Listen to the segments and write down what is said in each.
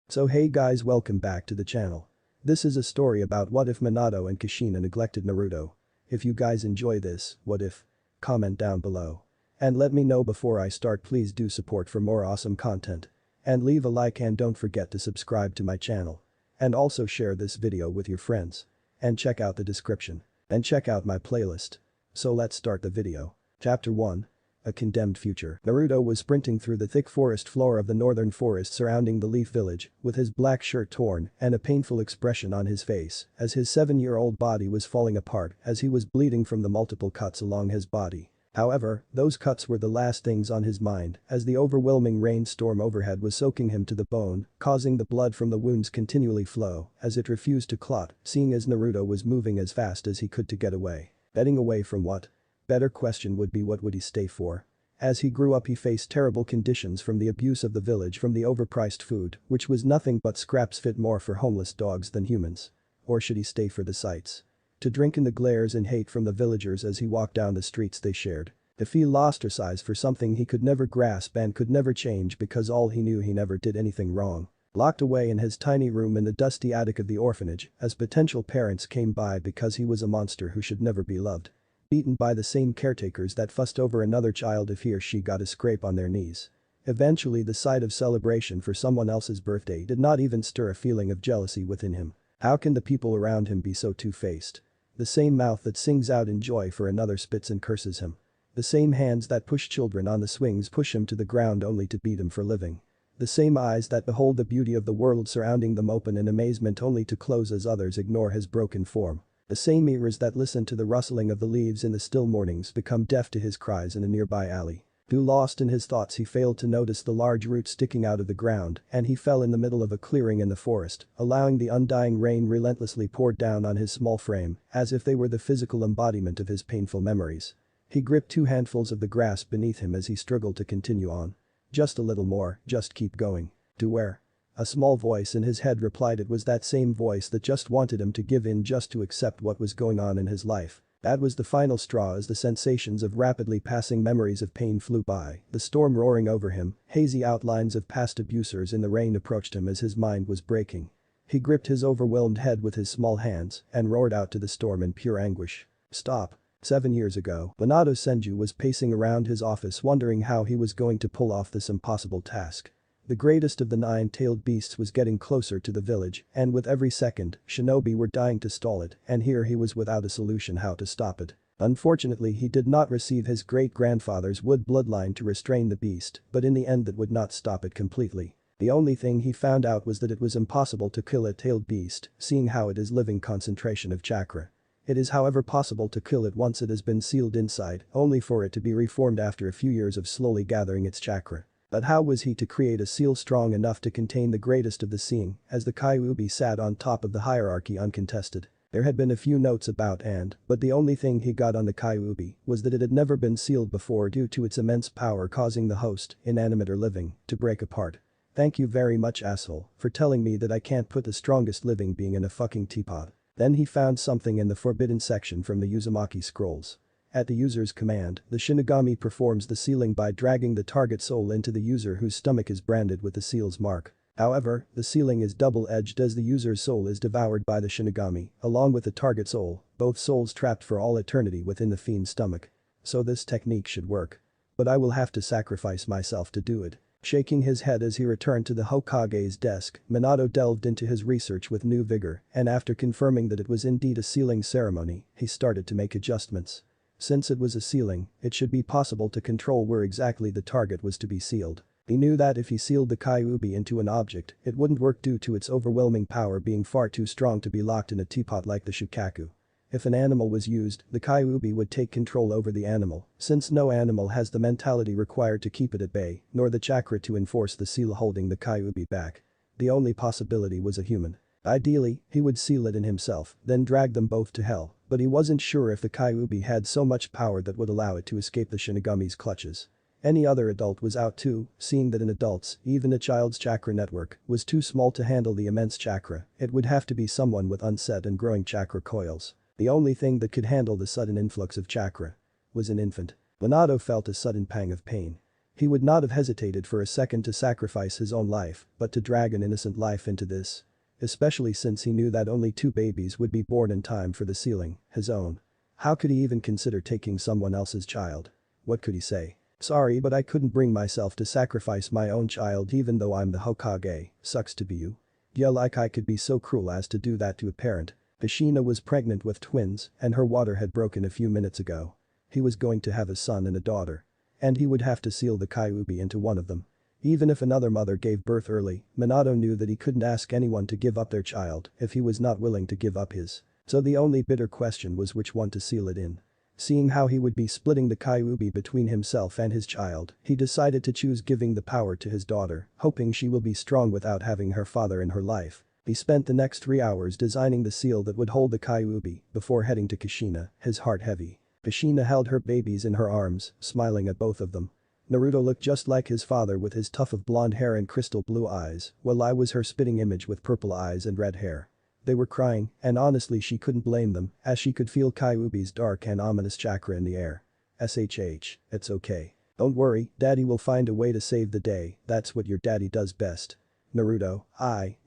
So hey guys, welcome back to the channel. This is a story about what if Minato and Kushina neglected Naruto. If you guys enjoy this, what if? Comment down below. And let me know before I start. Please do support for more awesome content. And leave a like and don't forget to subscribe to my channel. And also share this video with your friends. And check out the description. And check out my playlist. So let's start the video. Chapter 1. A Condemned Future. Naruto was sprinting through the thick forest floor of the northern forest surrounding the Leaf Village, with his black shirt torn and a painful expression on his face, as his 7-year-old body was falling apart as he was bleeding from the multiple cuts along his body. However, those cuts were the last things on his mind, as the overwhelming rainstorm overhead was soaking him to the bone, causing the blood from the wounds continually flow, as it refused to clot, seeing as Naruto was moving as fast as he could to get away. Getting away from what? Better question would be, what would he stay for? As he grew up, he faced terrible conditions from the abuse of the village, from the overpriced food, which was nothing but scraps fit more for homeless dogs than humans. Or should he stay for the sights? To drink in the glares and hate from the villagers as he walked down the streets they shared. To feel ostracized for something he could never grasp and could never change because all he knew, he never did anything wrong. Locked away in his tiny room in the dusty attic of the orphanage as potential parents came by because he was a monster who should never be loved. Beaten by the same caretakers that fussed over another child if he or she got a scrape on their knees. Eventually, the sight of celebration for someone else's birthday did not even stir a feeling of jealousy within him. How can the people around him be so two-faced? The same mouth that sings out in joy for another spits and curses him. The same hands that push children on the swings push him to the ground only to beat him for living. The same eyes that behold the beauty of the world surrounding them open in amazement only to close as others ignore his broken form. The same ears that listen to the rustling of the leaves in the still mornings become deaf to his cries in a nearby alley. Too lost in his thoughts, he failed to notice the large roots sticking out of the ground, and he fell in the middle of a clearing in the forest, allowing the undying rain relentlessly poured down on his small frame, as if they were the physical embodiment of his painful memories. He gripped 2 handfuls of the grass beneath him as he struggled to continue on. Just a little more, just keep going. To where? A small voice in his head replied. It was that same voice that just wanted him to give in, just to accept what was going on in his life. That was the final straw as the sensations of rapidly passing memories of pain flew by, the storm roaring over him, hazy outlines of past abusers in the rain approached him as his mind was breaking. He gripped his overwhelmed head with his small hands and roared out to the storm in pure anguish. Stop. 7 years ago, Minato Senju was pacing around his office wondering how he was going to pull off this impossible task. The greatest of the 9-tailed beasts was getting closer to the village, and with every second, shinobi were dying to stall it, and here he was without a solution how to stop it. Unfortunately, he did not receive his great-grandfather's wood bloodline to restrain the beast, but in the end that would not stop it completely. The only thing he found out was that it was impossible to kill a tailed beast, seeing how it is living concentration of chakra. It is however possible to kill it once it has been sealed inside, only for it to be reformed after a few years of slowly gathering its chakra. But how was he to create a seal strong enough to contain the greatest of the seeing, as the Kyuubi sat on top of the hierarchy uncontested? There had been a few notes about but the only thing he got on the Kyuubi was that it had never been sealed before due to its immense power causing the host, inanimate or living, to break apart. Thank you very much, asshole, for telling me that I can't put the strongest living being in a fucking teapot. Then he found something in the forbidden section from the Uzumaki scrolls. At the user's command, the Shinigami performs the sealing by dragging the target soul into the user whose stomach is branded with the seal's mark. However, the sealing is double-edged as the user's soul is devoured by the Shinigami, along with the target soul, both souls trapped for all eternity within the fiend's stomach. So this technique should work. But I will have to sacrifice myself to do it. Shaking his head as he returned to the Hokage's desk, Minato delved into his research with new vigor, and after confirming that it was indeed a sealing ceremony, he started to make adjustments. Since it was a sealing, it should be possible to control where exactly the target was to be sealed. He knew that if he sealed the Kyuubi into an object, it wouldn't work due to its overwhelming power being far too strong to be locked in a teapot like the Shukaku. If an animal was used, the Kyuubi would take control over the animal, since no animal has the mentality required to keep it at bay, nor the chakra to enforce the seal holding the Kyuubi back. The only possibility was a human. Ideally, he would seal it in himself, then drag them both to hell, but he wasn't sure if the Kyuubi had so much power that would allow it to escape the Shinigami's clutches. Any other adult was out too, seeing that an adult's, even a child's chakra network, was too small to handle the immense chakra. It would have to be someone with unset and growing chakra coils. The only thing that could handle the sudden influx of chakra was an infant. Minato felt a sudden pang of pain. He would not have hesitated for a second to sacrifice his own life, but to drag an innocent life into this. Especially since he knew that only 2 babies would be born in time for the sealing, his own. How could he even consider taking someone else's child? What could he say? Sorry, but I couldn't bring myself to sacrifice my own child even though I'm the Hokage, sucks to be you. Yeah, like I could be so cruel as to do that to a parent. Kushina was pregnant with twins and her water had broken a few minutes ago. He was going to have a son and a daughter. And he would have to seal the Kyuubi into one of them. Even if another mother gave birth early, Minato knew that he couldn't ask anyone to give up their child if he was not willing to give up his. So the only bitter question was which one to seal it in. Seeing how he would be splitting the Kyuubi between himself and his child, he decided to choose giving the power to his daughter, hoping she will be strong without having her father in her life. He spent the next 3 hours designing the seal that would hold the Kyuubi before heading to Kushina, his heart heavy. Kushina held her babies in her arms, smiling at both of them. Naruto looked just like his father with his tuft of blonde hair and crystal blue eyes, while I was her spitting image with purple eyes and red hair. They were crying, and honestly she couldn't blame them, as she could feel Kyuubi's dark and ominous chakra in the air. SHH, it's okay. Don't worry, daddy will find a way to save the day, that's what your daddy does best. Naruto,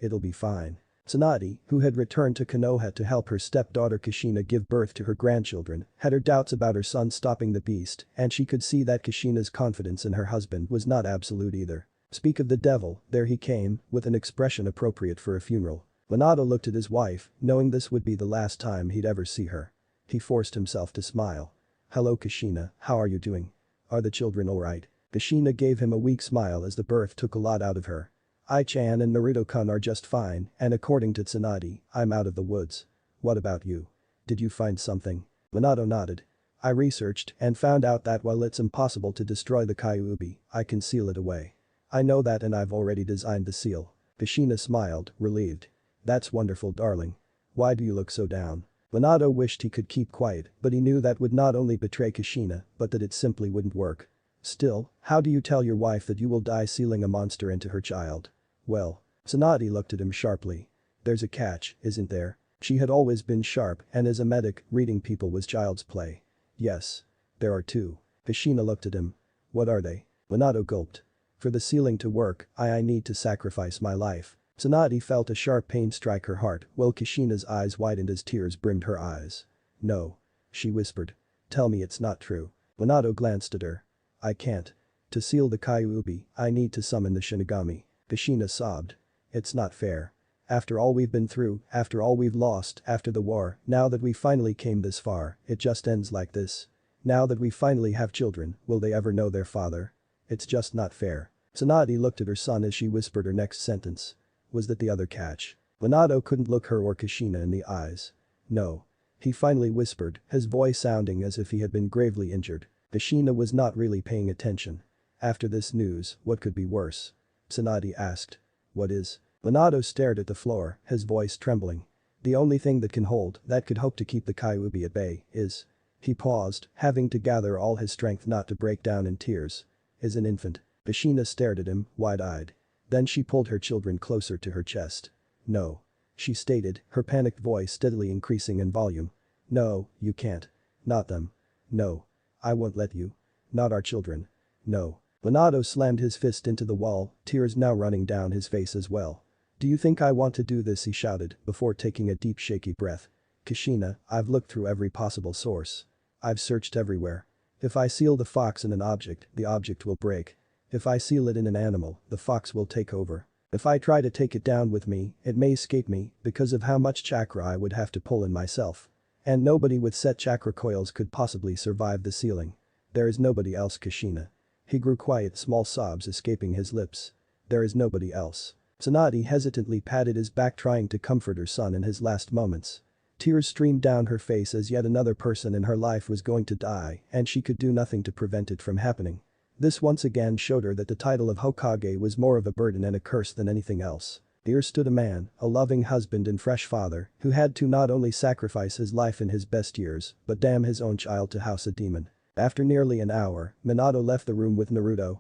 it'll be fine. Tsunade, who had returned to Konoha to help her stepdaughter Kushina give birth to her grandchildren, had her doubts about her son stopping the beast, and she could see that Kushina's confidence in her husband was not absolute either. Speak of the devil, there he came, with an expression appropriate for a funeral. Minato looked at his wife, knowing this would be the last time he'd ever see her. He forced himself to smile. Hello Kushina, how are you doing? Are the children alright? Kushina gave him a weak smile as the birth took a lot out of her. I-chan and Naruto-kun are just fine, and according to Tsunade, I'm out of the woods. What about you? Did you find something? Minato nodded. I researched and found out that while it's impossible to destroy the Kyuubi, I can seal it away. I know that and I've already designed the seal. Kushina smiled, relieved. That's wonderful darling. Why do you look so down? Minato wished he could keep quiet, but he knew that would not only betray Kushina, but that it simply wouldn't work. Still, how do you tell your wife that you will die sealing a monster into her child? Well. Tsunade looked at him sharply. There's a catch, isn't there? She had always been sharp and as a medic, reading people was child's play. Yes. There are 2. Kushina looked at him. What are they? Minato gulped. For the sealing to work, I need to sacrifice my life. Tsunade felt a sharp pain strike her heart while Kushina's eyes widened as tears brimmed her eyes. No. She whispered. Tell me it's not true. Minato glanced at her. I can't. To seal the Kyuubi, I need to summon the Shinigami. Kushina sobbed. It's not fair. After all we've been through, after all we've lost, after the war, now that we finally came this far, it just ends like this. Now that we finally have children, will they ever know their father? It's just not fair. Tsunade looked at her son as she whispered her next sentence. Was that the other catch? Minato couldn't look her or Kushina in the eyes. No. He finally whispered, his voice sounding as if he had been gravely injured. Kushina was not really paying attention. After this news, what could be worse? Tsunade asked. What is? Minato stared at the floor, his voice trembling. The only thing that can hold, that could hope to keep the Kyuubi at bay, is. He paused, having to gather all his strength not to break down in tears. Is an infant. Kushina stared at him, wide-eyed. Then she pulled her children closer to her chest. No. She stated, her panicked voice steadily increasing in volume. No, you can't. Not them. No. I won't let you. Not our children. No. Minato slammed his fist into the wall, tears now running down his face as well. Do you think I want to do this? He shouted, before taking a deep shaky breath. Kushina, I've looked through every possible source. I've searched everywhere. If I seal the fox in an object, the object will break. If I seal it in an animal, the fox will take over. If I try to take it down with me, it may escape me because of how much chakra I would have to pull in myself. And nobody with set chakra coils could possibly survive the sealing. There is nobody else. Kushina. He grew quiet, small sobs escaping his lips. There is nobody else. Tsunade hesitantly patted his back trying to comfort her son in his last moments. Tears streamed down her face as yet another person in her life was going to die and she could do nothing to prevent it from happening. This once again showed her that the title of Hokage was more of a burden and a curse than anything else. Here stood a man, a loving husband and fresh father, who had to not only sacrifice his life in his best years, but damn his own child to house a demon. After nearly an hour, Minato left the room with Naruto,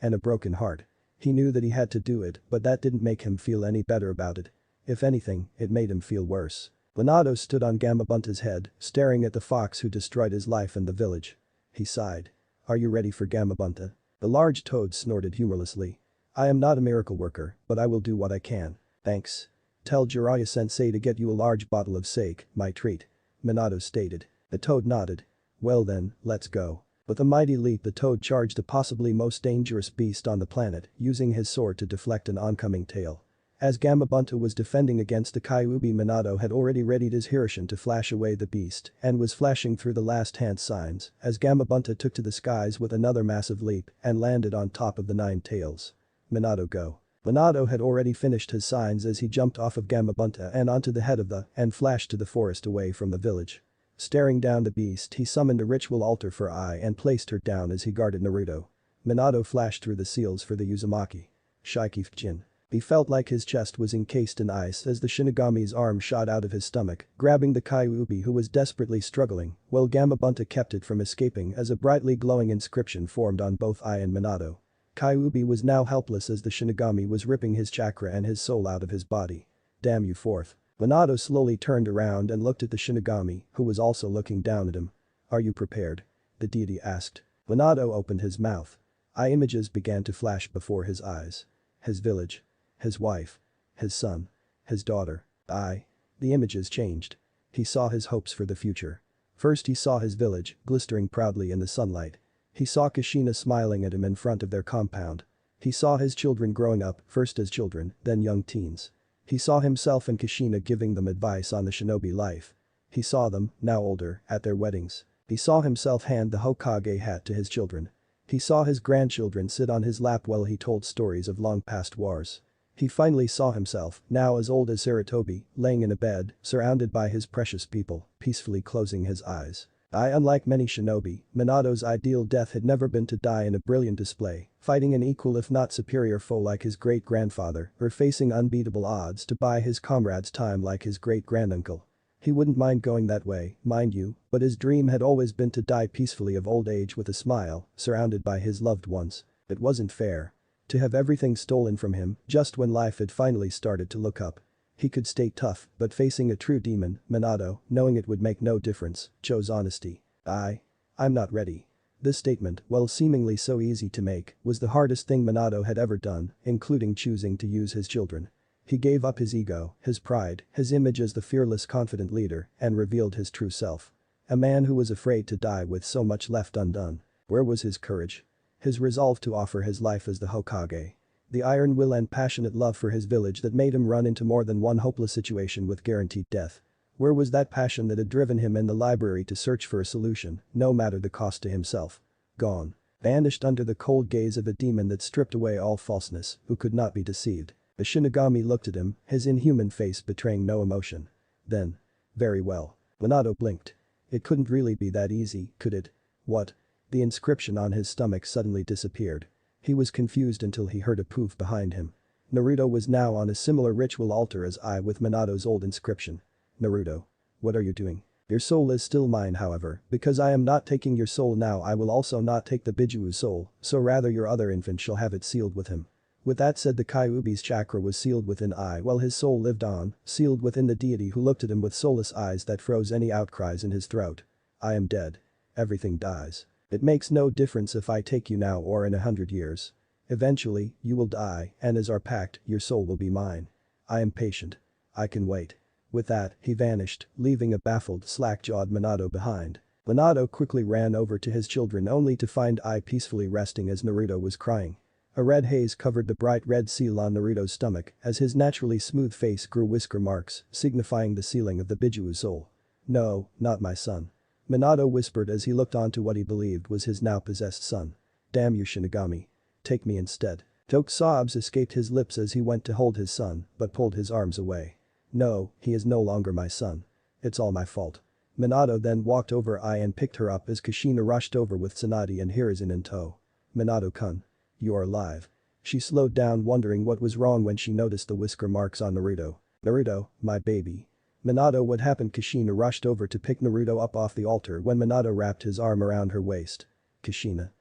and a broken heart. He knew that he had to do it, but that didn't make him feel any better about it. If anything, it made him feel worse. Minato stood on Gamabunta's head, staring at the fox who destroyed his life and the village. He sighed. Are you ready for Gamabunta? The large toad snorted humorlessly. I am not a miracle worker, but I will do what I can. Thanks. Tell Jiraiya-sensei to get you a large bottle of sake, my treat. Minato stated. The toad nodded. Well then, let's go. With a mighty leap the toad charged the possibly most dangerous beast on the planet, using his sword to deflect an oncoming tail. As Gamabunta was defending against the Kyuubi, Minato had already readied his Hirishin to flash away the beast and was flashing through the last hand signs as Gamabunta took to the skies with another massive leap and landed on top of the 9 tails. Minato go. Minato had already finished his signs as he jumped off of Gamabunta and onto the head of the and flashed to the forest away from the village. Staring down the beast, he summoned a ritual altar for Ai and placed her down as he guarded Naruto. Minato flashed through the seals for the Uzumaki. Shikifujin. He felt like his chest was encased in ice as the Shinigami's arm shot out of his stomach, grabbing the Kyuubi who was desperately struggling, while Gamabunta kept it from escaping as a brightly glowing inscription formed on both Ai and Minato. Kyuubi was now helpless as the Shinigami was ripping his chakra and his soul out of his body. Damn you fourth. Minato slowly turned around and looked at the Shinigami, who was also looking down at him. Are you prepared? The deity asked. Minato opened his mouth. Eye images began to flash before his eyes. His village. His wife. His son. His daughter. The images changed. He saw his hopes for the future. First he saw his village, glistering proudly in the sunlight. He saw Kushina smiling at him in front of their compound. He saw his children growing up, first as children, then young teens. He saw himself and Kushina giving them advice on the shinobi life. He saw them, now older, at their weddings. He saw himself hand the Hokage hat to his children. He saw his grandchildren sit on his lap while he told stories of long past wars. He finally saw himself, now as old as Sarutobi, laying in a bed, surrounded by his precious people, peacefully closing his eyes. Unlike many shinobi, Minato's ideal death had never been to die in a brilliant display, fighting an equal if not superior foe like his great-grandfather, or facing unbeatable odds to buy his comrades time like his great-granduncle. He wouldn't mind going that way, mind you, but his dream had always been to die peacefully of old age with a smile, surrounded by his loved ones. It wasn't fair. To have everything stolen from him just when life had finally started to look up. He could stay tough, but facing a true demon, Minato, knowing it would make no difference, chose honesty. I'm not ready. This statement, while seemingly so easy to make, was the hardest thing Minato had ever done, including choosing to use his children. He gave up his ego, his pride, his image as the fearless confident leader, and revealed his true self. A man who was afraid to die with so much left undone. Where was his courage? His resolve to offer his life as the Hokage. The iron will and passionate love for his village that made him run into more than one hopeless situation with guaranteed death. Where was that passion that had driven him in the library to search for a solution, no matter the cost to himself? Gone. Vanished under the cold gaze of a demon that stripped away all falseness, who could not be deceived. The Shinigami looked at him, his inhuman face betraying no emotion. Then. Very well. Minato blinked. It couldn't really be that easy, could it? What? The inscription on his stomach suddenly disappeared. He was confused until he heard a poof behind him. Naruto was now on a similar ritual altar as I with Minato's old inscription. Naruto. What are you doing? Your soul is still mine, however, because I am not taking your soul now. I will also not take the Bijuu's soul, so rather your other infant shall have it sealed with him. With that said, the Kyuubi's chakra was sealed within I while his soul lived on, sealed within the deity who looked at him with soulless eyes that froze any outcries in his throat. I am dead. Everything dies. It makes no difference if I take you now or in 100 years. Eventually, you will die, and as our pact, your soul will be mine. I am patient. I can wait. With that, he vanished, leaving a baffled, slack-jawed Minato behind. Minato quickly ran over to his children only to find I peacefully resting as Naruto was crying. A red haze covered the bright red seal on Naruto's stomach as his naturally smooth face grew whisker marks, signifying the sealing of the Bijuu's soul. No, not my son. Minato whispered as he looked onto what he believed was his now possessed son. Damn you, Shinigami. Take me instead. Choked sobs escaped his lips as he went to hold his son, but pulled his arms away. No, he is no longer my son. It's all my fault. Minato then walked over I and picked her up as Kushina rushed over with Tsunade and Hiruzen in tow. Minato-kun. You are alive. She slowed down, wondering what was wrong when she noticed the whisker marks on Naruto. Naruto, my baby. Minato, what happened? Kushina rushed over to pick Naruto up off the altar when Minato wrapped his arm around her waist. Kushina.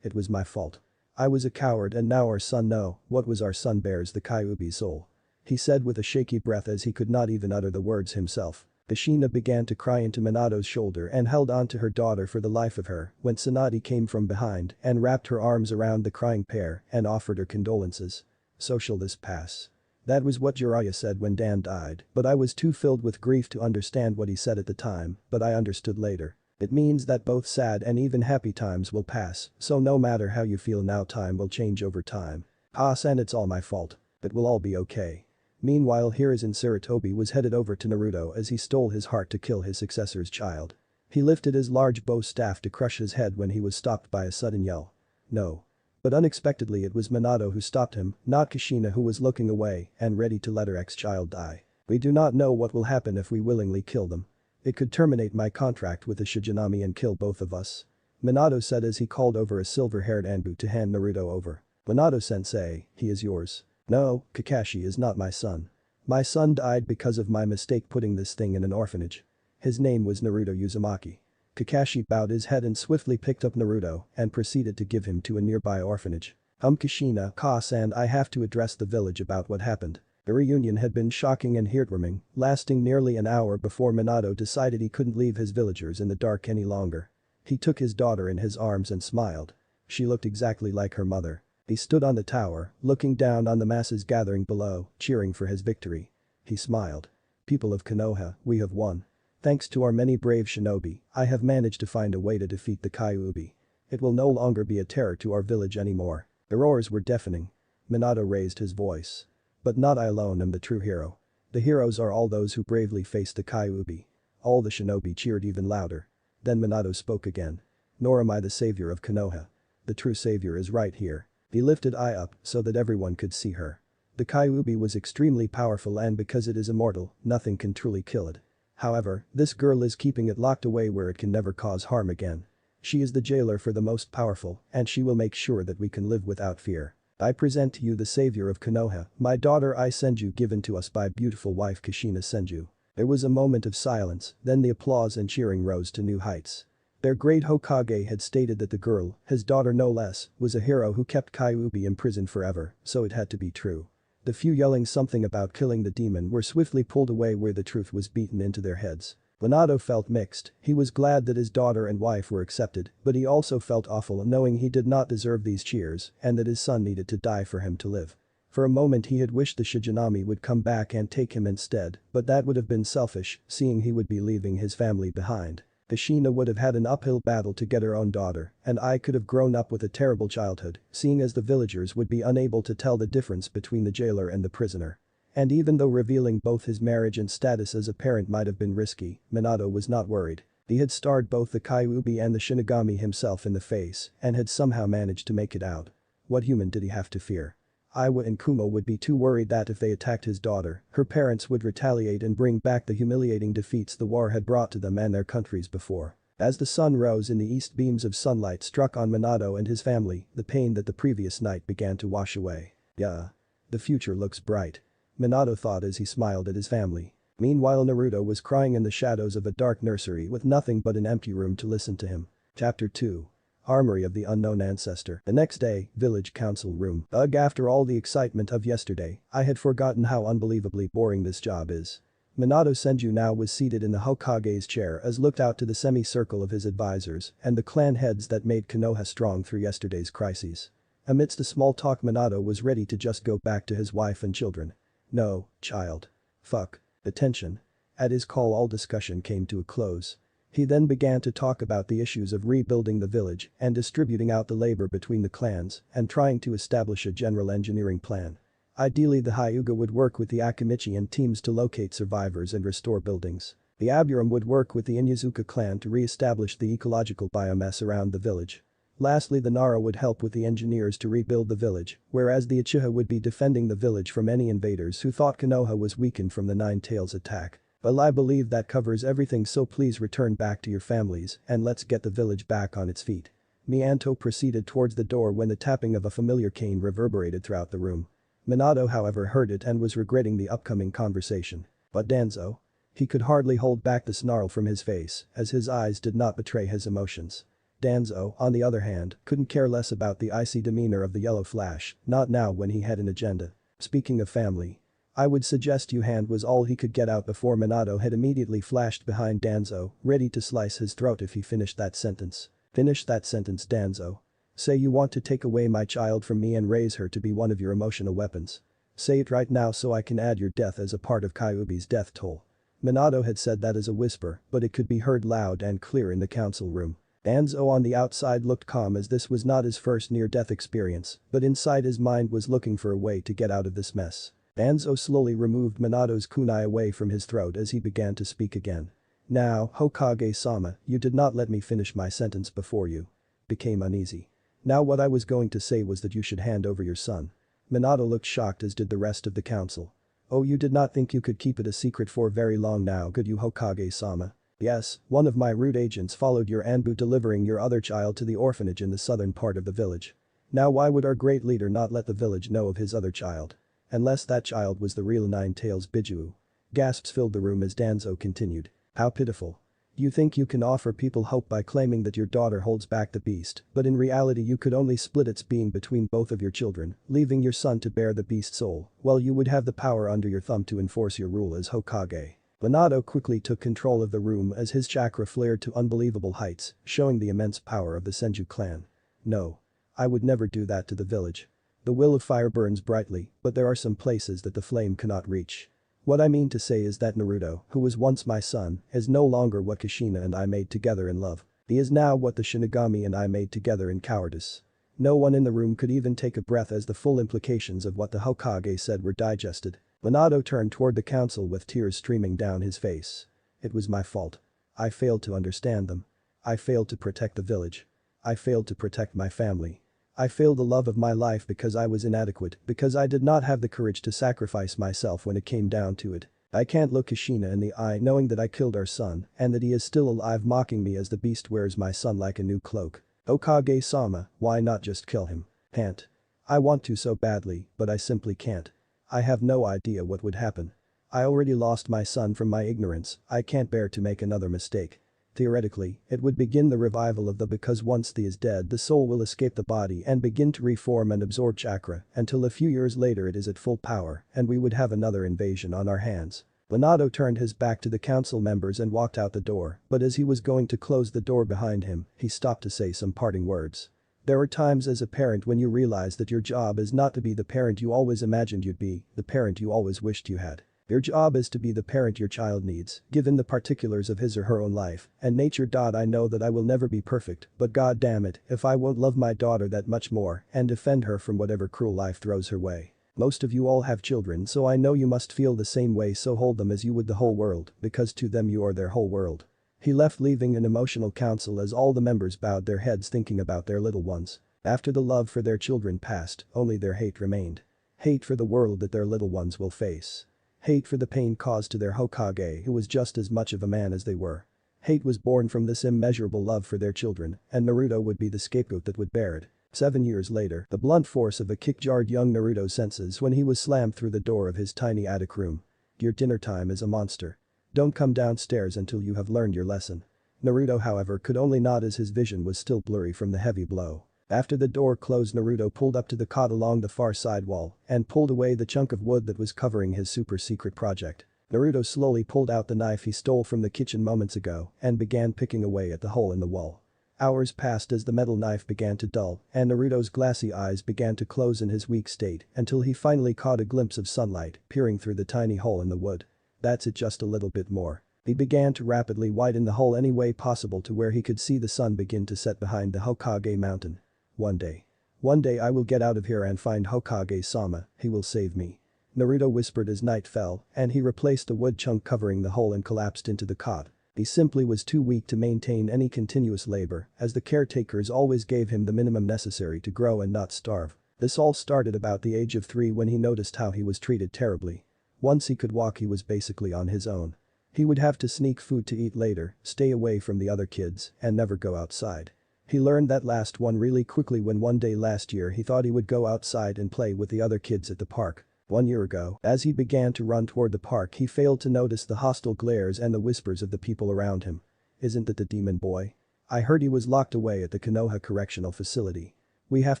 It was my fault. I was a coward and now our son what was our son bears the Kyuubi's soul. He said with a shaky breath as he could not even utter the words himself. Kushina began to cry into Minato's shoulder and held on to her daughter for the life of her when Tsunade came from behind and wrapped her arms around the crying pair and offered her condolences. "So shall this pass." That was what Jiraiya said when Dan died, but I was too filled with grief to understand what he said at the time, but I understood later. It means that both sad and even happy times will pass, so no matter how you feel now, time will change over time. And it's all my fault. It will all be okay. Meanwhile, Hiruzen Sarutobi was headed over to Naruto as he stole his heart to kill his successor's child. He lifted his large bow staff to crush his head when he was stopped by a sudden yell. No. But unexpectedly it was Minato who stopped him, not Kushina, who was looking away and ready to let her ex-child die. "We do not know what will happen if we willingly kill them. It could terminate my contract with the Shiganami and kill both of us," Minato said as he called over a silver-haired Anbu to hand Naruto over. "Minato-sensei, he is yours." "No, Kakashi is not my son. My son died because of my mistake putting this thing in an orphanage." His name was Naruto Uzumaki. Kakashi bowed his head and swiftly picked up Naruto and proceeded to give him to a nearby orphanage. Kushina, and I have to address the village about what happened." The reunion had been shocking and heartwarming, lasting nearly an hour before Minato decided he couldn't leave his villagers in the dark any longer. He took his daughter in his arms and smiled. She looked exactly like her mother. He stood on the tower, looking down on the masses gathering below, cheering for his victory. He smiled. "People of Konoha, we have won. Thanks to our many brave shinobi, I have managed to find a way to defeat the Kyuubi. It will no longer be a terror to our village anymore." The roars were deafening. Minato raised his voice. "But not I alone am the true hero. The heroes are all those who bravely face the Kyuubi." All the shinobi cheered even louder. Then Minato spoke again. "Nor am I the savior of Konoha. The true savior is right here." He lifted Ai up so that everyone could see her. The Kyuubi was extremely powerful, and because it is immortal, nothing can truly kill it. However, this girl is keeping it locked away where it can never cause harm again. She is the jailer for the most powerful, and she will make sure that we can live without fear. I present to you the savior of Konoha, my daughter Ai Senju, given to us by beautiful wife Kushina Senju." There was a moment of silence, then the applause and cheering rose to new heights. Their great Hokage had stated that the girl, his daughter no less, was a hero who kept Kyuubi imprisoned forever, so it had to be true. The few yelling something about killing the demon were swiftly pulled away where the truth was beaten into their heads. Minato felt mixed. He was glad that his daughter and wife were accepted, but he also felt awful knowing he did not deserve these cheers and that his son needed to die for him to live. For a moment he had wished the Shiganami would come back and take him instead, but that would have been selfish, seeing he would be leaving his family behind. Kushina would have had an uphill battle to get her own daughter, and I could have grown up with a terrible childhood, seeing as the villagers would be unable to tell the difference between the jailer and the prisoner. And even though revealing both his marriage and status as a parent might have been risky, Minato was not worried. He had starred both the Kyuubi and the Shinigami himself in the face and had somehow managed to make it out. What human did he have to fear? Iwa and Kumo would be too worried that if they attacked his daughter, her parents would retaliate and bring back the humiliating defeats the war had brought to them and their countries before. As the sun rose in the east, beams of sunlight struck on Minato and his family, the pain that the previous night began to wash away. "Yeah. The future looks bright," Minato thought as he smiled at his family. Meanwhile, Naruto was crying in the shadows of a dark nursery with nothing but an empty room to listen to him. Chapter 2. Armory of the Unknown Ancestor. The next day, village council room. Ugh, after all the excitement of yesterday, I had forgotten how unbelievably boring this job is. Minato Senju now was seated in the Hokage's chair as looked out to the semicircle of his advisors and the clan heads that made Konoha strong through yesterday's crises. Amidst the small talk, Minato was ready to just go back to his wife and children. "No, child. Fuck. Attention." At his call, all discussion came to a close. He then began to talk about the issues of rebuilding the village and distributing out the labor between the clans and trying to establish a general engineering plan. Ideally, the Hyuga would work with the Akimichi and teams to locate survivors and restore buildings. The Aburam would work with the Inyazuka clan to re-establish the ecological biomass around the village. Lastly, the Nara would help with the engineers to rebuild the village, whereas the Uchiha would be defending the village from any invaders who thought Konoha was weakened from the Nine Tails attack. Well, I believe that covers everything, so please return back to your families and let's get the village back on its feet. Minato proceeded towards the door when the tapping of a familiar cane reverberated throughout the room. Minato, however, heard it and was regretting the upcoming conversation. But Danzo? He could hardly hold back the snarl from his face as his eyes did not betray his emotions. Danzo, on the other hand, couldn't care less about the icy demeanor of the Yellow Flash, not now when he had an agenda. Speaking of family, I would suggest you hand was all he could get out before Minato had immediately flashed behind Danzo, ready to slice his throat if he finished that sentence. Finish that sentence, Danzo. Say you want to take away my child from me and raise her to be one of your emotional weapons. Say it right now so I can add your death as a part of Kyuubi's death toll. Minato had said that as a whisper, but it could be heard loud and clear in the council room. Danzo on the outside looked calm as this was not his first near-death experience, but inside his mind was looking for a way to get out of this mess. Danzo slowly removed Minato's kunai away from his throat as he began to speak again. Now, Hokage-sama, you did not let me finish my sentence before you became uneasy. Now what I was going to say was that you should hand over your son. Minato looked shocked as did the rest of the council. Oh, you did not think you could keep it a secret for very long now, could you, Hokage-sama? Yes, one of my root agents followed your Anbu delivering your other child to the orphanage in the southern part of the village. Now why would our great leader not let the village know of his other child? Unless that child was the real Nine-Tails Bijuu. Gasps filled the room as Danzo continued. How pitiful. You think you can offer people hope by claiming that your daughter holds back the beast, but in reality you could only split its being between both of your children, leaving your son to bear the beast's soul, while you would have the power under your thumb to enforce your rule as Hokage. Minato quickly took control of the room as his chakra flared to unbelievable heights, showing the immense power of the Senju clan. No. I would never do that to the village. The will of fire burns brightly, but there are some places that the flame cannot reach. What I mean to say is that Naruto, who was once my son, is no longer what Kushina and I made together in love. He is now what the Shinigami and I made together in cowardice. No one in the room could even take a breath as the full implications of what the Hokage said were digested. Minato turned toward the council with tears streaming down his face. It was my fault. I failed to understand them. I failed to protect the village. I failed to protect my family. I failed the love of my life because I was inadequate, because I did not have the courage to sacrifice myself when it came down to it. I can't look Kushina in the eye knowing that I killed our son and that he is still alive mocking me as the beast wears my son like a new cloak. Hokage-sama, why not just kill him? Can't. I want to so badly, but I simply can't. I have no idea what would happen. I already lost my son from my ignorance, I can't bear to make another mistake. Theoretically, it would begin the revival of the because once the is dead the soul will escape the body and begin to reform and absorb chakra until a few years later it is at full power and we would have another invasion on our hands. Minato turned his back to the council members and walked out the door, but as he was going to close the door behind him, he stopped to say some parting words. There are times as a parent when you realize that your job is not to be the parent you always imagined you'd be, the parent you always wished you had. Your job is to be the parent your child needs, given the particulars of his or her own life, and nature. I know that I will never be perfect, but god damn it, if I won't love my daughter that much more and defend her from whatever cruel life throws her way. Most of you all have children so I know you must feel the same way, so hold them as you would the whole world, because to them you are their whole world. He left leaving an emotional council as all the members bowed their heads thinking about their little ones. After the love for their children passed, only their hate remained. Hate for the world that their little ones will face. Hate for the pain caused to their Hokage who was just as much of a man as they were. Hate was born from this immeasurable love for their children, and Naruto would be the scapegoat that would bear it. 7 years later, the blunt force of a kick jarred young Naruto's senses when he was slammed through the door of his tiny attic room. Your dinner time is a monster. Don't come downstairs until you have learned your lesson. Naruto however could only nod as his vision was still blurry from the heavy blow. After the door closed, Naruto pulled up to the cot along the far side wall and pulled away the chunk of wood that was covering his super secret project. Naruto slowly pulled out the knife he stole from the kitchen moments ago and began picking away at the hole in the wall. Hours passed as the metal knife began to dull and Naruto's glassy eyes began to close in his weak state until he finally caught a glimpse of sunlight peering through the tiny hole in the wood. That's it, just a little bit more. He began to rapidly widen the hole any way possible to where he could see the sun begin to set behind the Hokage mountain. One day I will get out of here and find Hokage-sama, he will save me. Naruto whispered as night fell and he replaced the wood chunk covering the hole and collapsed into the cot. He simply was too weak to maintain any continuous labor as the caretakers always gave him the minimum necessary to grow and not starve. This all started about the age of 3 when he noticed how he was treated terribly. Once he could walk he was basically on his own. He would have to sneak food to eat later, stay away from the other kids, and never go outside. He learned that last one really quickly when one day last year he thought he would go outside and play with the other kids at the park. 1 year ago, as he began to run toward the park he failed to notice the hostile glares and the whispers of the people around him. Isn't that the demon boy? I heard he was locked away at the Konoha Correctional Facility. We have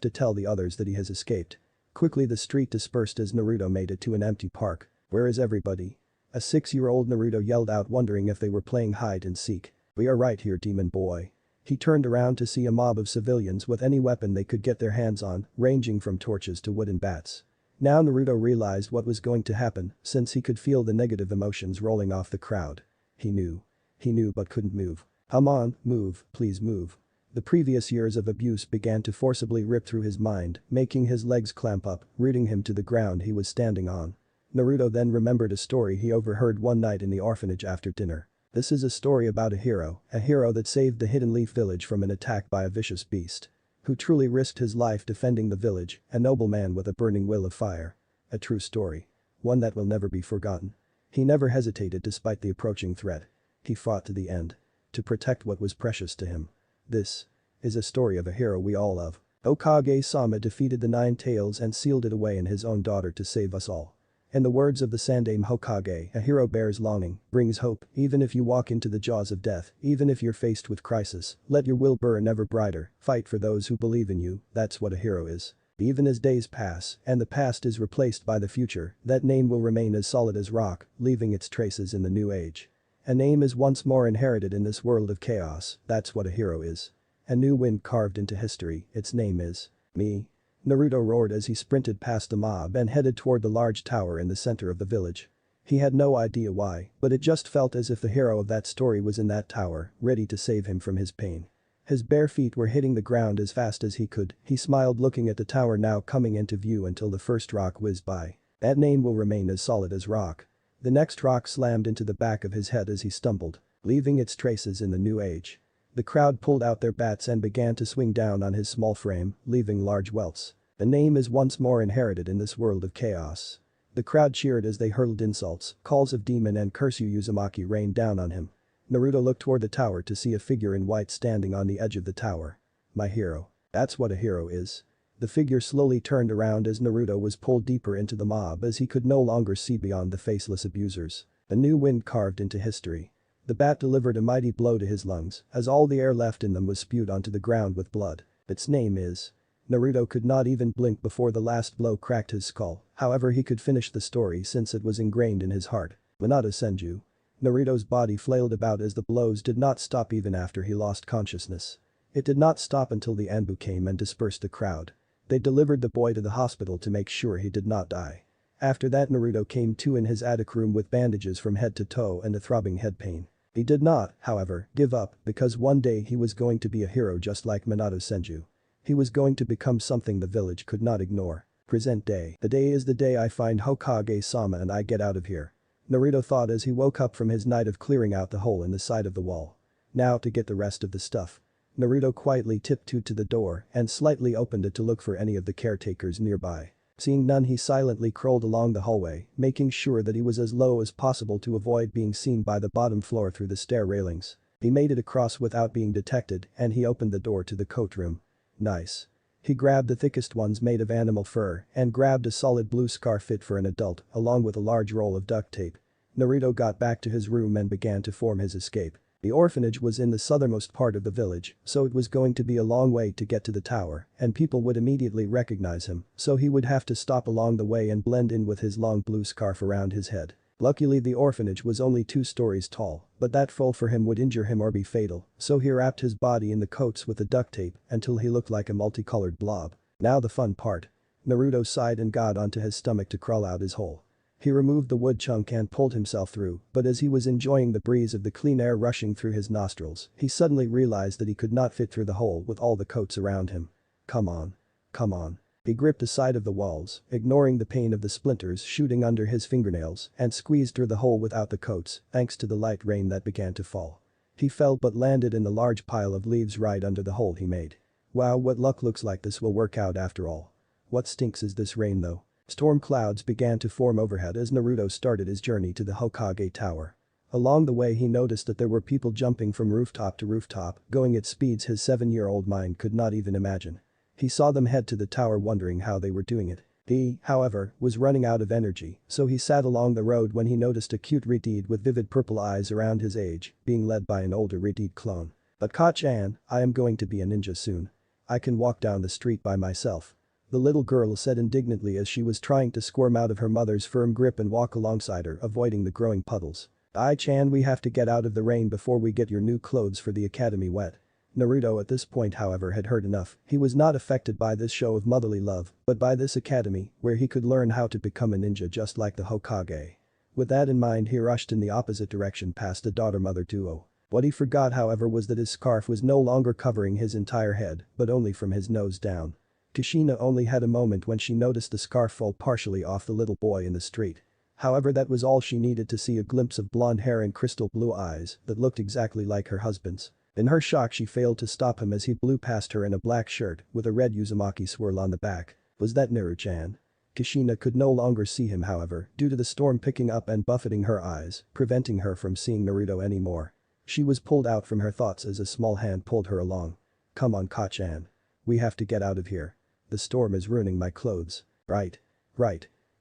to tell the others that he has escaped. Quickly the street dispersed as Naruto made it to an empty park. Where is everybody? A 6-year-old Naruto yelled out, wondering if they were playing hide and seek. We are right here, demon boy. He turned around to see a mob of civilians with any weapon they could get their hands on, ranging from torches to wooden bats. Now Naruto realized what was going to happen, since he could feel the negative emotions rolling off the crowd. He knew. He knew but couldn't move. Come on, move, please move. The previous years of abuse began to forcibly rip through his mind, making his legs clamp up, rooting him to the ground he was standing on. Naruto then remembered a story he overheard one night in the orphanage after dinner. This is a story about a hero that saved the Hidden Leaf village from an attack by a vicious beast. Who truly risked his life defending the village, a noble man with a burning will of fire. A true story. One that will never be forgotten. He never hesitated despite the approaching threat. He fought to the end. To protect what was precious to him. This is a story of a hero we all love. Hokage-sama defeated the Nine Tails and sealed it away in his own daughter to save us all. In the words of the Sandaime Hokage, a hero bears longing, brings hope, even if you walk into the jaws of death, even if you're faced with crisis, let your will burn ever brighter, fight for those who believe in you, that's what a hero is. Even as days pass, and the past is replaced by the future, that name will remain as solid as rock, leaving its traces in the new age. A name is once more inherited in this world of chaos, that's what a hero is. A new wind carved into history, its name is me. Naruto roared as he sprinted past the mob and headed toward the large tower in the center of the village. He had no idea why, but it just felt as if the hero of that story was in that tower, ready to save him from his pain. His bare feet were hitting the ground as fast as he could, he smiled looking at the tower now coming into view until the first rock whizzed by. That name will remain as solid as rock. The next rock slammed into the back of his head as he stumbled, leaving its traces in the new age. The crowd pulled out their bats and began to swing down on his small frame, leaving large welts. The name is once more inherited in this world of chaos. The crowd cheered as they hurled insults, calls of demon and curse you Uzumaki rained down on him. Naruto looked toward the tower to see a figure in white standing on the edge of the tower. My hero. That's what a hero is. The figure slowly turned around as Naruto was pulled deeper into the mob as he could no longer see beyond the faceless abusers. A new wind carved into history. The bat delivered a mighty blow to his lungs as all the air left in them was spewed onto the ground with blood. Its name is. Naruto could not even blink before the last blow cracked his skull, however he could finish the story since it was ingrained in his heart. Minato Senju. Naruto's body flailed about as the blows did not stop even after he lost consciousness. It did not stop until the Anbu came and dispersed the crowd. They delivered the boy to the hospital to make sure he did not die. After that Naruto came to in his attic room with bandages from head to toe and a throbbing head pain. He did not, however, give up because one day he was going to be a hero just like Minato Senju. He was going to become something the village could not ignore. Present day. The day is the day I find Hokage-sama and I get out of here. Naruto thought as he woke up from his night of clearing out the hole in the side of the wall. Now to get the rest of the stuff. Naruto quietly tiptoed to the door and slightly opened it to look for any of the caretakers nearby. Seeing none he silently crawled along the hallway, making sure that he was as low as possible to avoid being seen by the bottom floor through the stair railings. He made it across without being detected and he opened the door to the coat room. Nice. He grabbed the thickest ones made of animal fur and grabbed a solid blue scarf fit for an adult along with a large roll of duct tape. Naruto got back to his room and began to form his escape. The orphanage was in the southernmost part of the village, so it was going to be a long way to get to the tower, and people would immediately recognize him, so he would have to stop along the way and blend in with his long blue scarf around his head. Luckily the orphanage was only 2 stories tall, but that fall for him would injure him or be fatal, so he wrapped his body in the coats with the duct tape until he looked like a multicolored blob. Now the fun part. Naruto sighed and got onto his stomach to crawl out his hole. He removed the wood chunk and pulled himself through, but as he was enjoying the breeze of the clean air rushing through his nostrils, he suddenly realized that he could not fit through the hole with all the coats around him. Come on. Come on. He gripped the side of the walls, ignoring the pain of the splinters shooting under his fingernails, and squeezed through the hole without the coats, thanks to the light rain that began to fall. He fell but landed in the large pile of leaves right under the hole he made. Wow, what luck, looks like this will work out after all. What stinks is this rain though. Storm clouds began to form overhead as Naruto started his journey to the Hokage Tower. Along the way he noticed that there were people jumping from rooftop to rooftop, going at speeds his 7-year-old mind could not even imagine. He saw them head to the tower wondering how they were doing it. He, however, was running out of energy, so he sat along the road when he noticed a cute Redeed with vivid purple eyes around his age, being led by an older Redeed clone. But Ka-chan, I am going to be a ninja soon. I can walk down the street by myself. the little girl said indignantly as she was trying to squirm out of her mother's firm grip and walk alongside her, avoiding the growing puddles. Ai-chan, we have to get out of the rain before we get your new clothes for the academy wet. Naruto at this point however had heard enough. He was not affected by this show of motherly love, but by this academy, where he could learn how to become a ninja just like the Hokage. With that in mind he rushed in the opposite direction past the daughter-mother duo. What he forgot however was that his scarf was no longer covering his entire head, but only from his nose down. Kushina only had a moment when she noticed the scarf fall partially off the little boy in the street. However, that was all she needed to see, a glimpse of blonde hair and crystal blue eyes that looked exactly like her husband's. In her shock she failed to stop him as he blew past her in a black shirt with a red Uzumaki swirl on the back. Was that Naruto-chan? Kushina could no longer see him however, due to the storm picking up and buffeting her eyes, preventing her from seeing Naruto anymore. She was pulled out from her thoughts as a small hand pulled her along. Come on, Ka-chan. We have to get out of here. The storm is ruining my clothes. Right.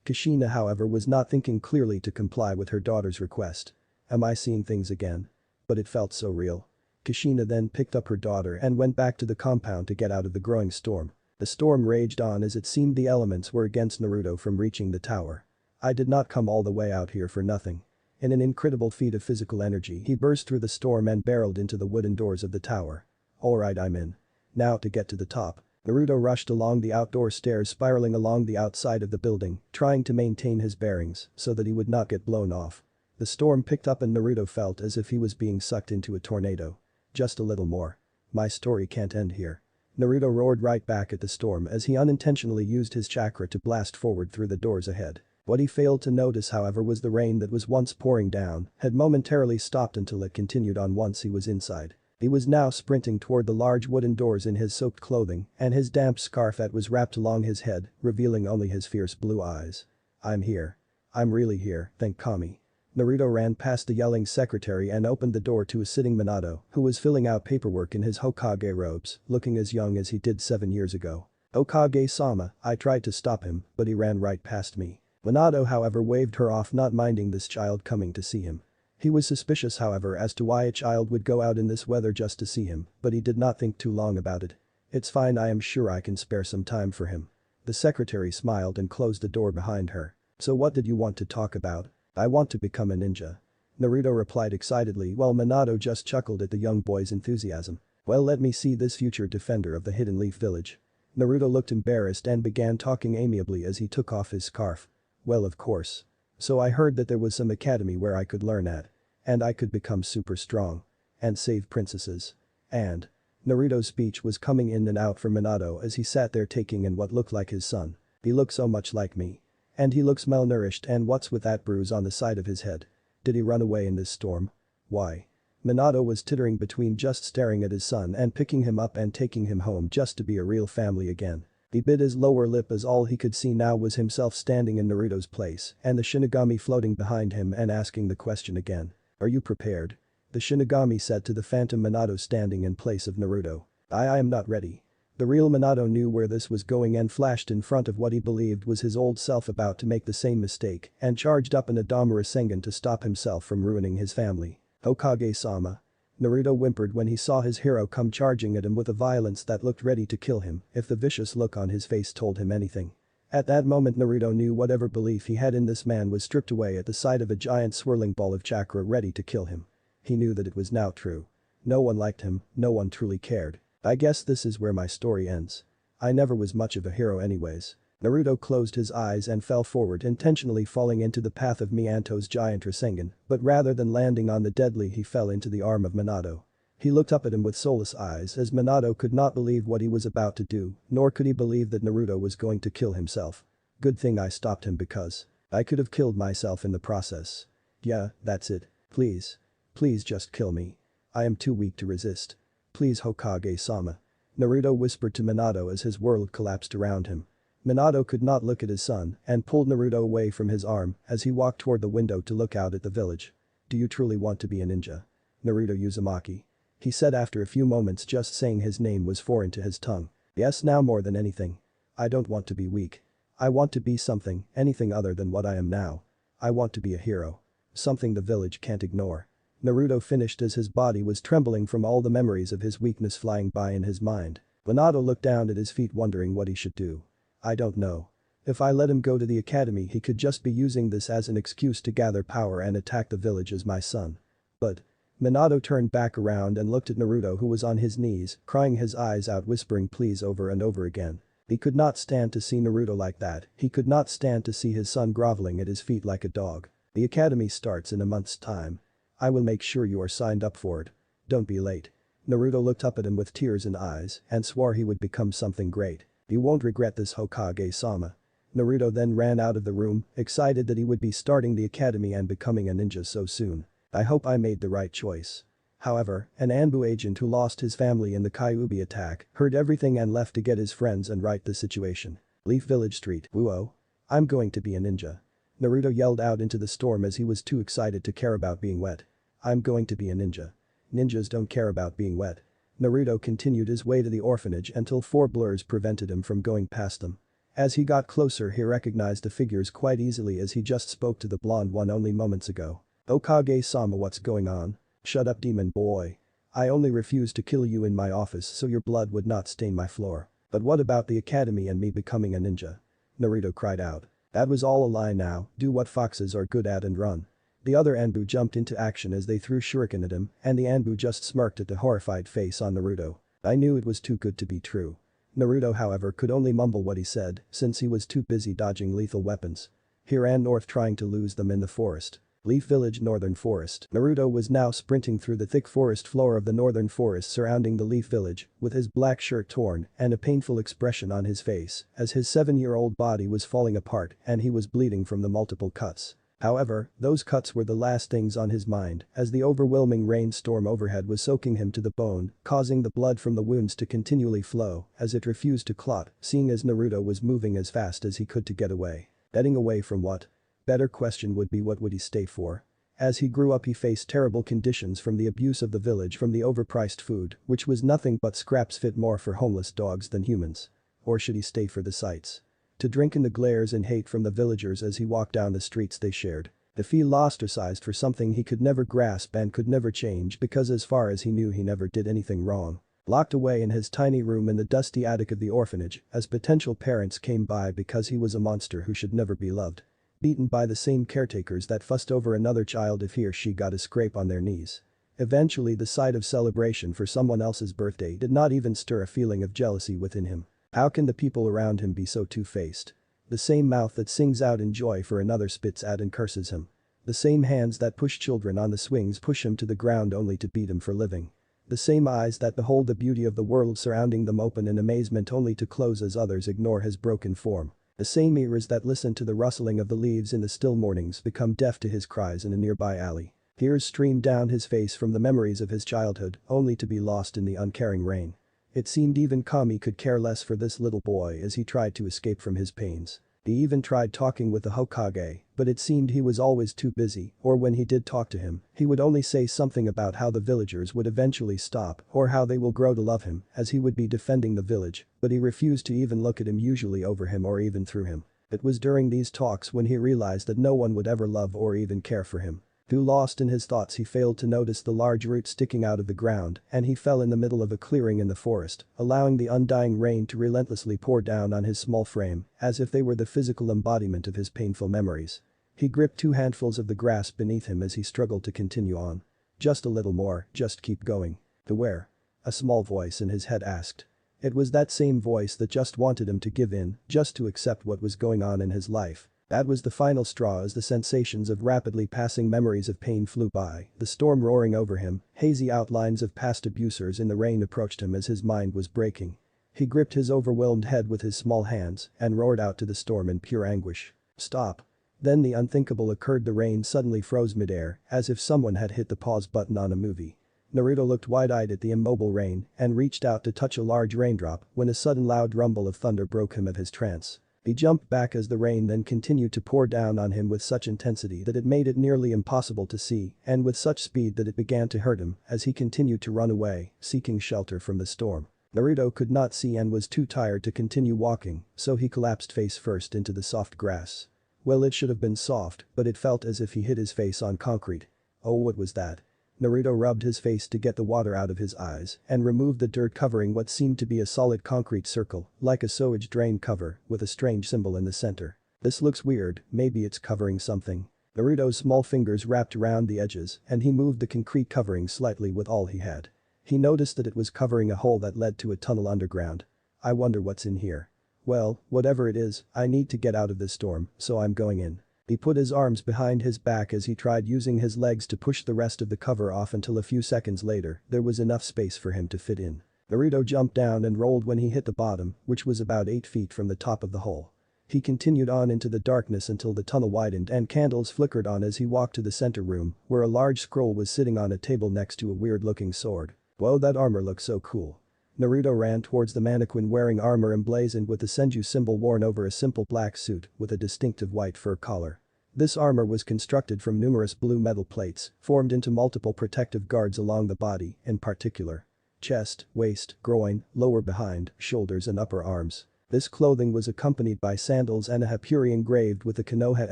Kushina however was not thinking clearly to comply with her daughter's request. Am I seeing things again? But it felt so real. Kushina then picked up her daughter and went back to the compound to get out of the growing storm. The storm raged on as it seemed the elements were against Naruto from reaching the tower. I did not come all the way out here for nothing. In an incredible feat of physical energy he burst through the storm and barreled into the wooden doors of the tower. Alright, I'm in. Now to get to the top. Naruto rushed along the outdoor stairs, spiraling along the outside of the building, trying to maintain his bearings so that he would not get blown off. The storm picked up and Naruto felt as if he was being sucked into a tornado. Just a little more. My story can't end here. Naruto roared right back at the storm as he unintentionally used his chakra to blast forward through the doors ahead. What he failed to notice however was the rain that was once pouring down had momentarily stopped until it continued on once he was inside. He was now sprinting toward the large wooden doors in his soaked clothing and his damp scarf that was wrapped along his head, revealing only his fierce blue eyes. I'm here. I'm really here, thank Kami. Naruto ran past the yelling secretary and opened the door to a sitting Minato, who was filling out paperwork in his Hokage robes, looking as young as he did 7 years ago. Hokage-sama, I tried to stop him, but he ran right past me. Minato however waved her off, not minding this child coming to see him. He was suspicious however as to why a child would go out in this weather just to see him, but he did not think too long about it. It's fine, I am sure I can spare some time for him. The secretary smiled and closed the door behind her. So what did you want to talk about? I want to become a ninja. Naruto replied excitedly while Minato just chuckled at the young boy's enthusiasm. Well, let me see this future defender of the Hidden Leaf Village. Naruto looked embarrassed and began talking amiably as he took off his scarf. Well, of course. So I heard that there was some academy where I could learn at. And I could become super strong. And save princesses. And. Naruto's speech was coming in and out from Minato as he sat there taking in what looked like his son. He looked so much like me. And he looks malnourished, and what's with that bruise on the side of his head? Did he run away in this storm? Why? Minato was tittering between just staring at his son and picking him up and taking him home just to be a real family again. He bit his lower lip as all he could see now was himself standing in Naruto's place and the Shinigami floating behind him and asking the question again. Are you prepared? The Shinigami said to the phantom Minato standing in place of Naruto. I am not ready. The real Minato knew where this was going and flashed in front of what he believed was his old self about to make the same mistake and charged up an Adama Rasengan to stop himself from ruining his family. Hokage-sama. Naruto whimpered when he saw his hero come charging at him with a violence that looked ready to kill him if the vicious look on his face told him anything. At that moment Naruto knew whatever belief he had in this man was stripped away at the sight of a giant swirling ball of chakra ready to kill him. He knew that it was now true. No one liked him, no one truly cared. I guess this is where my story ends. I never was much of a hero anyways. Naruto closed his eyes and fell forward, intentionally falling into the path of Minato's giant Rasengan, but rather than landing on the deadly he fell into the arm of Minato. He looked up at him with soulless eyes as Minato could not believe what he was about to do, nor could he believe that Naruto was going to kill himself. Good thing I stopped him because I could have killed myself in the process. Yeah, that's it. Please. Please just kill me. I am too weak to resist. Please, Hokage-sama. Naruto whispered to Minato as his world collapsed around him. Minato could not look at his son and pulled Naruto away from his arm as he walked toward the window to look out at the village. Do you truly want to be a ninja? Naruto Uzumaki. He said after a few moments, just saying his name was foreign to his tongue. Yes, now more than anything. I don't want to be weak. I want to be something, anything other than what I am now. I want to be a hero. Something the village can't ignore. Naruto finished as his body was trembling from all the memories of his weakness flying by in his mind. Minato looked down at his feet wondering what he should do. I don't know. If I let him go to the academy he could just be using this as an excuse to gather power and attack the village as my son. But. Minato turned back around and looked at Naruto, who was on his knees, crying his eyes out, whispering please over and over again. He could not stand to see Naruto like that, he could not stand to see his son groveling at his feet like a dog. The academy starts in a month's time. I will make sure you are signed up for it. Don't be late. Naruto looked up at him with tears in eyes and swore he would become something great. You won't regret this, Hokage-sama. Naruto then ran out of the room, excited that he would be starting the academy and becoming a ninja so soon. I hope I made the right choice. However, an Anbu agent who lost his family in the Kyuubi attack heard everything and left to get his friends and right the situation. Leaf Village Street. Whoa. I'm going to be a ninja. Naruto yelled out into the storm as he was too excited to care about being wet. I'm going to be a ninja. Ninjas don't care about being wet. Naruto continued his way to the orphanage until four blurs prevented him from going past them. As he got closer he recognized the figures quite easily as he just spoke to the blonde one only moments ago. Hokage-sama, what's going on? Shut up, demon boy. I only refused to kill you in my office so your blood would not stain my floor. But what about the academy and me becoming a ninja? Naruto cried out. That was all a lie now, do what foxes are good at and run. The other Anbu jumped into action as they threw shuriken at him and the Anbu just smirked at the horrified face on Naruto. I knew it was too good to be true. Naruto, however, could only mumble what he said since he was too busy dodging lethal weapons. He ran north trying to lose them in the forest. Leaf Village, Northern Forest. Naruto was now sprinting through the thick forest floor of the northern forest surrounding the Leaf Village, with his black shirt torn and a painful expression on his face as his 7-year-old body was falling apart and he was bleeding from the multiple cuts. However, those cuts were the last things on his mind as the overwhelming rainstorm overhead was soaking him to the bone, causing the blood from the wounds to continually flow as it refused to clot, seeing as Naruto was moving as fast as he could to get away. Getting away from what? Better question would be what would he stay for? As he grew up he faced terrible conditions from the abuse of the village, from the overpriced food, which was nothing but scraps fit more for homeless dogs than humans. Or should he stay for the sights? To drink in the glares and hate from the villagers as he walked down the streets they shared. To feel ostracized for something he could never grasp and could never change because as far as he knew he never did anything wrong. Locked away in his tiny room in the dusty attic of the orphanage as potential parents came by because he was a monster who should never be loved. Beaten by the same caretakers that fussed over another child if he or she got a scrape on their knees. Eventually the sight of celebration for someone else's birthday did not even stir a feeling of jealousy within him. How can the people around him be so two-faced? The same mouth that sings out in joy for another spits at and curses him. The same hands that push children on the swings push him to the ground only to beat him for living. The same eyes that behold the beauty of the world surrounding them open in amazement only to close as others ignore his broken form. The same ears that listen to the rustling of the leaves in the still mornings become deaf to his cries in a nearby alley. Tears streamed down his face from the memories of his childhood, only to be lost in the uncaring rain. It seemed even Kami could care less for this little boy as he tried to escape from his pains. He even tried talking with the Hokage, but it seemed he was always too busy, or when he did talk to him, he would only say something about how the villagers would eventually stop or how they will grow to love him as he would be defending the village, but he refused to even look at him, usually over him or even through him. It was during these talks when he realized that no one would ever love or even care for him. Too lost in his thoughts he failed to notice the large root sticking out of the ground and he fell in the middle of a clearing in the forest, allowing the undying rain to relentlessly pour down on his small frame as if they were the physical embodiment of his painful memories. He gripped 2 handfuls of the grass beneath him as he struggled to continue on. Just a little more, just keep going. To where? A small voice in his head asked. It was that same voice that just wanted him to give in, just to accept what was going on in his life. That was the final straw as the sensations of rapidly passing memories of pain flew by, the storm roaring over him, hazy outlines of past abusers in the rain approached him as his mind was breaking. He gripped his overwhelmed head with his small hands and roared out to the storm in pure anguish. Stop. Then the unthinkable occurred, the rain suddenly froze midair as if someone had hit the pause button on a movie. Naruto looked wide-eyed at the immobile rain and reached out to touch a large raindrop when a sudden loud rumble of thunder broke him of his trance. He jumped back as the rain then continued to pour down on him with such intensity that it made it nearly impossible to see and with such speed that it began to hurt him as he continued to run away, seeking shelter from the storm. Naruto could not see and was too tired to continue walking, so he collapsed face first into the soft grass. Well, it should have been soft, but it felt as if he hit his face on concrete. Oh, what was that? Naruto rubbed his face to get the water out of his eyes and removed the dirt covering what seemed to be a solid concrete circle, like a sewage drain cover, with a strange symbol in the center. This looks weird, maybe it's covering something. Naruto's small fingers wrapped around the edges and he moved the concrete covering slightly with all he had. He noticed that it was covering a hole that led to a tunnel underground. I wonder what's in here. Well, whatever it is, I need to get out of this storm, so I'm going in. He put his arms behind his back as he tried using his legs to push the rest of the cover off until a few seconds later, there was enough space for him to fit in. Naruto jumped down and rolled when he hit the bottom, which was about 8 feet from the top of the hole. He continued on into the darkness until the tunnel widened and candles flickered on as he walked to the center room, where a large scroll was sitting on a table next to a weird-looking sword. Whoa, that armor looks so cool. Naruto ran towards the mannequin wearing armor emblazoned with the Senju symbol worn over a simple black suit with a distinctive white fur collar. This armor was constructed from numerous blue metal plates, formed into multiple protective guards along the body, in particular. Chest, waist, groin, lower behind, shoulders and upper arms. This clothing was accompanied by sandals and a hapuri engraved with the Konoha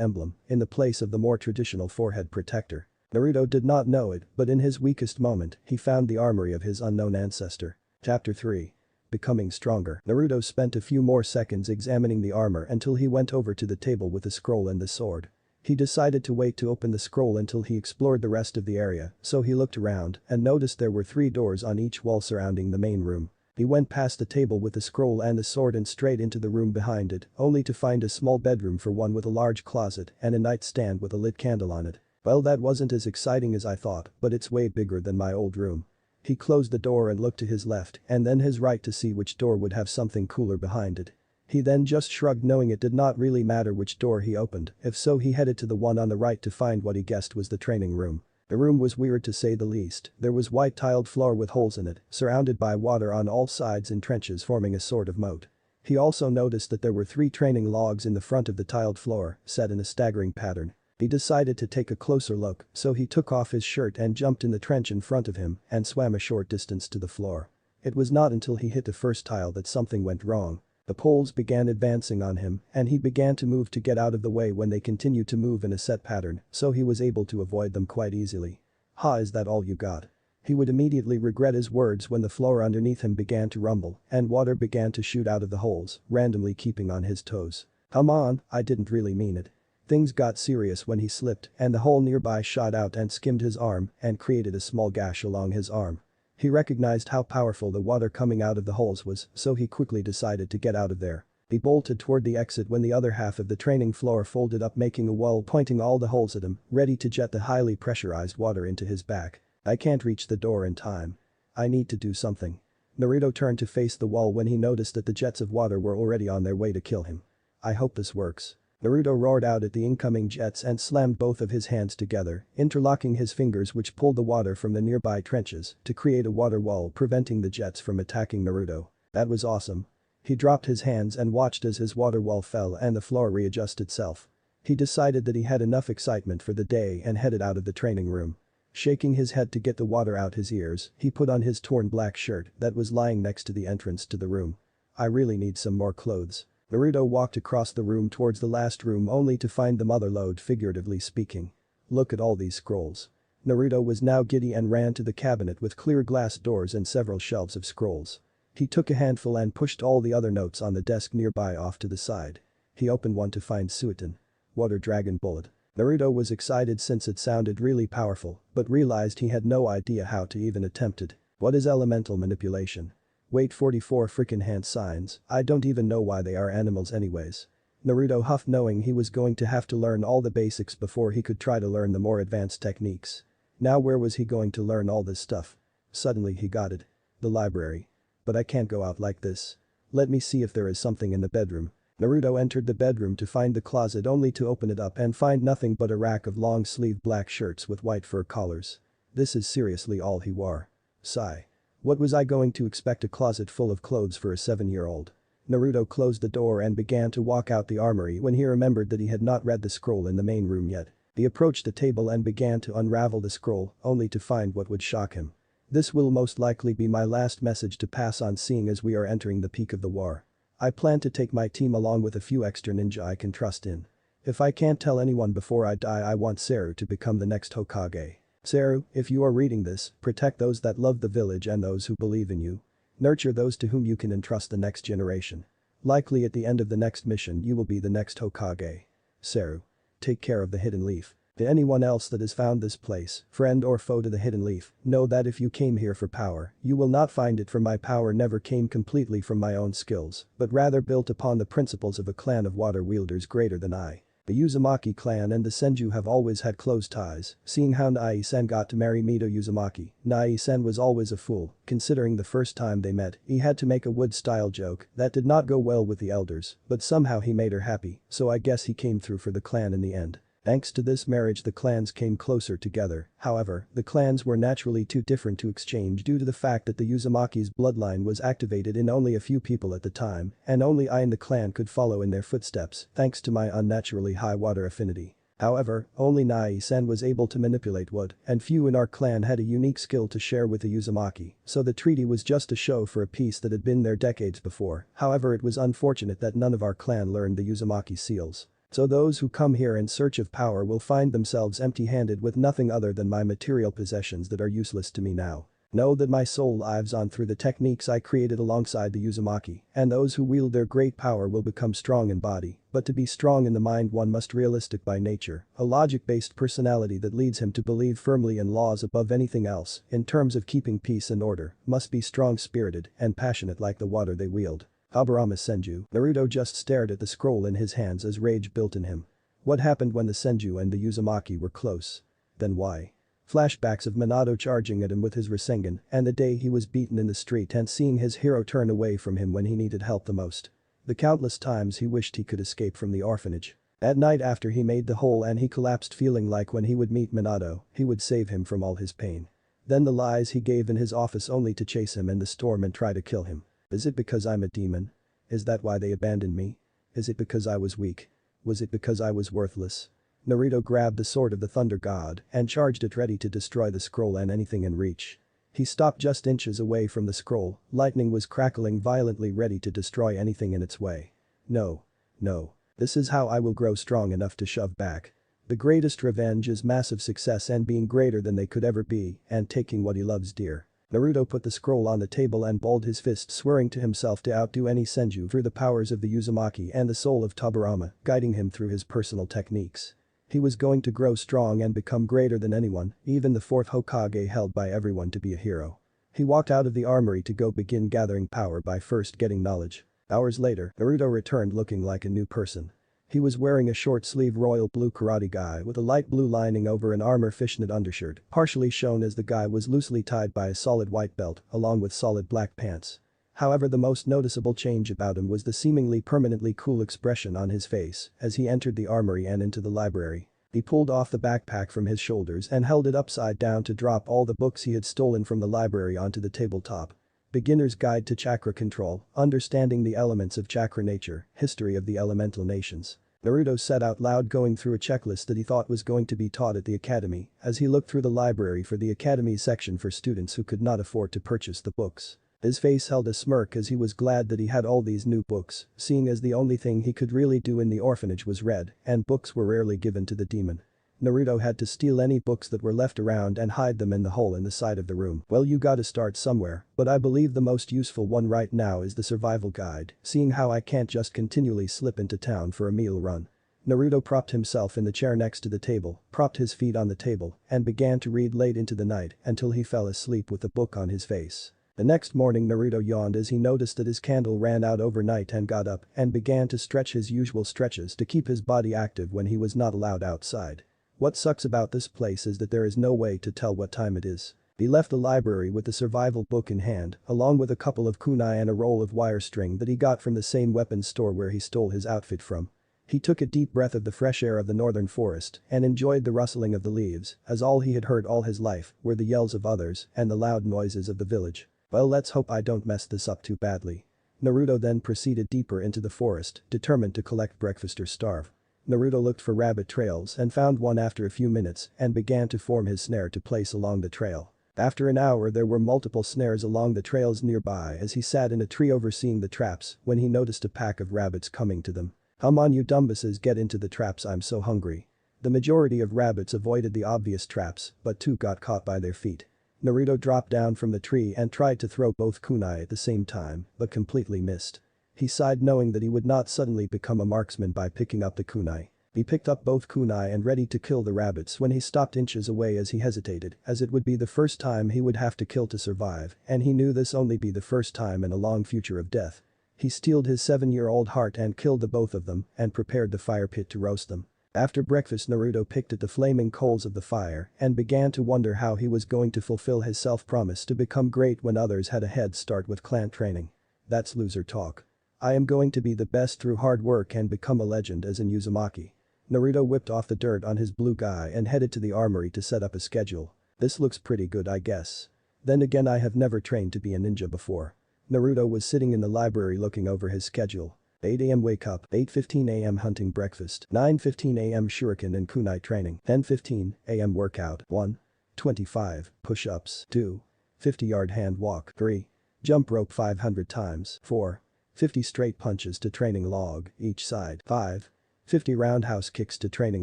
emblem, in the place of the more traditional forehead protector. Naruto did not know it, but in his weakest moment, he found the armory of his unknown ancestor. Chapter 3. Becoming Stronger. Naruto spent a few more seconds examining the armor until he went over to the table with the scroll and the sword. He decided to wait to open the scroll until he explored the rest of the area, so he looked around and noticed there were 3 doors on each wall surrounding the main room. He went past the table with the scroll and the sword and straight into the room behind it, only to find a small bedroom for one with a large closet and a nightstand with a lit candle on it. Well, that wasn't as exciting as I thought, but it's way bigger than my old room. He closed the door and looked to his left and then his right to see which door would have something cooler behind it. He then just shrugged, knowing it did not really matter which door he opened, if so he headed to the one on the right to find what he guessed was the training room. The room was weird to say the least. There was white tiled floor with holes in it, surrounded by water on all sides in trenches forming a sort of moat. He also noticed that there were 3 training logs in the front of the tiled floor, set in a staggering pattern. He decided to take a closer look, so he took off his shirt and jumped in the trench in front of him and swam a short distance to the floor. It was not until he hit the first tile that something went wrong. The poles began advancing on him and he began to move to get out of the way when they continued to move in a set pattern, so he was able to avoid them quite easily. Ha, is that all you got? He would immediately regret his words when the floor underneath him began to rumble and water began to shoot out of the holes, randomly keeping on his toes. Come on, I didn't really mean it. Things got serious when he slipped and the hole nearby shot out and skimmed his arm and created a small gash along his arm. He recognized how powerful the water coming out of the holes was, so he quickly decided to get out of there. He bolted toward the exit when the other half of the training floor folded up, making a wall pointing all the holes at him, ready to jet the highly pressurized water into his back. I can't reach the door in time. I need to do something. Naruto turned to face the wall when he noticed that the jets of water were already on their way to kill him. I hope this works. Naruto roared out at the incoming jets and slammed both of his hands together, interlocking his fingers which pulled the water from the nearby trenches to create a water wall preventing the jets from attacking Naruto. That was awesome. He dropped his hands and watched as his water wall fell and the floor readjusted itself. He decided that he had enough excitement for the day and headed out of the training room. Shaking his head to get the water out his ears, he put on his torn black shirt that was lying next to the entrance to the room. I really need some more clothes. Naruto walked across the room towards the last room only to find the mother lode, figuratively speaking. Look at all these scrolls. Naruto was now giddy and ran to the cabinet with clear glass doors and several shelves of scrolls. He took a handful and pushed all the other notes on the desk nearby off to the side. He opened one to find Suiton. Water Dragon Bullet. Naruto was excited since it sounded really powerful, but realized he had no idea how to even attempt it. What is elemental manipulation? Wait, 44 frickin' hand signs, I don't even know why they are animals anyways. Naruto huffed, knowing he was going to have to learn all the basics before he could try to learn the more advanced techniques. Now where was he going to learn all this stuff? Suddenly he got it. The library. But I can't go out like this. Let me see if there is something in the bedroom. Naruto entered the bedroom to find the closet only to open it up and find nothing but a rack of long-sleeved black shirts with white fur collars. This is seriously all he wore. Sigh. What was I going to expect, a closet full of clothes for a 7-year-old? Naruto closed the door and began to walk out the armory when he remembered that he had not read the scroll in the main room yet. He approached the table and began to unravel the scroll, only to find what would shock him. This will most likely be my last message to pass on, seeing as we are entering the peak of the war. I plan to take my team along with a few extra ninja I can trust in. If I can't tell anyone before I die, I want Seru to become the next Hokage. Saru, if you are reading this, protect those that love the village and those who believe in you. Nurture those to whom you can entrust the next generation. Likely at the end of the next mission you will be the next Hokage. Saru. Take care of the hidden leaf. To anyone else that has found this place, friend or foe to the hidden leaf, know that if you came here for power, you will not find it, for my power never came completely from my own skills, but rather built upon the principles of a clan of water wielders greater than I. The Uzumaki clan and the Senju have always had close ties, seeing how Nai-sen got to marry Mito Uzumaki. Nai-sen was always a fool, considering the first time they met, he had to make a wood-style joke that did not go well with the elders, but somehow he made her happy, so I guess he came through for the clan in the end. Thanks to this marriage the clans came closer together, however, the clans were naturally too different to exchange due to the fact that the Uzumaki's bloodline was activated in only a few people at the time, and only I in the clan could follow in their footsteps thanks to my unnaturally high water affinity. However, only Nai-sen was able to manipulate wood, and few in our clan had a unique skill to share with the Uzumaki, so the treaty was just a show for a peace that had been there decades before. However, it was unfortunate that none of our clan learned the Uzumaki seals. So those who come here in search of power will find themselves empty-handed with nothing other than my material possessions that are useless to me now. Know that my soul lives on through the techniques I created alongside the Uzumaki, and those who wield their great power will become strong in body, but to be strong in the mind one must realistic by nature, a logic-based personality that leads him to believe firmly in laws above anything else, in terms of keeping peace and order, must be strong-spirited and passionate like the water they wield. Tobirama Senju. Naruto just stared at the scroll in his hands as rage built in him. What happened when the Senju and the Uzumaki were close? Then why? Flashbacks of Minato charging at him with his Rasengan, and the day he was beaten in the street and seeing his hero turn away from him when he needed help the most. The countless times he wished he could escape from the orphanage. At night after he made the hole and he collapsed, feeling like when he would meet Minato, he would save him from all his pain. Then the lies he gave in his office only to chase him in the storm and try to kill him. Is it because I'm a demon? Is that why they abandoned me? Is it because I was weak? Was it because I was worthless? Naruto grabbed the sword of the Thunder God and charged it, ready to destroy the scroll and anything in reach. He stopped just inches away from the scroll, lightning was crackling violently, ready to destroy anything in its way. No. No. This is how I will grow strong enough to shove back. The greatest revenge is massive success and being greater than they could ever be and taking what he loves dear. Naruto put the scroll on the table and balled his fist, swearing to himself to outdo any Senju through the powers of the Uzumaki and the soul of Tobirama, guiding him through his personal techniques. He was going to grow strong and become greater than anyone, even the fourth Hokage held by everyone to be a hero. He walked out of the armory to go begin gathering power by first getting knowledge. Hours later, Naruto returned looking like a new person. He was wearing a short-sleeve royal blue karate gi with a light blue lining over an armor fishnet undershirt, partially shown as the gi was loosely tied by a solid white belt, along with solid black pants. However, the most noticeable change about him was the seemingly permanently cool expression on his face as he entered the armory and into the library. He pulled off the backpack from his shoulders and held it upside down to drop all the books he had stolen from the library onto the tabletop. Beginner's Guide to Chakra Control, Understanding the Elements of Chakra Nature, History of the Elemental Nations. Naruto said out loud, going through a checklist that he thought was going to be taught at the academy as he looked through the library for the academy section for students who could not afford to purchase the books. His face held a smirk as he was glad that he had all these new books, seeing as the only thing he could really do in the orphanage was read, and books were rarely given to the demon. Naruto had to steal any books that were left around and hide them in the hole in the side of the room. Well, you gotta start somewhere, but I believe the most useful one right now is the survival guide, seeing how I can't just continually slip into town for a meal run. Naruto propped himself in the chair next to the table, propped his feet on the table, and began to read late into the night until he fell asleep with the book on his face. The next morning Naruto yawned as he noticed that his candle ran out overnight and got up and began to stretch his usual stretches to keep his body active when he was not allowed outside. What sucks about this place is that there is no way to tell what time it is. He left the library with the survival book in hand, along with a couple of kunai and a roll of wire string that he got from the same weapons store where he stole his outfit from. He took a deep breath of the fresh air of the northern forest and enjoyed the rustling of the leaves, as all he had heard all his life were the yells of others and the loud noises of the village. Well, let's hope I don't mess this up too badly. Naruto then proceeded deeper into the forest, determined to collect breakfast or starve. Naruto looked for rabbit trails and found one after a few minutes and began to form his snare to place along the trail. After an hour there were multiple snares along the trails nearby as he sat in a tree overseeing the traps when he noticed a pack of rabbits coming to them. Come on you dumbasses, get into the traps, I'm so hungry. The majority of rabbits avoided the obvious traps, but 2 got caught by their feet. Naruto dropped down from the tree and tried to throw both kunai at the same time, but completely missed. He sighed knowing that he would not suddenly become a marksman by picking up the kunai. He picked up both kunai and ready to kill the rabbits when he stopped inches away as he hesitated, as it would be the first time he would have to kill to survive, and he knew this only be the first time in a long future of death. He steeled his 7-year-old heart and killed the both of them and prepared the fire pit to roast them. After breakfast Naruto picked at the flaming coals of the fire and began to wonder how he was going to fulfill his self-promise to become great when others had a head start with clan training. That's loser talk. I am going to be the best through hard work and become a legend as in Uzumaki. Naruto whipped off the dirt on his blue guy and headed to the armory to set up a schedule. This looks pretty good I guess. Then again I have never trained to be a ninja before. Naruto was sitting in the library looking over his schedule. 8 am wake up, 8:15 am hunting breakfast, 9:15 am shuriken and kunai training, 10:15 am workout, 1. 25 push-ups, 2. 50-yard hand walk, 3. Jump rope 500 times, 4. 50 straight punches to training log, each side, 5. 50 roundhouse kicks to training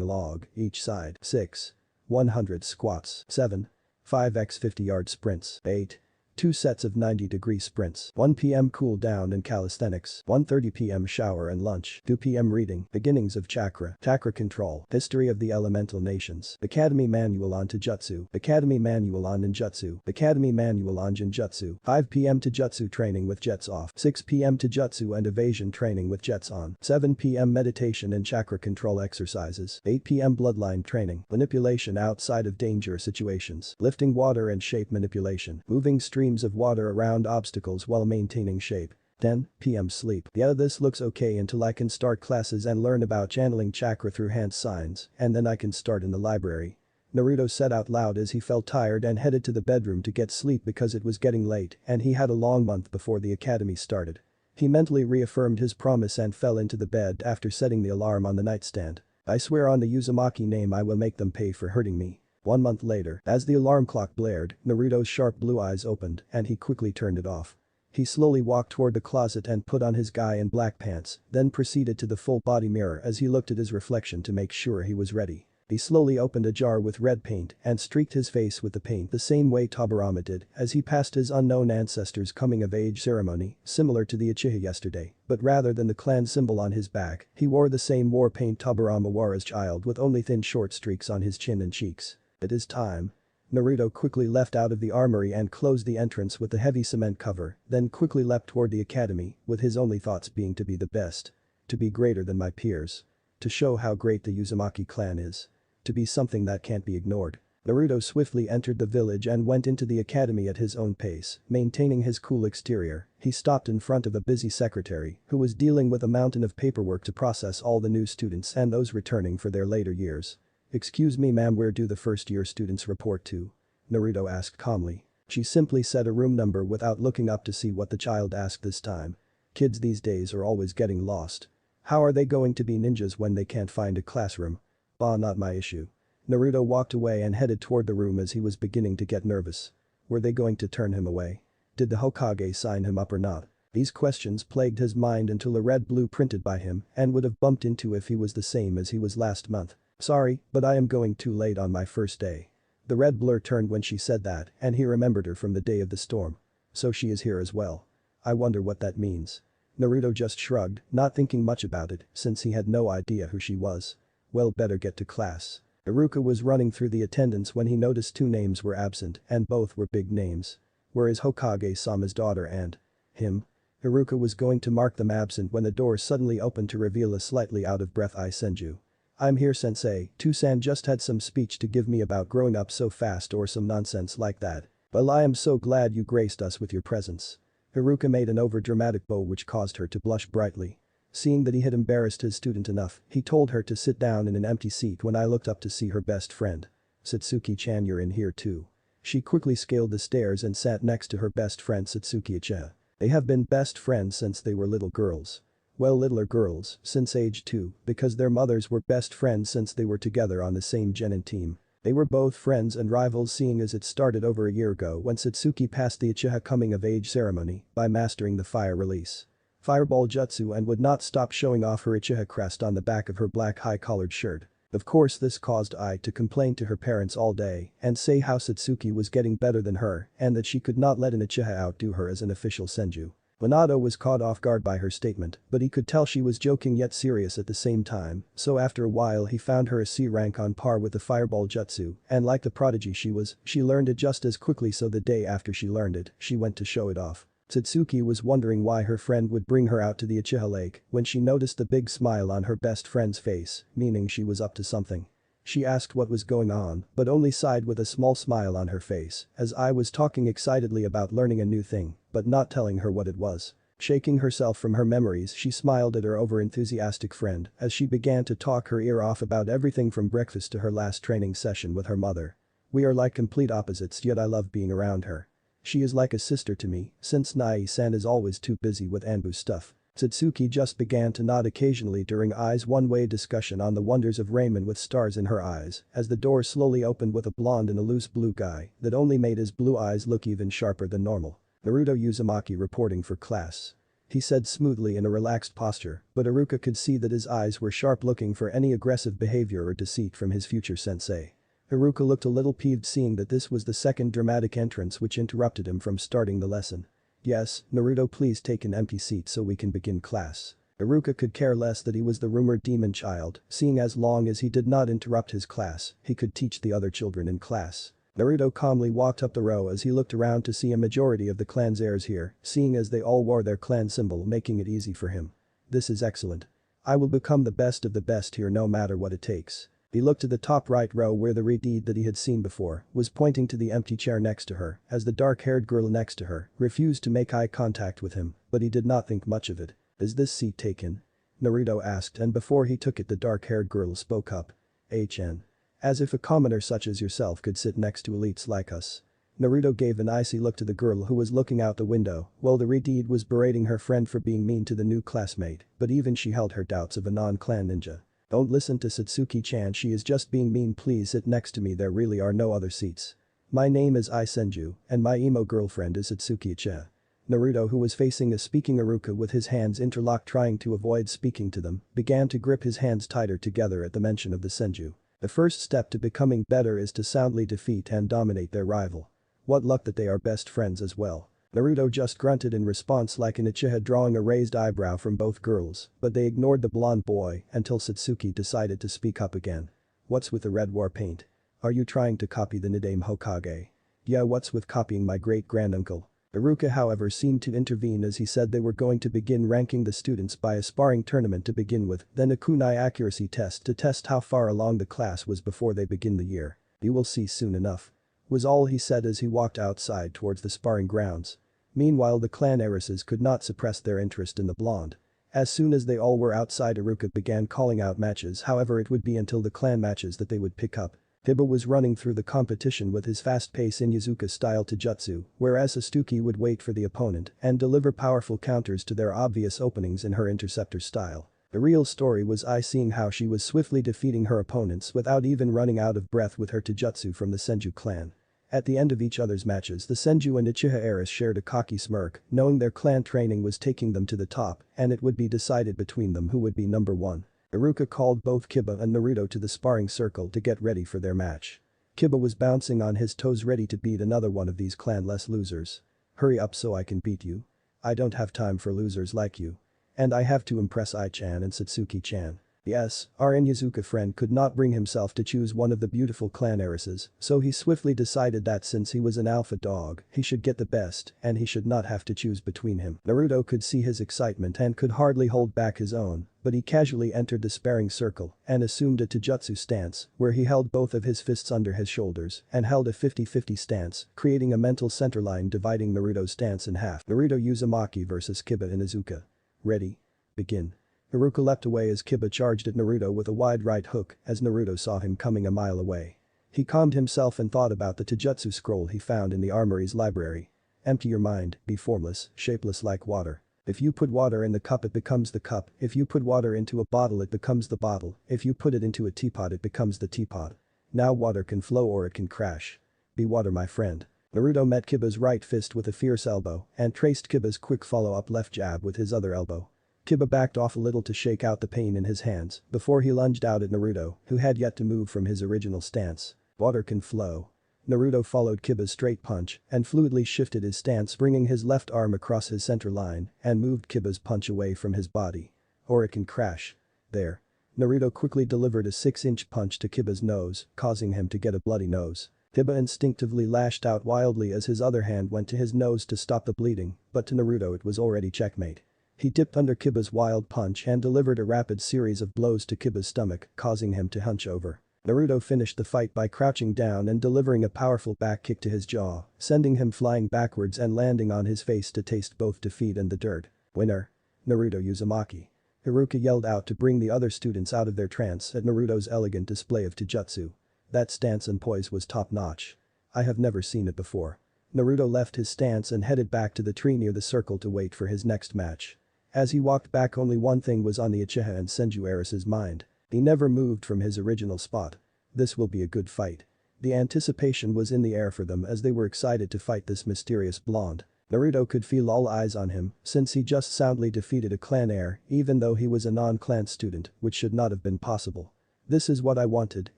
log, each side, 6. 100 squats, 7. 5x 50-yard sprints, 8. 2 sets of 90-degree sprints, 1 p.m. cool down and calisthenics, 1:30 p.m. shower and lunch, 2 p.m. reading, beginnings of chakra control, history of the elemental nations, Academy Manual on Taijutsu, Academy Manual on Ninjutsu, Academy Manual on Jinjutsu, 5 p.m. Taijutsu training with jets off, 6 p.m. Taijutsu and evasion training with jets on, 7 p.m. meditation and chakra control exercises, 8 p.m. bloodline training, manipulation outside of danger situations, lifting water and shape manipulation, moving streams of water around obstacles while maintaining shape. 10 p.m. sleep. Yeah, this looks okay until I can start classes and learn about channeling chakra through hand signs, and then I can start in the library. Naruto said out loud as he felt tired and headed to the bedroom to get sleep because it was getting late and he had a long month before the academy started. He mentally reaffirmed his promise and fell into the bed after setting the alarm on the nightstand. I swear on the Uzumaki name I will make them pay for hurting me. 1 month later, as the alarm clock blared, Naruto's sharp blue eyes opened and he quickly turned it off. He slowly walked toward the closet and put on his guy in black pants, then proceeded to the full body mirror as he looked at his reflection to make sure he was ready. He slowly opened a jar with red paint and streaked his face with the paint the same way Tobirama did as he passed his unknown ancestors' coming-of-age ceremony, similar to the Uchiha yesterday, but rather than the clan symbol on his back, he wore the same war paint Tobirama wore as child with only thin short streaks on his chin and cheeks. It is time. Naruto quickly left out of the armory and closed the entrance with a heavy cement cover, then quickly leapt toward the academy, with his only thoughts being to be the best. To be greater than my peers. To show how great the Uzumaki clan is. To be something that can't be ignored. Naruto swiftly entered the village and went into the academy at his own pace, maintaining his cool exterior. He stopped in front of a busy secretary who was dealing with a mountain of paperwork to process all the new students and those returning for their later years. "Excuse me ma'am, where do the first-year students report to?" Naruto asked calmly. She simply said a room number without looking up to see what the child asked this time. Kids these days are always getting lost. How are they going to be ninjas when they can't find a classroom? Not my issue. Naruto walked away and headed toward the room as he was beginning to get nervous. Were they going to turn him away? Did the Hokage sign him up or not? These questions plagued his mind until a red blue printed by him and would have bumped into if he was the same as he was last month. "Sorry, but I am going too late on my first day." The red blur turned when she said that and he remembered her from the day of the storm. So she is here as well. I wonder what that means. Naruto just shrugged, not thinking much about it since he had no idea who she was. Well, better get to class. Iruka was running through the attendance when he noticed 2 names were absent and both were big names. Where is Hokage-sama's daughter and him? Iruka was going to mark them absent when the door suddenly opened to reveal a slightly out-of-breath Ai Senju. "I'm here sensei, Tusan just had some speech to give me about growing up so fast or some nonsense like that. Well, I am so glad you graced us with your presence." Iruka made an over-dramatic bow which caused her to blush brightly. Seeing that he had embarrassed his student enough, he told her to sit down in an empty seat when I looked up to see her best friend. "Satsuki-chan, you're in here too." She quickly scaled the stairs and sat next to her best friend Satsuki Uchiha. They have been best friends since they were little girls. Well, littler girls, since age 2, because their mothers were best friends since they were together on the same genin team. They were both friends and rivals seeing as it started over a year ago when Satsuki passed the Uchiha coming-of-age ceremony by mastering the fire release. Fireball jutsu and would not stop showing off her Uchiha crest on the back of her black high-collared shirt. Of course this caused Ai to complain to her parents all day and say how Satsuki was getting better than her and that she could not let an Uchiha outdo her as an official senju. Minato was caught off guard by her statement, but he could tell she was joking yet serious at the same time, so after a while he found her a C rank on par with the fireball jutsu, and like the prodigy she was, she learned it just as quickly, so the day after she learned it, she went to show it off. Satsuki was wondering why her friend would bring her out to the Uchiha Lake when she noticed the big smile on her best friend's face, meaning she was up to something. She asked what was going on, but only sighed with a small smile on her face, as I was talking excitedly about learning a new thing, but not telling her what it was. Shaking herself from her memories, she smiled at her over-enthusiastic friend as she began to talk her ear off about everything from breakfast to her last training session with her mother. We are like complete opposites, yet I love being around her. She is like a sister to me, since Nai-san is always too busy with Anbu's stuff. Satsuki just began to nod occasionally during Ai's one-way discussion on the wonders of ramen with stars in her eyes as the door slowly opened with a blonde and a loose blue guy that only made his blue eyes look even sharper than normal. Naruto Uzumaki reporting for class. He said smoothly in a relaxed posture, but Iruka could see that his eyes were sharp, looking for any aggressive behavior or deceit from his future sensei. Iruka looked a little peeved seeing that this was the second dramatic entrance which interrupted him from starting the lesson. Yes, Naruto, please take an empty seat so we can begin class. Iruka could care less that he was the rumored demon child, seeing as long as he did not interrupt his class, he could teach the other children in class. Naruto calmly walked up the row as he looked around to see a majority of the clan's heirs here, seeing as they all wore their clan symbol, making it easy for him. This is excellent. I will become the best of the best here no matter what it takes. He looked to the top right row where the Redeed that he had seen before was pointing to the empty chair next to her as the dark-haired girl next to her refused to make eye contact with him, but he did not think much of it. Is this seat taken? Naruto asked, and before he took it the dark-haired girl spoke up. HN. As if a commoner such as yourself could sit next to elites like us. Naruto gave an icy look to the girl who was looking out the window while the Redeed was berating her friend for being mean to the new classmate, but even she held her doubts of a non-clan ninja. Don't listen to Satsuki-chan, she is just being mean, please sit next to me, there really are no other seats. My name is Ai Senju, and my emo girlfriend is Satsuki-cha. Naruto, who was facing a speaking Iruka with his hands interlocked trying to avoid speaking to them, began to grip his hands tighter together at the mention of the Senju. The first step to becoming better is to soundly defeat and dominate their rival. What luck that they are best friends as well. Naruto just grunted in response like an Uchiha, drawing a raised eyebrow from both girls, but they ignored the blonde boy until Satsuki decided to speak up again. What's with the red war paint? Are you trying to copy the Nidaime Hokage? Yeah, what's with copying my great-granduncle? Iruka however seemed to intervene as he said they were going to begin ranking the students by a sparring tournament to begin with, then a kunai accuracy test to test how far along the class was before they begin the year. You will see soon enough. Was all he said as he walked outside towards the sparring grounds. Meanwhile the clan heiresses could not suppress their interest in the blonde. As soon as they all were outside, Iruka began calling out matches, however it would be until the clan matches that they would pick up. Hiba was running through the competition with his fast pace in Yazuka-style Taijutsu, whereas Astuki would wait for the opponent and deliver powerful counters to their obvious openings in her interceptor style. The real story was Ai seeing how she was swiftly defeating her opponents without even running out of breath with her Taijutsu from the Senju clan. At the end of each other's matches, the Senju and Uchiha heiress shared a cocky smirk, knowing their clan training was taking them to the top and it would be decided between them who would be number one. Iruka called both Kiba and Naruto to the sparring circle to get ready for their match. Kiba was bouncing on his toes ready to beat another one of these clanless losers. Hurry up so I can beat you. I don't have time for losers like you. And I have to impress Ai-chan and Satsuki-chan. Yes, our Inyazuka friend could not bring himself to choose one of the beautiful clan heiresses, so he swiftly decided that since he was an alpha dog, he should get the best and he should not have to choose between him. Naruto could see his excitement and could hardly hold back his own, but he casually entered the sparring circle and assumed a Taijutsu stance where he held both of his fists under his shoulders and held a 50-50 stance, creating a mental centerline dividing Naruto's stance in half. Naruto Uzumaki vs Kiba Inuzuka. Ready? Begin. Iruka leapt away as Kiba charged at Naruto with a wide right hook as Naruto saw him coming a mile away. He calmed himself and thought about the Taijutsu scroll he found in the armory's library. Empty your mind, be formless, shapeless like water. If you put water in the cup it becomes the cup, if you put water into a bottle it becomes the bottle, if you put it into a teapot it becomes the teapot. Now water can flow or it can crash. Be water my friend. Naruto met Kiba's right fist with a fierce elbow and traced Kiba's quick follow-up left jab with his other elbow. Kiba backed off a little to shake out the pain in his hands before he lunged out at Naruto, who had yet to move from his original stance. Water can flow. Naruto followed Kiba's straight punch and fluidly shifted his stance, bringing his left arm across his center line and moved Kiba's punch away from his body. Or it can crash. There. Naruto quickly delivered a 6-inch punch to Kiba's nose, causing him to get a bloody nose. Kiba instinctively lashed out wildly as his other hand went to his nose to stop the bleeding, but to Naruto it was already checkmate. He dipped under Kiba's wild punch and delivered a rapid series of blows to Kiba's stomach, causing him to hunch over. Naruto finished the fight by crouching down and delivering a powerful back kick to his jaw, sending him flying backwards and landing on his face to taste both defeat and the dirt. Winner. Naruto Uzumaki. Iruka yelled out to bring the other students out of their trance at Naruto's elegant display of taijutsu. That stance and poise was top-notch. I have never seen it before. Naruto left his stance and headed back to the tree near the circle to wait for his next match. As he walked back, only one thing was on the Uchiha and Senju Eris's mind. He never moved from his original spot. This will be a good fight. The anticipation was in the air for them as they were excited to fight this mysterious blonde. Naruto could feel all eyes on him since he just soundly defeated a clan heir even though he was a non-clan student, which should not have been possible. This is what I wanted,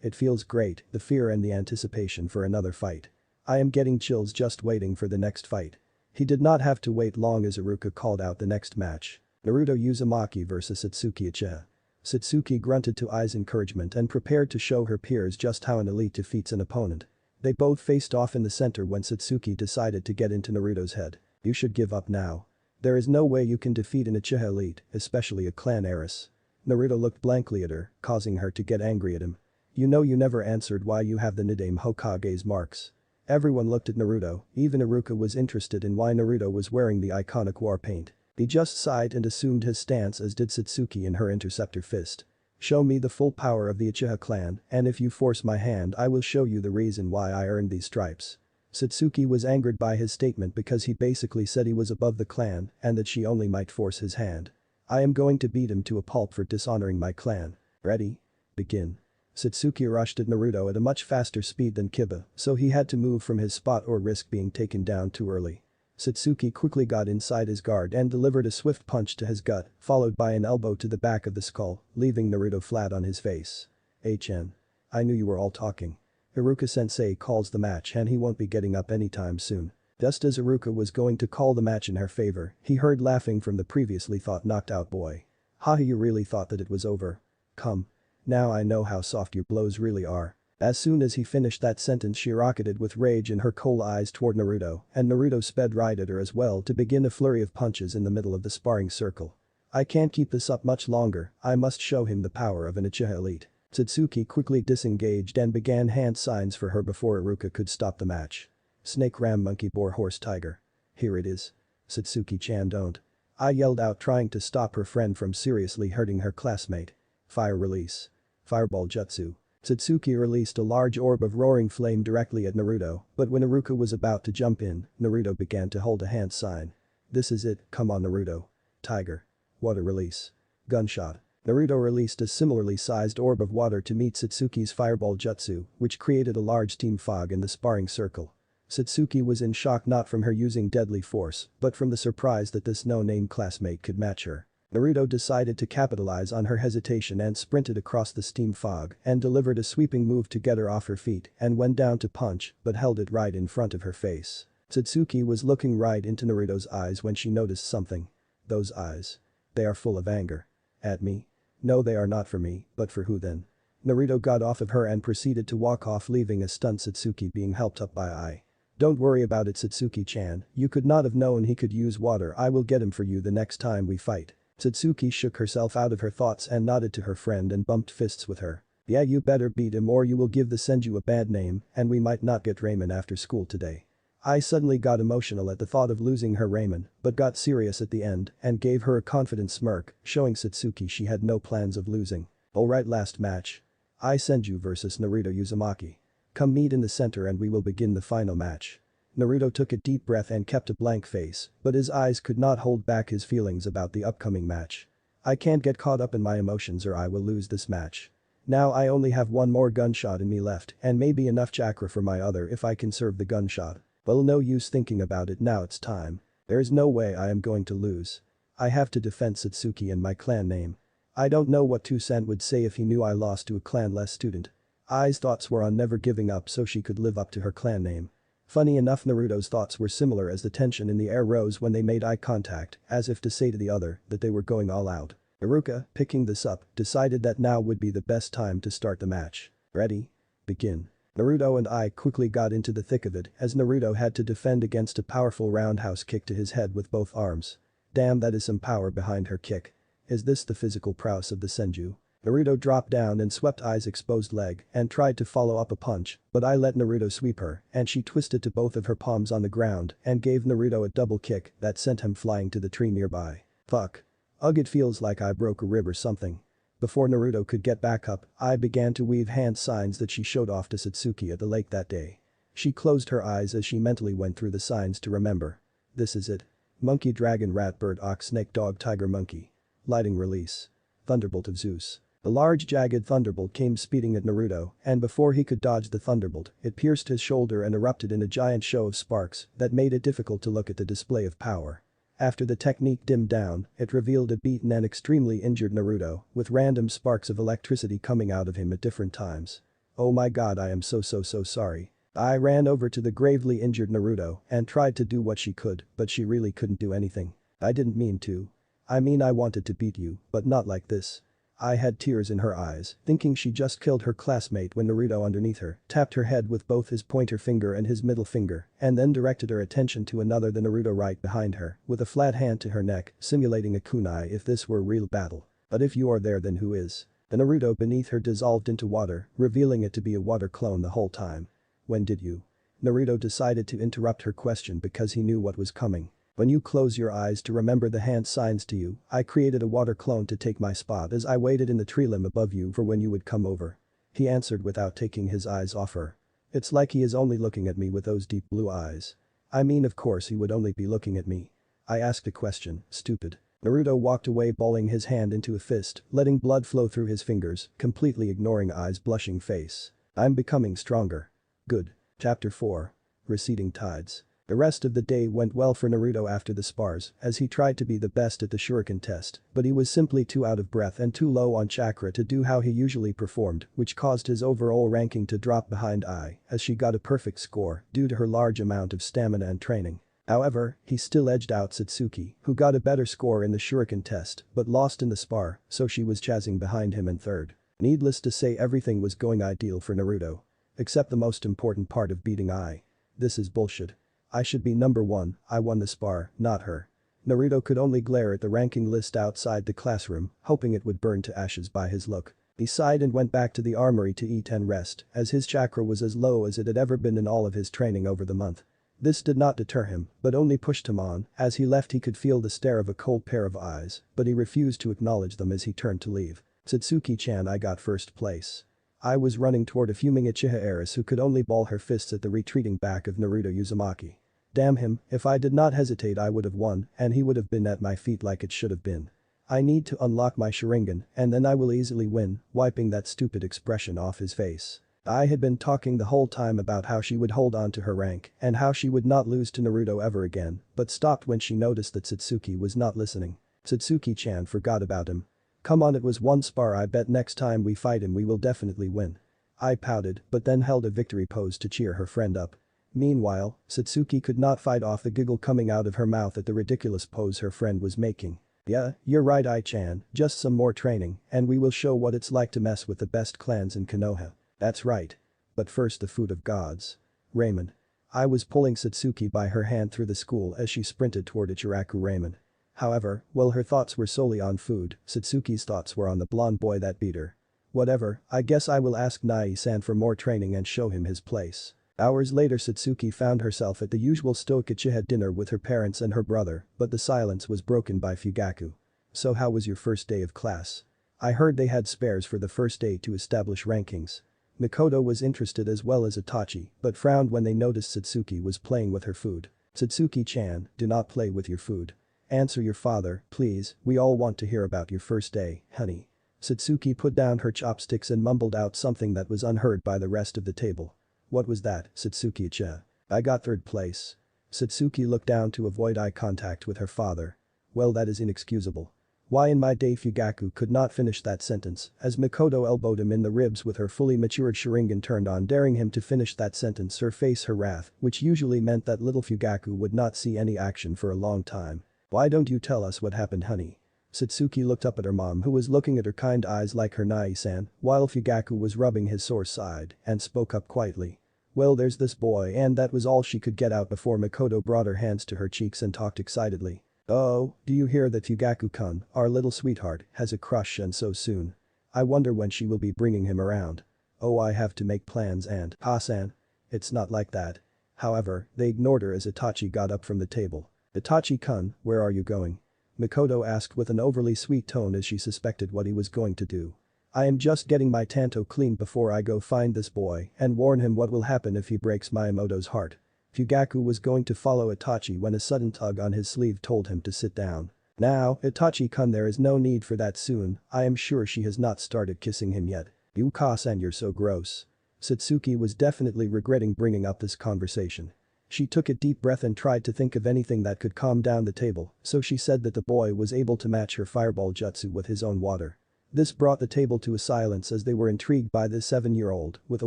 it feels great, the fear and the anticipation for another fight. I am getting chills just waiting for the next fight. He did not have to wait long as Iruka called out the next match. Naruto Uzumaki vs Satsuki Uchiha. Satsuki grunted to Ai's encouragement and prepared to show her peers just how an elite defeats an opponent. They both faced off in the center when Satsuki decided to get into Naruto's head. You should give up now. There is no way you can defeat an Uchiha elite, especially a clan heiress. Naruto looked blankly at her, causing her to get angry at him. You know you never answered why you have the Nidaime Hokage's marks. Everyone looked at Naruto, even Iruka was interested in why Naruto was wearing the iconic war paint. He just sighed and assumed his stance, as did Satsuki in her interceptor fist. Show me the full power of the Uchiha clan, and if you force my hand I will show you the reason why I earned these stripes. Satsuki was angered by his statement because he basically said he was above the clan and that she only might force his hand. I am going to beat him to a pulp for dishonoring my clan. Ready? Begin. Satsuki rushed at Naruto at a much faster speed than Kiba, so he had to move from his spot or risk being taken down too early. Satsuki quickly got inside his guard and delivered a swift punch to his gut, followed by an elbow to the back of the skull, leaving Naruto flat on his face. HN. I knew you were all talking. Iruka-sensei calls the match and he won't be getting up anytime soon. Just as Iruka was going to call the match in her favor, he heard laughing from the previously thought knocked out boy. Haha, you really thought that it was over? Come. Now I know how soft your blows really are. As soon as he finished that sentence, she rocketed with rage in her coal eyes toward Naruto, and Naruto sped right at her as well to begin a flurry of punches in the middle of the sparring circle. I can't keep this up much longer, I must show him the power of an Uchiha elite. Satsuki quickly disengaged and began hand signs for her before Iruka could stop the match. Snake, ram, monkey, boar, horse, tiger. Here it is. Satsuki-chan, don't. I yelled out, trying to stop her friend from seriously hurting her classmate. Fire release. Fireball jutsu. Satsuki released a large orb of roaring flame directly at Naruto, but when Iruka was about to jump in, Naruto began to hold a hand sign. This is it, come on Naruto. Tiger. Water release. Gunshot. Naruto released a similarly sized orb of water to meet Satsuki's fireball jutsu, which created a large steam fog in the sparring circle. Satsuki was in shock, not from her using deadly force, but from the surprise that this no-name classmate could match her. Naruto decided to capitalize on her hesitation and sprinted across the steam fog and delivered a sweeping move to get her off her feet and went down to punch but held it right in front of her face. Satsuki was looking right into Naruto's eyes when she noticed something. Those eyes. They are full of anger. At me? No, they are not for me, but for who then? Naruto got off of her and proceeded to walk off, leaving a stunned Satsuki being helped up by Ai. Don't worry about it, Satsuki-chan, you could not have known he could use water. I will get him for you the next time we fight. Satsuki shook herself out of her thoughts and nodded to her friend and bumped fists with her. Yeah, you better beat him or you will give the Senju a bad name and we might not get ramen after school today. I suddenly got emotional at the thought of losing her ramen, but got serious at the end and gave her a confident smirk, showing Satsuki she had no plans of losing. Alright, last match. I Senju vs Naruto Uzumaki. Come meet in the center and we will begin the final match. Naruto took a deep breath and kept a blank face, but his eyes could not hold back his feelings about the upcoming match. I can't get caught up in my emotions or I will lose this match. Now I only have one more gunshot in me left and maybe enough chakra for my other if I can serve the gunshot. Well, no use thinking about it, now it's time. There is no way I am going to lose. I have to defend Satsuki and my clan name. I don't know what Toussaint would say if he knew I lost to a clan-less student. Ai's thoughts were on never giving up so she could live up to her clan name. Funny enough, Naruto's thoughts were similar as the tension in the air rose when they made eye contact, as if to say to the other that they were going all out. Iruka, picking this up, decided that now would be the best time to start the match. Ready? Begin. Naruto and Ai quickly got into the thick of it as Naruto had to defend against a powerful roundhouse kick to his head with both arms. Damn, that is some power behind her kick. Is this the physical prowess of the Senju? Naruto dropped down and swept Ai's exposed leg and tried to follow up a punch, but Ai let Naruto sweep her and she twisted to both of her palms on the ground and gave Naruto a double kick that sent him flying to the tree nearby. Fuck. Ugh, it feels like I broke a rib or something. Before Naruto could get back up, Ai began to weave hand signs that she showed off to Satsuki at the lake that day. She closed her eyes as she mentally went through the signs to remember. This is it. Monkey, dragon, rat, bird, ox, snake, dog, tiger, monkey. Lighting release. Thunderbolt of Zeus. The large jagged thunderbolt came speeding at Naruto, and before he could dodge the thunderbolt, it pierced his shoulder and erupted in a giant show of sparks that made it difficult to look at the display of power. After the technique dimmed down, it revealed a beaten and extremely injured Naruto, with random sparks of electricity coming out of him at different times. Oh my god, I am so sorry. Ai ran over to the gravely injured Naruto and tried to do what she could, but she really couldn't do anything. I didn't mean to. I mean, I wanted to beat you, but not like this. Ai had tears in her eyes, thinking she just killed her classmate when Naruto underneath her tapped her head with both his pointer finger and his middle finger and then directed her attention to another, the Naruto right behind her, with a flat hand to her neck, simulating a kunai if this were a real battle. But if you are there, then who is? The Naruto beneath her dissolved into water, revealing it to be a water clone the whole time. When did you? Naruto decided to interrupt her question because he knew what was coming. When you close your eyes to remember the hand signs to you, I created a water clone to take my spot as I waited in the tree limb above you for when you would come over. He answered without taking his eyes off her. It's like he is only looking at me with those deep blue eyes. I mean, of course he would only be looking at me. I asked a question, stupid. Naruto walked away, balling his hand into a fist, letting blood flow through his fingers, completely ignoring Ai's blushing face. I'm becoming stronger. Good. Chapter 4. Receding Tides. The rest of the day went well for Naruto after the spars, as he tried to be the best at the shuriken test, but he was simply too out of breath and too low on chakra to do how he usually performed, which caused his overall ranking to drop behind Ai, as she got a perfect score due to her large amount of stamina and training. However, he still edged out Satsuki, who got a better score in the shuriken test but lost in the spar, so she was chasing behind him in third. Needless to say, everything was going ideal for Naruto. Except the most important part of beating Ai. This is bullshit. I should be number 1, I won the spar, not her. Naruto could only glare at the ranking list outside the classroom, hoping it would burn to ashes by his look. He sighed and went back to the armory to eat and rest, as his chakra was as low as it had ever been in all of his training over the month. This did not deter him, but only pushed him on. As he left, he could feel the stare of a cold pair of eyes, but he refused to acknowledge them as he turned to leave. Satsuki-chan, I got first place. I was running toward a fuming Uchiha heiress who could only ball her fists at the retreating back of Naruto Uzumaki. Damn him, if I did not hesitate I would have won and he would have been at my feet like it should have been. I need to unlock my Sharingan and then I will easily win, wiping that stupid expression off his face. I had been talking the whole time about how she would hold on to her rank and how she would not lose to Naruto ever again, but stopped when she noticed that Satsuki was not listening. Satsuki-chan forgot about him. Come on, it was one spar, I bet next time we fight him we will definitely win. I pouted but then held a victory pose to cheer her friend up. Meanwhile, Satsuki could not fight off the giggle coming out of her mouth at the ridiculous pose her friend was making. Yeah, you're right, Ai-chan, just some more training and we will show what it's like to mess with the best clans in Konoha. That's right. But first the food of gods. Ramen. I was pulling Satsuki by her hand through the school as she sprinted toward Ichiraku ramen. However, while her thoughts were solely on food, Satsuki's thoughts were on the blonde boy that beat her. Whatever, I guess I will ask Nai-san for more training and show him his place. Hours later, Satsuki found herself at the usual stoic Uchiha dinner with her parents and her brother, but the silence was broken by Fugaku. So how was your first day of class? I heard they had spares for the first day to establish rankings. Mikoto was interested as well as Itachi, but frowned when they noticed Satsuki was playing with her food. Satsuki-chan, do not play with your food. Answer your father, please, we all want to hear about your first day, honey. Satsuki put down her chopsticks and mumbled out something that was unheard by the rest of the table. What was that, Satsuki-chan? I got third place. Satsuki looked down to avoid eye contact with her father. Well, that is inexcusable. Why in my day Fugaku could not finish that sentence as Mikoto elbowed him in the ribs with her fully matured Sharingan turned on, daring him to finish that sentence or face her wrath, which usually meant that little Fugaku would not see any action for a long time. Why don't you tell us what happened, honey? Satsuki looked up at her mom, who was looking at her kind eyes like her Nai-san, while Fugaku was rubbing his sore side, and spoke up quietly. Well, there's this boy, and that was all she could get out before Mikoto brought her hands to her cheeks and talked excitedly. Oh, do you hear that Fugaku-kun, our little sweetheart, has a crush, and so soon? I wonder when she will be bringing him around. Oh, I have to make plans and… Ha-san. It's not like that. However, they ignored her as Itachi got up from the table. Itachi-kun, where are you going? Mikoto asked with an overly sweet tone as she suspected what he was going to do. I am just getting my tanto cleaned before I go find this boy and warn him what will happen if he breaks Miyamoto's heart. Fugaku was going to follow Itachi when a sudden tug on his sleeve told him to sit down. Now, Itachi-kun, there is no need for that soon, I am sure she has not started kissing him yet. Yuka-san, you're so gross. Satsuki was definitely regretting bringing up this conversation. She took a deep breath and tried to think of anything that could calm down the table, so she said that the boy was able to match her fireball jutsu with his own water. This brought the table to a silence as they were intrigued by this 7-year-old with a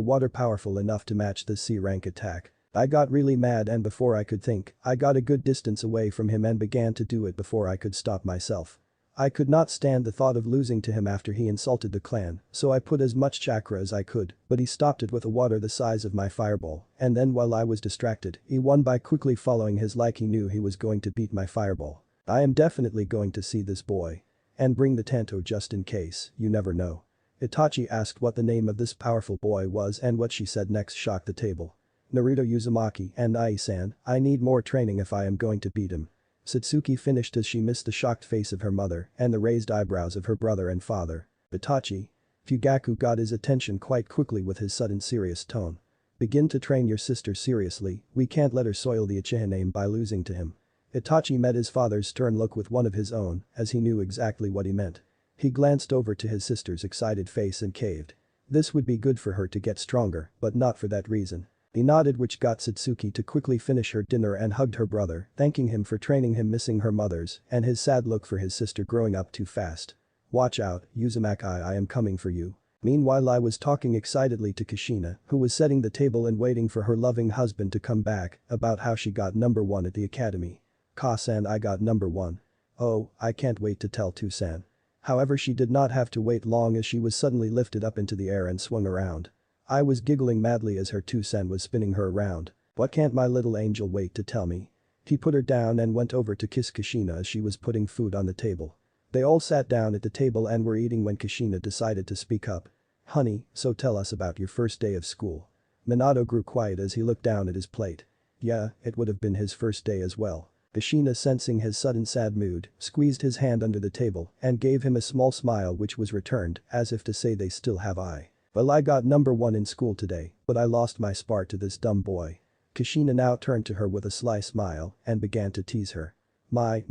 water powerful enough to match this C-rank attack. I got really mad, and before I could think, I got a good distance away from him and began to do it before I could stop myself. I could not stand the thought of losing to him after he insulted the clan, so I put as much chakra as I could, but he stopped it with a water the size of my fireball, and then while I was distracted, he won by quickly following his like he knew he was going to beat my fireball. I am definitely going to see this boy. And bring the tanto just in case, you never know. Itachi asked what the name of this powerful boy was, and what she said next shocked the table. Naruto Uzumaki and Ai-san, I need more training if I am going to beat him. Satsuki finished as she missed the shocked face of her mother and the raised eyebrows of her brother and father. Itachi. Fugaku got his attention quite quickly with his sudden serious tone. Begin to train your sister seriously, we can't let her soil the Uchiha name by losing to him. Itachi met his father's stern look with one of his own, as he knew exactly what he meant. He glanced over to his sister's excited face and caved. This would be good for her to get stronger, but not for that reason. He nodded, which got Satsuki to quickly finish her dinner and hugged her brother, thanking him for training him, missing her mother's and his sad look for his sister growing up too fast. Watch out, Uzumaki, I am coming for you. Meanwhile, I was talking excitedly to Kushina, who was setting the table and waiting for her loving husband to come back, about how she got number 1 at the academy. Ka-san, I got number 1. Oh, I can't wait to tell Tu-san. However, she did not have to wait long as she was suddenly lifted up into the air and swung around. I was giggling madly as her Tu-san was spinning her around. What can't my little angel wait to tell me? He put her down and went over to kiss Kushina as she was putting food on the table. They all sat down at the table and were eating when Kushina decided to speak up. Honey, so tell us about your first day of school. Minato grew quiet as he looked down at his plate. Yeah, it would have been his first day as well. Kushina, sensing his sudden sad mood, squeezed his hand under the table and gave him a small smile, which was returned as if to say, they still have I. Well, I got number 1 in school today, but I lost my spar to this dumb boy. Kushina now turned to her with a sly smile and began to tease her. My,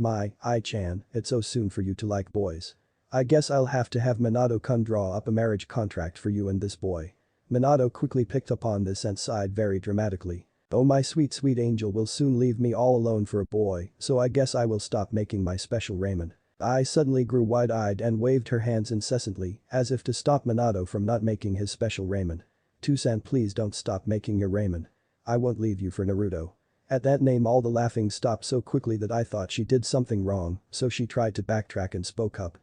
Ai-chan, it's so soon for you to like boys. I guess I'll have to have Minato-kun draw up a marriage contract for you and this boy. Minato quickly picked up on this and sighed very dramatically. Oh, my sweet angel will soon leave me all alone for a boy, so I guess I will stop making my special raiment. I suddenly grew wide-eyed and waved her hands incessantly, as if to stop Minato from not making his special raiment. Tu-san, please don't stop making your raiment. I won't leave you for Naruto. At that name, all the laughing stopped so quickly that I thought she did something wrong, so she tried to backtrack and spoke up.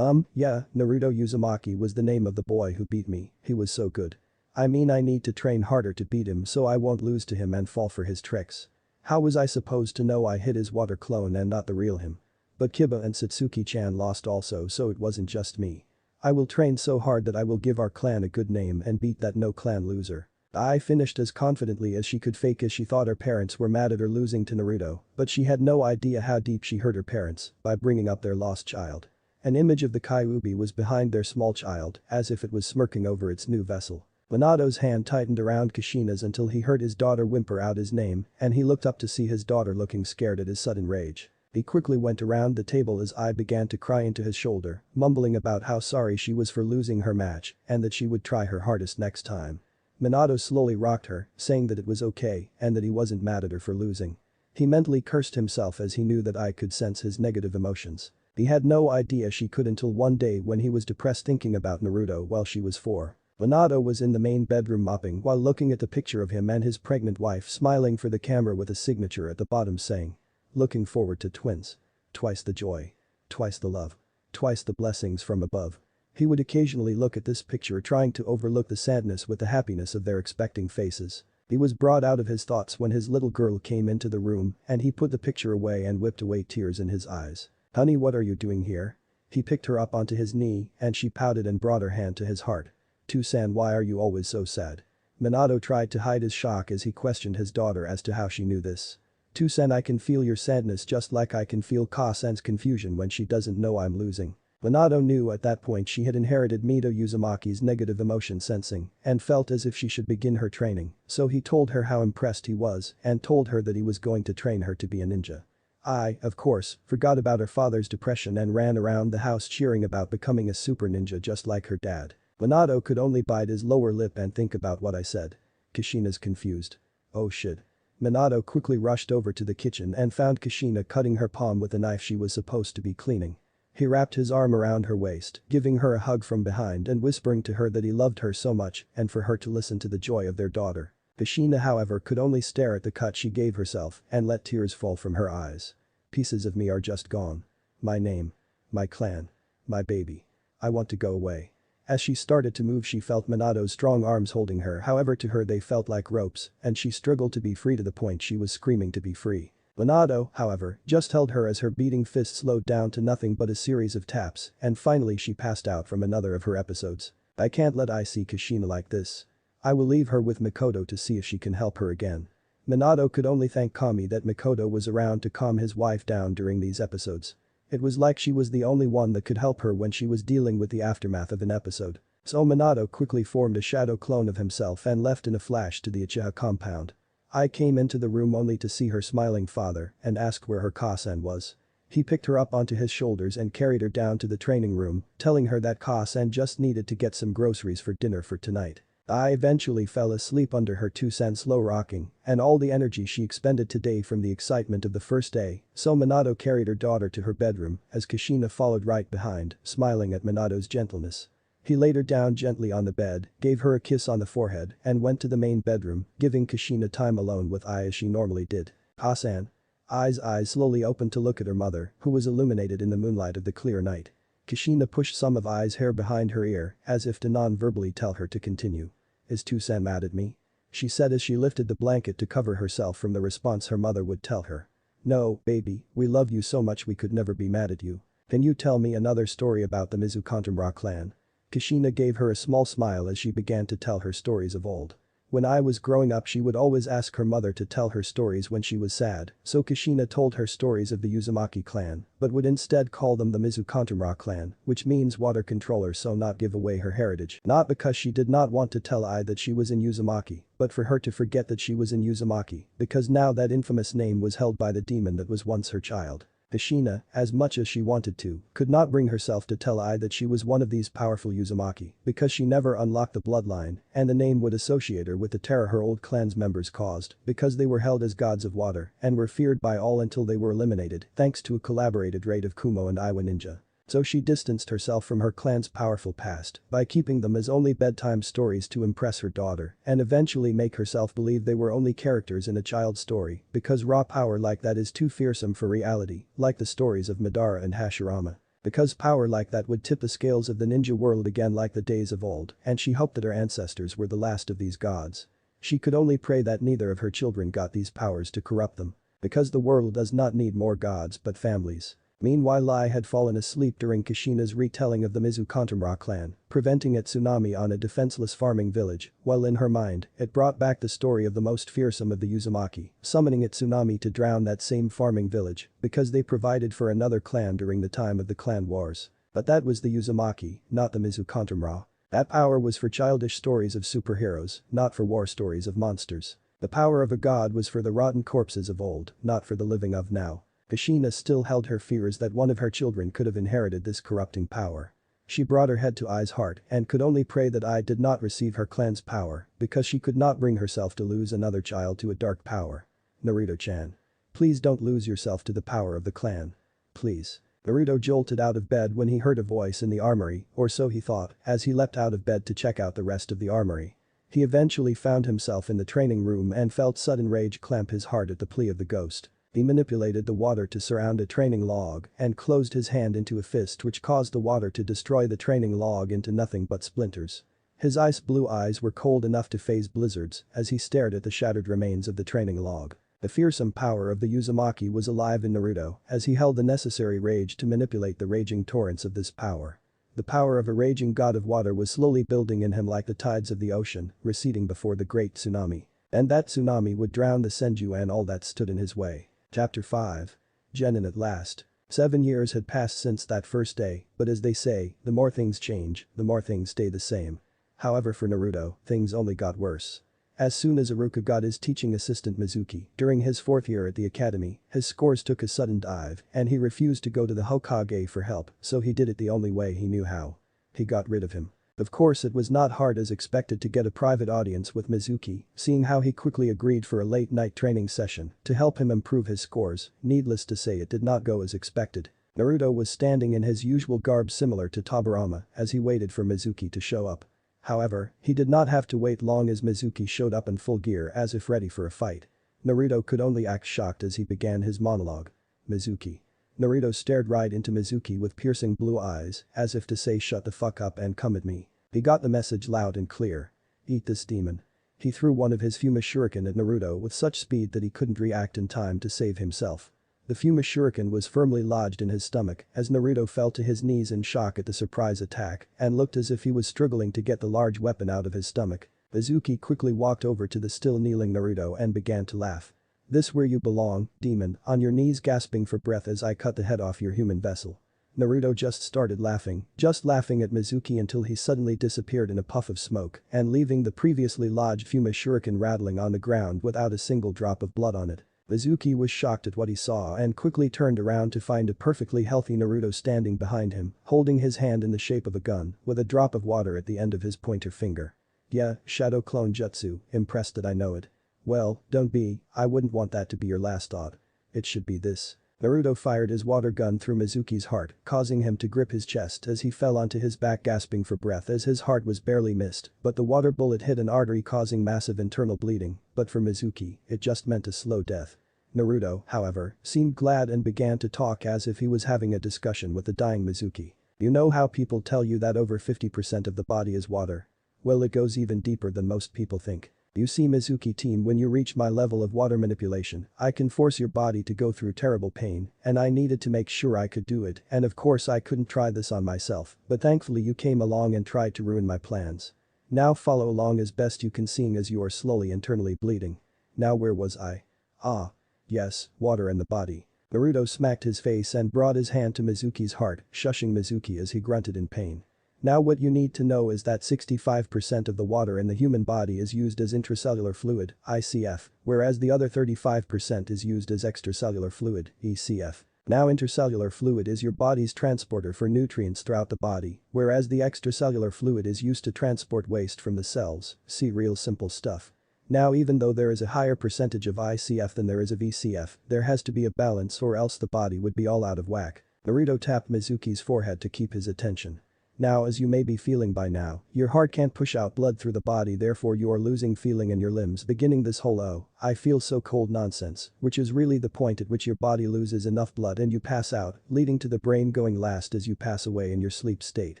Yeah, Naruto Uzumaki was the name of the boy who beat me, he was so good. I mean, I need to train harder to beat him so I won't lose to him and fall for his tricks. How was I supposed to know I hit his water clone and not the real him? But Kiba and Satsuki-chan lost also, so it wasn't just me. I will train so hard that I will give our clan a good name and beat that no clan loser. I finished as confidently as she could, fake as she thought her parents were mad at her losing to Naruto, but she had no idea how deep she hurt her parents by bringing up their lost child. An image of the Kyuubi was behind their small child, as if it was smirking over its new vessel. Minato's hand tightened around Kushina's until he heard his daughter whimper out his name, and he looked up to see his daughter looking scared at his sudden rage. He quickly went around the table as I began to cry into his shoulder, mumbling about how sorry she was for losing her match and that she would try her hardest next time. Minato slowly rocked her, saying that it was okay and that he wasn't mad at her for losing. He mentally cursed himself as he knew that I could sense his negative emotions. He had no idea she could until one day when he was depressed thinking about Naruto while she was 4. Minato was in the main bedroom mopping while looking at the picture of him and his pregnant wife smiling for the camera with a signature at the bottom saying, "Looking forward to twins. Twice the joy. Twice the love. Twice the blessings from above." He would occasionally look at this picture trying to overlook the sadness with the happiness of their expecting faces. He was brought out of his thoughts when his little girl came into the room and he put the picture away and whipped away tears in his eyes. "Honey, what are you doing here?" He picked her up onto his knee and she pouted and brought her hand to his heart. "Tusan, why are you always so sad?" Minato tried to hide his shock as he questioned his daughter as to how she knew this. "Tusan, I can feel your sadness just like I can feel Kasan's confusion when she doesn't know I'm losing." Minato knew at that point she had inherited Mito Uzumaki's negative emotion sensing and felt as if she should begin her training, so he told her how impressed he was and told her that he was going to train her to be a ninja. I, of course, forgot about her father's depression and ran around the house cheering about becoming a super ninja just like her dad. Minato could only bite his lower lip and think about what I said. Kushina's confused. "Oh shit." Minato quickly rushed over to the kitchen and found Kushina cutting her palm with a knife she was supposed to be cleaning. He wrapped his arm around her waist, giving her a hug from behind and whispering to her that he loved her so much and for her to listen to the joy of their daughter. Kushina, however, could only stare at the cut she gave herself and let tears fall from her eyes. "Pieces of me are just gone. My name. My clan. My baby. I want to go away." As she started to move she felt Minato's strong arms holding her, however to her they felt like ropes and she struggled to be free to the point she was screaming to be free. Minato, however, just held her as her beating fist slowed down to nothing but a series of taps and finally she passed out from another of her episodes. "I can't let I see Kushina like this. I will leave her with Mikoto to see if she can help her again." Minato could only thank Kami that Mikoto was around to calm his wife down during these episodes. It was like she was the only one that could help her when she was dealing with the aftermath of an episode. So Minato quickly formed a shadow clone of himself and left in a flash to the Uchiha compound. I came into the room only to see her smiling father and asked where her Kasan was. He picked her up onto his shoulders and carried her down to the training room, telling her that Kasan just needed to get some groceries for dinner for tonight. I eventually fell asleep under her 2 cent slow rocking and all the energy she expended today from the excitement of the first day, so Minato carried her daughter to her bedroom as Kushina followed right behind, smiling at Minato's gentleness. He laid her down gently on the bed, gave her a kiss on the forehead and went to the main bedroom, giving Kushina time alone with Ai as she normally did. "Kasan." Ai's eyes slowly opened to look at her mother, who was illuminated in the moonlight of the clear night. Kushina pushed some of Ai's hair behind her ear as if to non-verbally tell her to continue. "Is Tusan mad at me?" she said as she lifted the blanket to cover herself from the response her mother would tell her. "No, baby, we love you so much we could never be mad at you. Can you tell me another story about the Mizukantamura clan?" Kushina gave her a small smile as she began to tell her stories of old. When I was growing up she would always ask her mother to tell her stories when she was sad, so Kushina told her stories of the Uzumaki clan, but would instead call them the Mizukantamura clan, which means water controller, so not give away her heritage. Not because she did not want to tell Ai that she was in Uzumaki, but for her to forget that she was in Uzumaki, because now that infamous name was held by the demon that was once her child. Kushina, as much as she wanted to, could not bring herself to tell Ai that she was one of these powerful Uzumaki because she never unlocked the bloodline and the name would associate her with the terror her old clan's members caused because they were held as gods of water and were feared by all until they were eliminated thanks to a collaborated raid of Kumo and Iwa ninja. So she distanced herself from her clan's powerful past by keeping them as only bedtime stories to impress her daughter and eventually make herself believe they were only characters in a child's story because raw power like that is too fearsome for reality, like the stories of Madara and Hashirama. Because power like that would tip the scales of the ninja world again like the days of old and she hoped that her ancestors were the last of these gods. She could only pray that neither of her children got these powers to corrupt them. Because the world does not need more gods but families. Meanwhile Ai had fallen asleep during Kushina's retelling of the Mizukantamura clan, preventing a tsunami on a defenseless farming village, while in her mind, it brought back the story of the most fearsome of the Uzumaki, summoning a tsunami to drown that same farming village, because they provided for another clan during the time of the clan wars. But that was the Uzumaki, not the Mizukantamura. That power was for childish stories of superheroes, not for war stories of monsters. The power of a god was for the rotten corpses of old, not for the living of now. Kushina still held her fears that one of her children could have inherited this corrupting power. She brought her head to Ai's heart and could only pray that Ai did not receive her clan's power because she could not bring herself to lose another child to a dark power. Naruto-chan. Please don't lose yourself to the power of the clan. Please. Naruto jolted out of bed when he heard a voice in the armory, or so he thought, as he leapt out of bed to check out the rest of the armory. He eventually found himself in the training room and felt sudden rage clamp his heart at the plea of the ghost. He manipulated the water to surround a training log and closed his hand into a fist which caused the water to destroy the training log into nothing but splinters. His ice blue eyes were cold enough to phase blizzards as he stared at the shattered remains of the training log. The fearsome power of the Uzumaki was alive in Naruto as he held the necessary rage to manipulate the raging torrents of this power. The power of a raging god of water was slowly building in him like the tides of the ocean, receding before the great tsunami. And that tsunami would drown the Senju and all that stood in his way. Chapter 5. Genin at last. 7 years had passed since that first day, but as they say, the more things change, the more things stay the same. However, for Naruto, things only got worse. As soon as Iruka got his teaching assistant Mizuki during his 4th year at the academy, his scores took a sudden dive and he refused to go to the Hokage for help, so he did it the only way he knew how. He got rid of him. Of course it was not hard as expected to get a private audience with Mizuki, seeing how he quickly agreed for a late-night training session to help him improve his scores. Needless to say, it did not go as expected. Naruto was standing in his usual garb similar to Tobirama as he waited for Mizuki to show up. However, he did not have to wait long as Mizuki showed up in full gear as if ready for a fight. Naruto could only act shocked as he began his monologue. Mizuki. Naruto stared right into Mizuki with piercing blue eyes, as if to say shut the fuck up and come at me. He got the message loud and clear. Eat this demon. He threw one of his Fuma Shuriken at Naruto with such speed that he couldn't react in time to save himself. The Fuma Shuriken was firmly lodged in his stomach as Naruto fell to his knees in shock at the surprise attack and looked as if he was struggling to get the large weapon out of his stomach. Mizuki quickly walked over to the still kneeling Naruto and began to laugh. This where you belong, demon, on your knees gasping for breath as I cut the head off your human vessel. Naruto just started laughing at Mizuki until he suddenly disappeared in a puff of smoke and leaving the previously lodged Fuma Shuriken rattling on the ground without a single drop of blood on it. Mizuki was shocked at what he saw and quickly turned around to find a perfectly healthy Naruto standing behind him, holding his hand in the shape of a gun with a drop of water at the end of his pointer finger. Yeah, shadow clone jutsu, impressed that I know it. Well, don't be, I wouldn't want that to be your last thought. It should be this. Naruto fired his water gun through Mizuki's heart, causing him to grip his chest as he fell onto his back gasping for breath as his heart was barely missed, but the water bullet hit an artery causing massive internal bleeding, but for Mizuki, it just meant a slow death. Naruto, however, seemed glad and began to talk as if he was having a discussion with the dying Mizuki. You know how people tell you that over 50% of the body is water? Well, it goes even deeper than most people think. You see Mizuki team, when you reach my level of water manipulation, I can force your body to go through terrible pain and I needed to make sure I could do it and of course I couldn't try this on myself, but thankfully you came along and tried to ruin my plans. Now follow along as best you can seeing as you are slowly internally bleeding. Now where was I? Ah. Yes, water in the body. Naruto smacked his face and brought his hand to Mizuki's heart, shushing Mizuki as he grunted in pain. Now what you need to know is that 65% of the water in the human body is used as intracellular fluid, ICF, whereas the other 35% is used as extracellular fluid, ECF. Now intercellular fluid is your body's transporter for nutrients throughout the body, whereas the extracellular fluid is used to transport waste from the cells, see real simple stuff. Now even though there is a higher percentage of ICF than there is of ECF, there has to be a balance or else the body would be all out of whack. Naruto tapped Mizuki's forehead to keep his attention. Now as you may be feeling by now, your heart can't push out blood through the body, therefore you are losing feeling in your limbs beginning this whole "oh, I feel so cold" nonsense, which is really the point at which your body loses enough blood and you pass out, leading to the brain going last as you pass away in your sleep state.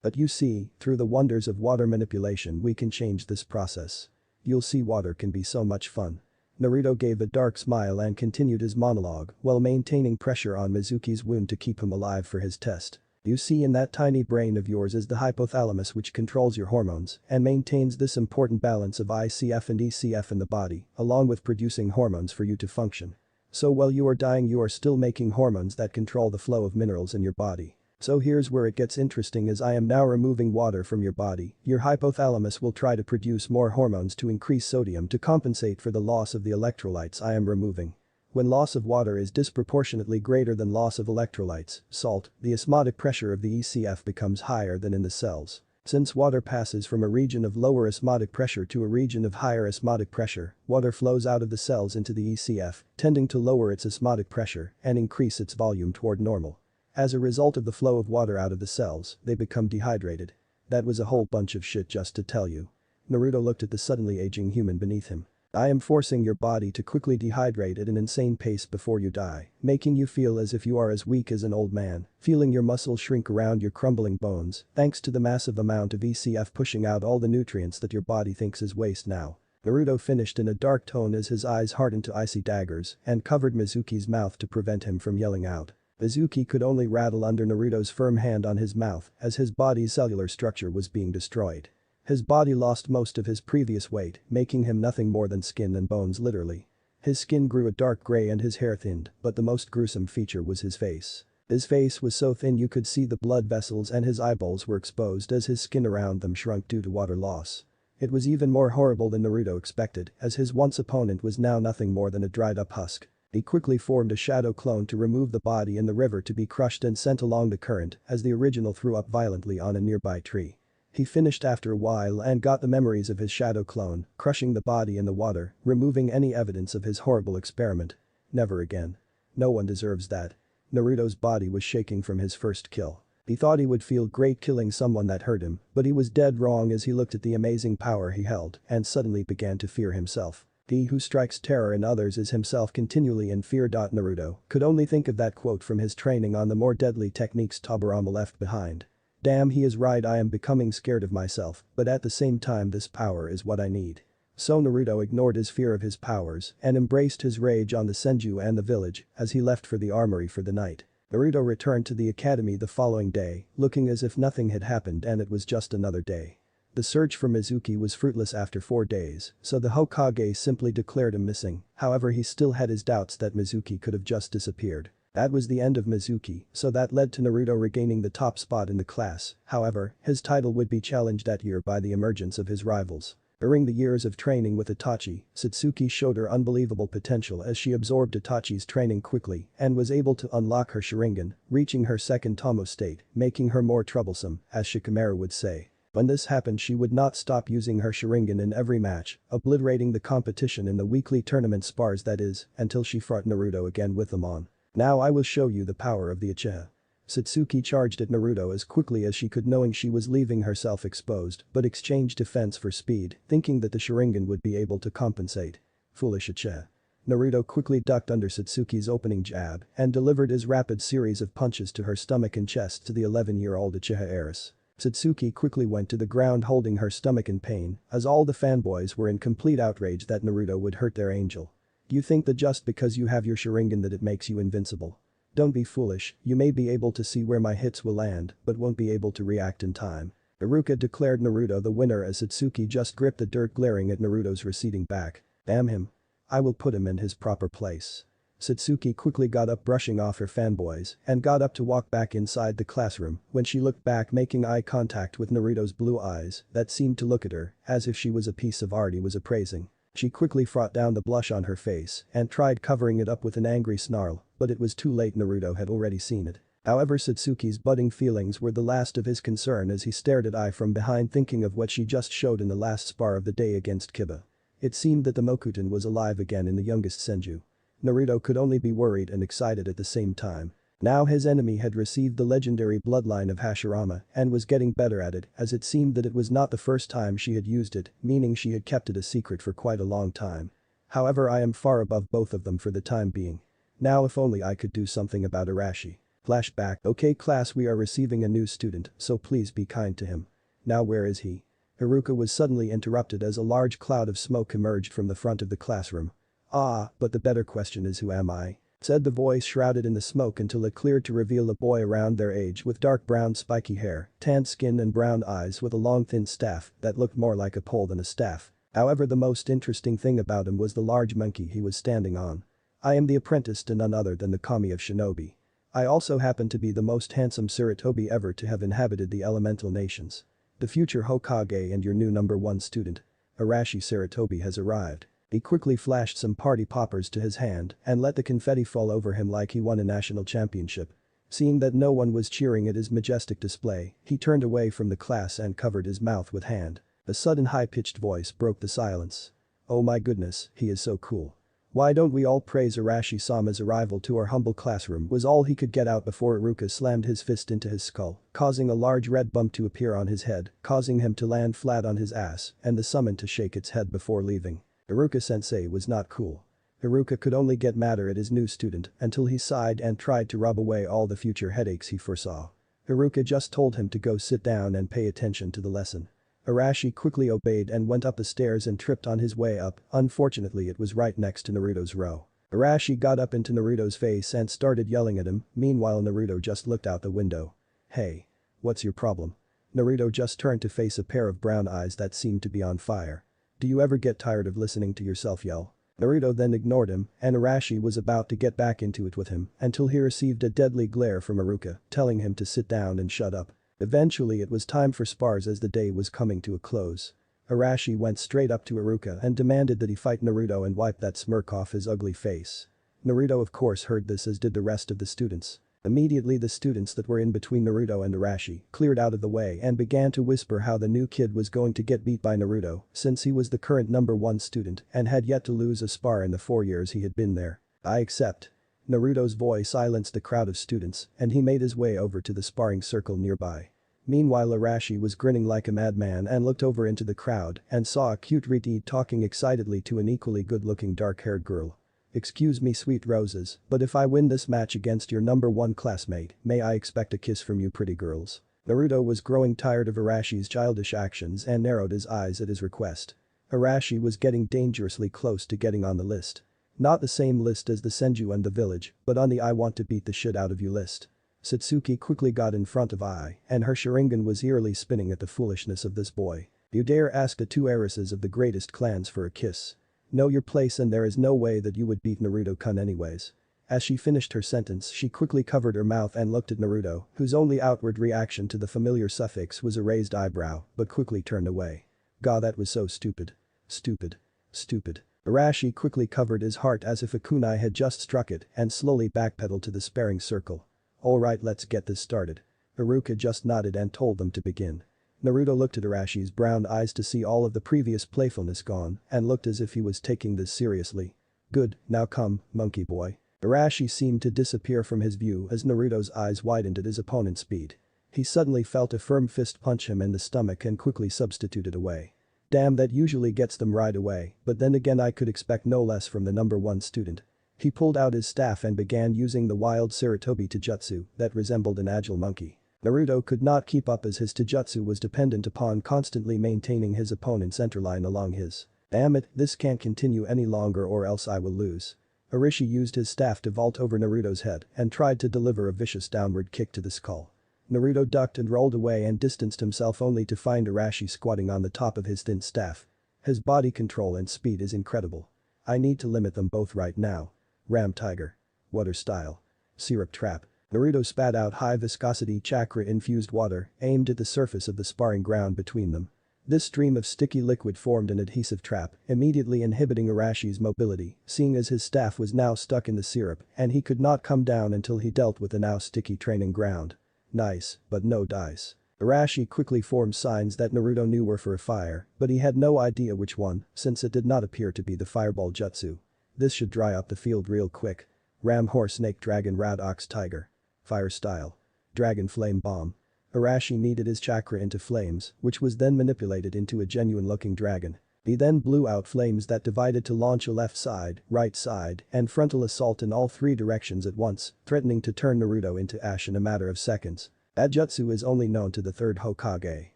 But you see, through the wonders of water manipulation we can change this process. You'll see water can be so much fun. Naruto gave a dark smile and continued his monologue while maintaining pressure on Mizuki's wound to keep him alive for his test. You see, in that tiny brain of yours is the hypothalamus which controls your hormones and maintains this important balance of ICF and ECF in the body, along with producing hormones for you to function. So while you are dying you are still making hormones that control the flow of minerals in your body. So here's where it gets interesting, as I am now removing water from your body, your hypothalamus will try to produce more hormones to increase sodium to compensate for the loss of the electrolytes I am removing. When loss of water is disproportionately greater than loss of electrolytes, salt, the osmotic pressure of the ECF becomes higher than in the cells. Since water passes from a region of lower osmotic pressure to a region of higher osmotic pressure, water flows out of the cells into the ECF, tending to lower its osmotic pressure and increase its volume toward normal. As a result of the flow of water out of the cells, they become dehydrated. That was a whole bunch of shit just to tell you. Naruto looked at the suddenly aging human beneath him. I am forcing your body to quickly dehydrate at an insane pace before you die, making you feel as if you are as weak as an old man, feeling your muscles shrink around your crumbling bones, thanks to the massive amount of ECF pushing out all the nutrients that your body thinks is waste now. Naruto finished in a dark tone as his eyes hardened to icy daggers and covered Mizuki's mouth to prevent him from yelling out. Mizuki could only rattle under Naruto's firm hand on his mouth as his body's cellular structure was being destroyed. His body lost most of his previous weight, making him nothing more than skin and bones literally. His skin grew a dark gray and his hair thinned, but the most gruesome feature was his face. His face was so thin you could see the blood vessels and his eyeballs were exposed as his skin around them shrunk due to water loss. It was even more horrible than Naruto expected, as his once opponent was now nothing more than a dried-up husk. He quickly formed a shadow clone to remove the body in the river to be crushed and sent along the current as the original threw up violently on a nearby tree. He finished after a while and got the memories of his shadow clone, crushing the body in the water, removing any evidence of his horrible experiment. Never again. No one deserves that. Naruto's body was shaking from his first kill. He thought he would feel great killing someone that hurt him, but he was dead wrong as he looked at the amazing power he held and suddenly began to fear himself. He who strikes terror in others is himself continually in fear. Naruto could only think of that quote from his training on the more deadly techniques Tobirama left behind. Damn, he is right, I am becoming scared of myself, but at the same time this power is what I need. So Naruto ignored his fear of his powers and embraced his rage on the Senju and the village as he left for the armory for the night. Naruto returned to the academy the following day, looking as if nothing had happened and it was just another day. The search for Mizuki was fruitless after 4 days, so the Hokage simply declared him missing, however he still had his doubts that Mizuki could have just disappeared. That was the end of Mizuki, so that led to Naruto regaining the top spot in the class, however, his title would be challenged that year by the emergence of his rivals. During the years of training with Itachi, Satsuki showed her unbelievable potential as she absorbed Itachi's training quickly and was able to unlock her Sharingan, reaching her second Tomo state, making her more troublesome, as Shikamaru would say. When this happened she would not stop using her Sharingan in every match, obliterating the competition in the weekly tournament spars that is, until she fought Naruto again with them on. Now I will show you the power of the Uchiha. Satsuki charged at Naruto as quickly as she could knowing she was leaving herself exposed but exchanged defense for speed, thinking that the Sharingan would be able to compensate. Foolish Uchiha. Naruto quickly ducked under Satsuki's opening jab and delivered his rapid series of punches to her stomach and chest to the 11-year-old Uchiha heiress. Satsuki quickly went to the ground holding her stomach in pain as all the fanboys were in complete outrage that Naruto would hurt their angel. You think that just because you have your Sharingan that it makes you invincible? Don't be foolish, you may be able to see where my hits will land but won't be able to react in time. Iruka declared Naruto the winner as Satsuki just gripped the dirt glaring at Naruto's receding back. Damn him. I will put him in his proper place. Satsuki quickly got up brushing off her fanboys and got up to walk back inside the classroom when she looked back making eye contact with Naruto's blue eyes that seemed to look at her as if she was a piece of art he was appraising. She quickly fought down the blush on her face and tried covering it up with an angry snarl, but it was too late. Naruto had already seen it. However, Satsuki's budding feelings were the last of his concern as he stared at Ai from behind thinking of what she just showed in the last spar of the day against Kiba. It seemed that the Mokuton was alive again in the youngest Senju. Naruto could only be worried and excited at the same time. Now his enemy had received the legendary bloodline of Hashirama and was getting better at it as it seemed that it was not the first time she had used it, meaning she had kept it a secret for quite a long time. However, I am far above both of them for the time being. Now if only I could do something about Arashi. Flashback. Okay class, we are receiving a new student, so please be kind to him. Now where is he? Haruka was suddenly interrupted as a large cloud of smoke emerged from the front of the classroom. Ah, but the better question is who am I? Said the voice shrouded in the smoke until it cleared to reveal a boy around their age with dark brown spiky hair, tanned skin and brown eyes with a long thin staff that looked more like a pole than a staff. However, the most interesting thing about him was the large monkey he was standing on. I am the apprentice to none other than the Kami of Shinobi. I also happen to be the most handsome Sarutobi ever to have inhabited the elemental nations. The future Hokage and your new #1 student. Arashi Sarutobi has arrived. He quickly flashed some party poppers to his hand and let the confetti fall over him like he won a national championship. Seeing that no one was cheering at his majestic display, he turned away from the class and covered his mouth with hand. A sudden high-pitched voice broke the silence. "Oh my goodness, he is so cool. Why don't we all praise Arashi-sama's arrival to our humble classroom," was all he could get out before Iruka slammed his fist into his skull, causing a large red bump to appear on his head, causing him to land flat on his ass and the summon to shake its head before leaving. Iruka-sensei was not cool. Iruka could only get madder at his new student until he sighed and tried to rub away all the future headaches he foresaw. Iruka just told him to go sit down and pay attention to the lesson. Arashi quickly obeyed and went up the stairs and tripped on his way up, unfortunately it was right next to Naruto's row. Arashi got up into Naruto's face and started yelling at him, meanwhile Naruto just looked out the window. "Hey. What's your problem?" Naruto just turned to face a pair of brown eyes that seemed to be on fire. "Do you ever get tired of listening to yourself yell?" Naruto then ignored him, and Arashi was about to get back into it with him until he received a deadly glare from Iruka, telling him to sit down and shut up. Eventually it was time for spars as the day was coming to a close. Arashi went straight up to Iruka and demanded that he fight Naruto and wipe that smirk off his ugly face. Naruto of course heard this, as did the rest of the students. Immediately the students that were in between Naruto and Arashi cleared out of the way and began to whisper how the new kid was going to get beat by Naruto since he was the current number 1 student and had yet to lose a spar in the 4 years he had been there. "I accept." Naruto's voice silenced the crowd of students and he made his way over to the sparring circle nearby. Meanwhile Arashi was grinning like a madman and looked over into the crowd and saw a cute Riti talking excitedly to an equally good-looking dark-haired girl. "Excuse me sweet roses, but if I win this match against your number 1 classmate, may I expect a kiss from you pretty girls?" Naruto was growing tired of Arashi's childish actions and narrowed his eyes at his request. Arashi was getting dangerously close to getting on the list. Not the same list as the Senju and the village, but on the "I want to beat the shit out of you" list. Satsuki quickly got in front of Ai, and her Sharingan was eerily spinning at the foolishness of this boy. "You dare ask the 2 heiresses of the greatest clans for a kiss? Know your place and there is no way that you would beat Naruto-kun anyways." As she finished her sentence she quickly covered her mouth and looked at Naruto, whose only outward reaction to the familiar suffix was a raised eyebrow, but quickly turned away. "God, that was so stupid. Stupid. Stupid." Arashi quickly covered his heart as if a kunai had just struck it and slowly backpedaled to the sparring circle. "Alright, let's get this started." Iruka just nodded and told them to begin. Naruto looked at Arashi's brown eyes to see all of the previous playfulness gone and looked as if he was taking this seriously. "Good, now come, monkey boy." Arashi seemed to disappear from his view as Naruto's eyes widened at his opponent's speed. He suddenly felt a firm fist punch him in the stomach and quickly substituted away. "Damn, that usually gets them right away, but then again I could expect no less from the number 1 student." He pulled out his staff and began using the wild Sarutobi Taijutsu that resembled an agile monkey. Naruto could not keep up as his Taijutsu was dependent upon constantly maintaining his opponent's centerline along his. "Damn it, this can't continue any longer or else I will lose." Arashi used his staff to vault over Naruto's head and tried to deliver a vicious downward kick to the skull. Naruto ducked and rolled away and distanced himself only to find Arashi squatting on the top of his thin staff. His body control and speed is incredible. I need to limit them both right now. Ram Tiger. Water style. Syrup trap. Naruto spat out high-viscosity chakra-infused water aimed at the surface of the sparring ground between them. This stream of sticky liquid formed an adhesive trap, immediately inhibiting Arashi's mobility, seeing as his staff was now stuck in the syrup and he could not come down until he dealt with the now sticky training ground. Nice, but no dice. Arashi quickly formed signs that Naruto knew were for a fire, but he had no idea which one, since it did not appear to be the fireball jutsu. This should dry up the field real quick. Ram Horse Snake Dragon Rat Ox Tiger. Fire style. Dragon Flame Bomb. Arashi kneaded his chakra into flames, which was then manipulated into a genuine-looking dragon. He then blew out flames that divided to launch a left side, right side, and frontal assault in all 3 directions at once, threatening to turn Naruto into ash in a matter of seconds. That jutsu is only known to the 3rd Hokage.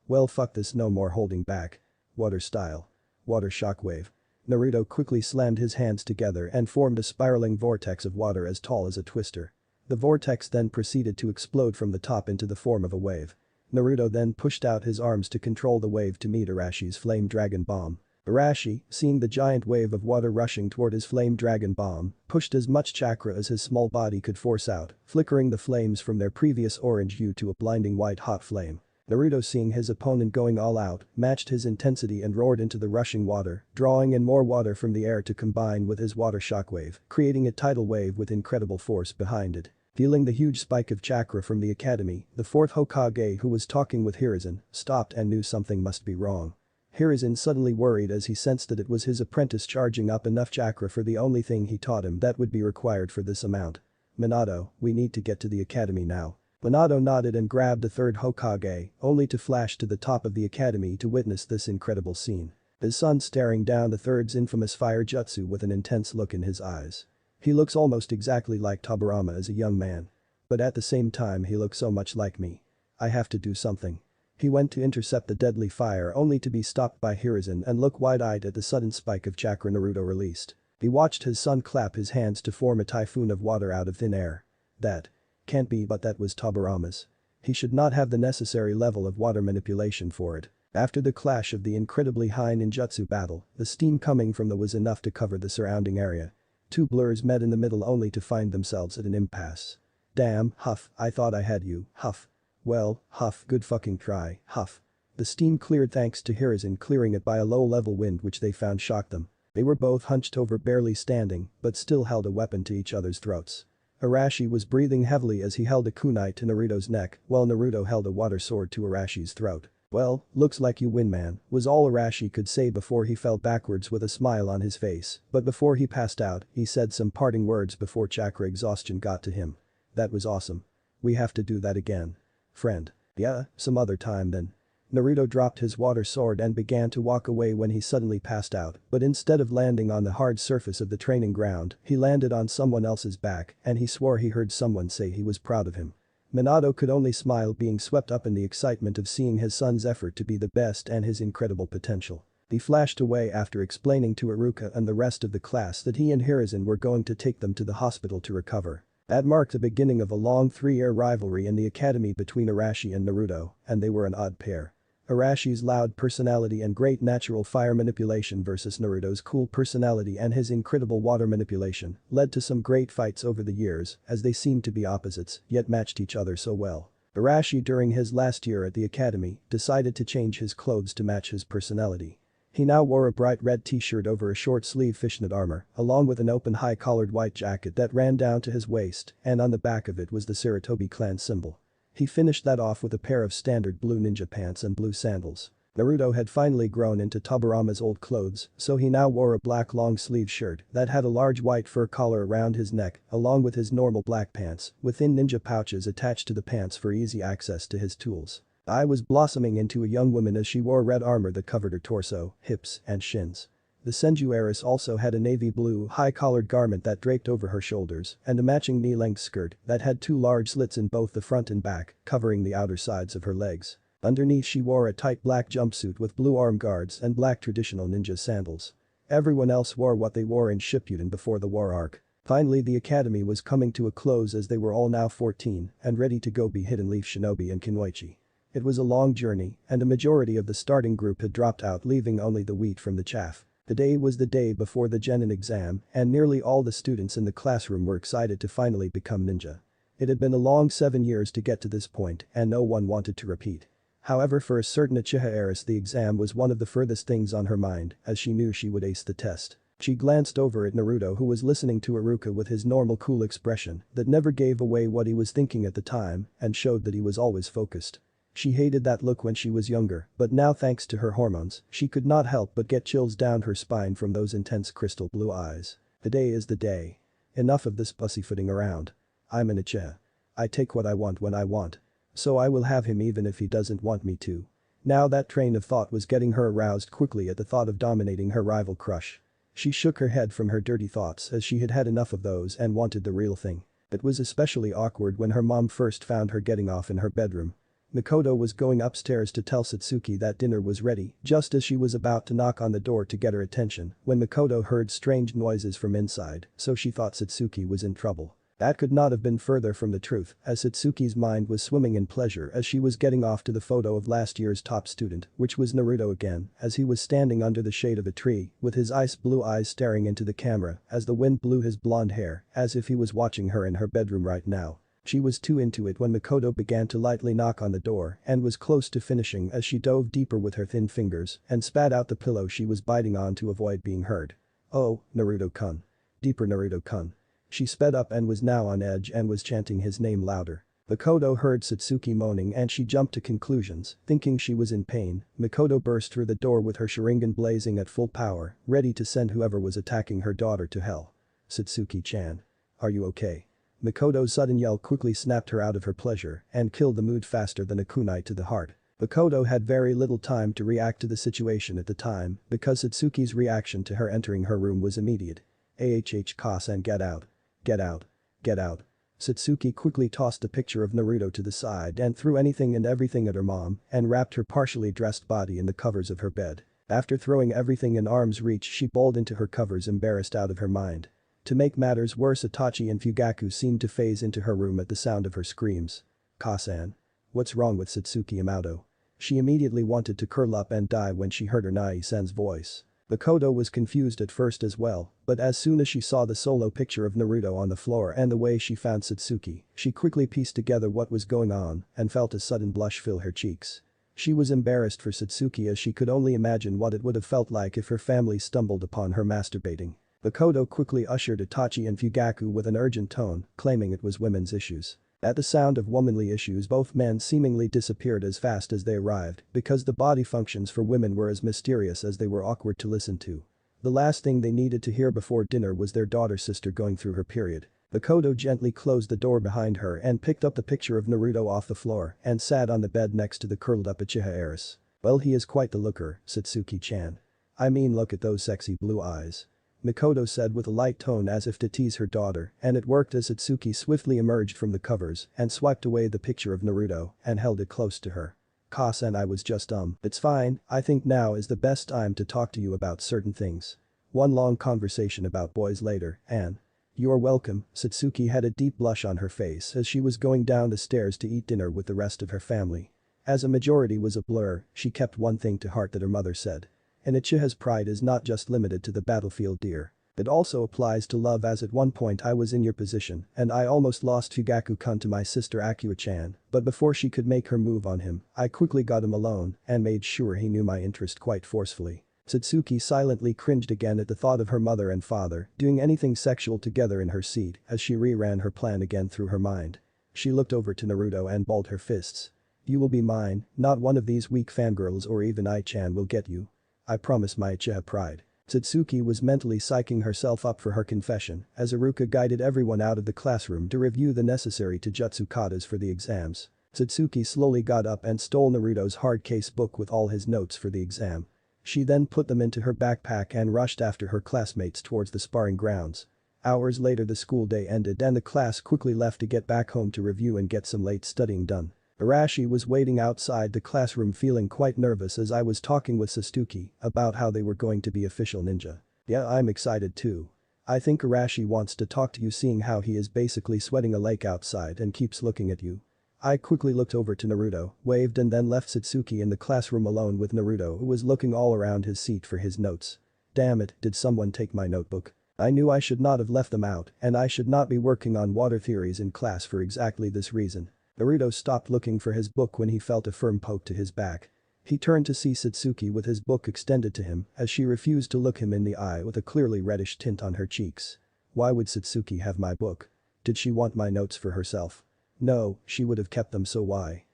Well, fuck this, no more holding back. Water style. Water shockwave. Naruto quickly slammed his hands together and formed a spiraling vortex of water as tall as a twister. The vortex then proceeded to explode from the top into the form of a wave. Naruto then pushed out his arms to control the wave to meet Arashi's flame dragon bomb. Arashi, seeing the giant wave of water rushing toward his flame dragon bomb, pushed as much chakra as his small body could force out, flickering the flames from their previous orange hue to a blinding white hot flame. Naruto, seeing his opponent going all out, matched his intensity and roared into the rushing water, drawing in more water from the air to combine with his water shockwave, creating a tidal wave with incredible force behind it. Feeling the huge spike of chakra from the academy, the fourth Hokage who was talking with Hiruzen stopped and knew something must be wrong. Hiruzen suddenly worried as he sensed that it was his apprentice charging up enough chakra for the only thing he taught him that would be required for this amount. Minato, we need to get to the academy now. Minato nodded and grabbed the third Hokage, only to flash to the top of the academy to witness this incredible scene. His son staring down the third's infamous fire jutsu with an intense look in his eyes. He looks almost exactly like Tobirama as a young man. But at the same time he looks so much like me. I have to do something. He went to intercept the deadly fire only to be stopped by Hiruzen and look wide-eyed at the sudden spike of chakra Naruto released. He watched his son clap his hands to form a typhoon of water out of thin air. That can't be, but that was Tobirama's. He should not have the necessary level of water manipulation for it. After the clash of the incredibly high ninjutsu battle, the steam coming from the was enough to cover the surrounding area. Two blurs met in the middle only to find themselves at an impasse. Damn, Huff, I thought I had you, Huff. Well, Huff, good fucking try, Huff. The steam cleared thanks to Hiruzen clearing it by a low-level wind which they found shocked them. They were both hunched over, barely standing, but still held a weapon to each other's throats. Arashi was breathing heavily as he held a kunai to Naruto's neck, while Naruto held a water sword to Arashi's throat. Well, looks like you win, man, was all Arashi could say before he fell backwards with a smile on his face, but before he passed out, he said some parting words before chakra exhaustion got to him. That was awesome. We have to do that again. Friend. Yeah, some other time then. Naruto dropped his water sword and began to walk away when he suddenly passed out, but instead of landing on the hard surface of the training ground, he landed on someone else's back and he swore he heard someone say he was proud of him. Minato could only smile, being swept up in the excitement of seeing his son's effort to be the best and his incredible potential. He flashed away after explaining to Iruka and the rest of the class that he and Hiruzen were going to take them to the hospital to recover. That marked the beginning of a long 3-year rivalry in the academy between Arashi and Naruto, and they were an odd pair. Arashi's loud personality and great natural fire manipulation versus Naruto's cool personality and his incredible water manipulation led to some great fights over the years, as they seemed to be opposites yet matched each other so well. Arashi, during his last year at the academy, decided to change his clothes to match his personality. He now wore a bright red t-shirt over a short-sleeve fishnet armor, along with an open high-collared white jacket that ran down to his waist, and on the back of it was the Sarutobi clan symbol. He finished that off with a pair of standard blue ninja pants and blue sandals. Naruto had finally grown into Tobirama's old clothes, so he now wore a black long-sleeve shirt that had a large white fur collar around his neck, along with his normal black pants, with thin ninja pouches attached to the pants for easy access to his tools. I was blossoming into a young woman as she wore red armor that covered her torso, hips, and shins. The Senju heiress also had a navy blue high-collared garment that draped over her shoulders and a matching knee-length skirt that had 2 large slits in both the front and back, covering the outer sides of her legs. Underneath she wore a tight black jumpsuit with blue arm guards and black traditional ninja sandals. Everyone else wore what they wore in Shippuden before the war arc. Finally, the academy was coming to a close as they were all now 14 and ready to go be Hidden Leaf Shinobi and Kunoichi. It was a long journey, and a majority of the starting group had dropped out, leaving only the wheat from the chaff. The day was the day before the Genin exam, and nearly all the students in the classroom were excited to finally become ninja. It had been a long 7 years to get to this point, and no one wanted to repeat. However, for a certain Uchiha heiress, the exam was one of the furthest things on her mind, as she knew she would ace the test. She glanced over at Naruto, who was listening to Iruka with his normal cool expression that never gave away what he was thinking at the time and showed that he was always focused. She hated that look when she was younger, but now, thanks to her hormones, she could not help but get chills down her spine from those intense crystal blue eyes. The day is the day. Enough of this pussyfooting around. I'm an Uchiha. I take what I want when I want. So I will have him even if he doesn't want me to. Now that train of thought was getting her aroused quickly at the thought of dominating her rival crush. She shook her head from her dirty thoughts as she had had enough of those and wanted the real thing. It was especially awkward when her mom first found her getting off in her bedroom. Mikoto was going upstairs to tell Satsuki that dinner was ready, just as she was about to knock on the door to get her attention when Mikoto heard strange noises from inside, so she thought Satsuki was in trouble. That could not have been further from the truth, as Satsuki's mind was swimming in pleasure as she was getting off to the photo of last year's top student, which was Naruto again, as he was standing under the shade of a tree with his ice blue eyes staring into the camera as the wind blew his blonde hair as if he was watching her in her bedroom right now. She was too into it when Mikoto began to lightly knock on the door and was close to finishing as she dove deeper with her thin fingers and spat out the pillow she was biting on to avoid being heard. Oh, Naruto-kun. Deeper, Naruto-kun. She sped up and was now on edge and was chanting his name louder. Makoto heard Satsuki moaning and she jumped to conclusions, thinking she was in pain. Makoto burst through the door with her Sharingan blazing at full power, ready to send whoever was attacking her daughter to hell. Satsuki-chan. Are you okay? Makoto's sudden yell quickly snapped her out of her pleasure and killed the mood faster than a kunai to the heart. Makoto had very little time to react to the situation at the time because Satsuki's reaction to her entering her room was immediate. Kasan, get out. Get out. Get out. Satsuki quickly tossed a picture of Naruto to the side and threw anything and everything at her mom and wrapped her partially dressed body in the covers of her bed. After throwing everything in arm's reach, she bawled into her covers, embarrassed out of her mind. To make matters worse, Itachi and Fugaku seemed to phase into her room at the sound of her screams. Kasan. What's wrong with Satsuki Yamato? She immediately wanted to curl up and die when she heard her Nai-san's voice. Makoto was confused at first as well, but as soon as she saw the solo picture of Naruto on the floor and the way she found Satsuki, she quickly pieced together what was going on and felt a sudden blush fill her cheeks. She was embarrassed for Satsuki as she could only imagine what it would have felt like if her family stumbled upon her masturbating. Makoto quickly ushered Itachi and Fugaku with an urgent tone, claiming it was women's issues. At the sound of womanly issues, both men seemingly disappeared as fast as they arrived because the body functions for women were as mysterious as they were awkward to listen to. The last thing they needed to hear before dinner was their daughter's sister going through her period. Makoto gently closed the door behind her and picked up the picture of Naruto off the floor and sat on the bed next to the curled up Uchiha heiress. Well, he is quite the looker, Satsuki-chan. I mean, look at those sexy blue eyes. Makoto said with a light tone as if to tease her daughter, and it worked as Satsuki swiftly emerged from the covers and swiped away the picture of Naruto and held it close to her. Kasan, I was just It's fine, I think now is the best time to talk to you about certain things. One long conversation about boys later, and you're welcome. Satsuki had a deep blush on her face as she was going down the stairs to eat dinner with the rest of her family. As a majority was a blur, she kept one thing to heart that her mother said. And Uchiha's pride is not just limited to the battlefield, dear. It also applies to love, as at one point I was in your position and I almost lost Fugaku-kun to my sister Akua-chan, but before she could make her move on him, I quickly got him alone and made sure he knew my interest quite forcefully. Satsuki silently cringed again at the thought of her mother and father doing anything sexual together in her seat as she reran her plan again through her mind. She looked over to Naruto and balled her fists. You will be mine, not one of these weak fangirls or even I-chan will get you. I promise, my Uchiha pride. Satsuki was mentally psyching herself up for her confession as Iruka guided everyone out of the classroom to review the necessary Taijutsu katas for the exams. Satsuki slowly got up and stole Naruto's hard case book with all his notes for the exam. She then put them into her backpack and rushed after her classmates towards the sparring grounds. Hours later, the school day ended and the class quickly left to get back home to review and get some late studying done. Arashi was waiting outside the classroom feeling quite nervous as I was talking with Satsuki about how they were going to be official ninja. Yeah, I'm excited too. I think Arashi wants to talk to you, seeing how he is basically sweating a lake outside and keeps looking at you. I quickly looked over to Naruto, waved and then left Satsuki in the classroom alone with Naruto, who was looking all around his seat for his notes. Damn it, did someone take my notebook? I knew I should not have left them out and I should not be working on water theories in class for exactly this reason. Naruto stopped looking for his book when he felt a firm poke to his back. He turned to see Satsuki with his book extended to him as she refused to look him in the eye with a clearly reddish tint on her cheeks. Why would Satsuki have my book? Did she want my notes for herself? No, she would have kept them, so why?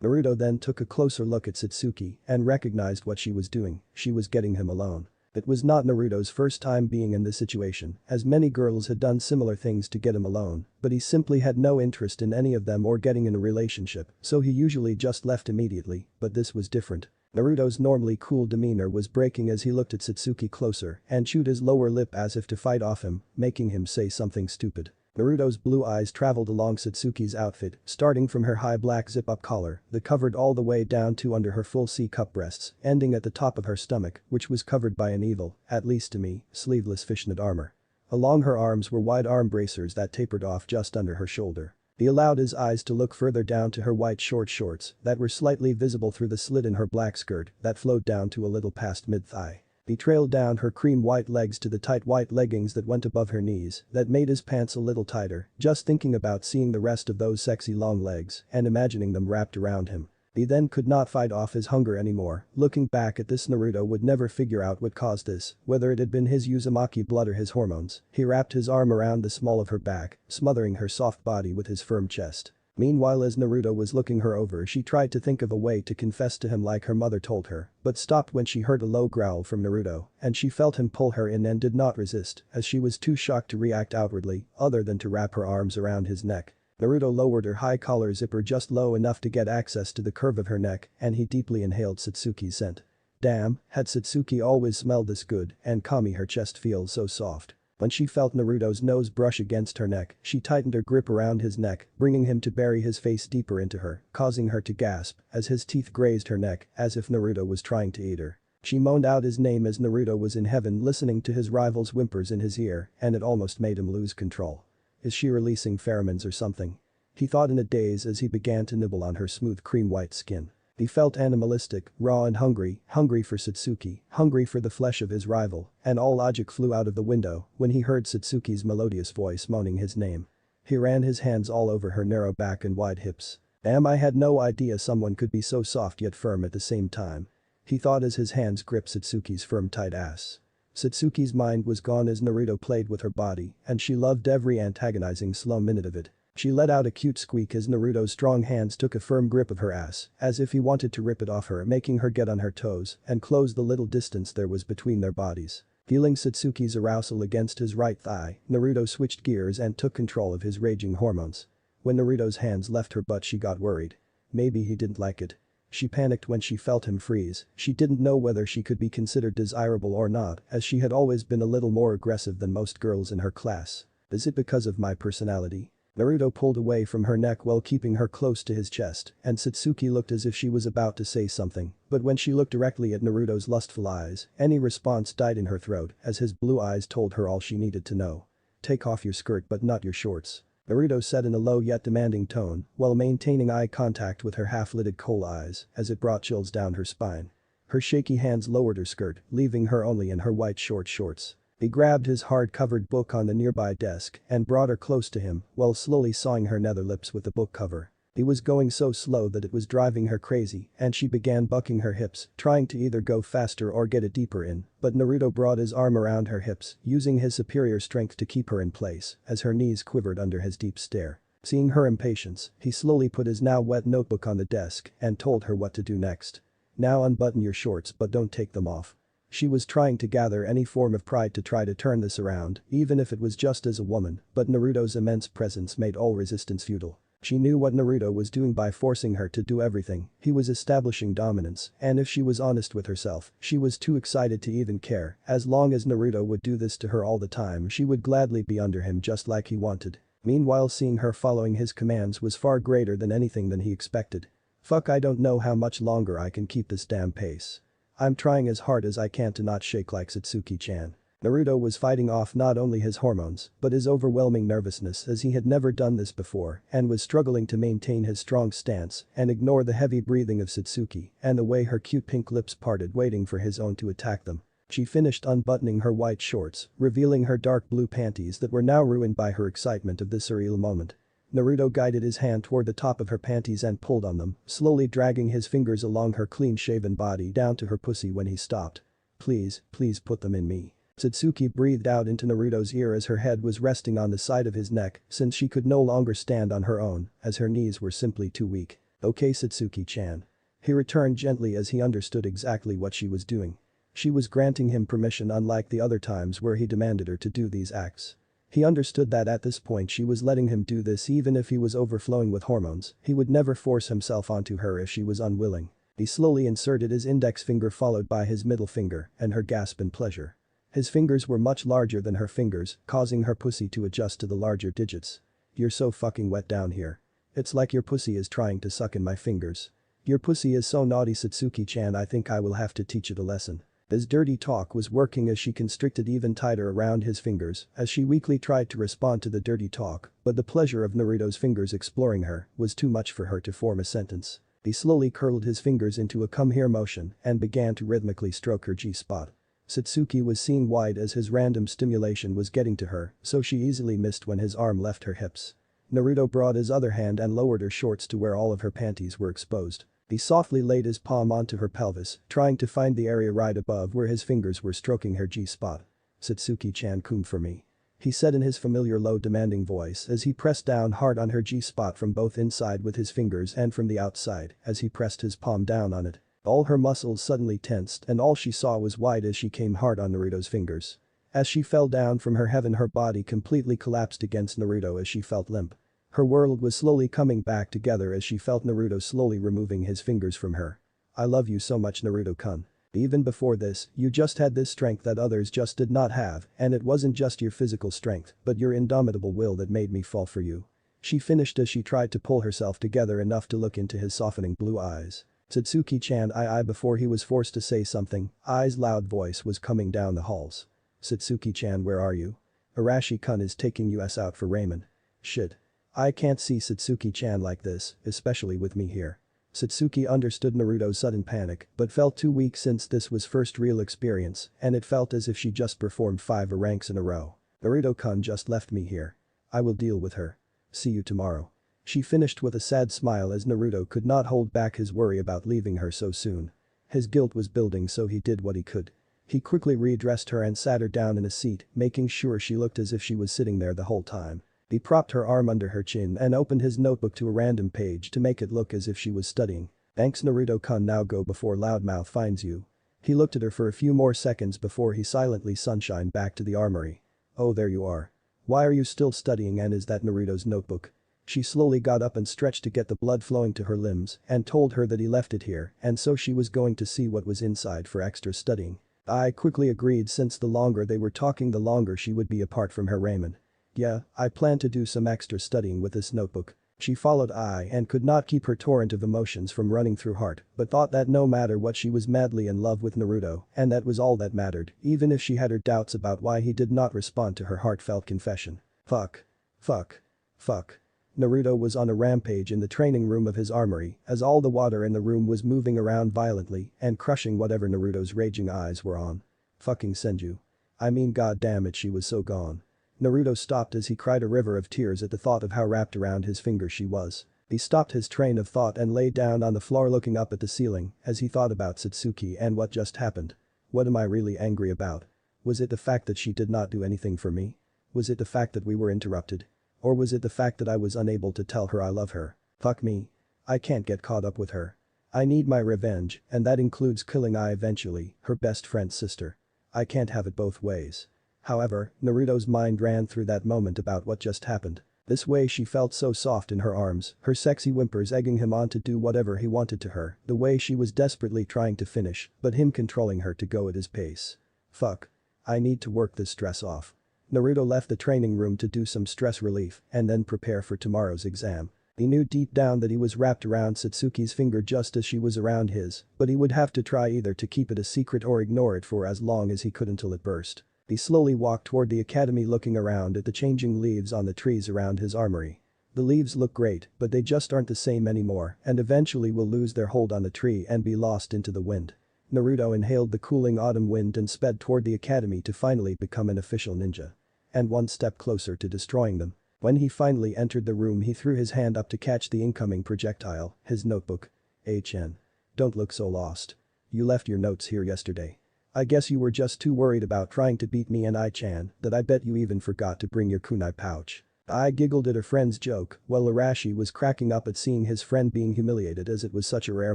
Naruto then took a closer look at Satsuki and recognized what she was doing. She was getting him alone. It was not Naruto's first time being in this situation, as many girls had done similar things to get him alone, but he simply had no interest in any of them or getting in a relationship, so he usually just left immediately, but this was different. Naruto's normally cool demeanor was breaking as he looked at Satsuki closer and chewed his lower lip as if to fight off him, making him say something stupid. Naruto's blue eyes traveled along Satsuki's outfit, starting from her high black zip-up collar that covered all the way down to under her full C-cup breasts, ending at the top of her stomach, which was covered by an evil, at least to me, sleeveless fishnet armor. Along her arms were wide arm bracers that tapered off just under her shoulder. He allowed his eyes to look further down to her white short shorts that were slightly visible through the slit in her black skirt that flowed down to a little past mid-thigh. He trailed down her cream white legs to the tight white leggings that went above her knees that made his pants a little tighter, just thinking about seeing the rest of those sexy long legs and imagining them wrapped around him. He then could not fight off his hunger anymore. Looking back at this, Naruto would never figure out what caused this, whether it had been his Uzumaki blood or his hormones. He wrapped his arm around the small of her back, smothering her soft body with his firm chest. Meanwhile, as Naruto was looking her over, she tried to think of a way to confess to him like her mother told her, but stopped when she heard a low growl from Naruto, and she felt him pull her in and did not resist, as she was too shocked to react outwardly, other than to wrap her arms around his neck. Naruto lowered her high collar zipper just low enough to get access to the curve of her neck, and he deeply inhaled Satsuki's scent. Damn, had Satsuki always smelled this good, and Kami, her chest feels so soft. When she felt Naruto's nose brush against her neck, she tightened her grip around his neck, bringing him to bury his face deeper into her, causing her to gasp as his teeth grazed her neck as if Naruto was trying to eat her. She moaned out his name as Naruto was in heaven listening to his rival's whimpers in his ear, and it almost made him lose control. Is she releasing pheromones or something? He thought in a daze as he began to nibble on her smooth cream-white skin. He felt animalistic, raw and hungry for Satsuki, hungry for the flesh of his rival, and all logic flew out of the window when he heard Satsuki's melodious voice moaning his name. He ran his hands all over her narrow back and wide hips. Damn, I had no idea someone could be so soft yet firm at the same time. He thought as his hands gripped Satsuki's firm tight ass. Satsuki's mind was gone as Naruto played with her body, and she loved every antagonizing slow minute of it. She let out a cute squeak as Naruto's strong hands took a firm grip of her ass, as if he wanted to rip it off her, making her get on her toes and close the little distance there was between their bodies. Feeling Satsuki's arousal against his right thigh, Naruto switched gears and took control of his raging hormones. When Naruto's hands left her butt, she got worried. Maybe he didn't like it. She panicked when she felt him freeze. She didn't know whether she could be considered desirable or not, as she had always been a little more aggressive than most girls in her class. Is it because of my personality? Naruto pulled away from her neck while keeping her close to his chest, and Satsuki looked as if she was about to say something, but when she looked directly at Naruto's lustful eyes, any response died in her throat as his blue eyes told her all she needed to know. Take off your skirt but not your shorts. Naruto said in a low yet demanding tone, while maintaining eye contact with her half-lidded coal eyes as it brought chills down her spine. Her shaky hands lowered her skirt, leaving her only in her white short shorts. He grabbed his hard-covered book on the nearby desk and brought her close to him while slowly sawing her nether lips with the book cover. He was going so slow that it was driving her crazy, and she began bucking her hips, trying to either go faster or get it deeper in, but Naruto brought his arm around her hips, using his superior strength to keep her in place as her knees quivered under his deep stare. Seeing her impatience, he slowly put his now wet notebook on the desk and told her what to do next. Now unbutton your shorts but don't take them off. She was trying to gather any form of pride to try to turn this around, even if it was just as a woman, but Naruto's immense presence made all resistance futile. She knew what Naruto was doing by forcing her to do everything. He was establishing dominance, and if she was honest with herself, she was too excited to even care. As long as Naruto would do this to her all the time, she would gladly be under him just like he wanted. Meanwhile, seeing her following his commands was far greater than anything than he expected. Fuck, I don't know how much longer I can keep this damn pace. I'm trying as hard as I can to not shake like Satsuki-chan. Naruto was fighting off not only his hormones, but his overwhelming nervousness as he had never done this before and was struggling to maintain his strong stance and ignore the heavy breathing of Satsuki and the way her cute pink lips parted waiting for his own to attack them. She finished unbuttoning her white shorts, revealing her dark blue panties that were now ruined by her excitement of this surreal moment. Naruto guided his hand toward the top of her panties and pulled on them, slowly dragging his fingers along her clean-shaven body down to her pussy when he stopped. Please, please put them in me. Satsuki breathed out into Naruto's ear as her head was resting on the side of his neck since she could no longer stand on her own as her knees were simply too weak. Okay, Satsuki-chan. He returned gently as he understood exactly what she was doing. She was granting him permission unlike the other times where he demanded her to do these acts. He understood that at this point she was letting him do this even if he was overflowing with hormones. He would never force himself onto her if she was unwilling. He slowly inserted his index finger followed by his middle finger and her gasp in pleasure. His fingers were much larger than her fingers, causing her pussy to adjust to the larger digits. You're so fucking wet down here. It's like your pussy is trying to suck in my fingers. Your pussy is so naughty, Satsuki-chan, I think I will have to teach it a lesson. His dirty talk was working as she constricted even tighter around his fingers as she weakly tried to respond to the dirty talk, but the pleasure of Naruto's fingers exploring her was too much for her to form a sentence. He slowly curled his fingers into a come here motion and began to rhythmically stroke her G-spot. Satsuki was seeing wide as his random stimulation was getting to her, so she easily missed when his arm left her hips. Naruto brought his other hand and lowered her shorts to where all of her panties were exposed. He softly laid his palm onto her pelvis, trying to find the area right above where his fingers were stroking her G-spot. "Satsuki-chan, come for me," he said in his familiar low demanding voice as he pressed down hard on her G-spot from both inside with his fingers and from the outside as he pressed his palm down on it. All her muscles suddenly tensed and all she saw was white as she came hard on Naruto's fingers. As she fell down from her heaven, her body completely collapsed against Naruto as she felt limp. Her world was slowly coming back together as she felt Naruto slowly removing his fingers from her. "I love you so much, Naruto-kun. Even before this, you just had this strength that others just did not have, and it wasn't just your physical strength, but your indomitable will that made me fall for you." She finished as she tried to pull herself together enough to look into his softening blue eyes. "Satsuki-chan, I before he was forced to say something, I's loud voice was coming down the halls. "Satsuki-chan, where are you? Arashi-kun is taking us out for ramen." "Shit. I can't see Satsuki-chan like this, especially with me here." Satsuki understood Naruto's sudden panic but felt too weak since this was first real experience and it felt as if she just performed 5 ranks in a row. "Naruto-kun just left me here. I will deal with her. See you tomorrow." She finished with a sad smile as Naruto could not hold back his worry about leaving her so soon. His guilt was building, so he did what he could. He quickly readdressed her and sat her down in a seat, making sure she looked as if she was sitting there the whole time. He propped her arm under her chin and opened his notebook to a random page to make it look as if she was studying. "Thanks, Naruto-kun, now go before Loudmouth finds you." He looked at her for a few more seconds before he silently sunshined back to the armory. "Oh, there you are. Why are you still studying, and is that Naruto's notebook?" She slowly got up and stretched to get the blood flowing to her limbs and told her that he left it here and so she was going to see what was inside for extra studying. I quickly agreed since the longer they were talking the longer she would be apart from her ramen. "Yeah, I plan to do some extra studying with this notebook." She followed I and could not keep her torrent of emotions from running through heart but thought that no matter what she was madly in love with Naruto and that was all that mattered even if she had her doubts about why he did not respond to her heartfelt confession. Fuck. Fuck. Fuck. Naruto was on a rampage in the training room of his armory as all the water in the room was moving around violently and crushing whatever Naruto's raging eyes were on. Fucking Senju. I mean, god damn it, she was so gone. Naruto stopped as he cried a river of tears at the thought of how wrapped around his finger she was. He stopped his train of thought and lay down on the floor looking up at the ceiling as he thought about Satsuki and what just happened. What am I really angry about? Was it the fact that she did not do anything for me? Was it the fact that we were interrupted? Or was it the fact that I was unable to tell her I love her? Fuck me. I can't get caught up with her. I need my revenge, and that includes killing I eventually, her best friend's sister. I can't have it both ways. However, Naruto's mind ran through that moment about what just happened. This way she felt so soft in her arms, her sexy whimpers egging him on to do whatever he wanted to her, the way she was desperately trying to finish, but him controlling her to go at his pace. Fuck. I need to work this stress off. Naruto left the training room to do some stress relief and then prepare for tomorrow's exam. He knew deep down that he was wrapped around Satsuki's finger just as she was around his, but he would have to try either to keep it a secret or ignore it for as long as he could until it burst. He slowly walked toward the academy looking around at the changing leaves on the trees around his armory. The leaves look great, but they just aren't the same anymore and eventually will lose their hold on the tree and be lost into the wind. Naruto inhaled the cooling autumn wind and sped toward the academy to finally become an official ninja. And one step closer to destroying them. When he finally entered the room he threw his hand up to catch the incoming projectile, his notebook. "HN. Don't look so lost. You left your notes here yesterday. I guess you were just too worried about trying to beat me and I-chan that I bet you even forgot to bring your kunai pouch." I giggled at her friend's joke while Arashi was cracking up at seeing his friend being humiliated as it was such a rare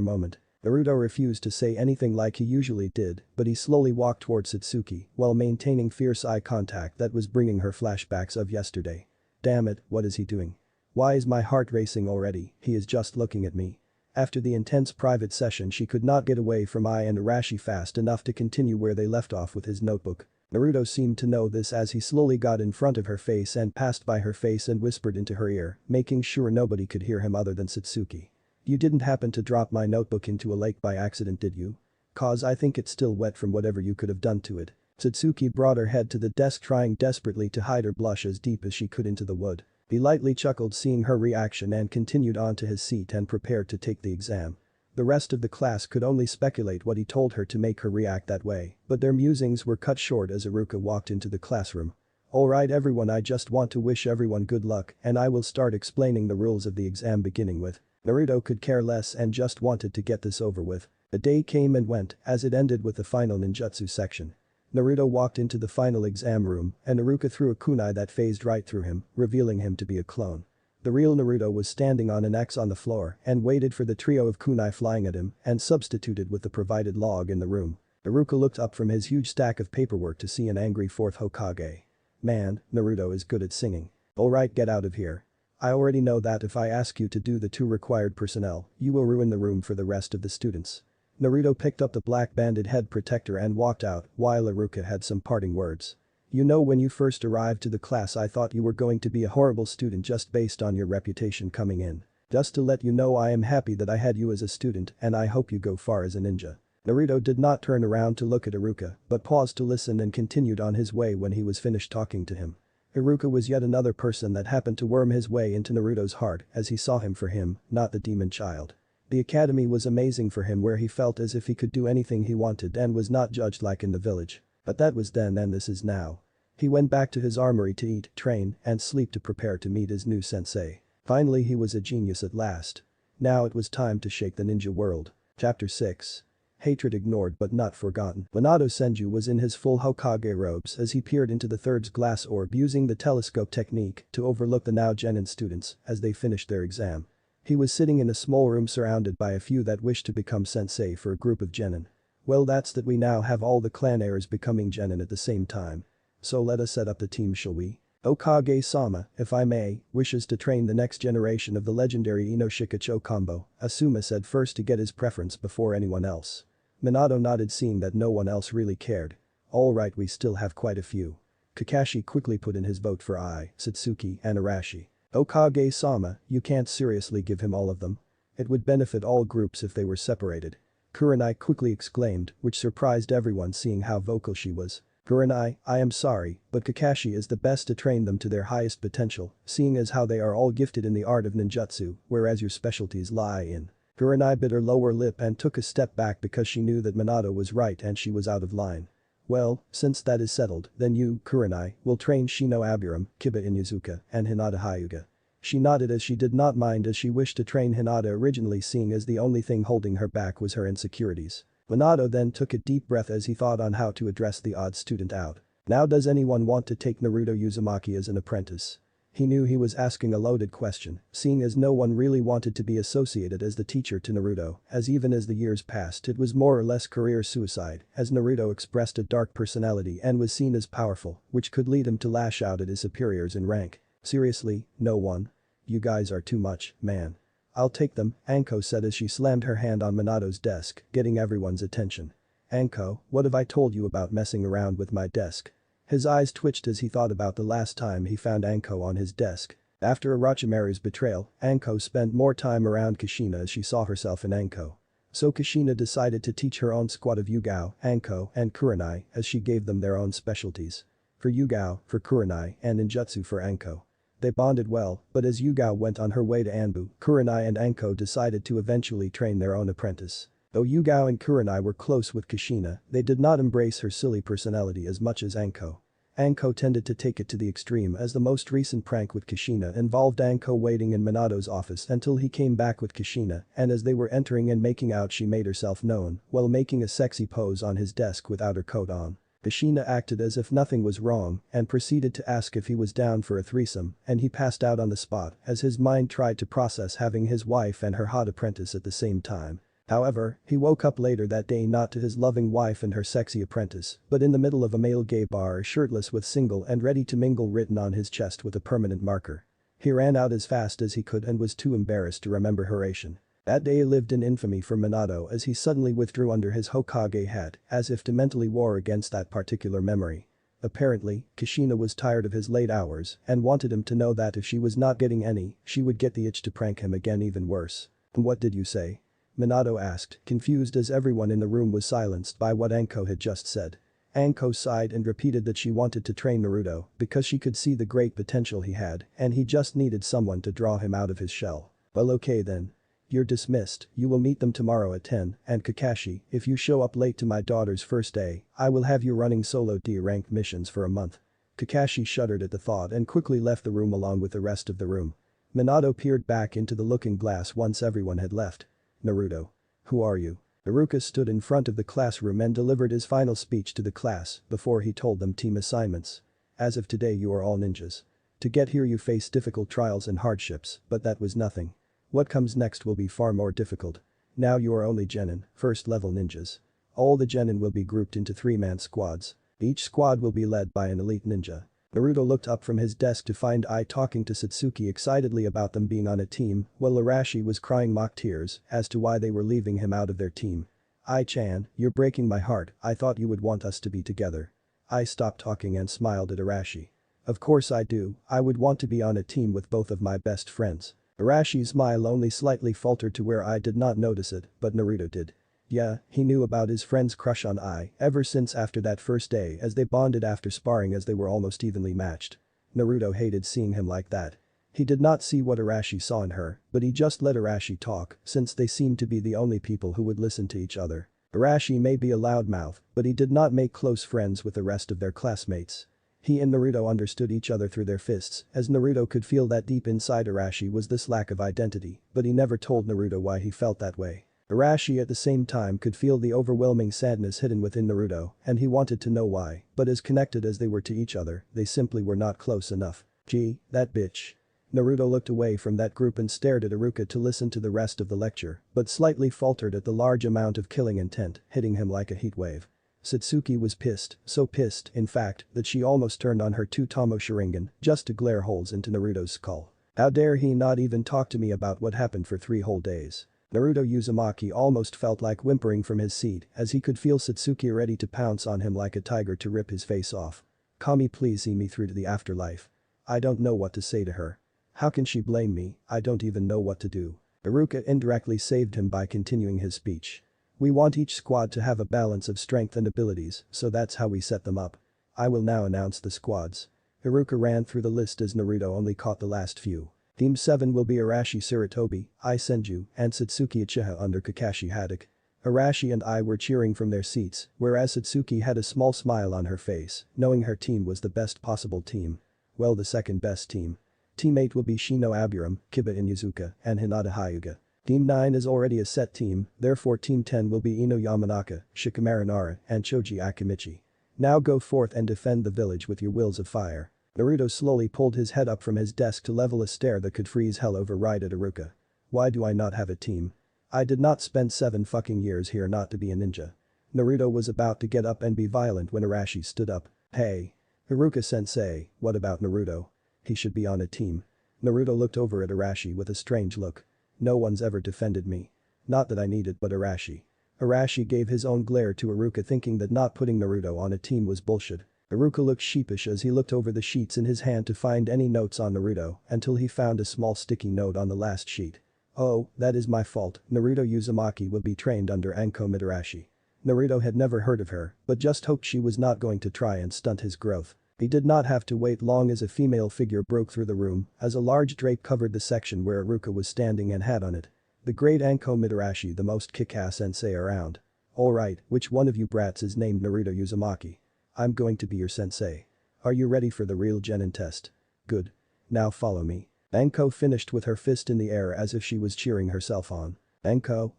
moment. Naruto refused to say anything like he usually did but he slowly walked towards Satsuki while maintaining fierce eye contact that was bringing her flashbacks of yesterday. Damn it, what is he doing? Why is my heart racing already? He is just looking at me. After the intense private session she could not get away from I and Arashi fast enough to continue where they left off with his notebook. Naruto seemed to know this as he slowly got in front of her face and passed by her face and whispered into her ear, making sure nobody could hear him other than Satsuki. "You didn't happen to drop my notebook into a lake by accident, did you? 'Cause I think it's still wet from whatever you could have done to it." Satsuki brought her head to the desk trying desperately to hide her blush as deep as she could into the wood. He lightly chuckled seeing her reaction and continued on to his seat and prepared to take the exam. The rest of the class could only speculate what he told her to make her react that way, but their musings were cut short as Iruka walked into the classroom. "Alright everyone, I just want to wish everyone good luck and I will start explaining the rules of the exam beginning with. Naruto could care less and just wanted to get this over with. The day came and went as it ended with the final ninjutsu section. Naruto walked into the final exam room and Iruka threw a kunai that phased right through him, revealing him to be a clone. The real Naruto was standing on an X on the floor and waited for the trio of kunai flying at him and substituted with the provided log in the room. Iruka looked up from his huge stack of paperwork to see an angry fourth Hokage. Man, Naruto is good at singing. Alright, get out of here. I already know that if I ask you to do the 2 required personnel, you will ruin the room for the rest of the students. Naruto picked up the black banded head protector and walked out while Iruka had some parting words. You know, when you first arrived to the class I thought you were going to be a horrible student just based on your reputation coming in. Just to let you know, I am happy that I had you as a student and I hope you go far as a ninja. Naruto did not turn around to look at Iruka but paused to listen and continued on his way when he was finished talking to him. Iruka was yet another person that happened to worm his way into Naruto's heart as he saw him for him, not the demon child. The academy was amazing for him, where he felt as if he could do anything he wanted and was not judged like in the village. But that was then and this is now. He went back to his armory to eat, train, and sleep to prepare to meet his new sensei. Finally he was a genius at last. Now it was time to shake the ninja world. Chapter 6. Hatred ignored but not forgotten. Minato Senju was in his full Hokage robes as he peered into the third's glass orb using the telescope technique to overlook the now genin students as they finished their exam. He was sitting in a small room surrounded by a few that wished to become sensei for a group of genin. Well, that's that we now have all the clan heirs becoming genin at the same time. So let us set up the team, shall we? Okage-sama, if I may, wishes to train the next generation of the legendary Inoshika combo, Asuma said first to get his preference before anyone else. Minato nodded, seeing that no one else really cared. Alright, we still have quite a few. Kakashi quickly put in his vote for Ai, Satsuki, and Arashi. Okage-sama, you can't seriously give him all of them. It would benefit all groups if they were separated. Kurenai quickly exclaimed, which surprised everyone seeing how vocal she was. Kurenai, I am sorry, but Kakashi is the best to train them to their highest potential, seeing as how they are all gifted in the art of ninjutsu, whereas your specialties lie in. Kurenai bit her lower lip and took a step back because she knew that Minato was right and she was out of line. Well, since that is settled, then you, Kurenai, will train Shino Aburam, Kiba Inuzuka, and Hinata Hyuga. She nodded as she did not mind, as she wished to train Hinata originally, seeing as the only thing holding her back was her insecurities. Minato then took a deep breath as he thought on how to address the odd student out. Now, does anyone want to take Naruto Uzumaki as an apprentice? He knew he was asking a loaded question, seeing as no one really wanted to be associated as the teacher to Naruto, as even as the years passed it was more or less career suicide, as Naruto expressed a dark personality and was seen as powerful, which could lead him to lash out at his superiors in rank. Seriously, no one? You guys are too much, man. I'll take them, Anko said as she slammed her hand on Minato's desk, getting everyone's attention. Anko, what have I told you about messing around with my desk? His eyes twitched as he thought about the last time he found Anko on his desk. After Orochimaru's betrayal, Anko spent more time around Kushina as she saw herself in Anko. So Kushina decided to teach her own squad of Yugao, Anko, and Kurenai as she gave them their own specialties. For Yugao, for Kurenai, and ninjutsu for Anko. They bonded well, but as Yugao went on her way to Anbu, Kurenai and Anko decided to eventually train their own apprentice. Though Yugao and Kurenai were close with Kushina, they did not embrace her silly personality as much as Anko. Anko tended to take it to the extreme, as the most recent prank with Kushina involved Anko waiting in Minato's office until he came back with Kushina, and as they were entering and making out she made herself known while making a sexy pose on his desk without her coat on. Kushina acted as if nothing was wrong and proceeded to ask if he was down for a threesome, and he passed out on the spot as his mind tried to process having his wife and her hot apprentice at the same time. However, he woke up later that day not to his loving wife and her sexy apprentice, but in the middle of a male gay bar, shirtless with single and ready to mingle written on his chest with a permanent marker. He ran out as fast as he could and was too embarrassed to remember Horation. That day lived in infamy for Minato as he suddenly withdrew under his Hokage hat as if to mentally war against that particular memory. Apparently, Kushina was tired of his late hours and wanted him to know that if she was not getting any, she would get the itch to prank him again, even worse. What did you say? Minato asked, confused as everyone in the room was silenced by what Anko had just said. Anko sighed and repeated that she wanted to train Naruto because she could see the great potential he had and he just needed someone to draw him out of his shell. Well, okay then. You're dismissed, you will meet them tomorrow at 10, and Kakashi, if you show up late to my daughter's first day, I will have you running solo D-ranked missions for a month. Kakashi shuddered at the thought and quickly left the room along with the rest of the room. Minato peered back into the looking glass once everyone had left. Naruto. Who are you? Iruka stood in front of the classroom and delivered his final speech to the class before he told them team assignments. As of today you are all ninjas. To get here you face difficult trials and hardships, but that was nothing. What comes next will be far more difficult. Now you are only genin, first level ninjas. All the genin will be grouped into 3-man squads. Each squad will be led by an elite ninja. Naruto looked up from his desk to find Ai talking to Satsuki excitedly about them being on a team, while Arashi was crying mock tears as to why they were leaving him out of their team. Ai-chan, you're breaking my heart, I thought you would want us to be together. Ai stopped talking and smiled at Arashi. Of course I do, I would want to be on a team with both of my best friends. Arashi's smile only slightly faltered to where Ai did not notice it, but Naruto did. Yeah, he knew about his friend's crush on Ai ever since after that first day as they bonded after sparring as they were almost evenly matched. Naruto hated seeing him like that. He did not see what Arashi saw in her, but he just let Arashi talk since they seemed to be the only people who would listen to each other. Arashi may be a loudmouth, but he did not make close friends with the rest of their classmates. He and Naruto understood each other through their fists, as Naruto could feel that deep inside Arashi was this lack of identity, but he never told Naruto why he felt that way. Arashi at the same time could feel the overwhelming sadness hidden within Naruto, and he wanted to know why, but as connected as they were to each other, they simply were not close enough. Gee, that bitch. Naruto looked away from that group and stared at Iruka to listen to the rest of the lecture, but slightly faltered at the large amount of killing intent hitting him like a heatwave. Satsuki was pissed, so pissed, in fact, that she almost turned on her 2-Tomo Sharingan just to glare holes into Naruto's skull. How dare he not even talk to me about what happened for 3 whole days. Naruto Uzumaki almost felt like whimpering from his seat as he could feel Satsuki ready to pounce on him like a tiger to rip his face off. Kami, please see me through to the afterlife. I don't know what to say to her. How can she blame me? I don't even know what to do. Iruka indirectly saved him by continuing his speech. We want each squad to have a balance of strength and abilities, so that's how we set them up. I will now announce the squads. Iruka ran through the list as Naruto only caught the last few. Team 7 will be Arashi Sarutobi, Ai Senju, and Satsuki Uchiha under Kakashi Haddock. Arashi and Ai were cheering from their seats, whereas Satsuki had a small smile on her face, knowing her team was the best possible team. Well, the second best team. Team 8 will be Shino Aburam, Kiba Inuzuka, and Hinata Hyuga. Team 9 is already a set team, therefore Team 10 will be Ino Yamanaka, Shikamaru Nara, and Choji Akimichi. Now go forth and defend the village with your wills of fire. Naruto slowly pulled his head up from his desk to level a stare that could freeze hell over right at Iruka. Why do I not have a team? I did not spend 7 fucking years here not to be a ninja. Naruto was about to get up and be violent when Arashi stood up. Hey. Iruka-sensei, what about Naruto? He should be on a team. Naruto looked over at Arashi with a strange look. No one's ever defended me. Not that I need it, but Arashi. Arashi gave his own glare to Iruka, thinking that not putting Naruto on a team was bullshit. Iruka looked sheepish as he looked over the sheets in his hand to find any notes on Naruto until he found a small sticky note on the last sheet. Oh, that is my fault, Naruto Uzumaki will be trained under Anko Mitarashi. Naruto had never heard of her, but just hoped she was not going to try and stunt his growth. He did not have to wait long as a female figure broke through the room as a large drape covered the section where Iruka was standing and had on it. The great Anko Mitarashi, the most kick-ass sensei around. Alright, which one of you brats is named Naruto Uzumaki? I'm going to be your sensei. Are you ready for the real genin test? Good. Now follow me. Anko finished with her fist in the air as if she was cheering herself on. Anko,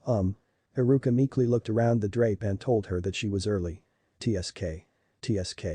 Iruka meekly looked around the drape and told her that she was early. TSK. TSK.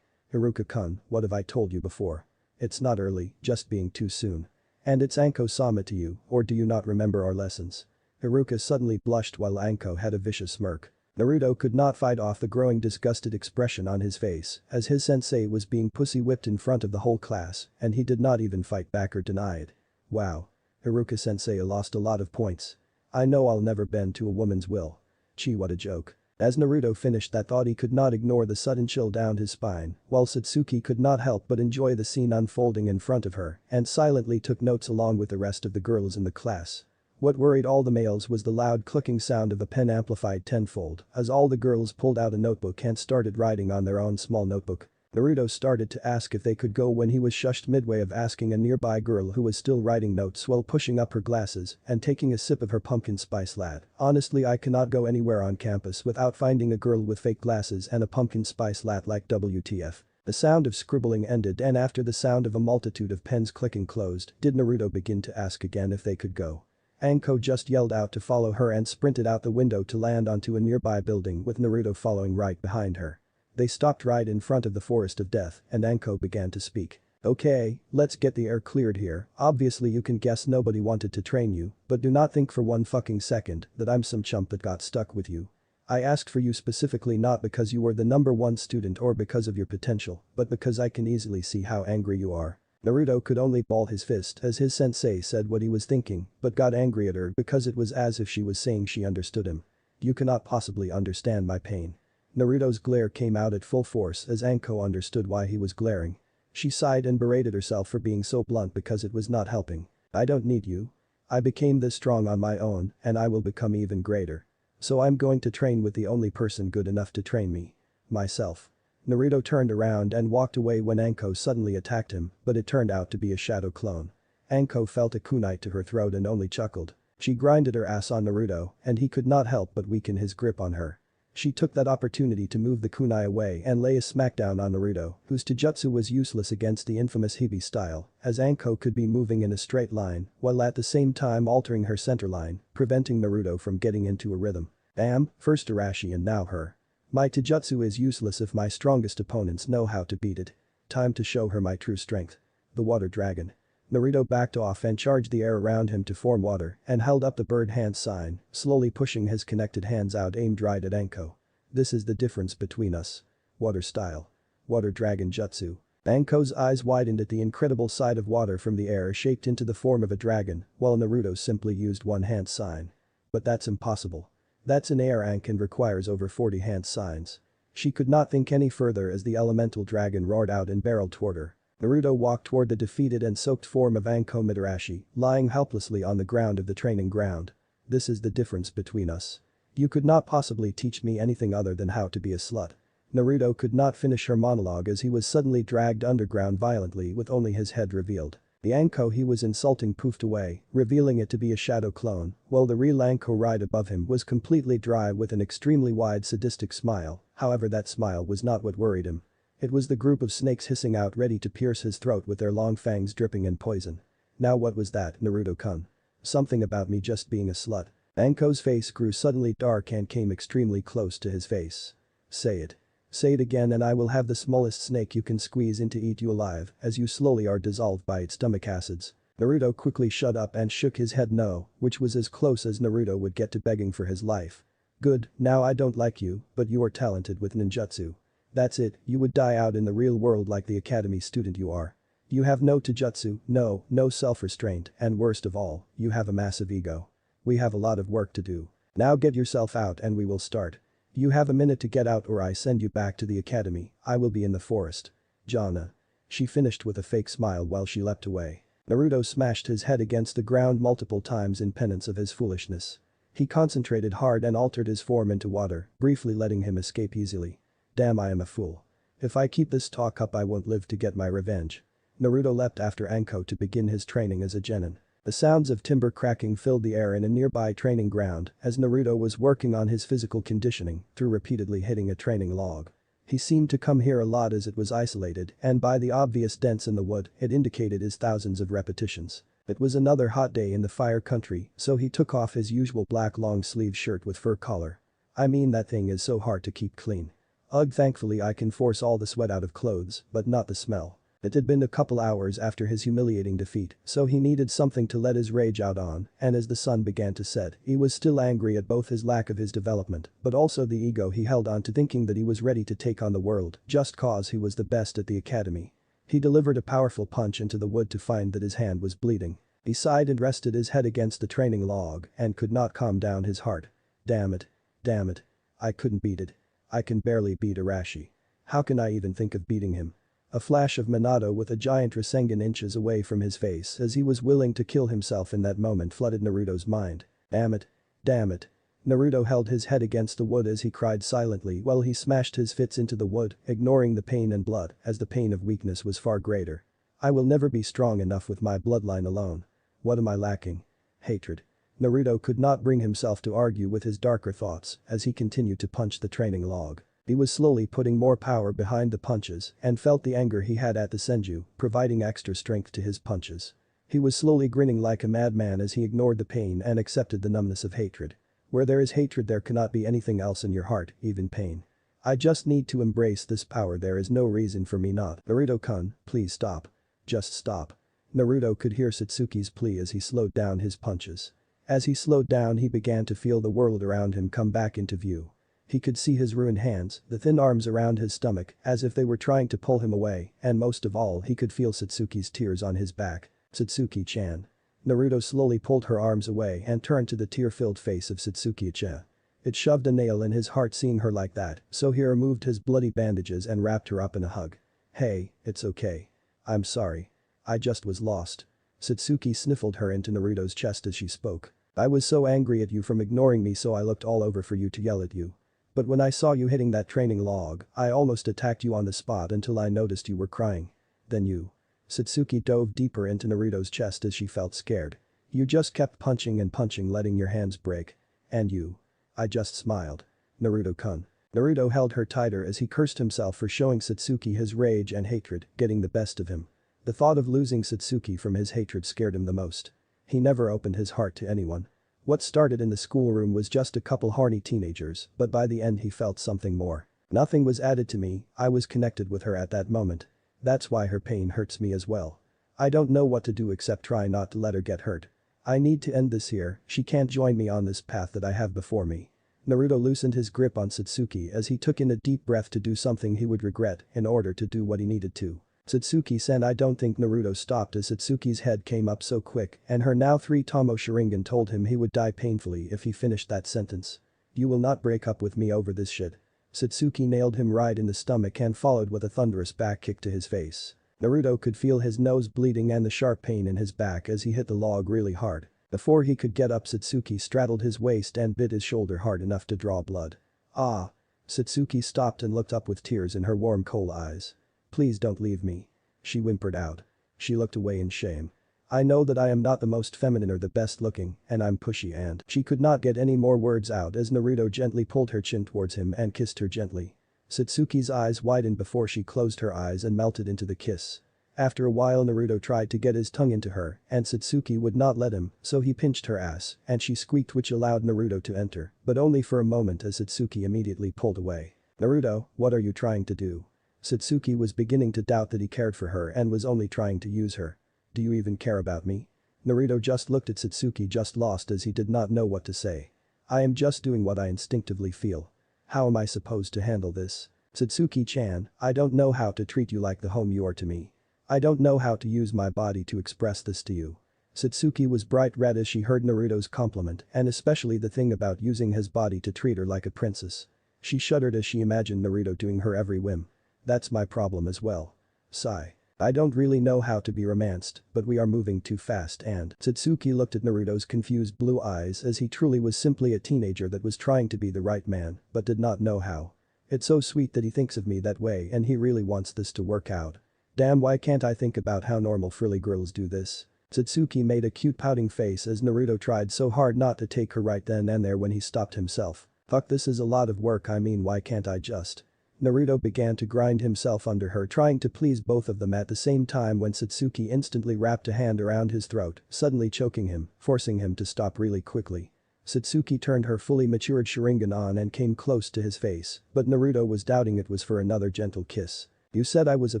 Iruka-kun, what have I told you before? It's not early, just being too soon. And it's Anko-sama to you, or do you not remember our lessons? Iruka suddenly blushed while Anko had a vicious smirk. Naruto could not fight off the growing disgusted expression on his face as his sensei was being pussy-whipped in front of the whole class and he did not even fight back or deny it. Wow. Iruka-sensei lost a lot of points. I know I'll never bend to a woman's will. Gee, what a joke. As Naruto finished that thought, he could not ignore the sudden chill down his spine, while Satsuki could not help but enjoy the scene unfolding in front of her and silently took notes along with the rest of the girls in the class. What worried all the males was the loud clicking sound of a pen amplified tenfold as all the girls pulled out a notebook and started writing on their own small notebook. Naruto started to ask if they could go when he was shushed midway of asking a nearby girl who was still writing notes while pushing up her glasses and taking a sip of her pumpkin spice latte. Honestly, I cannot go anywhere on campus without finding a girl with fake glasses and a pumpkin spice latte like WTF. The sound of scribbling ended, and after the sound of a multitude of pens clicking closed, did Naruto begin to ask again if they could go. Anko just yelled out to follow her and sprinted out the window to land onto a nearby building with Naruto following right behind her. They stopped right in front of the forest of death and Anko began to speak. Okay, let's get the air cleared here. Obviously you can guess nobody wanted to train you, but do not think for one fucking second that I'm some chump that got stuck with you. I asked for you specifically not because you were the #1 student or because of your potential, but because I can easily see how angry you are. Naruto could only ball his fist as his sensei said what he was thinking, but got angry at her because it was as if she was saying she understood him. You cannot possibly understand my pain. Naruto's glare came out at full force as Anko understood why he was glaring. She sighed and berated herself for being so blunt because it was not helping. I don't need you. I became this strong on my own and I will become even greater. So I'm going to train with the only person good enough to train me. Myself. Naruto turned around and walked away when Anko suddenly attacked him, but it turned out to be a shadow clone. Anko felt a kunai to her throat and only chuckled. She grinded her ass on Naruto and he could not help but weaken his grip on her. She took that opportunity to move the kunai away and lay a smackdown on Naruto, whose taijutsu was useless against the infamous Hibi style, as Anko could be moving in a straight line while at the same time altering her center line, preventing Naruto from getting into a rhythm. Damn, first Arashi and now her. My taijutsu is useless if my strongest opponents know how to beat it. Time to show her my true strength. The water dragon. Naruto backed off and charged the air around him to form water and held up the bird hand sign, slowly pushing his connected hands out aimed right at Anko. This is the difference between us. Water style. Water dragon jutsu. Anko's eyes widened at the incredible sight of water from the air shaped into the form of a dragon, while Naruto simply used one hand sign. But that's impossible. That's an air ank and requires over 40 hand signs. She could not think any further as the elemental dragon roared out and barreled toward her. Naruto walked toward the defeated and soaked form of Anko Mitarashi, lying helplessly on the ground of the training ground. This is the difference between us. You could not possibly teach me anything other than how to be a slut. Naruto could not finish her monologue as he was suddenly dragged underground violently with only his head revealed. The Anko he was insulting poofed away, revealing it to be a shadow clone, while the real Anko right above him was completely dry with an extremely wide sadistic smile, however that smile was not what worried him. It was the group of snakes hissing out ready to pierce his throat with their long fangs dripping in poison. Now what was that, Naruto-kun? Something about me just being a slut. Anko's face grew suddenly dark and came extremely close to his face. Say it. Say it again and I will have the smallest snake you can squeeze in to eat you alive as you slowly are dissolved by its stomach acids. Naruto quickly shut up and shook his head no, which was as close as Naruto would get to begging for his life. Good, now I don't like you, but you are talented with ninjutsu. That's it, you would die out in the real world like the academy student you are. You have no taijutsu, no self-restraint, and worst of all, you have a massive ego. We have a lot of work to do. Now get yourself out and we will start. You have a minute to get out or I send you back to the academy. I will be in the forest. Jana. She finished with a fake smile while she leapt away. Naruto smashed his head against the ground multiple times in penance of his foolishness. He concentrated hard and altered his form into water, briefly letting him escape easily. Damn, I am a fool. If I keep this talk up I won't live to get my revenge. Naruto leapt after Anko to begin his training as a genin. The sounds of timber cracking filled the air in a nearby training ground as Naruto was working on his physical conditioning through repeatedly hitting a training log. He seemed to come here a lot as it was isolated and by the obvious dents in the wood it indicated his thousands of repetitions. It was another hot day in the fire country so he took off his usual black long-sleeve shirt with fur collar. I mean that thing is so hard to keep clean. Ugh, thankfully I can force all the sweat out of clothes but not the smell. It had been a couple hours after his humiliating defeat, so he needed something to let his rage out on, and as the sun began to set, he was still angry at both his lack of his development, but also the ego he held on to thinking that he was ready to take on the world just cause he was the best at the academy. He delivered a powerful punch into the wood to find that his hand was bleeding. He sighed and rested his head against the training log and could not calm down his heart. Damn it. Damn it. I couldn't beat it. I can barely beat Arashi. How can I even think of beating him? A flash of Minato with a giant Rasengan inches away from his face as he was willing to kill himself in that moment flooded Naruto's mind. Damn it. Damn it. Naruto held his head against the wood as he cried silently while he smashed his fists into the wood, ignoring the pain and blood as the pain of weakness was far greater. I will never be strong enough with my bloodline alone. What am I lacking? Hatred. Naruto could not bring himself to argue with his darker thoughts as he continued to punch the training log. He was slowly putting more power behind the punches and felt the anger he had at the Senju, providing extra strength to his punches. He was slowly grinning like a madman as he ignored the pain and accepted the numbness of hatred. Where there is hatred there cannot be anything else in your heart, even pain. I just need to embrace this power, there is no reason for me not. Naruto-kun, please stop. Just stop. Naruto could hear Satsuki's plea as he slowed down his punches. As he slowed down he began to feel the world around him come back into view. He could see his ruined hands, the thin arms around his stomach, as if they were trying to pull him away, and most of all he could feel Satsuki's tears on his back. Satsuki-chan. Naruto slowly pulled her arms away and turned to the tear-filled face of Satsuki-chan. It shoved a nail in his heart seeing her like that, so he removed his bloody bandages and wrapped her up in a hug. Hey, it's okay. I'm sorry. I just was lost. Satsuki sniffled her into Naruto's chest as she spoke. I was so angry at you from ignoring me, so I looked all over for you to yell at you. But when I saw you hitting that training log, I almost attacked you on the spot until I noticed you were crying. Then you. Satsuki dove deeper into Naruto's chest as she felt scared. You just kept punching and punching, letting your hands break. And you. I just smiled. Naruto-kun. Naruto held her tighter as he cursed himself for showing Satsuki his rage and hatred, getting the best of him. The thought of losing Satsuki from his hatred scared him the most. He never opened his heart to anyone. What started in the schoolroom was just a couple horny teenagers, but by the end he felt something more. Nothing was added to me, I was connected with her at that moment. That's why her pain hurts me as well. I don't know what to do except try not to let her get hurt. I need to end this here, she can't join me on this path that I have before me. Naruto loosened his grip on Satsuki as he took in a deep breath to do something he would regret in order to do what he needed to. Satsuki-san. I don't think Naruto stopped as Satsuki's head came up so quick and her now 3-Tomo Sharingan told him he would die painfully if he finished that sentence. You will not break up with me over this shit. Satsuki nailed him right in the stomach and followed with a thunderous back kick to his face. Naruto could feel his nose bleeding and the sharp pain in his back as he hit the log really hard. Before he could get up, Satsuki straddled his waist and bit his shoulder hard enough to draw blood. Ah. Satsuki stopped and looked up with tears in her warm coal eyes. Please don't leave me. She whimpered out. She looked away in shame. I know that I am not the most feminine or the best looking, and I'm pushy and she could not get any more words out as Naruto gently pulled her chin towards him and kissed her gently. Satsuki's eyes widened before she closed her eyes and melted into the kiss. After a while Naruto tried to get his tongue into her and Satsuki would not let him, so he pinched her ass and she squeaked, which allowed Naruto to enter, but only for a moment as Satsuki immediately pulled away. Naruto, what are you trying to do? Satsuki was beginning to doubt that he cared for her and was only trying to use her. Do you even care about me? Naruto just looked at Satsuki, just lost as he did not know what to say. I am just doing what I instinctively feel. How am I supposed to handle this? Satsuki-chan, I don't know how to treat you like the home you are to me. I don't know how to use my body to express this to you. Satsuki was bright red as she heard Naruto's compliment and especially the thing about using his body to treat her like a princess. She shuddered as she imagined Naruto doing her every whim. That's my problem as well. Sigh. I don't really know how to be romanced, but we are moving too fast and Satsuki looked at Naruto's confused blue eyes as he truly was simply a teenager that was trying to be the right man, but did not know how. It's so sweet that he thinks of me that way and he really wants this to work out. Damn, why can't I think about how normal frilly girls do this? Satsuki made a cute pouting face as Naruto tried so hard not to take her right then and there when he stopped himself. Fuck, this is a lot of work, I mean why can't I just… Naruto began to grind himself under her, trying to please both of them at the same time when Satsuki instantly wrapped a hand around his throat, suddenly choking him, forcing him to stop really quickly. Satsuki turned her fully matured Sharingan on and came close to his face, but Naruto was doubting it was for another gentle kiss. You said I was a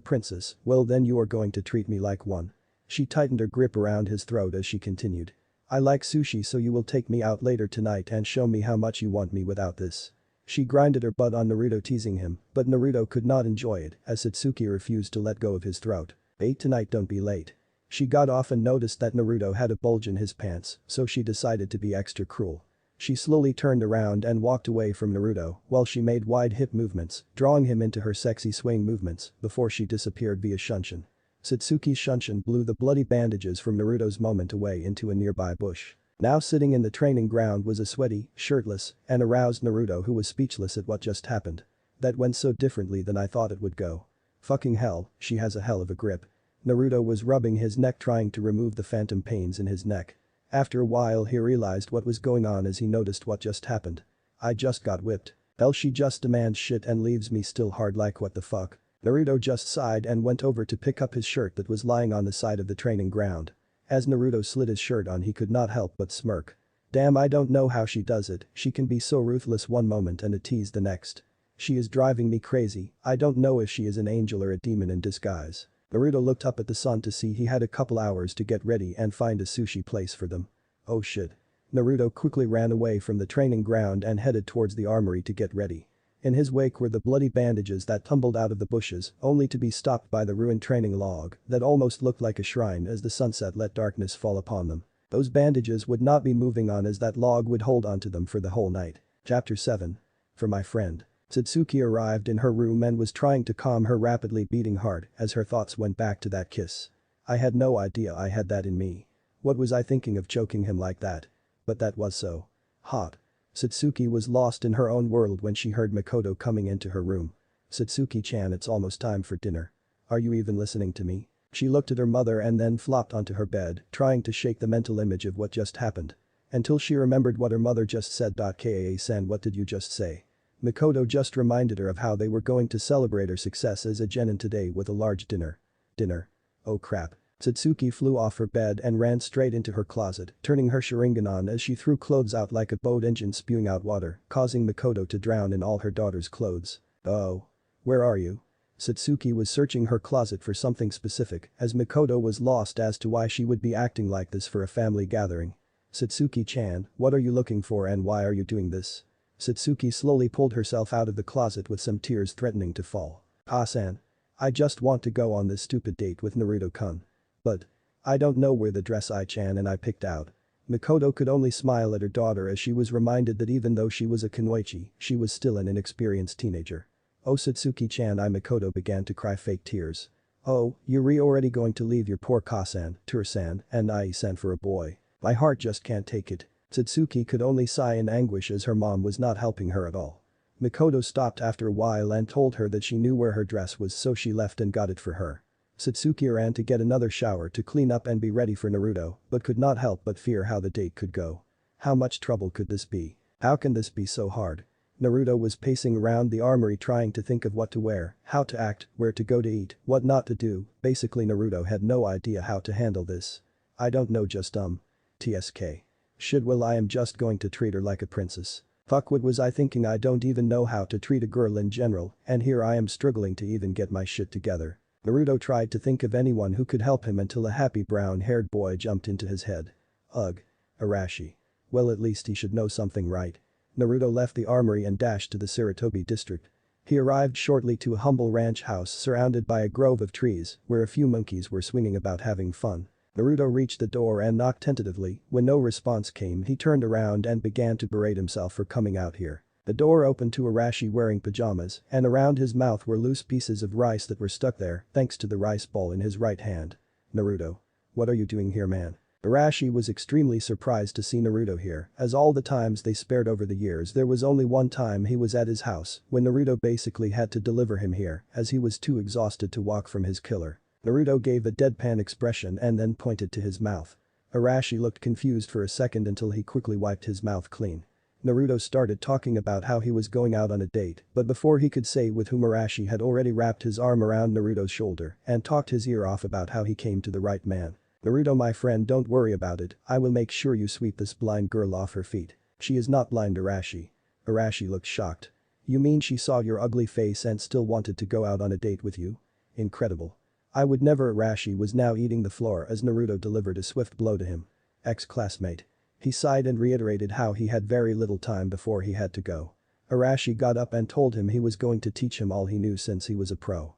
princess, well then you are going to treat me like one. She tightened her grip around his throat as she continued. I like sushi, so you will take me out later tonight and show me how much you want me without this. She grinded her butt on Naruto, teasing him, but Naruto could not enjoy it as Satsuki refused to let go of his throat. Tonight, don't be late. She got off and noticed that Naruto had a bulge in his pants, so she decided to be extra cruel. She slowly turned around and walked away from Naruto while she made wide hip movements, drawing him into her sexy swing movements before she disappeared via Shunshin. Satsuki's Shunshin blew the bloody bandages from Naruto's moment away into a nearby bush. Now sitting in the training ground was a sweaty, shirtless, and aroused Naruto who was speechless at what just happened. That went so differently than I thought it would go. Fucking hell, she has a hell of a grip. Naruto was rubbing his neck trying to remove the phantom pains in his neck. After a while he realized what was going on as he noticed what just happened. I just got whipped. Else she just demands shit and leaves me still hard like what the fuck. Naruto just sighed and went over to pick up his shirt that was lying on the side of the training ground. As Naruto slid his shirt on, he could not help but smirk. Damn, I don't know how she does it, she can be so ruthless one moment and a tease the next. She is driving me crazy, I don't know if she is an angel or a demon in disguise. Naruto looked up at the sun to see he had a couple hours to get ready and find a sushi place for them. Oh shit. Naruto quickly ran away from the training ground and headed towards the armory to get ready. In his wake were the bloody bandages that tumbled out of the bushes, only to be stopped by the ruined training log that almost looked like a shrine as the sunset let darkness fall upon them. Those bandages would not be moving on as that log would hold onto them for the whole night. Chapter 7. For my friend. Satsuki arrived in her room and was trying to calm her rapidly beating heart as her thoughts went back to that kiss. I had no idea I had that in me. What was I thinking of choking him like that? But that was so hot. Satsuki was lost in her own world when she heard Makoto coming into her room. Satsuki-chan, it's almost time for dinner. Are you even listening to me? She looked at her mother and then flopped onto her bed, trying to shake the mental image of what just happened. Until she remembered what her mother just said. Kaa-san, what did you just say? Makoto just reminded her of how they were going to celebrate her success as a genin today with a large dinner. Dinner? Oh crap. Satsuki flew off her bed and ran straight into her closet, turning her Sharingan on as she threw clothes out like a boat engine spewing out water, causing Makoto to drown in all her daughter's clothes. Oh. Where are you? Satsuki was searching her closet for something specific as Makoto was lost as to why she would be acting like this for a family gathering. Satsuki-chan, what are you looking for and why are you doing this? Satsuki slowly pulled herself out of the closet with some tears threatening to fall. Ah-san. I just want to go on this stupid date with Naruto-kun. But. I don't know where the dress I-chan and I picked out. Makoto could only smile at her daughter as she was reminded that even though she was a kunoichi, she was still an inexperienced teenager. Oh Satsuki-chan, Makoto began to cry fake tears. Oh, you're already going to leave your poor Ka-san, Tur-san, and Ai-san for a boy. My heart just can't take it. Satsuki could only sigh in anguish as her mom was not helping her at all. Makoto stopped after a while and told her that she knew where her dress was, so she left and got it for her. Satsuki ran to get another shower to clean up and be ready for Naruto, but could not help but fear how the date could go. How much trouble could this be? How can this be so hard? Naruto was pacing around the armory trying to think of what to wear, how to act, where to go to eat, what not to do. Basically Naruto had no idea how to handle this. I don't know, just TSK. I am just going to treat her like a princess. Fuck, what was I thinking? I don't even know how to treat a girl in general, and here I am struggling to even get my shit together. Naruto tried to think of anyone who could help him until a happy brown-haired boy jumped into his head. Ugh. Arashi. Well, at least he should know something, right? Naruto left the armory and dashed to the Sarutobi district. He arrived shortly to a humble ranch house surrounded by a grove of trees where a few monkeys were swinging about having fun. Naruto reached the door and knocked tentatively. When no response came, he turned around and began to berate himself for coming out here. The door opened to Arashi wearing pajamas, and around his mouth were loose pieces of rice that were stuck there thanks to the rice ball in his right hand. Naruto. What are you doing here, man? Arashi was extremely surprised to see Naruto here, as all the times they spared over the years there was only one time he was at his house when Naruto basically had to deliver him here as he was too exhausted to walk from his killer. Naruto gave a deadpan expression and then pointed to his mouth. Arashi looked confused for a second until he quickly wiped his mouth clean. Naruto started talking about how he was going out on a date, but before he could say with whom, Arashi had already wrapped his arm around Naruto's shoulder and talked his ear off about how he came to the right man. Naruto, my friend, don't worry about it, I will make sure you sweep this blind girl off her feet. She is not blind, Arashi. Arashi looked shocked. You mean she saw your ugly face and still wanted to go out on a date with you? Incredible. I would never. Arashi was now eating the floor as Naruto delivered a swift blow to him. Ex-classmate. He sighed and reiterated how he had very little time before he had to go. Arashi got up and told him he was going to teach him all he knew since he was a pro.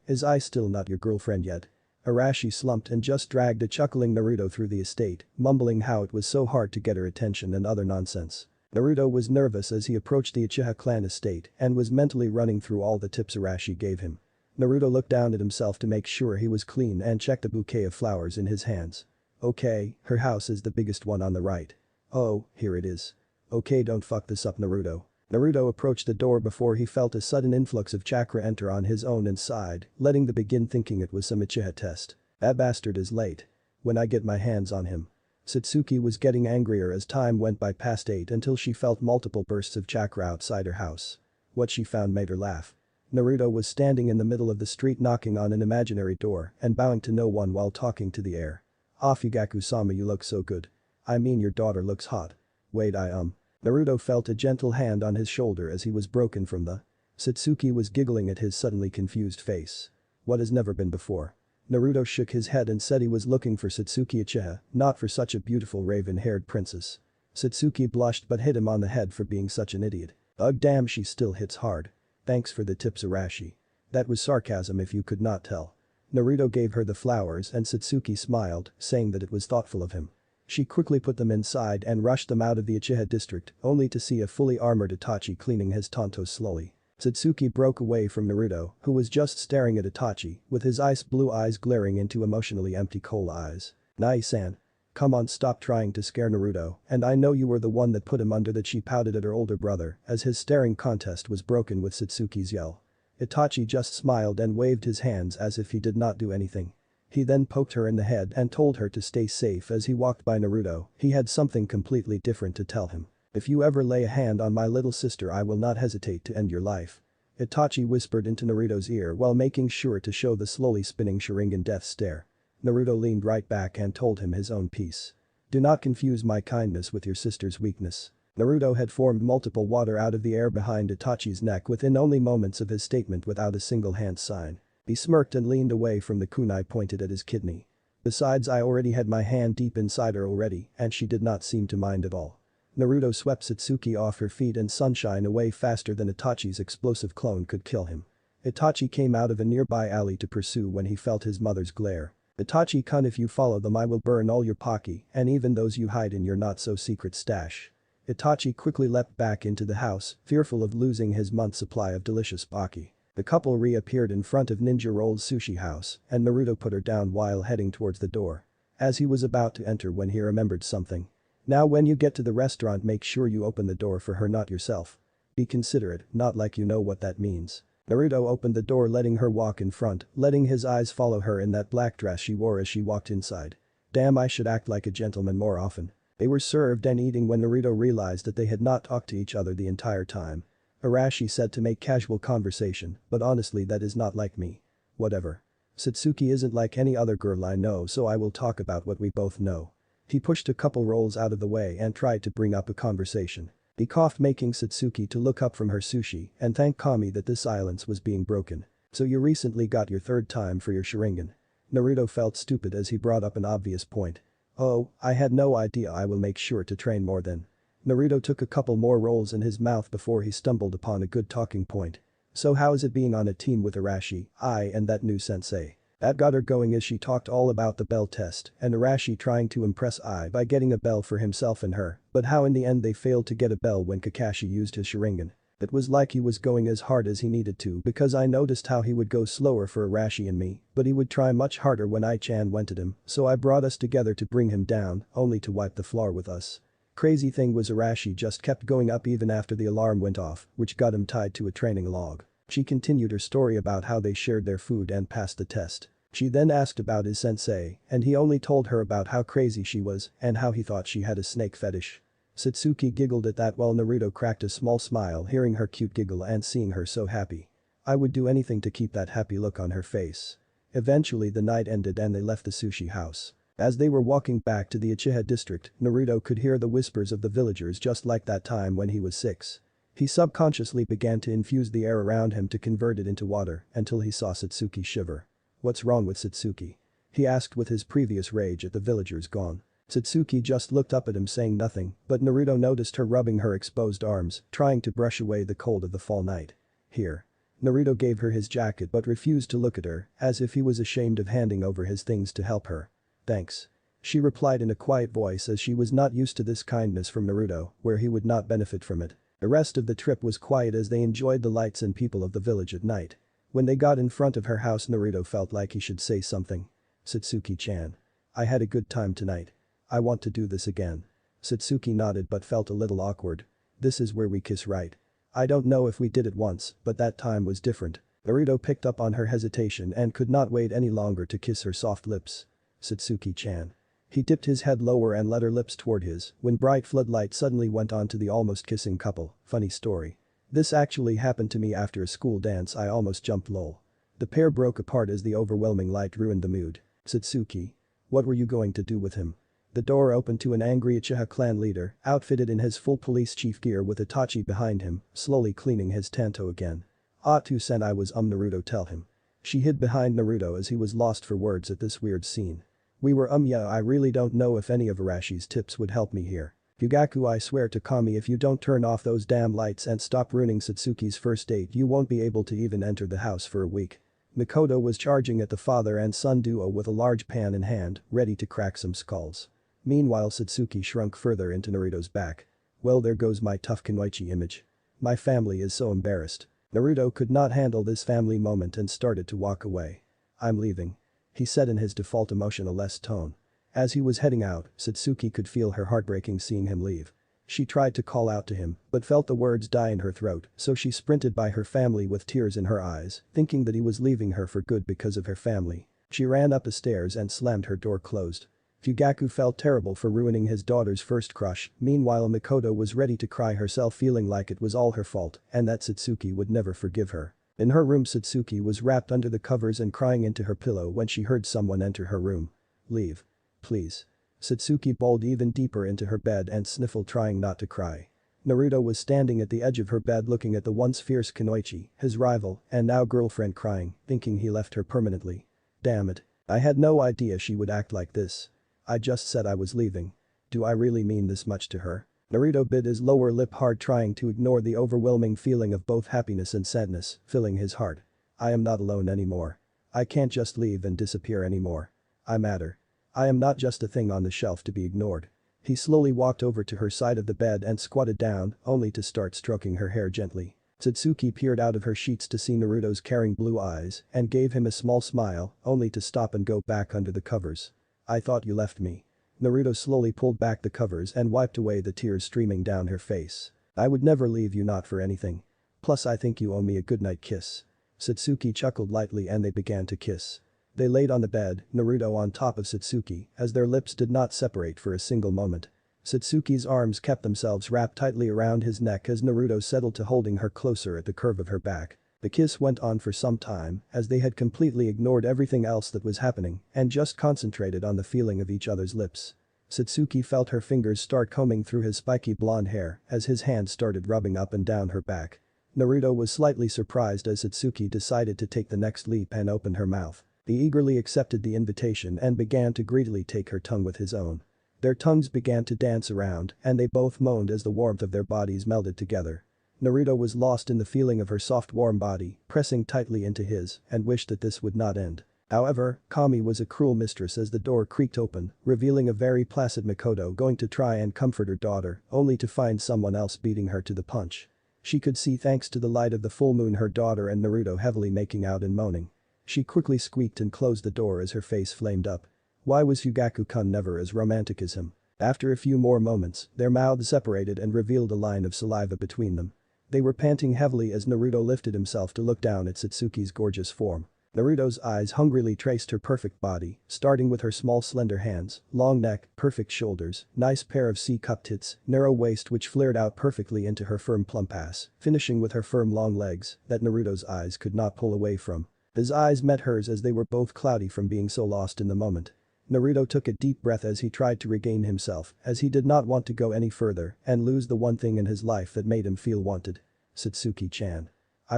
Is I still not your girlfriend yet? Arashi slumped and just dragged a chuckling Naruto through the estate, mumbling how it was so hard to get her attention and other nonsense. Naruto was nervous as he approached the Uchiha clan estate and was mentally running through all the tips Arashi gave him. Naruto looked down at himself to make sure he was clean and checked the bouquet of flowers in his hands. Okay, her house is the biggest one on the right. Oh, here it is. Okay, don't fuck this up, Naruto. Naruto approached the door before he felt a sudden influx of chakra enter on his own and sighed, letting the begin thinking it was some Uchiha test. That bastard is late. When I get my hands on him. Satsuki was getting angrier as time went by past 8 until she felt multiple bursts of chakra outside her house. What she found made her laugh. Naruto was standing in the middle of the street knocking on an imaginary door and bowing to no one while talking to the air. "Ah, Fugaku-sama, you look so good. I mean, your daughter looks hot. Wait, Naruto felt a gentle hand on his shoulder as he was broken from the. Satsuki was giggling at his suddenly confused face. What has never been before? Naruto shook his head and said he was looking for Satsuki Uchiha, not for such a beautiful raven-haired princess. Satsuki blushed but hit him on the head for being such an idiot. Ugh, damn, she still hits hard. Thanks for the tips, Arashi. That was sarcasm if you could not tell. Naruto gave her the flowers and Satsuki smiled, saying that it was thoughtful of him. She quickly put them inside and rushed them out of the Uchiha district, only to see a fully armored Itachi cleaning his tantos slowly. Satsuki broke away from Naruto, who was just staring at Itachi, with his ice blue eyes glaring into emotionally empty coal eyes. "Nai-san. Come on, stop trying to scare Naruto, and I know you were the one that put him under that," she pouted at her older brother as his staring contest was broken with Satsuki's yell. Itachi just smiled and waved his hands as if he did not do anything. He then poked her in the head and told her to stay safe as he walked by Naruto. He had something completely different to tell him. "If you ever lay a hand on my little sister, I will not hesitate to end your life." Itachi whispered into Naruto's ear while making sure to show the slowly spinning Sharingan death stare. Naruto leaned right back and told him his own piece. "Do not confuse my kindness with your sister's weakness." Naruto had formed multiple water out of the air behind Itachi's neck within only moments of his statement without a single hand sign. He smirked and leaned away from the kunai pointed at his kidney. "Besides, I already had my hand deep inside her already and she did not seem to mind at all." Naruto swept Satsuki off her feet and Sunshine away faster than Itachi's explosive clone could kill him. Itachi came out of a nearby alley to pursue when he felt his mother's glare. "Itachi-kun, if you follow them I will burn all your Pocky and even those you hide in your not-so-secret stash." Itachi quickly leapt back into the house, fearful of losing his month's supply of delicious Pocky. The couple reappeared in front of Ninja Roll's sushi house and Naruto put her down while heading towards the door. As he was about to enter when he remembered something. "Now when you get to the restaurant make sure you open the door for her, not yourself. Be considerate, not like you know what that means." Naruto opened the door letting her walk in front, letting his eyes follow her in that black dress she wore as she walked inside. Damn, I should act like a gentleman more often. They were served and eating when Naruto realized that they had not talked to each other the entire time. Arashi said to make casual conversation, but honestly that is not like me. Whatever. Satsuki isn't like any other girl I know, so I will talk about what we both know. He pushed a couple rolls out of the way and tried to bring up a conversation. He coughed, making Satsuki to look up from her sushi and thank Kami that this silence was being broken. "So you recently got your third time for your Sharingan." Naruto felt stupid as he brought up an obvious point. "Oh, I had no idea. I will make sure to train more then." Naruto took a couple more rolls in his mouth before he stumbled upon a good talking point. "So how is it being on a team with Arashi, I and that new sensei?" That got her going as she talked all about the bell test and Arashi trying to impress I by getting a bell for himself and her, but how in the end they failed to get a bell when Kakashi used his Sharingan. It was like he was going as hard as he needed to because I noticed how he would go slower for Arashi and me, but he would try much harder when I-chan went at him, so I brought us together to bring him down, only to wipe the floor with us. Crazy thing was Arashi just kept going up even after the alarm went off, which got him tied to a training log. She continued her story about how they shared their food and passed the test. She then asked about his sensei, and he only told her about how crazy she was and how he thought she had a snake fetish. Satsuki giggled at that while Naruto cracked a small smile hearing her cute giggle and seeing her so happy. I would do anything to keep that happy look on her face. Eventually the night ended and they left the sushi house. As they were walking back to the Uchiha district, Naruto could hear the whispers of the villagers just like that time when he was 6. He subconsciously began to infuse the air around him to convert it into water until he saw Satsuki shiver. "What's wrong with Satsuki?" he asked with his previous rage at the villagers gone. Satsuki just looked up at him saying nothing, but Naruto noticed her rubbing her exposed arms, trying to brush away the cold of the fall night. "Here." Naruto gave her his jacket but refused to look at her, as if he was ashamed of handing over his things to help her. "Thanks." She replied in a quiet voice as she was not used to this kindness from Naruto, where he would not benefit from it. The rest of the trip was quiet as they enjoyed the lights and people of the village at night. When they got in front of her house, Naruto felt like he should say something. "Satsuki-chan. I had a good time tonight. I want to do this again." Satsuki nodded but felt a little awkward. "This is where we kiss, right? I don't know if we did it once, but that time was different." Naruto picked up on her hesitation and could not wait any longer to kiss her soft lips. "Satsuki-chan." He tipped his head lower and let her lips toward his when bright floodlight suddenly went on to the almost kissing couple. Funny story. This actually happened to me after a school dance. I almost jumped lol. The pair broke apart as the overwhelming light ruined the mood. Satsuki. What were you going to do with him? The door opened to an angry Uchiha clan leader, outfitted in his full police chief gear with Itachi behind him, slowly cleaning his tanto again. Atu-sen was Naruto tell him. She hid behind Naruto as he was lost for words at this weird scene. We were yeah, I really don't know if any of Arashi's tips would help me here. Yugaku, I swear to Kami, if you don't turn off those damn lights and stop ruining Satsuki's first date, you won't be able to even enter the house for a week. Mikoto was charging at the father and son duo with a large pan in hand, ready to crack some skulls. Meanwhile, Satsuki shrunk further into Naruto's back. Well, there goes my tough Kunoichi image. My family is so embarrassed. Naruto could not handle this family moment and started to walk away. I'm leaving. He said in his default emotionless tone. As he was heading out, Satsuki could feel her heart breaking seeing him leave. She tried to call out to him, but felt the words die in her throat, so she sprinted by her family with tears in her eyes, thinking that he was leaving her for good because of her family. She ran up the stairs and slammed her door closed. Fugaku felt terrible for ruining his daughter's first crush, meanwhile Mikoto was ready to cry herself, feeling like it was all her fault and that Satsuki would never forgive her. In her room, Satsuki was wrapped under the covers and crying into her pillow when she heard someone enter her room. Leave. Please. Satsuki bowled even deeper into her bed and sniffled, trying not to cry. Naruto was standing at the edge of her bed looking at the once fierce Kunoichi, his rival and now girlfriend, crying, thinking he left her permanently. Damn it. I had no idea she would act like this. I just said I was leaving. Do I really mean this much to her? Naruto bit his lower lip hard, trying to ignore the overwhelming feeling of both happiness and sadness filling his heart. I am not alone anymore. I can't just leave and disappear anymore. I matter. I am not just a thing on the shelf to be ignored. He slowly walked over to her side of the bed and squatted down, only to start stroking her hair gently. Satsuki peered out of her sheets to see Naruto's caring blue eyes and gave him a small smile, only to stop and go back under the covers. I thought you left me. Naruto slowly pulled back the covers and wiped away the tears streaming down her face. I would never leave you, not for anything. Plus I think you owe me a goodnight kiss. Satsuki chuckled lightly and they began to kiss. They laid on the bed, Naruto on top of Satsuki, as their lips did not separate for a single moment. Satsuki's arms kept themselves wrapped tightly around his neck as Naruto settled to holding her closer at the curve of her back. The kiss went on for some time as they had completely ignored everything else that was happening and just concentrated on the feeling of each other's lips. Satsuki felt her fingers start combing through his spiky blonde hair as his hands started rubbing up and down her back. Naruto was slightly surprised as Satsuki decided to take the next leap and open her mouth. He eagerly accepted the invitation and began to greedily take her tongue with his own. Their tongues began to dance around and they both moaned as the warmth of their bodies melded together. Naruto was lost in the feeling of her soft warm body pressing tightly into his and wished that this would not end. However, Kami was a cruel mistress as the door creaked open, revealing a very placid Mikoto going to try and comfort her daughter, only to find someone else beating her to the punch. She could see, thanks to the light of the full moon, her daughter and Naruto heavily making out and moaning. She quickly squeaked and closed the door as her face flamed up. Why was Fugaku-kun never as romantic as him? After a few more moments, their mouths separated and revealed a line of saliva between them. They were panting heavily as Naruto lifted himself to look down at Satsuki's gorgeous form. Naruto's eyes hungrily traced her perfect body, starting with her small slender hands, long neck, perfect shoulders, nice pair of C-cup tits, narrow waist which flared out perfectly into her firm plump ass, finishing with her firm long legs that Naruto's eyes could not pull away from. His eyes met hers as they were both cloudy from being so lost in the moment. Naruto took a deep breath as he tried to regain himself, as he did not want to go any further and lose the one thing in his life that made him feel wanted. Satsuki-chan.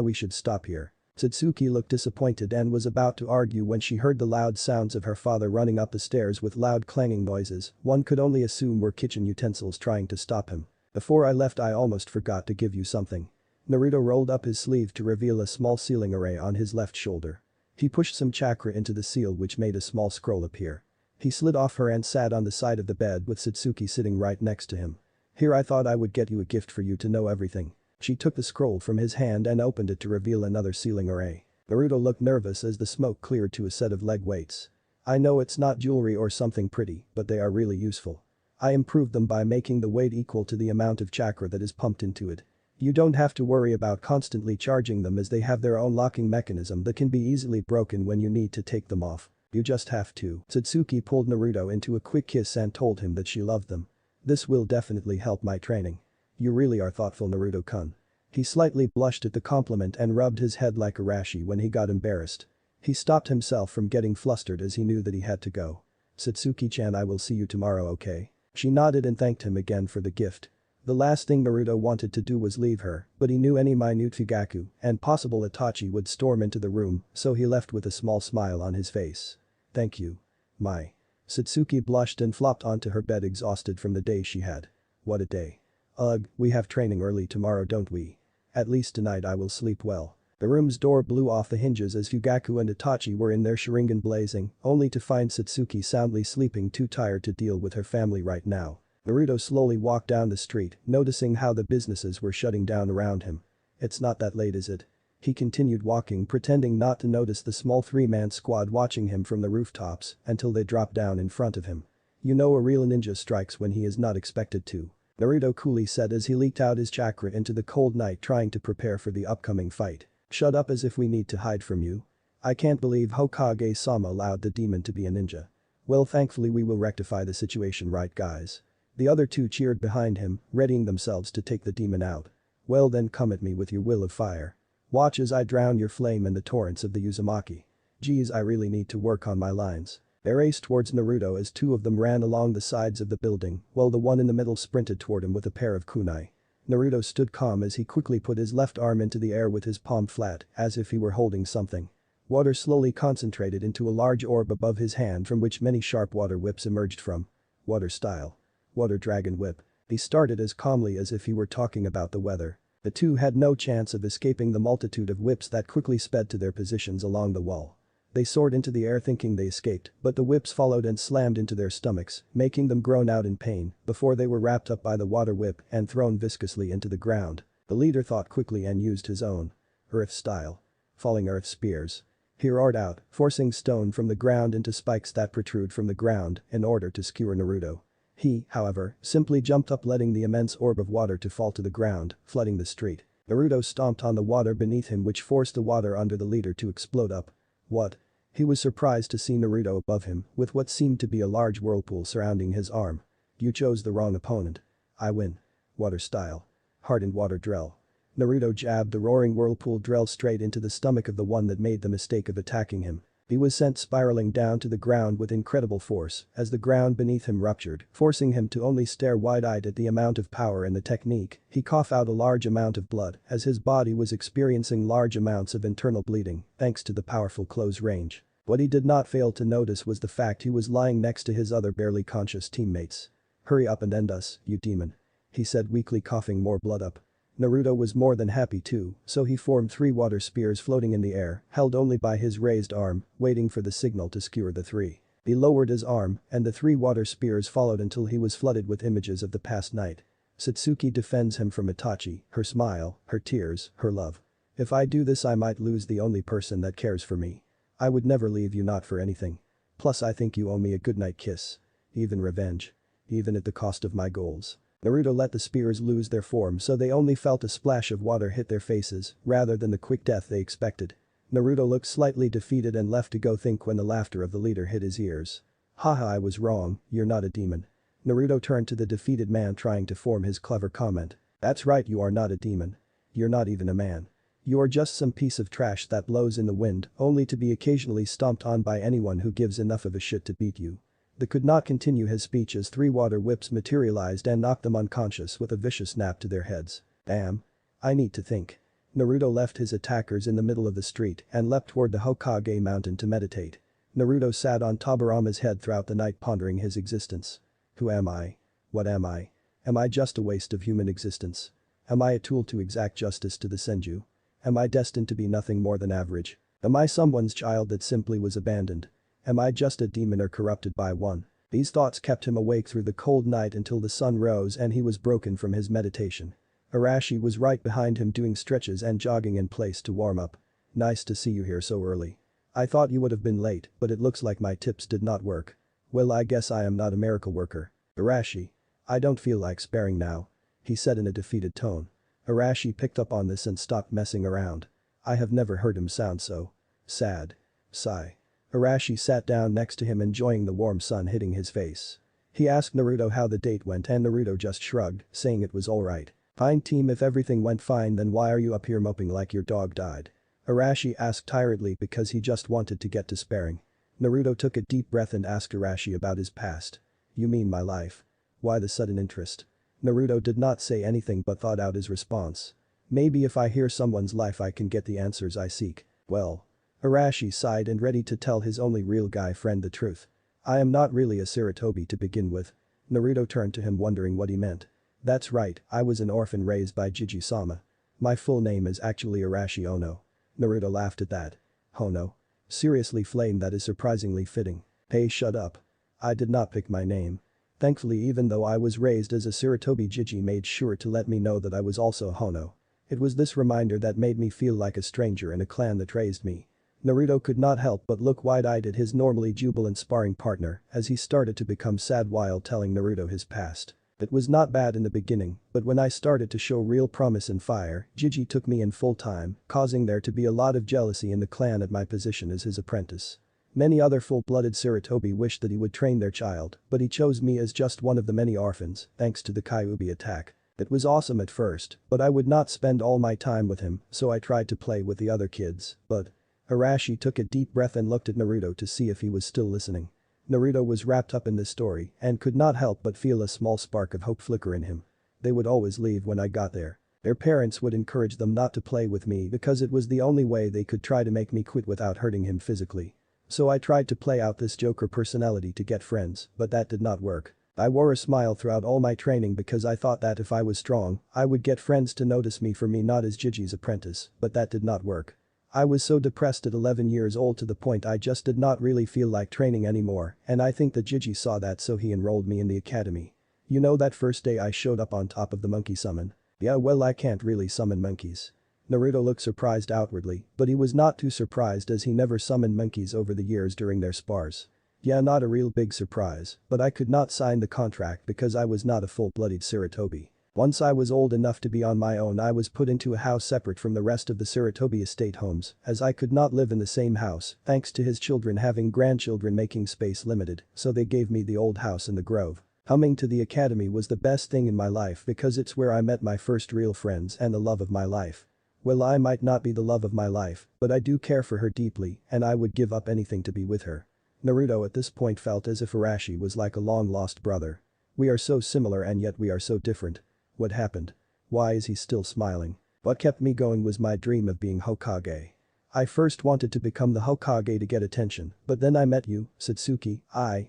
We should stop here. Satsuki looked disappointed and was about to argue when she heard the loud sounds of her father running up the stairs with loud clanging noises one could only assume were kitchen utensils trying to stop him. Before I left I almost forgot to give you something. Naruto rolled up his sleeve to reveal a small sealing array on his left shoulder. He pushed some chakra into the seal which made a small scroll appear. He slid off her and sat on the side of the bed with Satsuki sitting right next to him. Here, I thought I would get you a gift for you to know everything. She took the scroll from his hand and opened it to reveal another sealing array. Naruto looked nervous as the smoke cleared to a set of leg weights. I know it's not jewelry or something pretty, but they are really useful. I improved them by making the weight equal to the amount of chakra that is pumped into it. You don't have to worry about constantly charging them as they have their own locking mechanism that can be easily broken when you need to take them off. You just have to. Satsuki pulled Naruto into a quick kiss and told him that she loved them. This will definitely help my training. You really are thoughtful, Naruto-kun. He slightly blushed at the compliment and rubbed his head like Arashi when he got embarrassed. He stopped himself from getting flustered as he knew that he had to go. Satsuki-chan, I will see you tomorrow, okay? She nodded and thanked him again for the gift. The last thing Naruto wanted to do was leave her, but he knew any minute Fugaku and possible Itachi would storm into the room, so he left with a small smile on his face. Thank you. My. Satsuki blushed and flopped onto her bed exhausted from the day she had. What a day. Ugh, we have training early tomorrow, don't we? At least tonight I will sleep well. The room's door blew off the hinges as Fugaku and Itachi were in their Sharingan blazing, only to find Satsuki soundly sleeping, too tired to deal with her family right now. Naruto slowly walked down the street, noticing how the businesses were shutting down around him. It's not that late, is it? He continued walking, pretending not to notice the small three-man squad watching him from the rooftops until they dropped down in front of him. You know, a real ninja strikes when he is not expected to. Naruto coolly said as he leaked out his chakra into the cold night, trying to prepare for the upcoming fight. Shut up, as if we need to hide from you. I can't believe Hokage-sama allowed the demon to be a ninja. Well, thankfully we will rectify the situation, right guys? The other two cheered behind him, readying themselves to take the demon out. Well then, come at me with your will of fire. Watch as I drown your flame in the torrents of the Uzumaki. Geez, I really need to work on my lines. They raced towards Naruto as two of them ran along the sides of the building, while the one in the middle sprinted toward him with a pair of kunai. Naruto stood calm as he quickly put his left arm into the air with his palm flat, as if he were holding something. Water slowly concentrated into a large orb above his hand from which many sharp water whips emerged from. Water style. Water dragon whip. He started as calmly as if he were talking about the weather. The two had no chance of escaping the multitude of whips that quickly sped to their positions along the wall. They soared into the air thinking they escaped, but the whips followed and slammed into their stomachs, making them groan out in pain before they were wrapped up by the water whip and thrown viscously into the ground. The leader thought quickly and used his own earth style. Falling earth spears. He roared out, forcing stone from the ground into spikes that protrude from the ground in order to skewer Naruto. He, however, simply jumped up, letting the immense orb of water to fall to the ground, flooding the street. Naruto stomped on the water beneath him, which forced the water under the leader to explode up. What? He was surprised to see Naruto above him, with what seemed to be a large whirlpool surrounding his arm. You chose the wrong opponent. I win. Water style. Hardened water drill. Naruto jabbed the roaring whirlpool drill straight into the stomach of the one that made the mistake of attacking him. He was sent spiraling down to the ground with incredible force as the ground beneath him ruptured, forcing him to only stare wide-eyed at the amount of power and the technique. He coughed out a large amount of blood as his body was experiencing large amounts of internal bleeding thanks to the powerful close range. What he did not fail to notice was the fact he was lying next to his other barely conscious teammates. Hurry up and end us, you demon. He said, weakly, coughing more blood up. Naruto was more than happy too, so he formed 3 water spears floating in the air, held only by his raised arm, waiting for the signal to skewer the 3. He lowered his arm, and the 3 water spears followed until he was flooded with images of the past night. Satsuki defends him from Itachi, her smile, her tears, her love. If I do this, I might lose the only person that cares for me. I would never leave you, not for anything. Plus I think you owe me a goodnight kiss. Even revenge. Even at the cost of my goals. Naruto let the spears lose their form, so they only felt a splash of water hit their faces, rather than the quick death they expected. Naruto looked slightly defeated and left to go think when the laughter of the leader hit his ears. Haha, I was wrong, you're not a demon. Naruto turned to the defeated man, trying to form his clever comment. That's right, you are not a demon. You're not even a man. You are just some piece of trash that blows in the wind, only to be occasionally stomped on by anyone who gives enough of a shit to beat you. They could not continue his speech as 3 water whips materialized and knocked them unconscious with a vicious snap to their heads. Damn. I need to think. Naruto left his attackers in the middle of the street and leapt toward the Hokage mountain to meditate. Naruto sat on Tobirama's head throughout the night, pondering his existence. Who am I? What am I? Am I just a waste of human existence? Am I a tool to exact justice to the Senju? Am I destined to be nothing more than average? Am I someone's child that simply was abandoned? Am I just a demon or corrupted by one? These thoughts kept him awake through the cold night until the sun rose and he was broken from his meditation. Arashi was right behind him, doing stretches and jogging in place to warm up. Nice to see you here so early. I thought you would have been late, but it looks like my tips did not work. Well, I guess I am not a miracle worker. Arashi. I don't feel like sparing now. He said in a defeated tone. Arashi picked up on this and stopped messing around. I have never heard him sound so sad. Sigh. Arashi sat down next to him enjoying the warm sun hitting his face. He asked Naruto how the date went and Naruto just shrugged, saying it was alright. Fine team, if everything went fine then why are you up here moping like your dog died? Arashi asked tiredly because he just wanted to get to sparring. Naruto took a deep breath and asked Arashi about his past. You mean my life? Why the sudden interest? Naruto did not say anything but thought out his response. Maybe if I hear someone's life I can get the answers I seek. Well. Arashi sighed and ready to tell his only real guy friend the truth. I am not really a Sarutobi to begin with. Naruto turned to him wondering what he meant. That's right, I was an orphan raised by Jiji-sama. My full name is actually Arashi Ono. Naruto laughed at that. Ono. Seriously Flame, that is surprisingly fitting. Hey, shut up. I did not pick my name. Thankfully, even though I was raised as a Sarutobi, Jiji made sure to let me know that I was also a Hono. It was this reminder that made me feel like a stranger in a clan that raised me. Naruto could not help but look wide-eyed at his normally jubilant sparring partner as he started to become sad while telling Naruto his past. It was not bad in the beginning, but when I started to show real promise and fire, Jiji took me in full time, causing there to be a lot of jealousy in the clan at my position as his apprentice. Many other full-blooded Sarutobi wished that he would train their child, but he chose me as just one of the many orphans, thanks to the Kyuubi attack. It was awesome at first, but I would not spend all my time with him, so I tried to play with the other kids, but… Arashi took a deep breath and looked at Naruto to see if he was still listening. Naruto was wrapped up in this story and could not help but feel a small spark of hope flicker in him. They would always leave when I got there. Their parents would encourage them not to play with me because it was the only way they could try to make me quit without hurting him physically. So I tried to play out this Joker personality to get friends, but that did not work. I wore a smile throughout all my training because I thought that if I was strong, I would get friends to notice me for me not as Jiji's apprentice, but that did not work. I was so depressed at 11 years old to the point I just did not really feel like training anymore, and I think that Jiji saw that so he enrolled me in the academy. You know that first day I showed up on top of the monkey summon? Yeah, well, I can't really summon monkeys. Naruto looked surprised outwardly, but he was not too surprised as he never summoned monkeys over the years during their spars. Yeah, not a real big surprise, but I could not sign the contract because I was not a full-blooded Sarutobi. Once I was old enough to be on my own, I was put into a house separate from the rest of the Sarutobi estate homes, as I could not live in the same house, thanks to his children having grandchildren making space limited, so they gave me the old house in the grove. Coming to the academy was the best thing in my life because it's where I met my first real friends and the love of my life. Well, I might not be the love of my life, but I do care for her deeply and I would give up anything to be with her. Naruto at this point felt as if Arashi was like a long-lost brother. We are so similar and yet we are so different. What happened? Why is he still smiling? What kept me going was my dream of being Hokage. I first wanted to become the Hokage to get attention, but then I met you, Satsuki,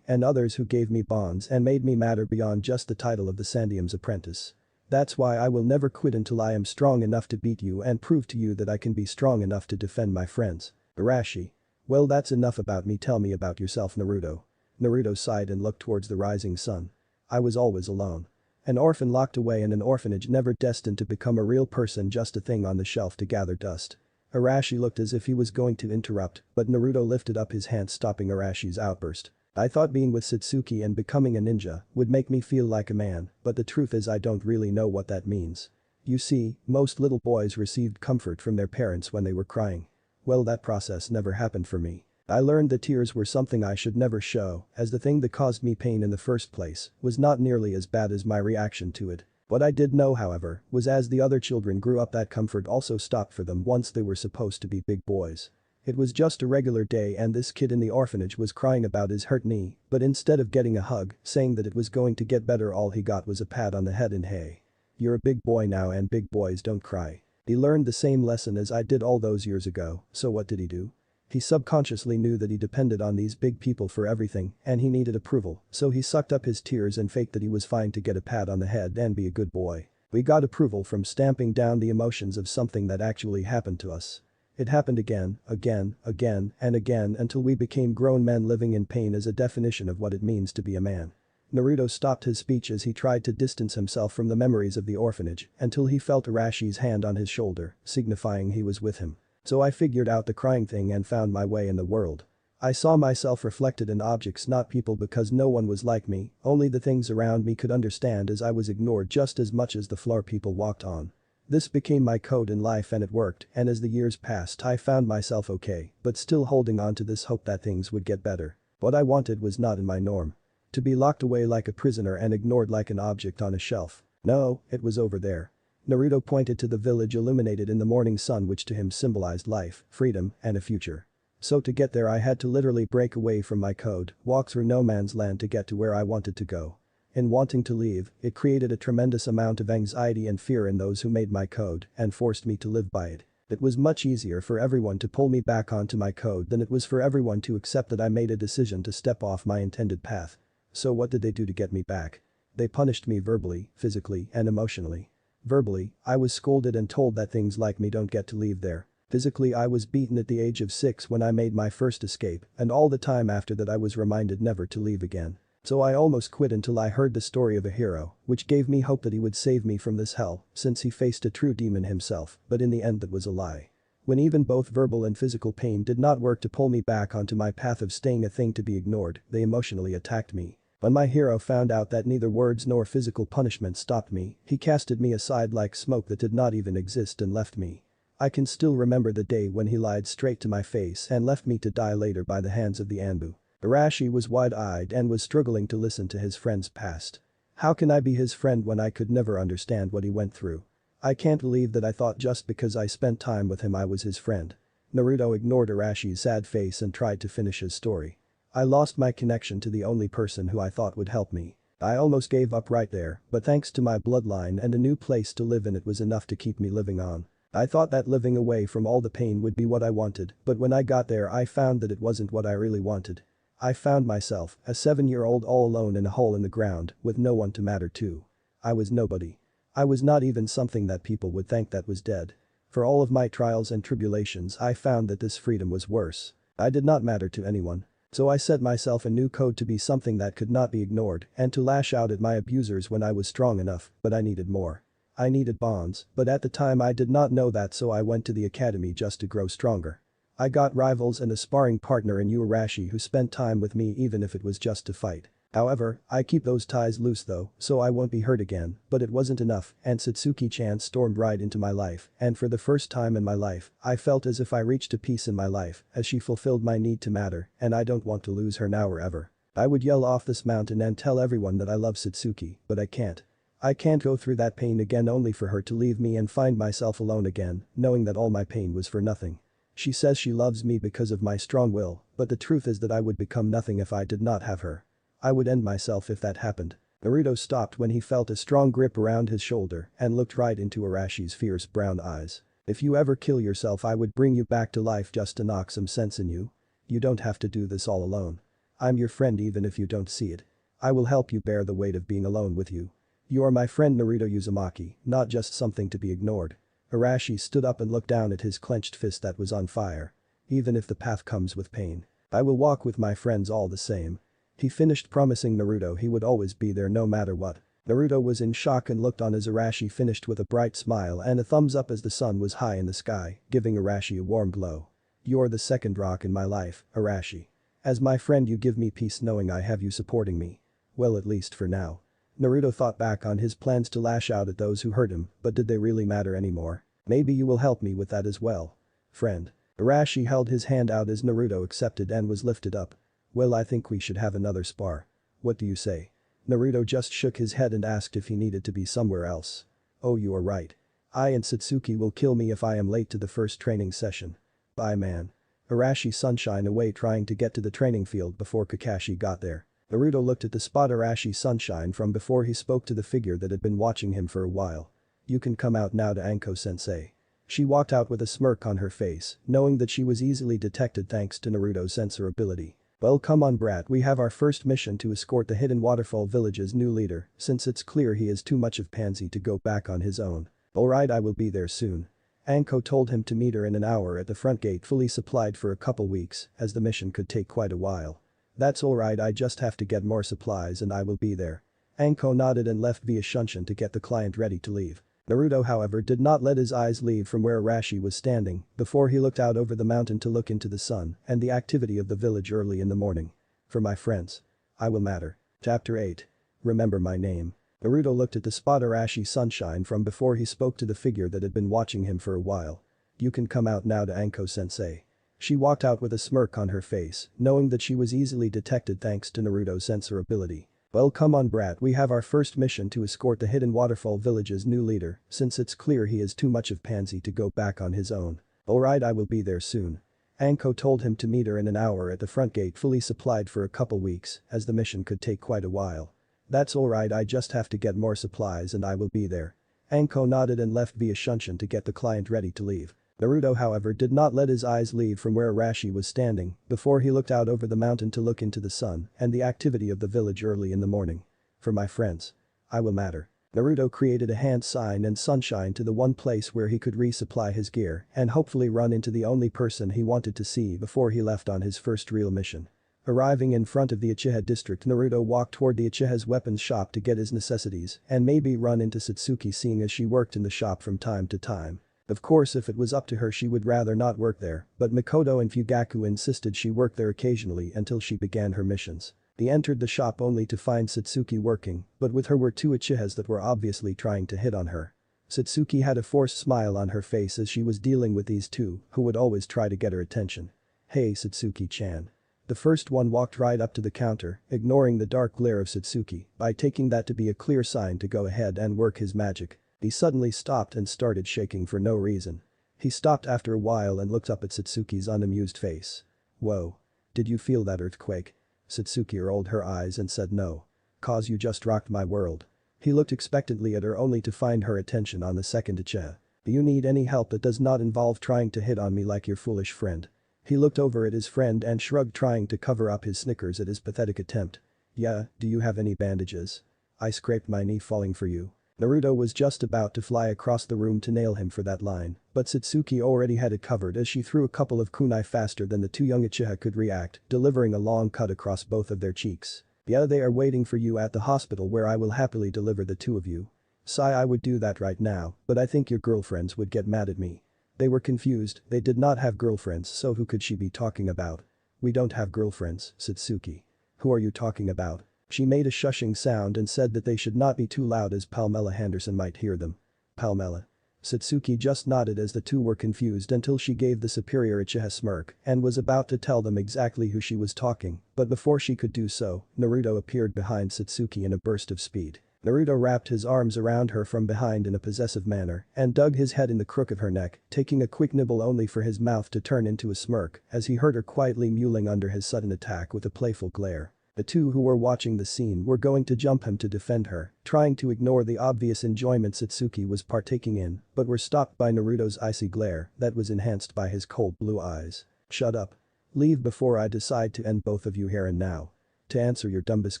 and others who gave me bonds and made me matter beyond just the title of the Sandium's apprentice. That's why I will never quit until I am strong enough to beat you and prove to you that I can be strong enough to defend my friends. Arashi. Well, that's enough about me, tell me about yourself, Naruto. Naruto sighed and looked towards the rising sun. I was always alone. An orphan locked away in an orphanage, never destined to become a real person, just a thing on the shelf to gather dust. Arashi looked as if he was going to interrupt, but Naruto lifted up his hand stopping Arashi's outburst. I thought being with Satsuki and becoming a ninja would make me feel like a man, but the truth is I don't really know what that means. You see, most little boys received comfort from their parents when they were crying. Well, that process never happened for me. I learned that tears were something I should never show, as the thing that caused me pain in the first place was not nearly as bad as my reaction to it. What I did know, however, was as the other children grew up that comfort also stopped for them once they were supposed to be big boys. It was just a regular day and this kid in the orphanage was crying about his hurt knee, but instead of getting a hug, saying that it was going to get better, all he got was a pat on the head and hey. You're a big boy now and big boys don't cry. He learned the same lesson as I did all those years ago, so what did he do? He subconsciously knew that he depended on these big people for everything and he needed approval, so he sucked up his tears and faked that he was fine to get a pat on the head and be a good boy. We got approval from stamping down the emotions of something that actually happened to us. It happened again and again until we became grown men living in pain as a definition of what it means to be a man. Naruto stopped his speech as he tried to distance himself from the memories of the orphanage until he felt Arashi's hand on his shoulder, signifying he was with him. So I figured out the crying thing and found my way in the world. I saw myself reflected in objects, not people, because no one was like me, only the things around me could understand, as I was ignored just as much as the floor people walked on. This became my code in life and it worked, and as the years passed I found myself okay, but still holding on to this hope that things would get better. What I wanted was not in my norm. To be locked away like a prisoner and ignored like an object on a shelf. No, it was over there. Naruto pointed to the village illuminated in the morning sun, which to him symbolized life, freedom, and a future. So to get there I had to literally break away from my code, walk through no man's land to get to where I wanted to go. In wanting to leave, it created a tremendous amount of anxiety and fear in those who made my code and forced me to live by it. It was much easier for everyone to pull me back onto my code than it was for everyone to accept that I made a decision to step off my intended path. So what did they do to get me back? They punished me verbally, physically, and emotionally. Verbally, I was scolded and told that things like me don't get to leave there. Physically, I was beaten at the age of 6 when I made my first escape, and all the time after that I was reminded never to leave again. So I almost quit until I heard the story of a hero, which gave me hope that he would save me from this hell, since he faced a true demon himself, but in the end that was a lie. When even both verbal and physical pain did not work to pull me back onto my path of staying a thing to be ignored, they emotionally attacked me. When my hero found out that neither words nor physical punishment stopped me, he casted me aside like smoke that did not even exist and left me. I can still remember the day when he lied straight to my face and left me to die later by the hands of the Anbu. Arashi was wide-eyed and was struggling to listen to his friend's past. How can I be his friend when I could never understand what he went through? I can't believe that I thought just because I spent time with him I was his friend. Naruto ignored Arashi's sad face and tried to finish his story. I lost my connection to the only person who I thought would help me. I almost gave up right there, but thanks to my bloodline and a new place to live in, it was enough to keep me living on. I thought that living away from all the pain would be what I wanted, but when I got there I found that it wasn't what I really wanted. I found myself, a 7-year-old all alone in a hole in the ground, with no one to matter to. I was nobody. I was not even something that people would think that was dead. For all of my trials and tribulations I found that this freedom was worse. I did not matter to anyone. So I set myself a new code to be something that could not be ignored and to lash out at my abusers when I was strong enough, but I needed more. I needed bonds, but at the time I did not know that, so I went to the academy just to grow stronger. I got rivals and a sparring partner in Arashi who spent time with me even if it was just to fight. However, I keep those ties loose though, so I won't be hurt again, but it wasn't enough and Satsuki-chan stormed right into my life, and for the first time in my life, I felt as if I reached a peace in my life as she fulfilled my need to matter, and I don't want to lose her now or ever. I would yell off this mountain and tell everyone that I love Satsuki, but I can't. I can't go through that pain again only for her to leave me and find myself alone again, knowing that all my pain was for nothing. She says she loves me because of my strong will, but the truth is that I would become nothing if I did not have her. I would end myself if that happened. Naruto stopped when he felt a strong grip around his shoulder and looked right into Arashi's fierce brown eyes. If you ever kill yourself I would bring you back to life just to knock some sense in you. You don't have to do this all alone. I'm your friend even if you don't see it. I will help you bear the weight of being alone with you. You are my friend Naruto Uzumaki, not just something to be ignored. Arashi stood up and looked down at his clenched fist that was on fire. Even if the path comes with pain, I will walk with my friends all the same. He finished promising Naruto he would always be there no matter what. Naruto was in shock and looked on as Arashi finished with a bright smile and a thumbs up as the sun was high in the sky, giving Arashi a warm glow. You're the second rock in my life, Arashi. As my friend you give me peace knowing I have you supporting me. Well, at least for now. Naruto thought back on his plans to lash out at those who hurt him, but did they really matter anymore? Maybe you will help me with that as well. Friend. Arashi held his hand out as Naruto accepted and was lifted up. Well, I think we should have another spar. What do you say? Naruto just shook his head and asked if he needed to be somewhere else. Oh, you are right. I and Satsuki will kill me if I am late to the first training session. Bye man. Arashi sunshine away trying to get to the training field before Kakashi got there. Naruto looked at the spot Arashi sunshine from before he spoke to the figure that had been watching him for a while. You can come out now to Anko-sensei. She walked out with a smirk on her face, knowing that she was easily detected thanks to Naruto's sensor ability. Well, come on brat, we have our first mission to escort the Hidden Waterfall Village's new leader, since it's clear he is too much of pansy to go back on his own. Alright, I will be there soon. Anko told him to meet her in an hour at the front gate fully supplied for a couple weeks, as the mission could take quite a while. That's alright, I just have to get more supplies and I will be there. Anko nodded and left via Shunshin to get the client ready to leave. Naruto however did not let his eyes leave from where Arashi was standing before he looked out over the mountain to look into the sun and the activity of the village early in the morning. For my friends. I will matter. Chapter 8. Remember my name. Naruto looked at the spot Arashi sunshine from before he spoke to the figure that had been watching him for a while. You can come out now to Anko-sensei. She walked out with a smirk on her face, knowing that she was easily detected thanks to Naruto's sensor ability. Well, come on brat, we have our first mission to escort the Hidden Waterfall Village's new leader, since it's clear he is too much of pansy to go back on his own. Alright, I will be there soon. Anko told him to meet her in an hour at the front gate, fully supplied for a couple weeks, as the mission could take quite a while. That's alright, I just have to get more supplies and I will be there. Anko nodded and left via Shunshin to get the client ready to leave. Naruto however did not let his eyes leave from where Arashi was standing before he looked out over the mountain to look into the sun and the activity of the village early in the morning. For my friends. I will matter. Naruto created a hand sign and sunshine to the one place where he could resupply his gear and hopefully run into the only person he wanted to see before he left on his first real mission. Arriving in front of the Uchiha district, Naruto walked toward the Uchiha's weapons shop to get his necessities and maybe run into Satsuki, seeing as she worked in the shop from time to time. Of course, if it was up to her she would rather not work there, but Mikoto and Fugaku insisted she work there occasionally until she began her missions. They entered the shop only to find Satsuki working, but with her were two Uchihas that were obviously trying to hit on her. Satsuki had a forced smile on her face as she was dealing with these two, who would always try to get her attention. Hey Satsuki-chan. The first one walked right up to the counter, ignoring the dark glare of Satsuki by taking that to be a clear sign to go ahead and work his magic. He suddenly stopped and started shaking for no reason. He stopped after a while and looked up at Satsuki's unamused face. Whoa. Did you feel that earthquake? Satsuki rolled her eyes and said no. Cause you just rocked my world. He looked expectantly at her only to find her attention on the second Uchiha. Do you need any help that does not involve trying to hit on me like your foolish friend? He looked over at his friend and shrugged, trying to cover up his snickers at his pathetic attempt. Yeah, do you have any bandages? I scraped my knee falling for you. Naruto was just about to fly across the room to nail him for that line, but Satsuki already had it covered as she threw a couple of kunai faster than the two young Uchiha could react, delivering a long cut across both of their cheeks. Yeah, they are waiting for you at the hospital where I will happily deliver the two of you. Sigh, I would do that right now, but I think your girlfriends would get mad at me. They were confused, they did not have girlfriends, so who could she be talking about? We don't have girlfriends, Satsuki. Who are you talking about? She made a shushing sound and said that they should not be too loud as Palmela Henderson might hear them. Palmela. Satsuki just nodded as the two were confused until she gave the superior Uchiha smirk and was about to tell them exactly who she was talking, but before she could do so, Naruto appeared behind Satsuki in a burst of speed. Naruto wrapped his arms around her from behind in a possessive manner and dug his head in the crook of her neck, taking a quick nibble only for his mouth to turn into a smirk as he heard her quietly mewling under his sudden attack with a playful glare. The two who were watching the scene were going to jump him to defend her, trying to ignore the obvious enjoyment Satsuki was partaking in, but were stopped by Naruto's icy glare that was enhanced by his cold blue eyes. Shut up. Leave before I decide to end both of you here and now. To answer your dumbest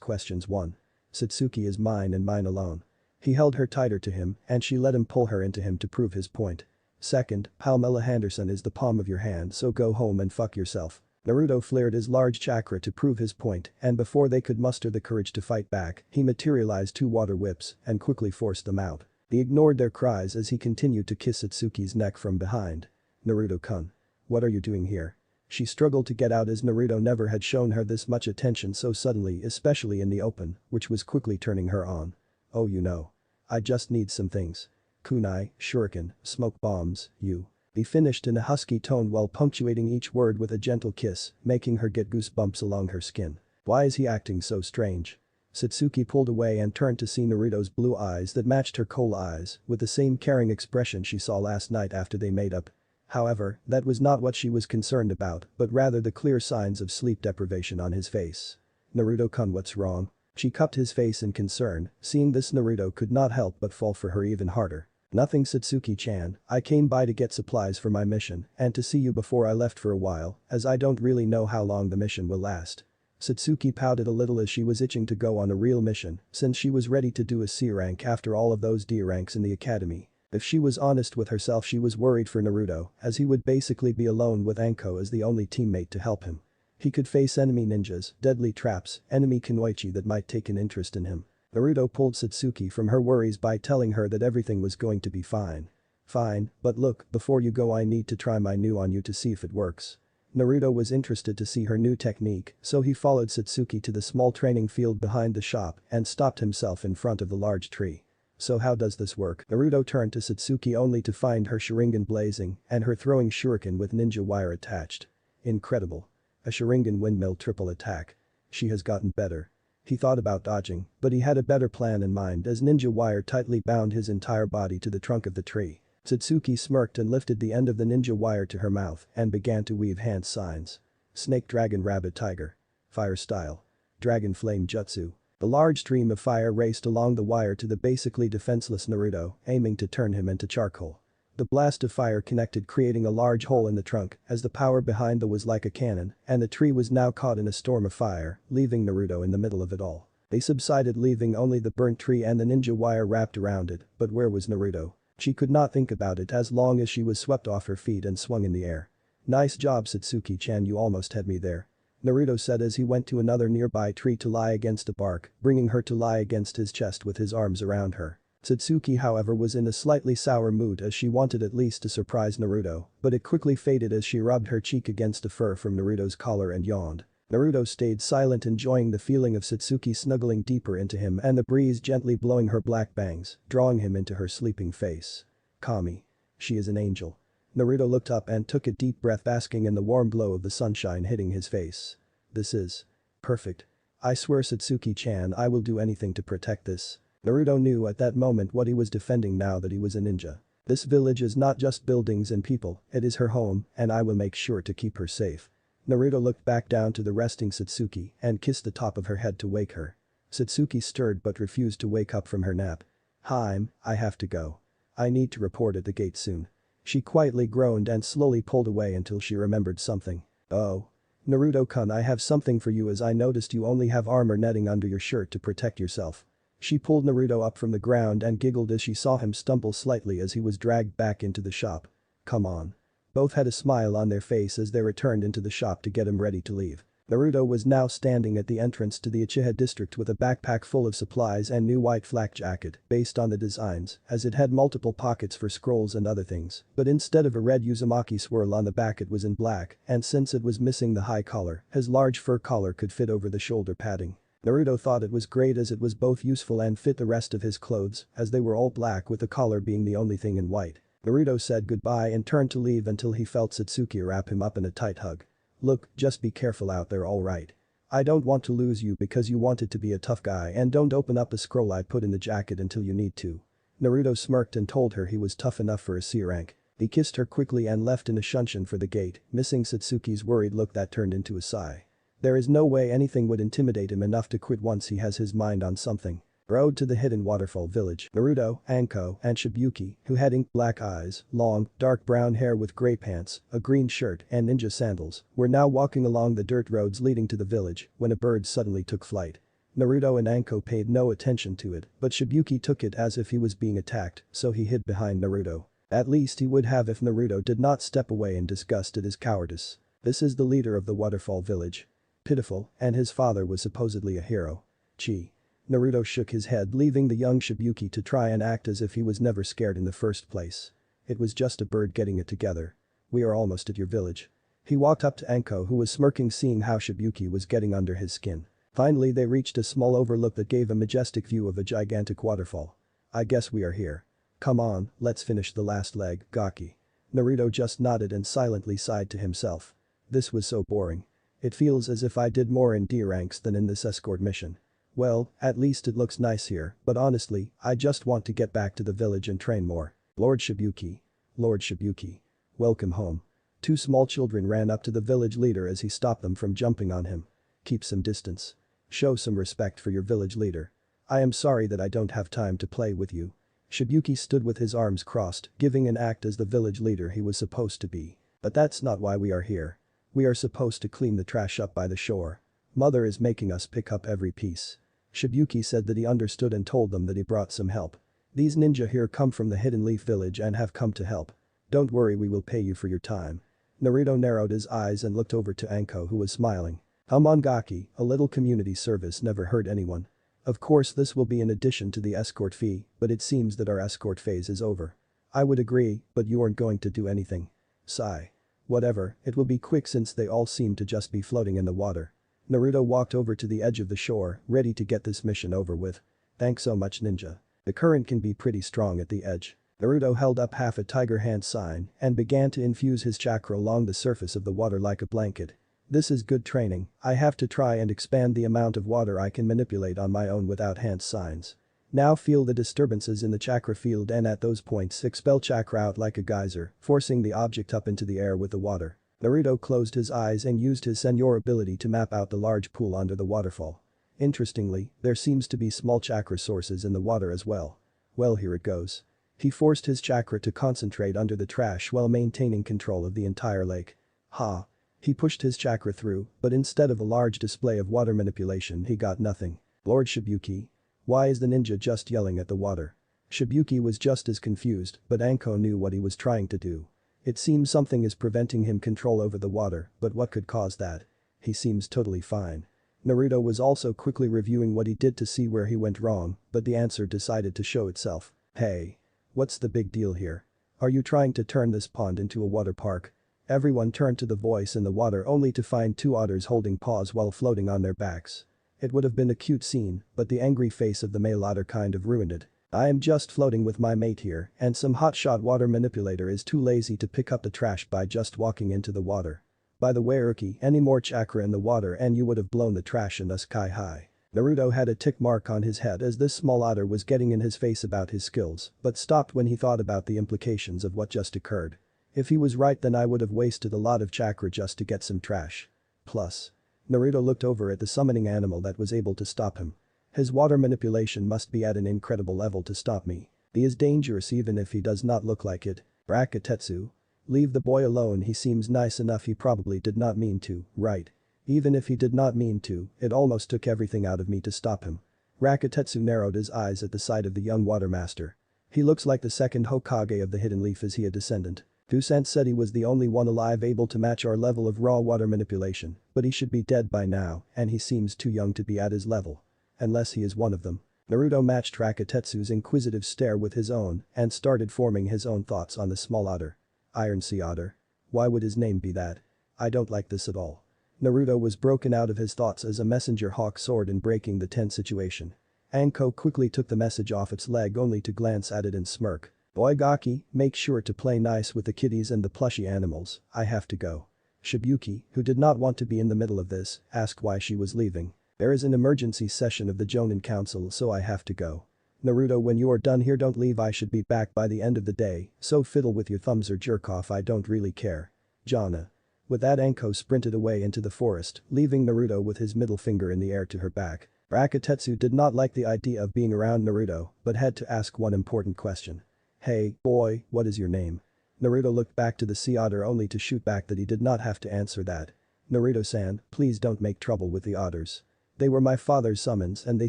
questions, 1. Satsuki is mine and mine alone. He held her tighter to him and she let him pull her into him to prove his point. 2. Palmela Henderson is the palm of your hand, so go home and fuck yourself. Naruto flared his large chakra to prove his point, and before they could muster the courage to fight back, he materialized 2 water whips and quickly forced them out. He ignored their cries as he continued to kiss Satsuki's neck from behind. Naruto-kun. What are you doing here? She struggled to get out as Naruto never had shown her this much attention so suddenly, especially in the open, which was quickly turning her on. Oh, you know. I just need some things. Kunai, shuriken, smoke bombs, you. He finished in a husky tone while punctuating each word with a gentle kiss, making her get goosebumps along her skin. Why is he acting so strange? Satsuki pulled away and turned to see Naruto's blue eyes that matched her coal eyes, with the same caring expression she saw last night after they made up. However, that was not what she was concerned about, but rather the clear signs of sleep deprivation on his face. Naruto-kun, what's wrong? She cupped his face in concern, seeing this Naruto could not help but fall for her even harder. Nothing, Satsuki-chan, I came by to get supplies for my mission and to see you before I left for a while, as I don't really know how long the mission will last. Satsuki pouted a little as she was itching to go on a real mission since she was ready to do a C rank after all of those D ranks in the academy. If she was honest with herself, she was worried for Naruto as he would basically be alone with Anko as the only teammate to help him. He could face enemy ninjas, deadly traps, enemy kunoichi that might take an interest in him. Naruto pulled Satsuki from her worries by telling her that everything was going to be fine. Fine, but look, before you go I need to try my new on you to see if it works. Naruto was interested to see her new technique, so he followed Satsuki to the small training field behind the shop and stopped himself in front of the large tree. So how does this work? Naruto turned to Satsuki only to find her Sharingan blazing and her throwing shuriken with ninja wire attached. Incredible. A Sharingan windmill triple attack. She has gotten better. He thought about dodging, but he had a better plan in mind as ninja wire tightly bound his entire body to the trunk of the tree. Satsuki smirked and lifted the end of the ninja wire to her mouth and began to weave hand signs. Snake dragon rabbit tiger. Fire style. Dragon flame jutsu. The large stream of fire raced along the wire to the basically defenseless Naruto, aiming to turn him into charcoal. The blast of fire connected creating a large hole in the trunk as the power behind the was like a cannon and the tree was now caught in a storm of fire, leaving Naruto in the middle of it all. They subsided leaving only the burnt tree and the ninja wire wrapped around it, but where was Naruto? She could not think about it as long as she was swept off her feet and swung in the air. Nice job Satsuki-chan, you almost had me there. Naruto said as he went to another nearby tree to lie against the bark, bringing her to lie against his chest with his arms around her. Satsuki however was in a slightly sour mood as she wanted at least to surprise Naruto, but it quickly faded as she rubbed her cheek against the fur from Naruto's collar and yawned. Naruto stayed silent enjoying the feeling of Satsuki snuggling deeper into him and the breeze gently blowing her black bangs, drawing him into her sleeping face. Kami. She is an angel. Naruto looked up and took a deep breath basking in the warm glow of the sunshine hitting his face. This is perfect. I swear Satsuki-chan I will do anything to protect this. Naruto knew at that moment what he was defending now that he was a ninja. This village is not just buildings and people, it is her home and I will make sure to keep her safe. Naruto looked back down to the resting Satsuki and kissed the top of her head to wake her. Satsuki stirred but refused to wake up from her nap. I have to go. I need to report at the gate soon. She quietly groaned and slowly pulled away until she remembered something. Oh. Naruto-kun, I have something for you as I noticed you only have armor netting under your shirt to protect yourself. She pulled Naruto up from the ground and giggled as she saw him stumble slightly as he was dragged back into the shop. Come on. Both had a smile on their face as they returned into the shop to get him ready to leave. Naruto was now standing at the entrance to the Uchiha district with a backpack full of supplies and new white flak jacket based on the designs as it had multiple pockets for scrolls and other things, but instead of a red Uzumaki swirl on the back it was in black and since it was missing the high collar, his large fur collar could fit over the shoulder padding. Naruto thought it was great as it was both useful and fit the rest of his clothes as they were all black with the collar being the only thing in white. Naruto said goodbye and turned to leave until he felt Satsuki wrap him up in a tight hug. Look, just be careful out there alright. I don't want to lose you because you wanted to be a tough guy and don't open up a scroll I put in the jacket until you need to. Naruto smirked and told her he was tough enough for a C rank. He kissed her quickly and left in a shunshin for the gate, missing Satsuki's worried look that turned into a sigh. There is no way anything would intimidate him enough to quit once he has his mind on something. Road to the hidden waterfall village. Naruto, Anko, and Shibuki, who had ink black eyes, long, dark brown hair with gray pants, a green shirt, and ninja sandals, were now walking along the dirt roads leading to the village when a bird suddenly took flight. Naruto and Anko paid no attention to it, but Shibuki took it as if he was being attacked, so he hid behind Naruto. At least he would have if Naruto did not step away in disgust at his cowardice. This is the leader of the waterfall village. Pitiful, and his father was supposedly a hero. Chi. Naruto shook his head leaving the young Shibuki to try and act as if he was never scared in the first place. It was just a bird getting it together. We are almost at your village. He walked up to Anko who was smirking seeing how Shibuki was getting under his skin. Finally they reached a small overlook that gave a majestic view of a gigantic waterfall. I guess we are here. Come on, let's finish the last leg, Gaki. Naruto just nodded and silently sighed to himself. This was so boring. It feels as if I did more in D ranks than in this escort mission. Well, at least it looks nice here, but honestly, I just want to get back to the village and train more. Lord Shibuki. Lord Shibuki. Welcome home. Two small children ran up to the village leader as he stopped them from jumping on him. Keep some distance. Show some respect for your village leader. I am sorry that I don't have time to play with you. Shibuki stood with his arms crossed, giving an act as the village leader he was supposed to be. But that's not why we are here. We are supposed to clean the trash up by the shore. Mother is making us pick up every piece. Shibuki said that he understood and told them that he brought some help. These ninja here come from the Hidden Leaf village and have come to help. Don't worry, we will pay you for your time. Naruto narrowed his eyes and looked over to Anko who was smiling. Gaki, a little community service never hurt anyone. Of course this will be in addition to the escort fee, but it seems that our escort phase is over. I would agree, but you aren't going to do anything. Sigh. Whatever, it will be quick since they all seem to just be floating in the water. Naruto walked over to the edge of the shore, ready to get this mission over with. Thanks so much, ninja. The current can be pretty strong at the edge. Naruto held up half a tiger hand sign and began to infuse his chakra along the surface of the water like a blanket. This is good training. I have to try and expand the amount of water I can manipulate on my own without hand signs. Now feel the disturbances in the chakra field and at those points expel chakra out like a geyser, forcing the object up into the air with the water. Naruto closed his eyes and used his Senor ability to map out the large pool under the waterfall. Interestingly, there seems to be small chakra sources in the water as well. Well, here it goes. He forced his chakra to concentrate under the trash while maintaining control of the entire lake. Ha! He pushed his chakra through, but instead of a large display of water manipulation he got nothing. Lord Shibuki. Why is the ninja just yelling at the water? Shibuki was just as confused, but Anko knew what he was trying to do. It seems something is preventing him control over the water, but what could cause that? He seems totally fine. Naruto was also quickly reviewing what he did to see where he went wrong, but the answer decided to show itself. Hey. What's the big deal here? Are you trying to turn this pond into a water park? Everyone turned to the voice in the water only to find two otters holding paws while floating on their backs. It would have been a cute scene, but the angry face of the male otter kind of ruined it. I am just floating with my mate here, and some hotshot water manipulator is too lazy to pick up the trash by just walking into the water. By the way, Urki, any more chakra in the water and you would have blown the trash in the sky high. Naruto had a tick mark on his head as this small otter was getting in his face about his skills, but stopped when he thought about the implications of what just occurred. If he was right, then I would have wasted a lot of chakra just to get some trash. Plus. Naruto looked over at the summoning animal that was able to stop him. His water manipulation must be at an incredible level to stop me. He is dangerous even if he does not look like it. Rakatetsu. Leave the boy alone, he seems nice enough, he probably did not mean to, right? Even if he did not mean to, it almost took everything out of me to stop him. Rakatetsu narrowed his eyes at the sight of the young water master. He looks like the second Hokage of the Hidden Leaf. Is he a descendant? Two-Cent said he was the only one alive able to match our level of raw water manipulation, but he should be dead by now and he seems too young to be at his level. Unless he is one of them. Naruto matched Rakatetsu's inquisitive stare with his own and started forming his own thoughts on the small otter. Iron Sea Otter. Why would his name be that? I don't like this at all. Naruto was broken out of his thoughts as a messenger hawk soared in breaking the tense situation. Anko quickly took the message off its leg only to glance at it and smirk. Boy Gaki, make sure to play nice with the kitties and the plushy animals, I have to go. Shibuki, who did not want to be in the middle of this, asked why she was leaving. There is an emergency session of the Jonin Council, so I have to go. Naruto, when you are done here don't leave, I should be back by the end of the day, so fiddle with your thumbs or jerk off, I don't really care. Jana. With that, Anko sprinted away into the forest, leaving Naruto with his middle finger in the air to her back. Rakatetsu did not like the idea of being around Naruto, but had to ask one important question. Hey, boy, what is your name? Naruto looked back to the sea otter only to shoot back that he did not have to answer that. Naruto-san, please don't make trouble with the otters. They were my father's summons and they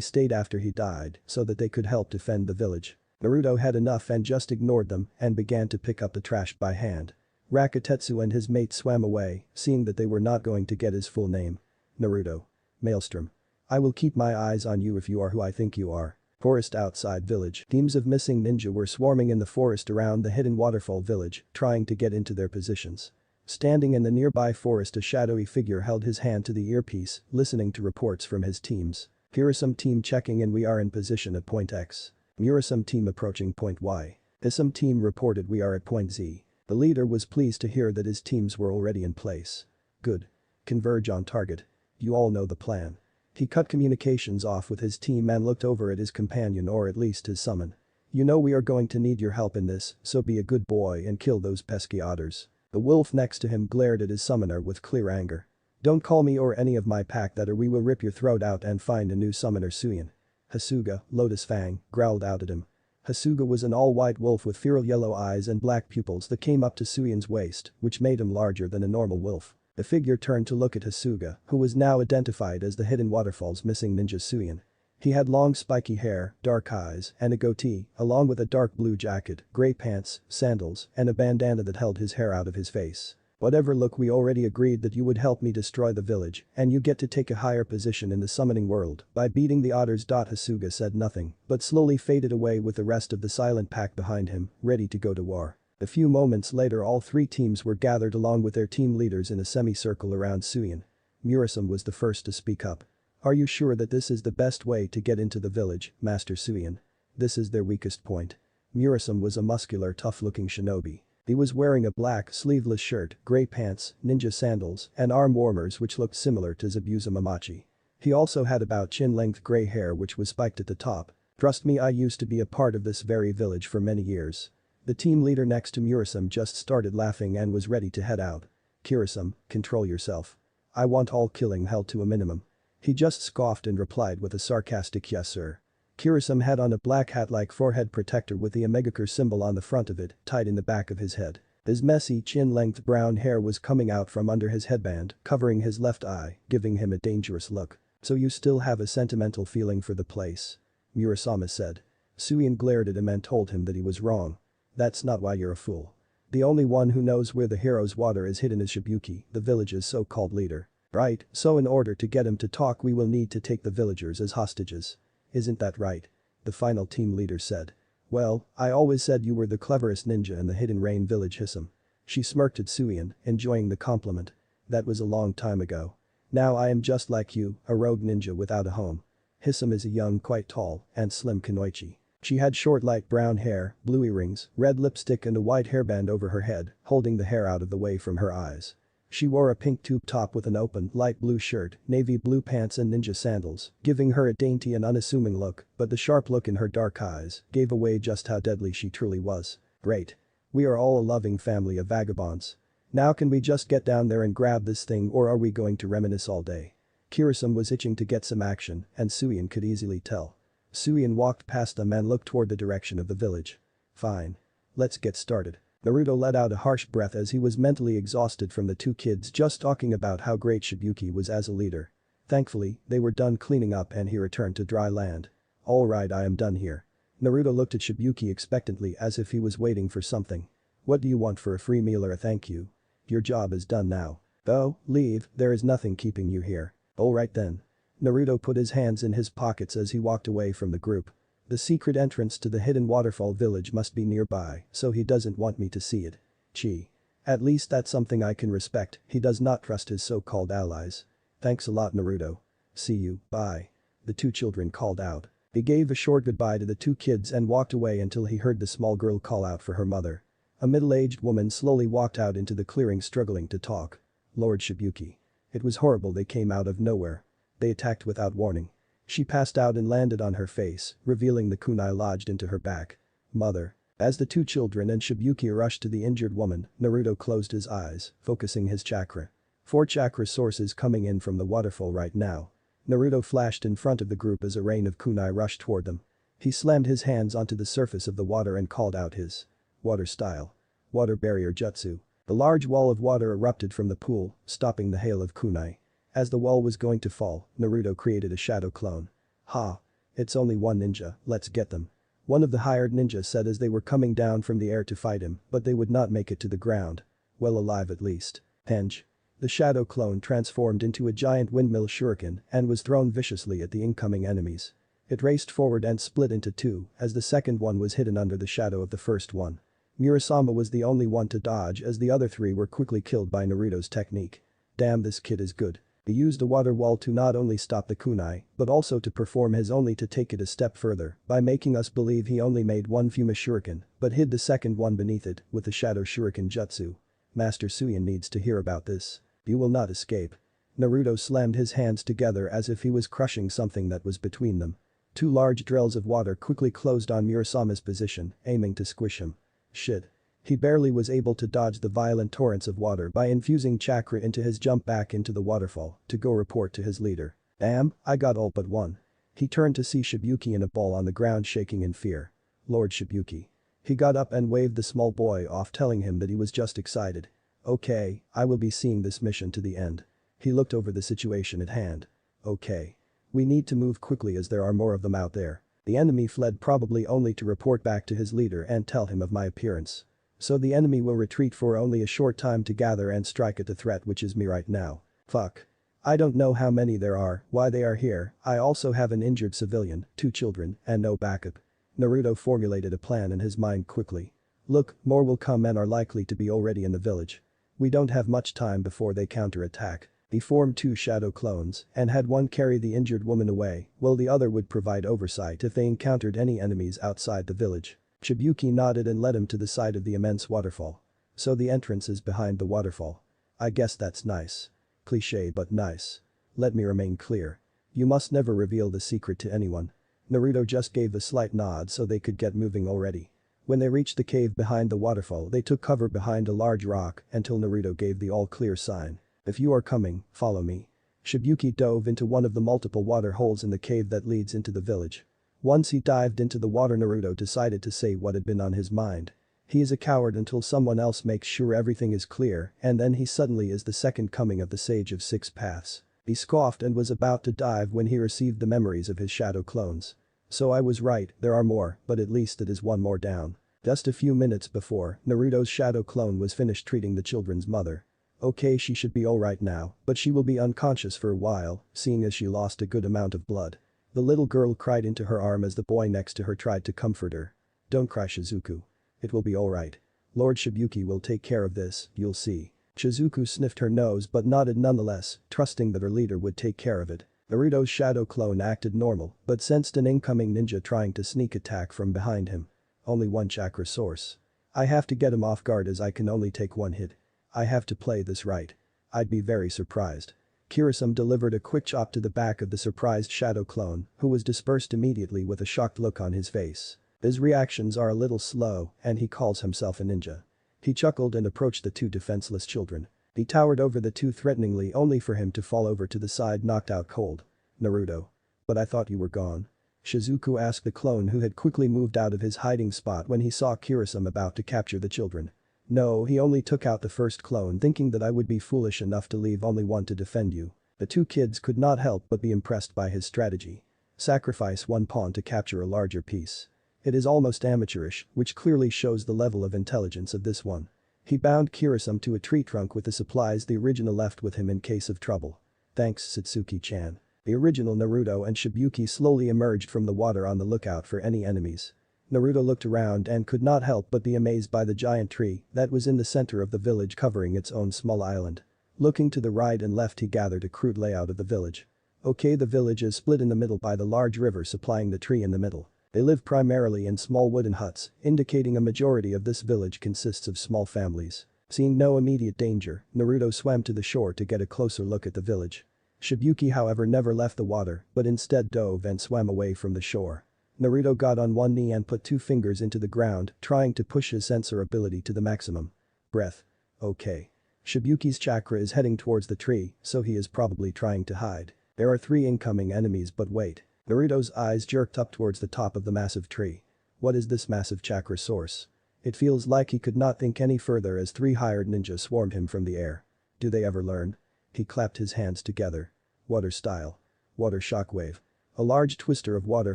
stayed after he died so that they could help defend the village. Naruto had enough and just ignored them and began to pick up the trash by hand. Rakatetsu and his mate swam away, seeing that they were not going to get his full name. Naruto. Maelstrom. I will keep my eyes on you if you are who I think you are. Forest outside village. Teams of missing ninja were swarming in the forest around the hidden waterfall village, trying to get into their positions. Standing in the nearby forest, a shadowy figure held his hand to the earpiece, listening to reports from his teams. Hirasum team checking in, we are in position at point X. Murasum team approaching point Y. Isum team reported we are at point Z. The leader was pleased to hear that his teams were already in place. Good. Converge on target. You all know the plan. He cut communications off with his team and looked over at his companion, or at least his summon. You know we are going to need your help in this, so be a good boy and kill those pesky otters. The wolf next to him glared at his summoner with clear anger. Don't call me or any of my pack that or we will rip your throat out and find a new summoner Suyin. Hasuga, Lotus Fang, growled out at him. Hasuga was an all-white wolf with feral yellow eyes and black pupils that came up to Suyin's waist, which made him larger than a normal wolf. The figure turned to look at Hasuga, who was now identified as the Hidden Waterfall's missing ninja Suyin. He had long spiky hair, dark eyes, and a goatee, along with a dark blue jacket, gray pants, sandals, and a bandana that held his hair out of his face. Whatever, look, we already agreed that you would help me destroy the village, and you get to take a higher position in the summoning world by beating the otters. Hasuga said nothing, but slowly faded away with the rest of the silent pack behind him, ready to go to war. A few moments later all three teams were gathered along with their team leaders in a semicircle around Suyin. Murasame was the first to speak up. Are you sure that this is the best way to get into the village, Master Suyin? This is their weakest point. Murasame was a muscular, tough-looking shinobi. He was wearing a black, sleeveless shirt, grey pants, ninja sandals, and arm warmers which looked similar to Zabuza Mamachi. He also had about chin-length grey hair which was spiked at the top. Trust me, I used to be a part of this very village for many years. The team leader next to Murasame just started laughing and was ready to head out. Kirasame, control yourself. I want all killing held to a minimum. He just scoffed and replied with a sarcastic yes sir. Kirasame had on a black hat-like forehead protector with the Omegakure symbol on the front of it, tied in the back of his head. His messy chin-length brown hair was coming out from under his headband, covering his left eye, giving him a dangerous look. So you still have a sentimental feeling for the place? Murasame said. Suyin glared at him and told him that he was wrong. That's not why you're a fool. The only one who knows where the hero's water is hidden is Shibuki, the village's so-called leader. Right, so in order to get him to talk we will need to take the villagers as hostages. Isn't that right? The final team leader said. Well, I always said you were the cleverest ninja in the Hidden Rain village Hisam. She smirked at Suyin, enjoying the compliment. That was a long time ago. Now I am just like you, a rogue ninja without a home. Hisam is a young, quite tall, and slim kunoichi. She had short light brown hair, blue earrings, red lipstick and a white hairband over her head, holding the hair out of the way from her eyes. She wore a pink tube top with an open, light blue shirt, navy blue pants and ninja sandals, giving her a dainty and unassuming look, but the sharp look in her dark eyes gave away just how deadly she truly was. Great. We are all a loving family of vagabonds. Now can we just get down there and grab this thing or are we going to reminisce all day? Kirasame was itching to get some action, and Suyin could easily tell. Suyin walked past them and looked toward the direction of the village. Fine. Let's get started. Naruto let out a harsh breath as he was mentally exhausted from the two kids just talking about how great Shibuki was as a leader. Thankfully, they were done cleaning up and he returned to dry land. Alright, I am done here. Naruto looked at Shibuki expectantly as if he was waiting for something. What do you want for a free meal or a thank you? Your job is done now. Oh, leave, there is nothing keeping you here. Alright then. Naruto put his hands in his pockets as he walked away from the group. The secret entrance to the hidden waterfall village must be nearby, so he doesn't want me to see it. Gee. At least that's something I can respect, he does not trust his so-called allies. Thanks a lot Naruto. See you, bye. The two children called out. He gave a short goodbye to the two kids and walked away until he heard the small girl call out for her mother. A middle-aged woman slowly walked out into the clearing struggling to talk. Lord Shibuki. It was horrible, they came out of nowhere. They attacked without warning. She passed out and landed on her face, revealing the kunai lodged into her back. Mother. As the two children and Shibuki rushed to the injured woman, Naruto closed his eyes, focusing his chakra. 4 chakra sources coming in from the waterfall right now. Naruto flashed in front of the group as a rain of kunai rushed toward them. He slammed his hands onto the surface of the water and called out his water style. Water barrier jutsu. The large wall of water erupted from the pool, stopping the hail of kunai. As the wall was going to fall, Naruto created a shadow clone. Ha. It's only one ninja, let's get them. One of the hired ninjas said as they were coming down from the air to fight him, but they would not make it to the ground. Well, alive at least. Henge. The shadow clone transformed into a giant windmill shuriken and was thrown viciously at the incoming enemies. It raced forward and split into two as the second one was hidden under the shadow of the first one. Murasame was the only one to dodge as the other 3 were quickly killed by Naruto's technique. Damn, this kid is good. He used the water wall to not only stop the kunai, but also to perform his only to take it a step further by making us believe he only made one Fuma shuriken, but hid the second one beneath it with the shadow shuriken jutsu. Master Suyin needs to hear about this. You will not escape. Naruto slammed his hands together as if he was crushing something that was between them. 2 large drills of water quickly closed on Murasame's position, aiming to squish him. Shit. He barely was able to dodge the violent torrents of water by infusing chakra into his jump back into the waterfall to go report to his leader. Damn, I got all but one. He turned to see Shibuki in a ball on the ground shaking in fear. Lord Shibuki. He got up and waved the small boy off telling him that he was just excited. Okay, I will be seeing this mission to the end. He looked over the situation at hand. Okay. We need to move quickly as there are more of them out there. The enemy fled probably only to report back to his leader and tell him of my appearance. So the enemy will retreat for only a short time to gather and strike at the threat which is me right now. Fuck. I don't know how many there are, why they are here, I also have an injured civilian, 2 children, and no backup. Naruto formulated a plan in his mind quickly. Look, more will come and are likely to be already in the village. We don't have much time before they counterattack. He formed two shadow clones and had one carry the injured woman away while the other would provide oversight if they encountered any enemies outside the village. Shibuki nodded and led him to the side of the immense waterfall. So the entrance is behind the waterfall. I guess that's nice. Cliché but nice. Let me remain clear. You must never reveal the secret to anyone. Naruto just gave a slight nod so they could get moving already. When they reached the cave behind the waterfall they took cover behind a large rock until Naruto gave the all-clear sign. If you are coming, follow me. Shibuki dove into one of the multiple water holes in the cave that leads into the village. Once he dived into the water Naruto decided to say what had been on his mind. He is a coward until someone else makes sure everything is clear and then he suddenly is the second coming of the Sage of Six Paths. He scoffed and was about to dive when he received the memories of his shadow clones. So I was right, there are more, but at least it is one more down. Just a few minutes before, Naruto's shadow clone was finished treating the children's mother. Okay, she should be alright now, but she will be unconscious for a while, seeing as she lost a good amount of blood. The little girl cried into her arm as the boy next to her tried to comfort her. Don't cry, Shizuku. It will be alright. Lord Shibuki will take care of this, you'll see. Shizuku sniffed her nose but nodded nonetheless, trusting that her leader would take care of it. Naruto's shadow clone acted normal but sensed an incoming ninja trying to sneak attack from behind him. Only one chakra source. I have to get him off guard as I can only take one hit. I have to play this right. I'd be very surprised. Kirisum delivered a quick chop to the back of the surprised shadow clone, who was dispersed immediately with a shocked look on his face. His reactions are a little slow and he calls himself a ninja. He chuckled and approached the two defenseless children. He towered over the two threateningly only for him to fall over to the side knocked out cold. Naruto. But I thought you were gone. Shizuku asked the clone who had quickly moved out of his hiding spot when he saw Kirisum about to capture the children. No, he only took out the first clone thinking that I would be foolish enough to leave only one to defend you. The two kids could not help but be impressed by his strategy. Sacrifice one pawn to capture a larger piece. It is almost amateurish, which clearly shows the level of intelligence of this one. He bound Kirisum to a tree trunk with the supplies the original left with him in case of trouble. Thanks, Satsuki-chan. The original Naruto and Shibuki slowly emerged from the water on the lookout for any enemies. Naruto looked around and could not help but be amazed by the giant tree that was in the center of the village covering its own small island. Looking to the right and left he gathered a crude layout of the village. Okay, the village is split in the middle by the large river supplying the tree in the middle. They live primarily in small wooden huts, indicating a majority of this village consists of small families. Seeing no immediate danger, Naruto swam to the shore to get a closer look at the village. Shibuki however never left the water but instead dove and swam away from the shore. Naruto got on one knee and put two fingers into the ground, trying to push his sensor ability to the maximum. Breath. Okay. Shibuki's chakra is heading towards the tree, so he is probably trying to hide. There are 3 incoming enemies but wait. Naruto's eyes jerked up towards the top of the massive tree. What is this massive chakra source? It feels like he could not think any further as 3 hired ninjas swarmed him from the air. Do they ever learn? He clapped his hands together. Water style. Water shockwave. A large twister of water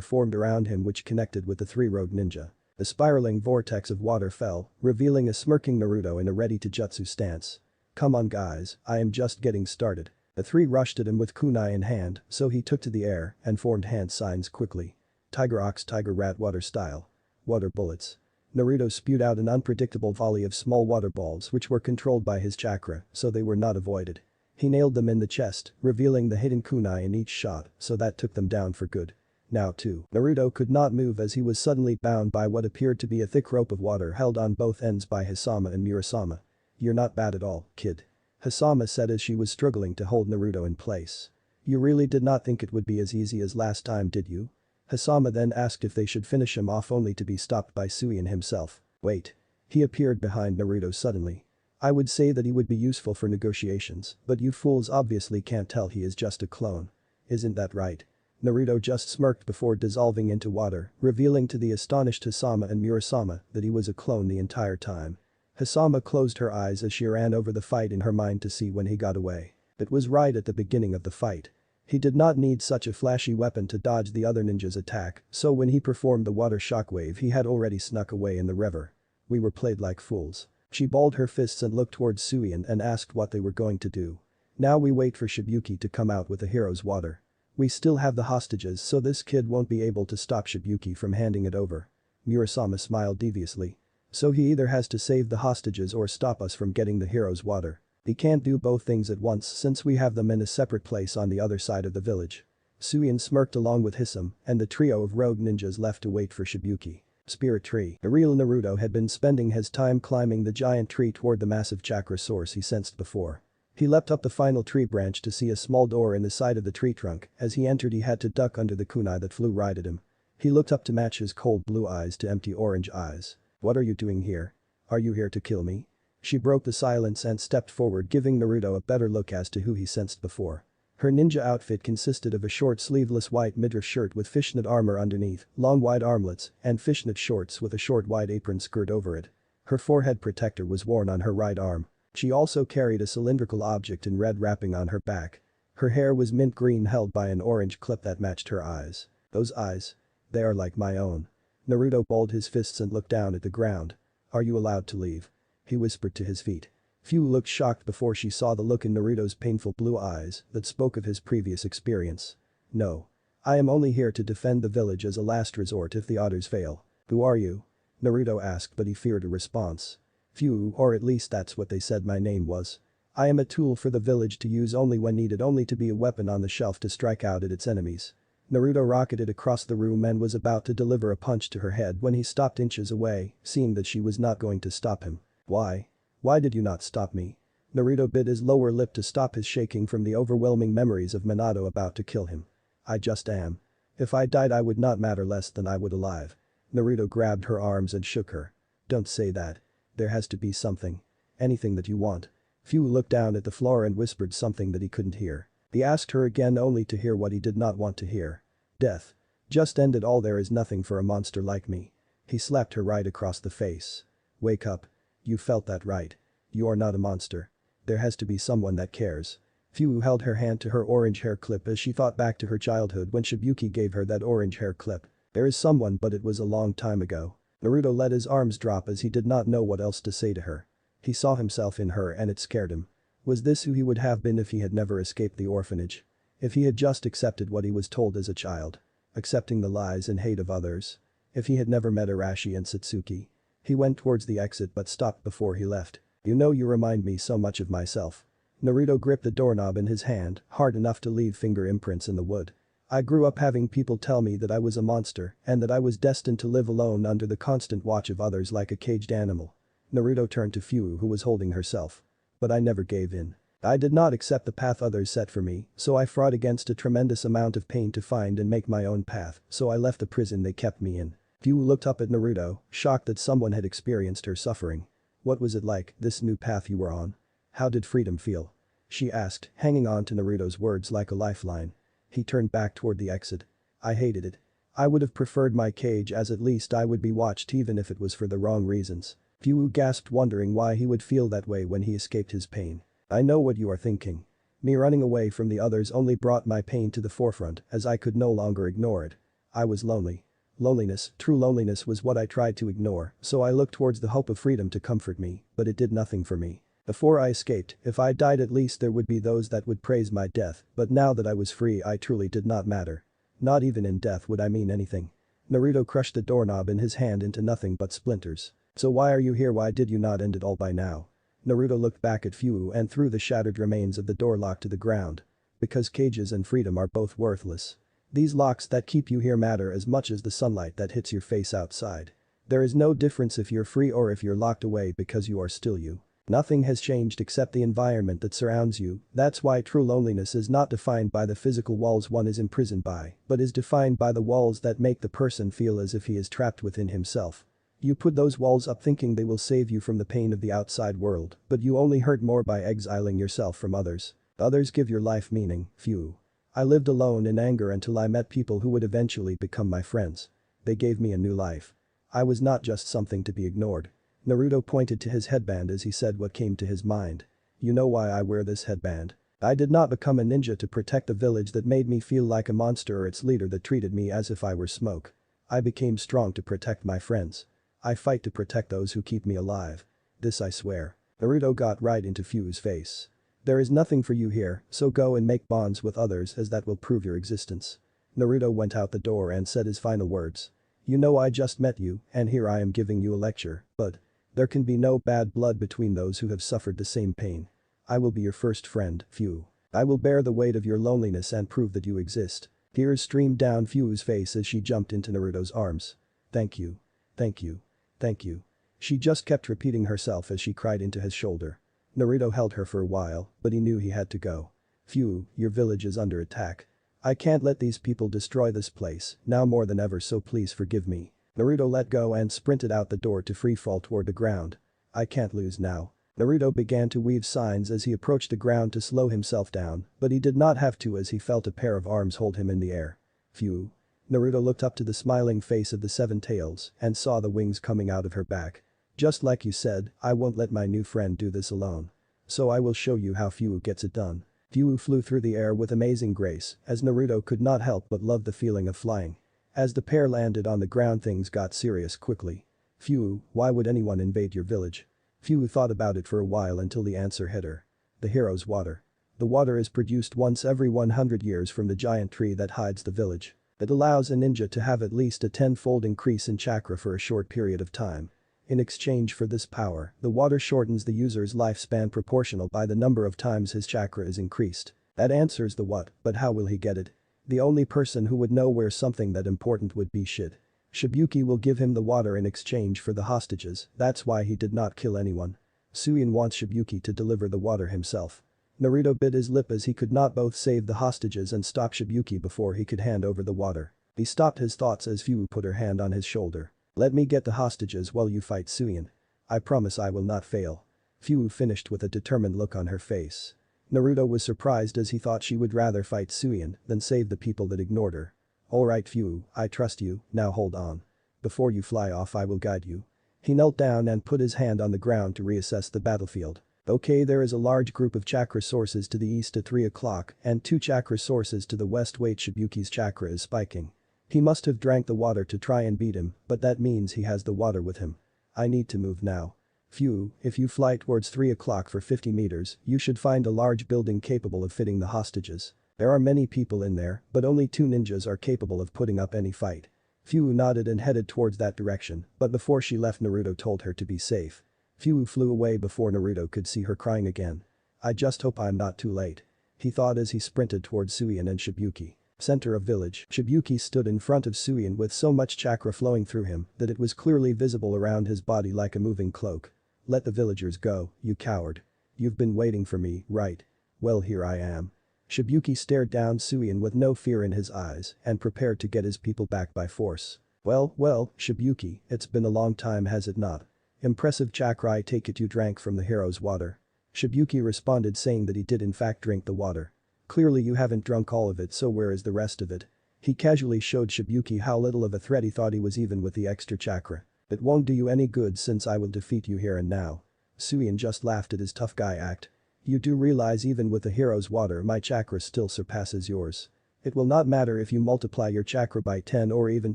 formed around him which connected with the 3 rogue ninja. A spiraling vortex of water fell, revealing a smirking Naruto in a ready-to-jutsu stance. Come on guys, I am just getting started. The 3 rushed at him with kunai in hand, so he took to the air and formed hand signs quickly. Tiger ox tiger rat water style. Water bullets. Naruto spewed out an unpredictable volley of small water balls which were controlled by his chakra, so they were not avoided. He nailed them in the chest, revealing the hidden kunai in each shot, so that took them down for good. Now too, Naruto could not move as he was suddenly bound by what appeared to be a thick rope of water held on both ends by Hisama and Murasama. You're not bad at all, kid. Hisama said as she was struggling to hold Naruto in place. You really did not think it would be as easy as last time, did you? Hisama then asked if they should finish him off only to be stopped by Suion himself. Wait. He appeared behind Naruto suddenly. I would say that he would be useful for negotiations, but you fools obviously can't tell he is just a clone. Isn't that right? Naruto just smirked before dissolving into water, revealing to the astonished Hisama and Murasama that he was a clone the entire time. Hisama closed her eyes as she ran over the fight in her mind to see when he got away. It was right at the beginning of the fight. He did not need such a flashy weapon to dodge the other ninja's attack, so when he performed the water shockwave he had already snuck away in the river. We were played like fools. She balled her fists and looked towards Suion and asked what they were going to do. Now we wait for Shibuki to come out with the hero's water. We still have the hostages so this kid won't be able to stop Shibuki from handing it over. Murasama smiled deviously. So he either has to save the hostages or stop us from getting the heroes water. He can't do both things at once since we have them in a separate place on the other side of the village. Suion smirked along with Hisam, and the trio of rogue ninjas left to wait for Shibuki. Spirit Tree. The real Naruto had been spending his time climbing the giant tree toward the massive chakra source he sensed before. He leapt up the final tree branch to see a small door in the side of the tree trunk. As he entered he had to duck under the kunai that flew right at him. He looked up to match his cold blue eyes to empty orange eyes. "What are you doing here? Are you here to kill me?" She broke the silence and stepped forward, giving Naruto a better look as to who he sensed before. Her ninja outfit consisted of a short sleeveless white midriff shirt with fishnet armor underneath, long wide armlets, and fishnet shorts with a short wide apron skirt over it. Her forehead protector was worn on her right arm. She also carried a cylindrical object in red wrapping on her back. Her hair was mint green held by an orange clip that matched her eyes. Those eyes. They are like my own. Naruto balled his fists and looked down at the ground. "Are you allowed to leave?" He whispered to his feet. Fu looked shocked before she saw the look in Naruto's painful blue eyes that spoke of his previous experience. "No. I am only here to defend the village as a last resort if the others fail." "Who are you?" Naruto asked, but he feared a response. "Fu, or at least that's what they said my name was. I am a tool for the village to use only when needed, only to be a weapon on the shelf to strike out at its enemies." Naruto rocketed across the room and was about to deliver a punch to her head when he stopped inches away, seeing that she was not going to stop him. "Why? Why did you not stop me?" Naruto bit his lower lip to stop his shaking from the overwhelming memories of Minato about to kill him. "I just am. If I died I would not matter less than I would alive." Naruto grabbed her arms and shook her. "Don't say that. There has to be something. Anything that you want." Fu looked down at the floor and whispered something that he couldn't hear. He asked her again only to hear what he did not want to hear. "Death. Just end it all. There is nothing for a monster like me." He slapped her right across the face. "Wake up. You felt that right. You are not a monster. There has to be someone that cares." Fu held her hand to her orange hair clip as she thought back to her childhood when Shibuki gave her that orange hair clip. There is someone, but it was a long time ago. Naruto let his arms drop as he did not know what else to say to her. He saw himself in her and it scared him. Was this who he would have been if he had never escaped the orphanage? If he had just accepted what he was told as a child? Accepting the lies and hate of others? If he had never met Arashi and Satsuki? He went towards the exit but stopped before he left. "You know, you remind me so much of myself." Naruto gripped the doorknob in his hand, hard enough to leave finger imprints in the wood. "I grew up having people tell me that I was a monster and that I was destined to live alone under the constant watch of others like a caged animal." Naruto turned to Fu, who was holding herself. "But I never gave in. I did not accept the path others set for me, so I fought against a tremendous amount of pain to find and make my own path, so I left the prison they kept me in." Fu looked up at Naruto, shocked that someone had experienced her suffering. "What was it like, this new path you were on? How did freedom feel?" she asked, hanging on to Naruto's words like a lifeline. He turned back toward the exit. "I hated it. I would have preferred my cage, as at least I would be watched even if it was for the wrong reasons." Fu gasped, wondering why he would feel that way when he escaped his pain. "I know what you are thinking. Me running away from the others only brought my pain to the forefront as I could no longer ignore it. I was lonely. Loneliness, true loneliness was what I tried to ignore, so I looked towards the hope of freedom to comfort me, but it did nothing for me. Before I escaped, if I died at least there would be those that would praise my death, but now that I was free I truly did not matter. Not even in death would I mean anything." Naruto crushed the doorknob in his hand into nothing but splinters. "So why are you here? Why did you not end it all by now?" Naruto looked back at Fu and threw the shattered remains of the door lock to the ground. "Because cages and freedom are both worthless. These locks that keep you here matter as much as the sunlight that hits your face outside. There is no difference if you're free or if you're locked away because you are still you. Nothing has changed except the environment that surrounds you. That's why true loneliness is not defined by the physical walls one is imprisoned by, but is defined by the walls that make the person feel as if he is trapped within himself. You put those walls up thinking they will save you from the pain of the outside world, but you only hurt more by exiling yourself from others. Others give your life meaning, Fu. I lived alone in anger until I met people who would eventually become my friends. They gave me a new life. I was not just something to be ignored." Naruto pointed to his headband as he said what came to his mind. "You know why I wear this headband? I did not become a ninja to protect the village that made me feel like a monster or its leader that treated me as if I were smoke. I became strong to protect my friends. I fight to protect those who keep me alive. This I swear." Naruto got right into Fu's face. "There is nothing for you here, so go and make bonds with others as that will prove your existence." Naruto went out the door and said his final words. You know I just met you, and here I am giving you a lecture, but there can be no bad blood between those who have suffered the same pain. I will be your first friend, Fu. I will bear the weight of your loneliness and prove that you exist. Tears streamed down Fu's face as she jumped into Naruto's arms. Thank you. Thank you. Thank you. She just kept repeating herself as she cried into his shoulder. Naruto held her for a while, but he knew he had to go. Fu, your village is under attack. I can't let these people destroy this place, now more than ever, so please forgive me. Naruto let go and sprinted out the door to free fall toward the ground. I can't lose now. Naruto began to weave signs as he approached the ground to slow himself down, but he did not have to as he felt a pair of arms hold him in the air. Phew. Naruto looked up to the smiling face of the seven tails and saw the wings coming out of her back. Just like you said, I won't let my new friend do this alone. So I will show you how Phew gets it done. Phew flew through the air with amazing grace as Naruto could not help but love the feeling of flying. As the pair landed on the ground, things got serious quickly. Phew, why would anyone invade your village? Phew thought about it for a while until the answer hit her. The hero's water. The water is produced once every 100 years from the giant tree that hides the village. It allows a ninja to have at least a 10-fold increase in chakra for a short period of time. In exchange for this power, the water shortens the user's lifespan proportional by the number of times his chakra is increased. That answers the what, but how will he get it? The only person who would know where something that important would be should. Shibuki will give him the water in exchange for the hostages, that's why he did not kill anyone. Suin wants Shibuki to deliver the water himself. Naruto bit his lip as he could not both save the hostages and stop Shibuki before he could hand over the water. He stopped his thoughts as Phew put her hand on his shoulder. Let me get the hostages while you fight Suin. I promise I will not fail. Phew finished with a determined look on her face. Naruto was surprised as he thought she would rather fight Suin than save the people that ignored her. Alright Phew, I trust you, now hold on. Before you fly off I will guide you. He knelt down and put his hand on the ground to reassess the battlefield. Okay, there is a large group of chakra sources to the east at 3 o'clock and 2 chakra sources to the west. Wait, Shibuki's chakra is spiking. He must have drank the water to try and beat him, but that means he has the water with him. I need to move now. Phew, if you fly towards 3 o'clock for 50 meters, you should find a large building capable of fitting the hostages. There are many people in there, but only 2 ninjas are capable of putting up any fight. Phew nodded and headed towards that direction, but before she left Naruto told her to be safe. Phew flew away before Naruto could see her crying again. I just hope I'm not too late. He thought as he sprinted towards Suin and Shibuki. Center of village, Shibuki stood in front of Suin with so much chakra flowing through him that it was clearly visible around his body like a moving cloak. Let the villagers go, you coward. You've been waiting for me, right? Well, here I am. Shibuki stared down Suin with no fear in his eyes and prepared to get his people back by force. Well, Shibuki, it's been a long time, has it not? Impressive chakra, I take it you drank from the hero's water. Shibuki responded saying that he did in fact drink the water. Clearly you haven't drunk all of it, so where is the rest of it? He casually showed Shibuki how little of a threat he thought he was even with the extra chakra. It won't do you any good since I will defeat you here and now. Suin just laughed at his tough guy act. You do realize even with the hero's water my chakra still surpasses yours. It will not matter if you multiply your chakra by 10 or even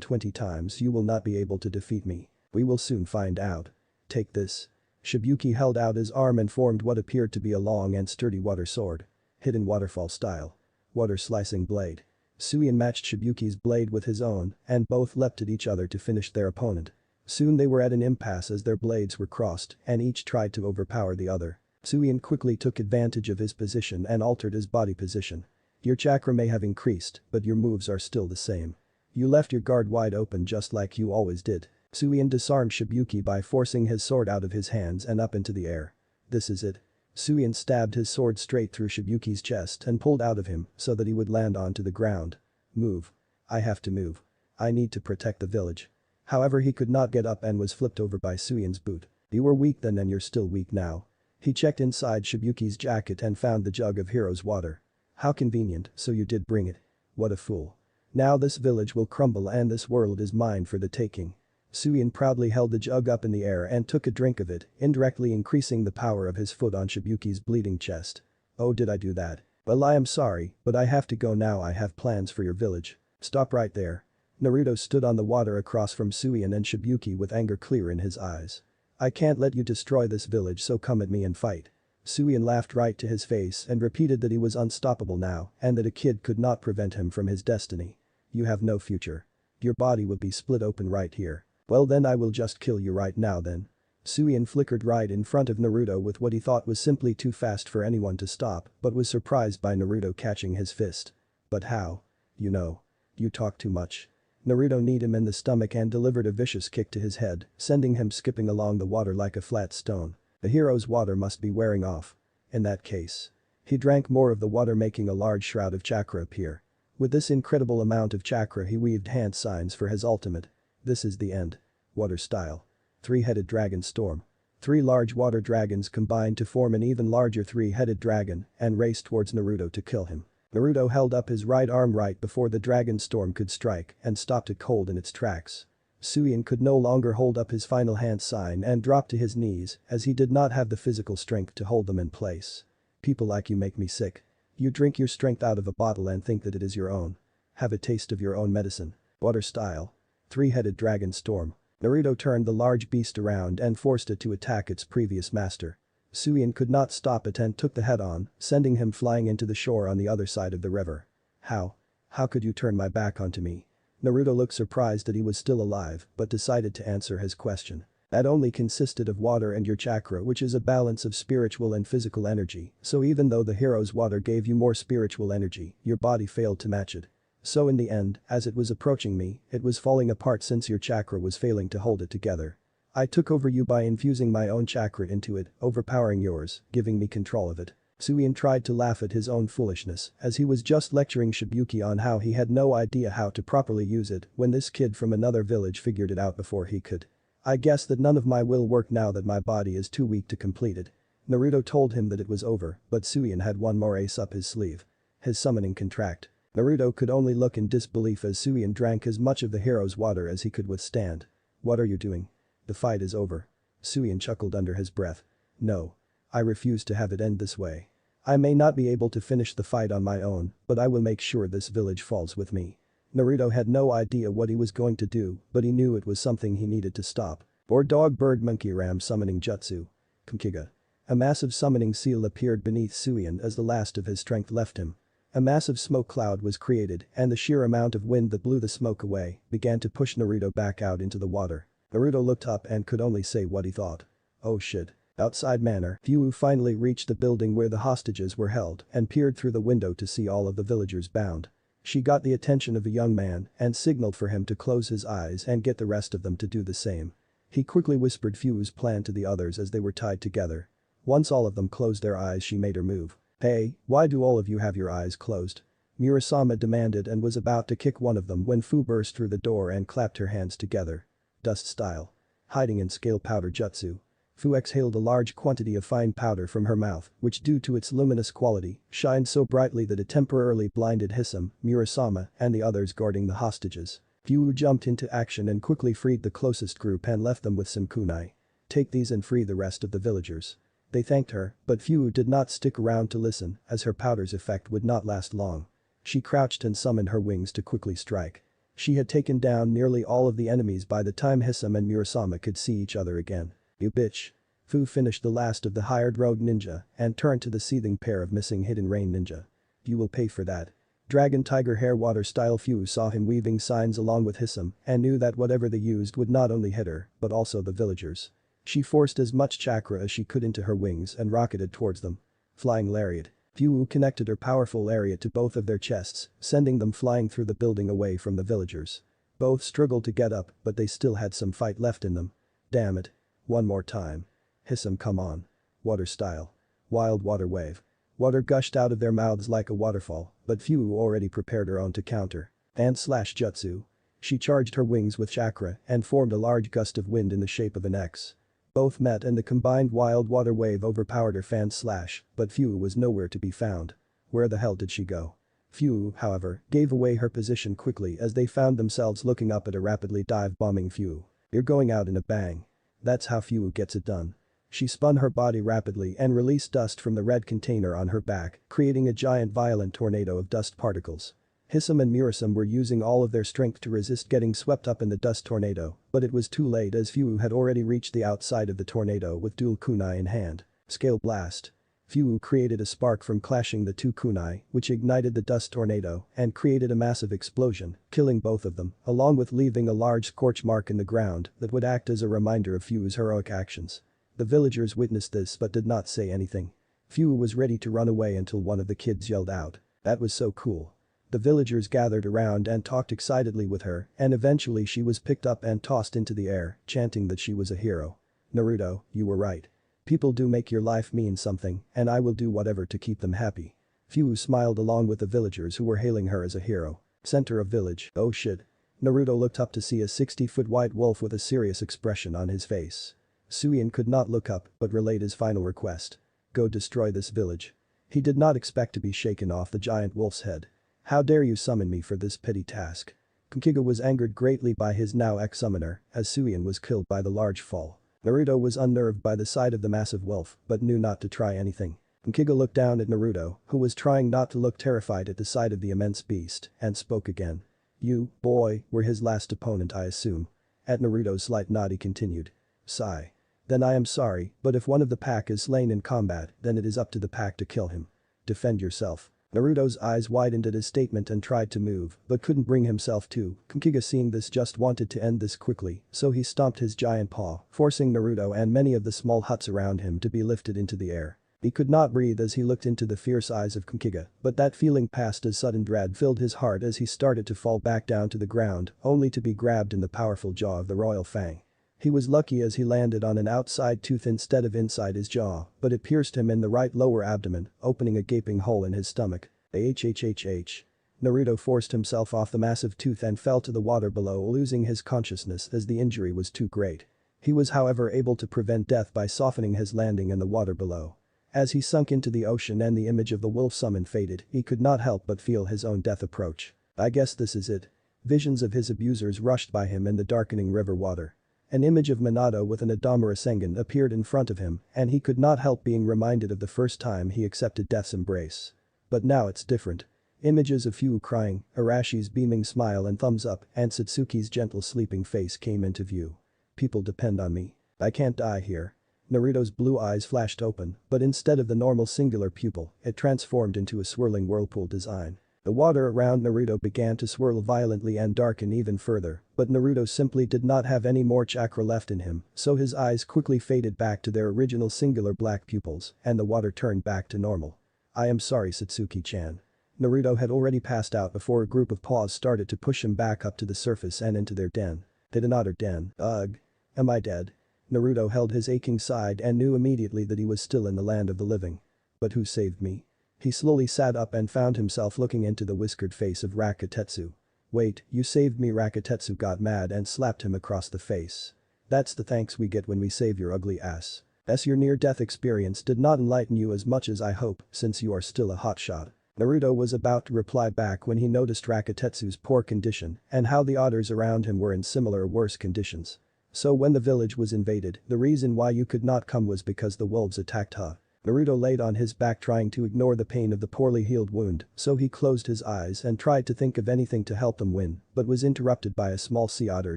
20 times, you will not be able to defeat me. We will soon find out. Take this. Shibuki held out his arm and formed what appeared to be a long and sturdy water sword. Hidden waterfall style. Water slicing blade. Suin matched Shibuki's blade with his own and both leapt at each other to finish their opponent. Soon they were at an impasse as their blades were crossed and each tried to overpower the other. Suin quickly took advantage of his position and altered his body position. Your chakra may have increased, but your moves are still the same. You left your guard wide open just like you always did. Suin disarmed Shibuki by forcing his sword out of his hands and up into the air. This is it. Suin stabbed his sword straight through Shibuki's chest and pulled out of him so that he would land onto the ground. Move. I have to move. I need to protect the village. However, he could not get up and was flipped over by Suin's boot. You were weak then and you're still weak now. He checked inside Shibuki's jacket and found the jug of hero's water. How convenient, so you did bring it. What a fool. Now this village will crumble and this world is mine for the taking. Suin proudly held the jug up in the air and took a drink of it, indirectly increasing the power of his foot on Shibuki's bleeding chest. Oh, did I do that? Well, I am sorry, but I have to go now. I have plans for your village. Stop right there. Naruto stood on the water across from Suin and Shibuki with anger clear in his eyes. I can't let you destroy this village, so come at me and fight. Suin laughed right to his face and repeated that he was unstoppable now and that a kid could not prevent him from his destiny. You have no future. Your body will be split open right here. Well then I will just kill you right now then. Suian flickered right in front of Naruto with what he thought was simply too fast for anyone to stop but was surprised by Naruto catching his fist. But how? You know. You talk too much. Naruto kneed him in the stomach and delivered a vicious kick to his head, sending him skipping along the water like a flat stone. The hero's water must be wearing off. In that case. He drank more of the water making a large shroud of chakra appear. With this incredible amount of chakra he weaved hand signs for his ultimate. This is the end. Water style. Three-headed dragon storm. 3 large water dragons combined to form an even larger 3-headed dragon and raced towards Naruto to kill him. Naruto held up his right arm right before the dragon storm could strike and stopped it cold in its tracks. Suian could no longer hold up his final hand sign and dropped to his knees as he did not have the physical strength to hold them in place. People like you make me sick. You drink your strength out of a bottle and think that it is your own. Have a taste of your own medicine. Water style. 3-headed dragon storm. Naruto turned the large beast around and forced it to attack its previous master. Suian could not stop it and took the head on, sending him flying into the shore on the other side of the river. How? How could you turn my back onto me? Naruto looked surprised that he was still alive but decided to answer his question. That only consisted of water and your chakra which is a balance of spiritual and physical energy, so even though the hero's water gave you more spiritual energy, your body failed to match it. So in the end, as it was approaching me, it was falling apart since your chakra was failing to hold it together. I took over you by infusing my own chakra into it, overpowering yours, giving me control of it. Suian tried to laugh at his own foolishness as he was just lecturing Shibuki on how he had no idea how to properly use it when this kid from another village figured it out before he could. I guess that none of my will work now that my body is too weak to complete it. Naruto told him that it was over, but Suian had one more ace up his sleeve. His summoning contract. Naruto could only look in disbelief as Suian drank as much of the hero's water as he could withstand. What are you doing? The fight is over. Suian chuckled under his breath. No. I refuse to have it end this way. I may not be able to finish the fight on my own, but I will make sure this village falls with me. Naruto had no idea what he was going to do, but he knew it was something he needed to stop. Or dog bird monkey ram summoning jutsu. Kumkiga. A massive summoning seal appeared beneath Suian as the last of his strength left him. A massive smoke cloud was created and the sheer amount of wind that blew the smoke away began to push Naruto back out into the water. Naruto looked up and could only say what he thought. Oh shit. Outside manor, Fuwu finally reached the building where the hostages were held and peered through the window to see all of the villagers bound. She got the attention of a young man and signaled for him to close his eyes and get the rest of them to do the same. He quickly whispered Fuwu's plan to the others as they were tied together. Once all of them closed their eyes she made her move. Hey, why do all of you have your eyes closed? Murasama demanded and was about to kick one of them when Fu burst through the door and clapped her hands together. Dust style. Hiding in scale powder jutsu. Fu exhaled a large quantity of fine powder from her mouth, which due to its luminous quality, shined so brightly that it temporarily blinded Hisam, Murasama, and the others guarding the hostages. Fu jumped into action and quickly freed the closest group and left them with some kunai. Take these and free the rest of the villagers. They thanked her, but Fu did not stick around to listen as her powder's effect would not last long. She crouched and summoned her wings to quickly strike. She had taken down nearly all of the enemies by the time Hisam and Murasama could see each other again. You bitch. Fu finished the last of the hired rogue ninja and turned to the seething pair of missing hidden rain ninja. You will pay for that. Dragon tiger hair water style Fu saw him weaving signs along with Hisam and knew that whatever they used would not only hit her but also the villagers. She forced as much chakra as she could into her wings and rocketed towards them. Flying lariat. Fu connected her powerful lariat to both of their chests, sending them flying through the building away from the villagers. Both struggled to get up but they still had some fight left in them. Damn it. One more time. Hisam, come on. Water style. Wild water wave. Water gushed out of their mouths like a waterfall, but Fu already prepared her own to counter. And slash jutsu. She charged her wings with chakra and formed a large gust of wind in the shape of an X. Both met and the combined wild water wave overpowered her fan slash, but Fu was nowhere to be found. Where the hell did she go? Fu, however, gave away her position quickly as they found themselves looking up at a rapidly dive-bombing Fu. You're going out in a bang. That's how Fu gets it done. She spun her body rapidly and released dust from the red container on her back, creating a giant violent tornado of dust particles. Hisam and Murasama were using all of their strength to resist getting swept up in the dust tornado, but it was too late as Fu had already reached the outside of the tornado with dual kunai in hand. Scale blast. Fuwu created a spark from clashing the two kunai, which ignited the dust tornado and created a massive explosion, killing both of them, along with leaving a large scorch mark in the ground that would act as a reminder of Fuwu's heroic actions. The villagers witnessed this but did not say anything. Fuwu was ready to run away until one of the kids yelled out. "That was so cool." The villagers gathered around and talked excitedly with her, and eventually she was picked up and tossed into the air, chanting that she was a hero. "Naruto, you were right. People do make your life mean something, and I will do whatever to keep them happy." Fuwu smiled along with the villagers who were hailing her as a hero. Center of village. Oh shit. Naruto looked up to see a 60-foot white wolf with a serious expression on his face. Suion could not look up but relayed his final request. "Go destroy this village." He did not expect to be shaken off the giant wolf's head. "How dare you summon me for this petty task?" Kukiga was angered greatly by his now ex-summoner, as Suion was killed by the large fall. Naruto was unnerved by the sight of the massive wolf, but knew not to try anything. Kukiga looked down at Naruto, who was trying not to look terrified at the sight of the immense beast, and spoke again. "You, boy, were his last opponent I assume." At Naruto's slight nod he continued. Sigh. "Then I am sorry, but if one of the pack is slain in combat, then it is up to the pack to kill him. Defend yourself." Naruto's eyes widened at his statement and tried to move, but couldn't bring himself to. Kukiga seeing this just wanted to end this quickly, so he stomped his giant paw, forcing Naruto and many of the small huts around him to be lifted into the air. He could not breathe as he looked into the fierce eyes of Kukiga, but that feeling passed as sudden dread filled his heart as he started to fall back down to the ground, only to be grabbed in the powerful jaw of the royal fang. He was lucky as he landed on an outside tooth instead of inside his jaw, but it pierced him in the right lower abdomen, opening a gaping hole in his stomach. Hhhh. Naruto forced himself off the massive tooth and fell to the water below, losing his consciousness as the injury was too great. He was however able to prevent death by softening his landing in the water below. As he sunk into the ocean and the image of the wolf summon faded, he could not help but feel his own death approach. I guess this is it. Visions of his abusers rushed by him in the darkening river water. An image of Minato with an Adama Rasengan appeared in front of him, and he could not help being reminded of the first time he accepted death's embrace. But now it's different. Images of Fuwu crying, Arashi's beaming smile and thumbs up, and Satsuki's gentle sleeping face came into view. People depend on me. I can't die here. Naruto's blue eyes flashed open, but instead of the normal singular pupil, it transformed into a swirling whirlpool design. The water around Naruto began to swirl violently and darken even further, but Naruto simply did not have any more chakra left in him, so his eyes quickly faded back to their original singular black pupils, and the water turned back to normal. I am sorry, Satsuki-chan. Naruto had already passed out before a group of paws started to push him back up to the surface and into their den. Did another den. Ugh. Am I dead? Naruto held his aching side and knew immediately that he was still in the land of the living. But who saved me? He slowly sat up and found himself looking into the whiskered face of Rakutetsu. Wait, you saved me. Rakutetsu got mad and slapped him across the face. That's the thanks we get when we save your ugly ass. Your near-death experience did not enlighten you as much as I hope, since you are still a hotshot. Naruto was about to reply back when he noticed Rakutetsu's poor condition and how the otters around him were in similar or worse conditions. So when the village was invaded, the reason why you could not come was because the wolves attacked her. Naruto laid on his back trying to ignore the pain of the poorly healed wound, so he closed his eyes and tried to think of anything to help them win, but was interrupted by a small sea otter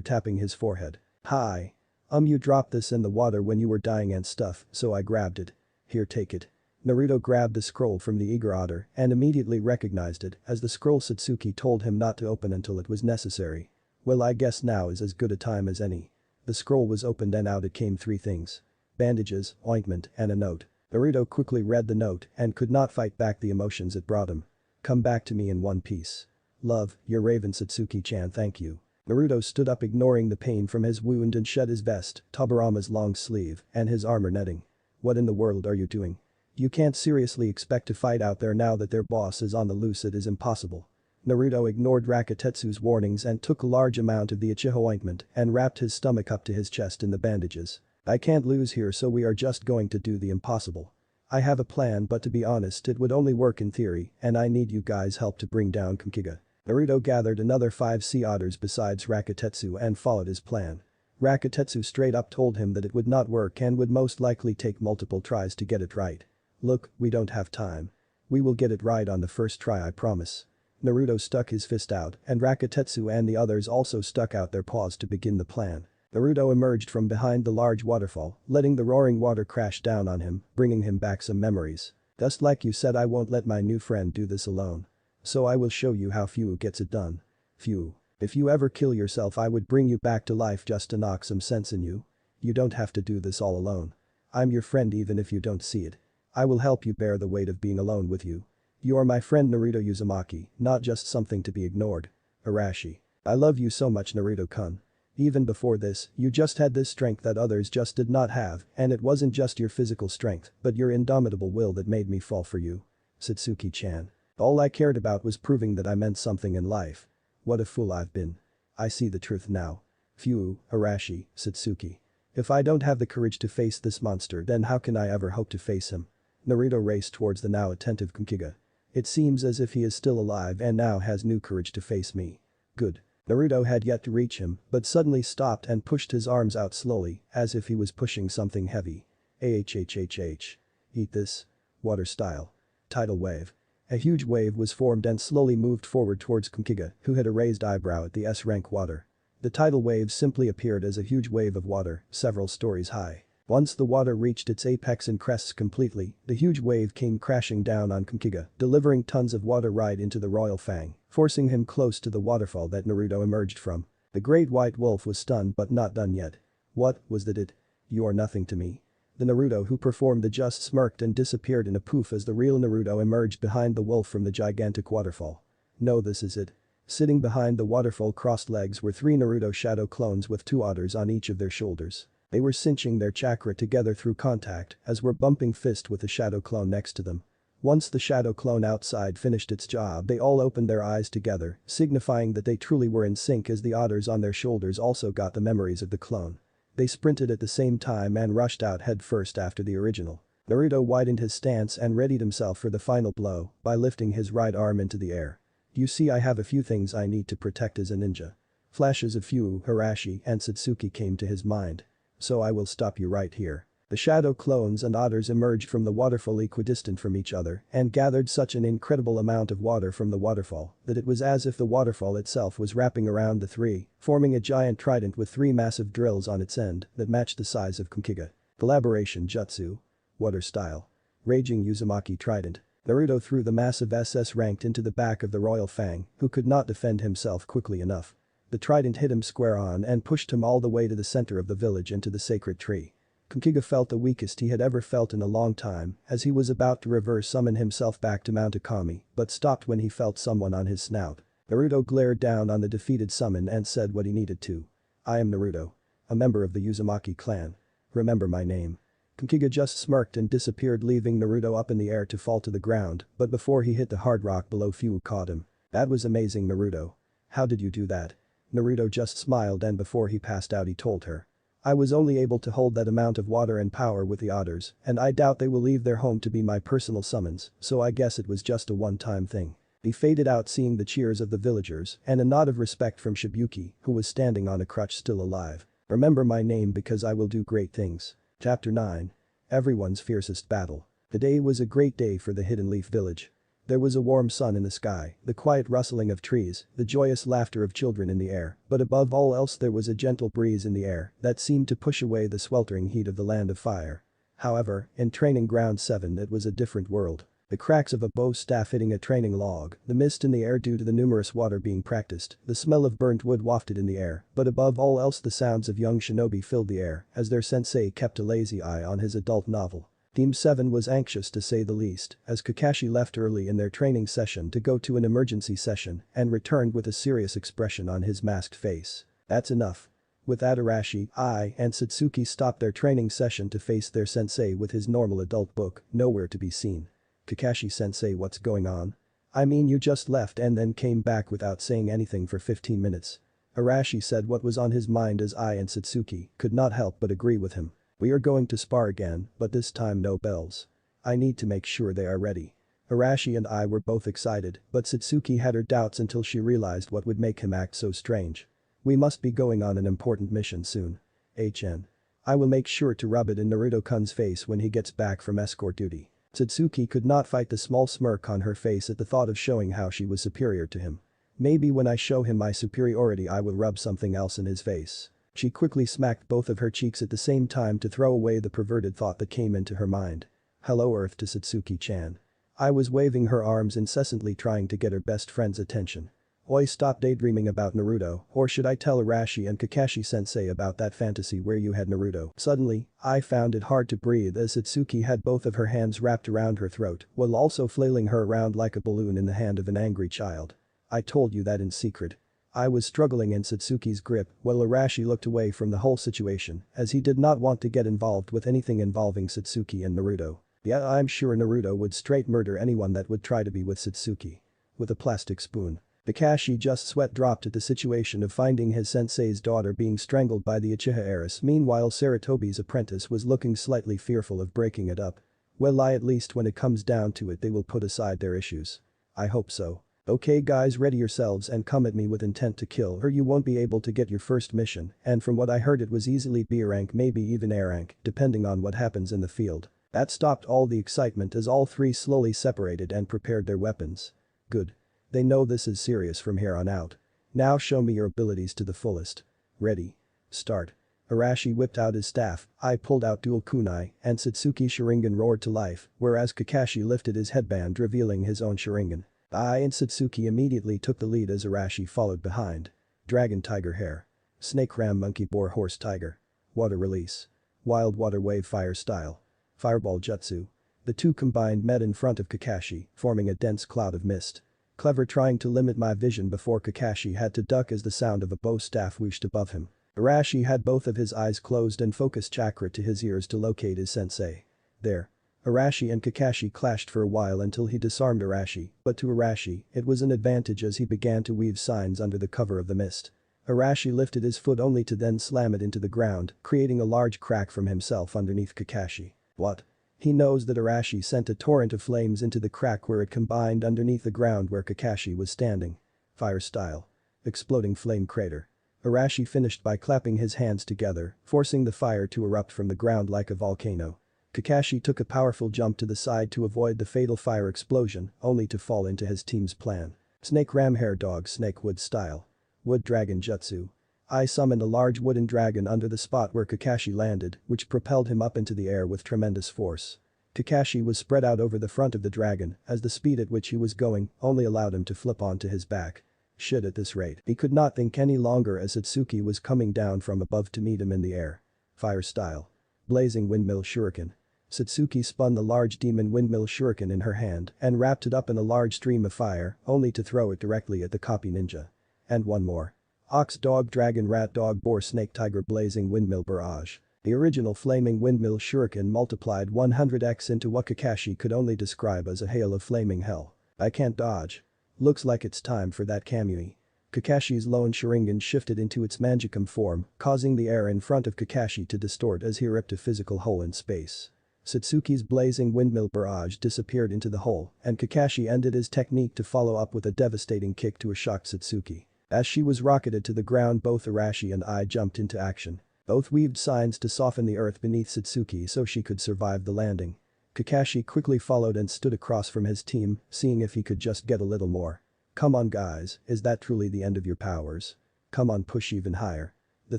tapping his forehead. Hi. You dropped this in the water when you were dying and stuff, so I grabbed it. Here, take it. Naruto grabbed the scroll from the eager otter and immediately recognized it, as the scroll Satsuki told him not to open until it was necessary. Well, I guess now is as good a time as any. The scroll was opened and out it came 3 things. Bandages, ointment, and a note. Naruto quickly read the note and could not fight back the emotions it brought him. Come back to me in one piece. Love, your Raven. Satsuki-chan. Thank you. Naruto stood up ignoring the pain from his wound and shed his vest, Tobirama's long sleeve, and his armor netting. What in the world are you doing? You can't seriously expect to fight out there now that their boss is on the loose. It is impossible. Naruto ignored Rakutetsu's warnings and took a large amount of the Ichigo ointment and wrapped his stomach up to his chest in the bandages. I can't lose here, so we are just going to do the impossible. I have a plan, but to be honest it would only work in theory and I need you guys' help to bring down Kukiga. Naruto gathered another 5 sea otters besides Rakutetsu and followed his plan. Rakutetsu straight up told him that it would not work and would most likely take multiple tries to get it right. Look, we don't have time. We will get it right on the first try, I promise. Naruto stuck his fist out and Rakutetsu and the others also stuck out their paws to begin the plan. Naruto emerged from behind the large waterfall, letting the roaring water crash down on him, bringing him back some memories. Just like you said, I won't let my new friend do this alone. So I will show you how Fu gets it done. Fu. If you ever kill yourself, I would bring you back to life just to knock some sense in you. You don't have to do this all alone. I'm your friend even if you don't see it. I will help you bear the weight of being alone with you. You are my friend Naruto Uzumaki, not just something to be ignored. Arashi. I love you so much Naruto-kun. Even before this, you just had this strength that others just did not have, and it wasn't just your physical strength, but your indomitable will that made me fall for you. Satsuki-chan. All I cared about was proving that I meant something in life. What a fool I've been. I see the truth now. Phew, Arashi, Satsuki. If I don't have the courage to face this monster, then how can I ever hope to face him? Naruto raced towards the now attentive Kukiga. It seems as if he is still alive and now has new courage to face me. Good. Naruto had yet to reach him, but suddenly stopped and pushed his arms out slowly, as if he was pushing something heavy. Ahhhh. Eat this. Water style. Tidal wave. A huge wave was formed and slowly moved forward towards Kukiga, who had a raised eyebrow at the S-rank water. The tidal wave simply appeared as a huge wave of water, several stories high. Once the water reached its apex and crests completely, the huge wave came crashing down on Kukiga, delivering tons of water right into the royal fang, forcing him close to the waterfall that Naruto emerged from. The great white wolf was stunned but not done yet. What was that it? You are nothing to me. The Naruto who performed the just smirked and disappeared in a poof as the real Naruto emerged behind the wolf from the gigantic waterfall. No, this is it. Sitting behind the waterfall crossed legs were 3 Naruto shadow clones with 2 otters on each of their shoulders. They were cinching their chakra together through contact, as were bumping fist with the shadow clone next to them. Once the shadow clone outside finished its job, they all opened their eyes together, signifying that they truly were in sync as the otters on their shoulders also got the memories of the clone. They sprinted at the same time and rushed out head first after the original. Naruto widened his stance and readied himself for the final blow by lifting his right arm into the air. You see, I have a few things I need to protect as a ninja. Flashes of Fu, Hirashi and Satsuki came to his mind. So I will stop you right here. The shadow clones and otters emerged from the waterfall equidistant from each other and gathered such an incredible amount of water from the waterfall that it was as if the waterfall itself was wrapping around the 3, forming a giant trident with 3 massive drills on its end that matched the size of Kukiga. Collaboration Jutsu. Water style. Raging Uzumaki Trident. Naruto threw the massive SS ranked into the back of the royal fang, who could not defend himself quickly enough. The trident hit him square on and pushed him all the way to the center of the village into the sacred tree. Kukiga felt the weakest he had ever felt in a long time as he was about to reverse summon himself back to Mount Akami but stopped when he felt someone on his snout. Naruto glared down on the defeated summon and said what he needed to. I am Naruto. A member of the Uzumaki clan. Remember my name. Kukiga just smirked and disappeared, leaving Naruto up in the air to fall to the ground, but before he hit the hard rock below, Fu caught him. That was amazing, Naruto. How did you do that? Naruto just smiled and before he passed out he told her. I was only able to hold that amount of water and power with the otters, and I doubt they will leave their home to be my personal summons, so I guess it was just a one-time thing. He faded out, seeing the cheers of the villagers and a nod of respect from Shibuki, who was standing on a crutch still alive. Remember my name because I will do great things. Chapter 9. Everyone's fiercest battle. The day was a great day for the Hidden Leaf Village. There was a warm sun in the sky, the quiet rustling of trees, the joyous laughter of children in the air, but above all else there was a gentle breeze in the air that seemed to push away the sweltering heat of the land of fire. However, in Training Ground 7 it was a different world. The cracks of a bow staff hitting a training log, the mist in the air due to the numerous water being practiced, the smell of burnt wood wafted in the air, but above all else the sounds of young shinobi filled the air as their sensei kept a lazy eye on his adult novel. Team 7 was anxious to say the least, as Kakashi left early in their training session to go to an emergency session and returned with a serious expression on his masked face. That's enough. With that, Arashi, Ai, and Satsuki stopped their training session to face their sensei with his normal adult book, nowhere to be seen. Kakashi-sensei, what's going on? I mean, you just left and then came back without saying anything for 15 minutes. Arashi said what was on his mind as Ai and Satsuki could not help but agree with him. We are going to spar again, but this time no bells. I need to make sure they are ready. Arashi and I were both excited, but Satsuki had her doubts until she realized what would make him act so strange. We must be going on an important mission soon. HN. I will make sure to rub it in Naruto-kun's face when he gets back from escort duty. Satsuki could not fight the small smirk on her face at the thought of showing how she was superior to him. Maybe when I show him my superiority I will rub something else in his face. She quickly smacked both of her cheeks at the same time to throw away the perverted thought that came into her mind. Hello Earth to Satsuki-chan. I was waving her arms incessantly trying to get her best friend's attention. Oi, stop daydreaming about Naruto, or should I tell Arashi and Kakashi-sensei about that fantasy where you had Naruto? Suddenly, I found it hard to breathe as Satsuki had both of her hands wrapped around her throat while also flailing her around like a balloon in the hand of an angry child. I told you that in secret. I was struggling in Satsuki's grip while Arashi looked away from the whole situation as he did not want to get involved with anything involving Satsuki and Naruto. Yeah, I'm sure Naruto would straight murder anyone that would try to be with Satsuki. With a plastic spoon. Kakashi just sweat dropped at the situation of finding his sensei's daughter being strangled by the Uchiha heiress. Meanwhile Sarutobi's apprentice was looking slightly fearful of breaking it up. Well, at least when it comes down to it they will put aside their issues. I hope so. Okay guys, ready yourselves and come at me with intent to kill or you won't be able to get your first mission, and from what I heard it was easily B rank, maybe even A rank, depending on what happens in the field. That stopped all the excitement as all three slowly separated and prepared their weapons. Good. They know this is serious from here on out. Now show me your abilities to the fullest. Ready. Start. Arashi whipped out his staff, I pulled out dual kunai, and Satsuki Sharingan roared to life, whereas Kakashi lifted his headband revealing his own Sharingan. I and Satsuki immediately took the lead as Arashi followed behind. Dragon Tiger Hair. Snake Ram Monkey Boar Horse Tiger. Water Release. Wild Water Wave Fire Style. Fireball Jutsu. The two combined met in front of Kakashi, forming a dense cloud of mist. Clever, trying to limit my vision before Kakashi had to duck as the sound of a bow staff whooshed above him. Arashi had both of his eyes closed and focused chakra to his ears to locate his sensei. There. Arashi and Kakashi clashed for a while until he disarmed Arashi, but to Arashi, it was an advantage as he began to weave signs under the cover of the mist. Arashi lifted his foot only to then slam it into the ground, creating a large crack from himself underneath Kakashi. What? He knows that Arashi sent a torrent of flames into the crack where it combined underneath the ground where Kakashi was standing. Fire Style. Exploding Flame Crater. Arashi finished by clapping his hands together, forcing the fire to erupt from the ground like a volcano. Kakashi took a powerful jump to the side to avoid the fatal fire explosion, only to fall into his team's plan. Snake Ram Hair Dog Snake Wood Style. Wood Dragon Jutsu. I summoned a large wooden dragon under the spot where Kakashi landed, which propelled him up into the air with tremendous force. Kakashi was spread out over the front of the dragon, as the speed at which he was going only allowed him to flip onto his back. Shit, at this rate, he could not think any longer as Satsuki was coming down from above to meet him in the air. Fire Style. Blazing Windmill Shuriken. Satsuki spun the large demon windmill shuriken in her hand and wrapped it up in a large stream of fire, only to throw it directly at the copy ninja. And one more. Ox Dog Dragon Rat Dog Boar Snake Tiger Blazing Windmill Barrage. The original flaming windmill shuriken multiplied 100x into what Kakashi could only describe as a hail of flaming hell. I can't dodge. Looks like it's time for that Kamui. Kakashi's lone Sharingan shifted into its Mangekam form, causing the air in front of Kakashi to distort as he ripped a physical hole in space. Satsuki's blazing windmill barrage disappeared into the hole, and Kakashi ended his technique to follow up with a devastating kick to a shocked Satsuki. As she was rocketed to the ground, both Arashi and I jumped into action. Both weaved signs to soften the earth beneath Satsuki so she could survive the landing. Kakashi quickly followed and stood across from his team, seeing if he could just get a little more. Come on guys, is that truly the end of your powers? Come on, push even higher. The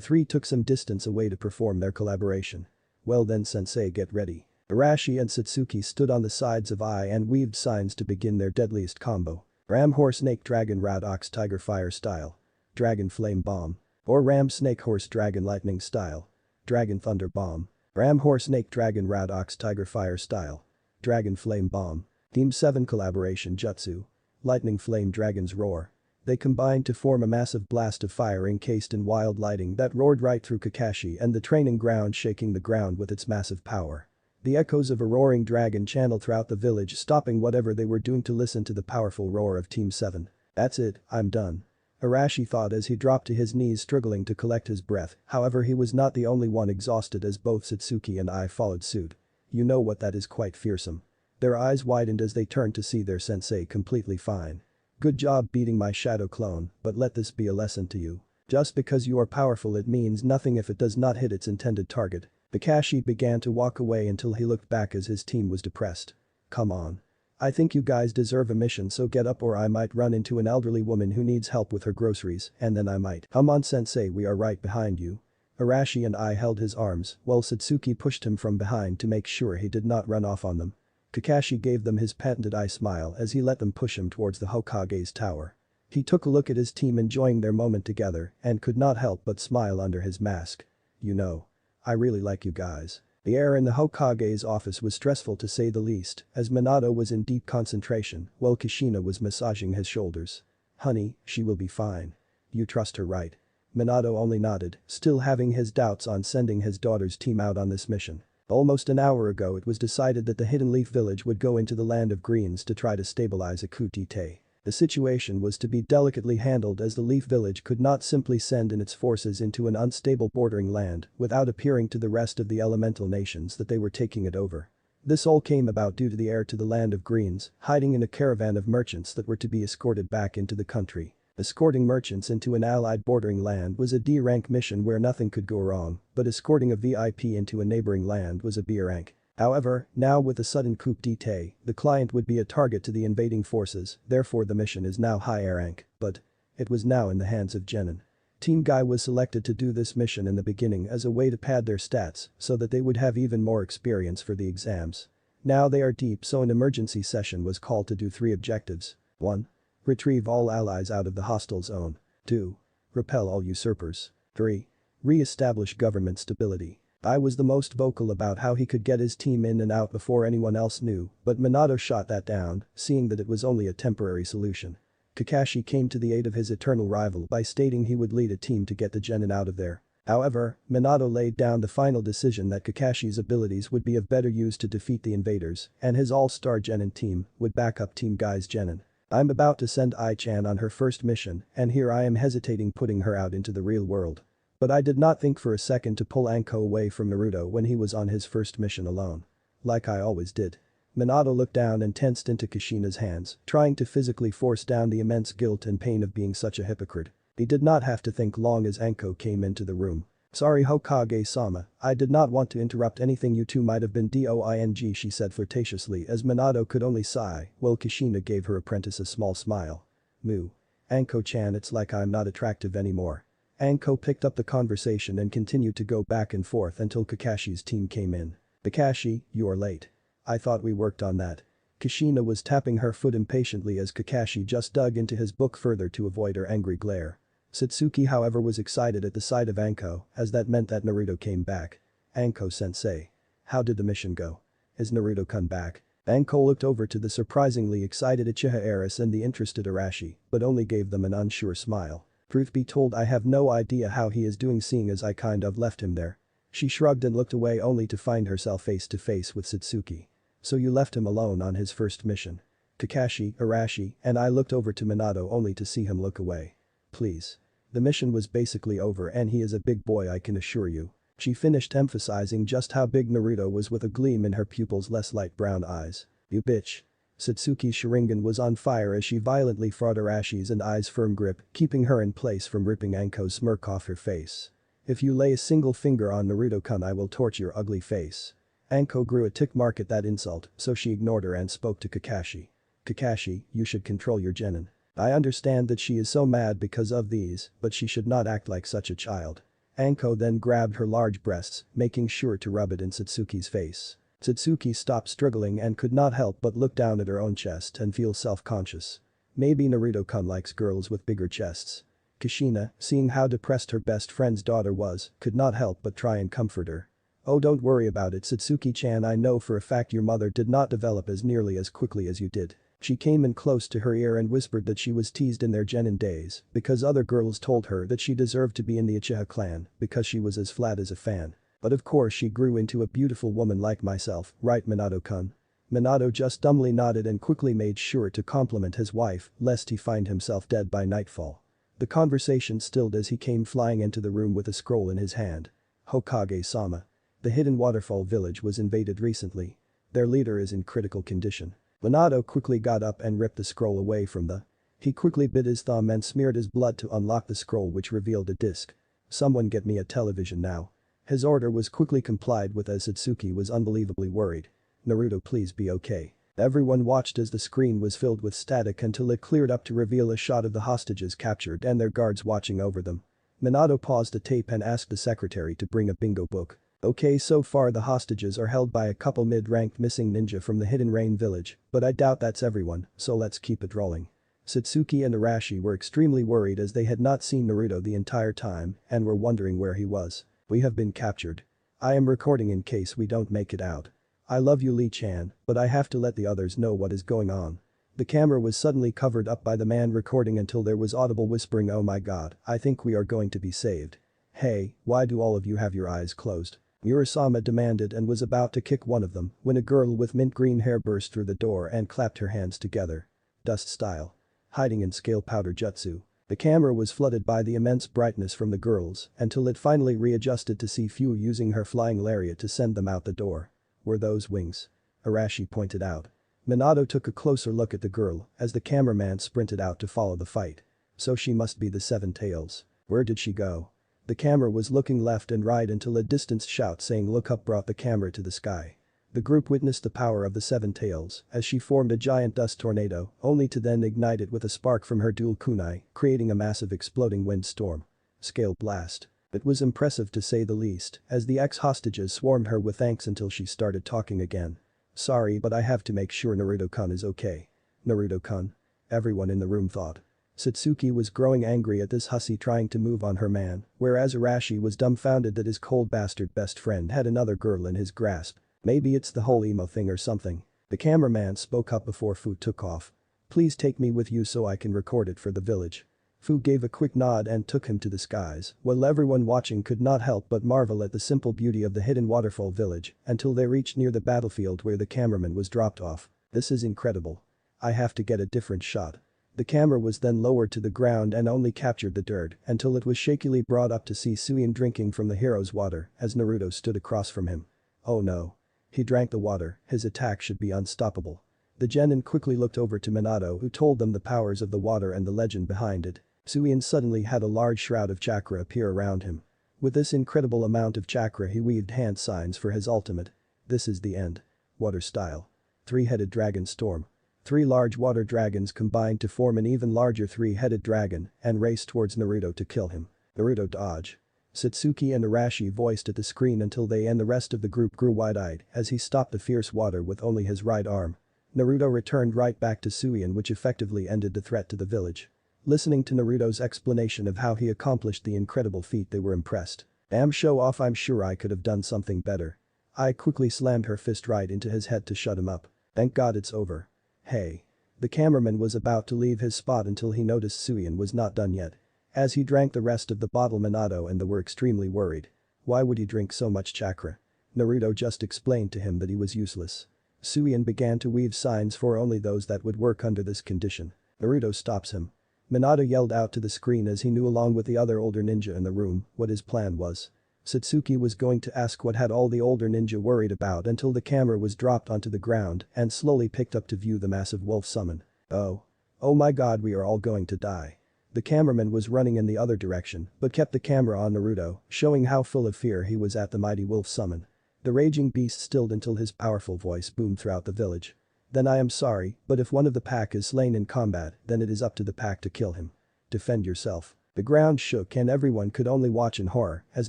three took some distance away to perform their collaboration. Well then sensei, get ready. Arashi and Satsuki stood on the sides of I and weaved signs to begin their deadliest combo. Ram Horse Snake Dragon Rat Ox Tiger Fire Style. Dragon Flame Bomb. Or Ram Snake Horse Dragon Lightning Style. Dragon Thunder Bomb. Ram Horse Snake Dragon Rat Ox Tiger Fire Style. Dragon Flame Bomb. Team 7 Collaboration Jutsu. Lightning Flame Dragon's Roar. They combined to form a massive blast of fire encased in wild lighting that roared right through Kakashi and the training ground, shaking the ground with its massive power. The echoes of a roaring dragon channeled throughout the village, stopping whatever they were doing to listen to the powerful roar of Team 7. That's it, I'm done. Arashi thought as he dropped to his knees, struggling to collect his breath. However, he was not the only one exhausted as both Satsuki and I followed suit. You know what, that is quite fearsome. Their eyes widened as they turned to see their sensei completely fine. Good job beating my shadow clone, but let this be a lesson to you. Just because you are powerful it means nothing if it does not hit its intended target. Kakashi began to walk away until he looked back as his team was depressed. Come on. I think you guys deserve a mission, so get up or I might run into an elderly woman who needs help with her groceries and then I might. Come on sensei, we are right behind you. Arashi and I held his arms while Satsuki pushed him from behind to make sure he did not run off on them. Kakashi gave them his patented eye smile as he let them push him towards the Hokage's tower. He took a look at his team enjoying their moment together and could not help but smile under his mask. You know, I really like you guys. The air in the Hokage's office was stressful to say the least, as Minato was in deep concentration while Kushina was massaging his shoulders. Honey, she will be fine. You trust her, right? Minato only nodded, still having his doubts on sending his daughter's team out on this mission. Almost an hour ago it was decided that the Hidden Leaf Village would go into the Land of Greens to try to stabilize a coup d'etat. The situation was to be delicately handled as the Leaf Village could not simply send in its forces into an unstable bordering land without appearing to the rest of the elemental nations that they were taking it over. This all came about due to the heir to the Land of Greens hiding in a caravan of merchants that were to be escorted back into the country. Escorting merchants into an allied bordering land was a D-rank mission where nothing could go wrong, but escorting a VIP into a neighboring land was a B rank. However, now with the sudden coup d'etat, the client would be a target to the invading forces, therefore the mission is now high A rank, but it was now in the hands of Genin. Team Guy was selected to do this mission in the beginning as a way to pad their stats so that they would have even more experience for the exams. Now they are deep, so an emergency session was called to do 3 objectives. 1. Retrieve all allies out of the hostile zone. 2. Repel all usurpers. 3. Re-establish government stability. I was the most vocal about how he could get his team in and out before anyone else knew, but Minato shot that down, seeing that it was only a temporary solution. Kakashi came to the aid of his eternal rival by stating he would lead a team to get the Genin out of there. However, Minato laid down the final decision that Kakashi's abilities would be of better use to defeat the invaders, and his all-star Genin team would back up Team Guy's Genin. I'm about to send Ai-chan on her first mission, and here I am hesitating putting her out into the real world. But I did not think for a second to pull Anko away from Naruto when he was on his first mission alone. Like I always did. Minato looked down and tensed into Kushina's hands, trying to physically force down the immense guilt and pain of being such a hypocrite. He did not have to think long as Anko came into the room. Sorry Hokage-sama, I did not want to interrupt anything, you two might have been doing, she said flirtatiously as Minato could only sigh while Kushina gave her apprentice a small smile. Moo. Anko-chan, it's like I'm not attractive anymore. Anko picked up the conversation and continued to go back and forth until Kakashi's team came in. Kakashi, you are late. I thought we worked on that. Kushina was tapping her foot impatiently as Kakashi just dug into his book further to avoid her angry glare. Satsuki however was excited at the sight of Anko as that meant that Naruto came back. Anko-sensei. How did the mission go? Is Naruto come back? Anko looked over to the surprisingly excited Uchiha heiress and the interested Arashi, but only gave them an unsure smile. Truth be told, I have no idea how he is doing, seeing as I kind of left him there. She shrugged and looked away only to find herself face to face with Satsuki. So you left him alone on his first mission. Kakashi, Arashi, and I looked over to Minato only to see him look away. Please. The mission was basically over and he is a big boy, I can assure you. She finished emphasizing just how big Naruto was with a gleam in her pupils' less light brown eyes. You bitch. Satsuki's Sharingan was on fire as she violently fought Arashi's and Ai's firm grip, keeping her in place from ripping Anko's smirk off her face. If you lay a single finger on Naruto-kun, I will torch your ugly face. Anko grew a tick mark at that insult, so she ignored her and spoke to Kakashi. Kakashi, you should control your genin. I understand that she is so mad because of these, but she should not act like such a child. Anko then grabbed her large breasts, making sure to rub it in Satsuki's face. Satsuki stopped struggling and could not help but look down at her own chest and feel self-conscious. Maybe Naruto-kun likes girls with bigger chests. Kushina, seeing how depressed her best friend's daughter was, could not help but try and comfort her. Oh, don't worry about it, Satsuki-chan, I know for a fact your mother did not develop as nearly as quickly as you did. She came in close to her ear and whispered that she was teased in their genin days because other girls told her that she deserved to be in the Uchiha clan because she was as flat as a fan. But of course she grew into a beautiful woman like myself, right Minato-kun? Minato just dumbly nodded and quickly made sure to compliment his wife lest he find himself dead by nightfall. The conversation stilled as he came flying into the room with a scroll in his hand. Hokage-sama. The hidden waterfall village was invaded recently. Their leader is in critical condition. Minato quickly got up and ripped the scroll away from the. He quickly bit his thumb and smeared his blood to unlock the scroll, which revealed a disc. Someone get me a television now. His order was quickly complied with as Satsuki was unbelievably worried. Naruto, please be okay. Everyone watched as the screen was filled with static until it cleared up to reveal a shot of the hostages captured and their guards watching over them. Minato paused the tape and asked the secretary to bring a bingo book. Okay, so far the hostages are held by a couple mid-ranked missing ninja from the Hidden Rain village, but I doubt that's everyone, so let's keep it rolling. Satsuki and Arashi were extremely worried as they had not seen Naruto the entire time and were wondering where he was. We have been captured. I am recording in case we don't make it out. I love you, Lee-chan, but I have to let the others know what is going on. The camera was suddenly covered up by the man recording until there was audible whispering, oh my god, I think we are going to be saved. Hey, why do all of you have your eyes closed? Murasama demanded and was about to kick one of them when a girl with mint green hair burst through the door and clapped her hands together. Dust style. Hiding in scale powder jutsu. The camera was flooded by the immense brightness from the girls until it finally readjusted to see Fu using her flying lariat to send them out the door. Were those wings? Arashi pointed out. Minato took a closer look at the girl as the cameraman sprinted out to follow the fight. So she must be the Seven Tails. Where did she go? The camera was looking left and right until a distant shout saying look up brought the camera to the sky. The group witnessed the power of the Seven Tails as she formed a giant dust tornado only to then ignite it with a spark from her dual kunai, creating a massive exploding windstorm. Scale blast. It was impressive to say the least as the ex-hostages swarmed her with thanks until she started talking again. Sorry, but I have to make sure Naruto-kun is okay. Naruto-kun? Everyone in the room thought. Satsuki was growing angry at this hussy trying to move on her man, whereas Arashi was dumbfounded that his cold bastard best friend had another girl in his grasp. Maybe it's the whole emo thing or something. The cameraman spoke up before Fu took off. Please take me with you so I can record it for the village. Fu gave a quick nod and took him to the skies, while everyone watching could not help but marvel at the simple beauty of the hidden waterfall village until they reached near the battlefield where the cameraman was dropped off. This is incredible. I have to get a different shot. The camera was then lowered to the ground and only captured the dirt until it was shakily brought up to see Suin drinking from the hero's water as Naruto stood across from him. Oh no. He drank the water, his attack should be unstoppable. The genin quickly looked over to Minato who told them the powers of the water and the legend behind it. Suin suddenly had a large shroud of chakra appear around him. With this incredible amount of chakra he weaved hand signs for his ultimate. This is the end. Water style. Three-headed dragon storm. 3 large water dragons combined to form an even larger 3-headed dragon and raced towards Naruto to kill him. Naruto dodge. Satsuki and Arashi voiced at the screen until they and the rest of the group grew wide-eyed as he stopped the fierce water with only his right arm. Naruto returned right back to Suin, which effectively ended the threat to the village. Listening to Naruto's explanation of how he accomplished the incredible feat, they were impressed. Damn show off, I'm sure I could have done something better. I quickly slammed her fist right into his head to shut him up. Thank God it's over. Hey. The cameraman was about to leave his spot until he noticed Suin was not done yet. As he drank the rest of the bottle, Minato and they were extremely worried. Why would he drink so much chakra? Naruto just explained to him that he was useless. Suin began to weave signs for only those that would work under this condition. Naruto stops him. Minato yelled out to the screen as he knew along with the other older ninja in the room what his plan was. Satsuki was going to ask what had all the older ninja worried about until the camera was dropped onto the ground and slowly picked up to view the massive wolf summon. Oh. Oh my god, we are all going to die. The cameraman was running in the other direction but kept the camera on Naruto, showing how full of fear he was at the mighty wolf summon. The raging beast stilled until his powerful voice boomed throughout the village. Then I am sorry, but if one of the pack is slain in combat, then it is up to the pack to kill him. Defend yourself. The ground shook and everyone could only watch in horror as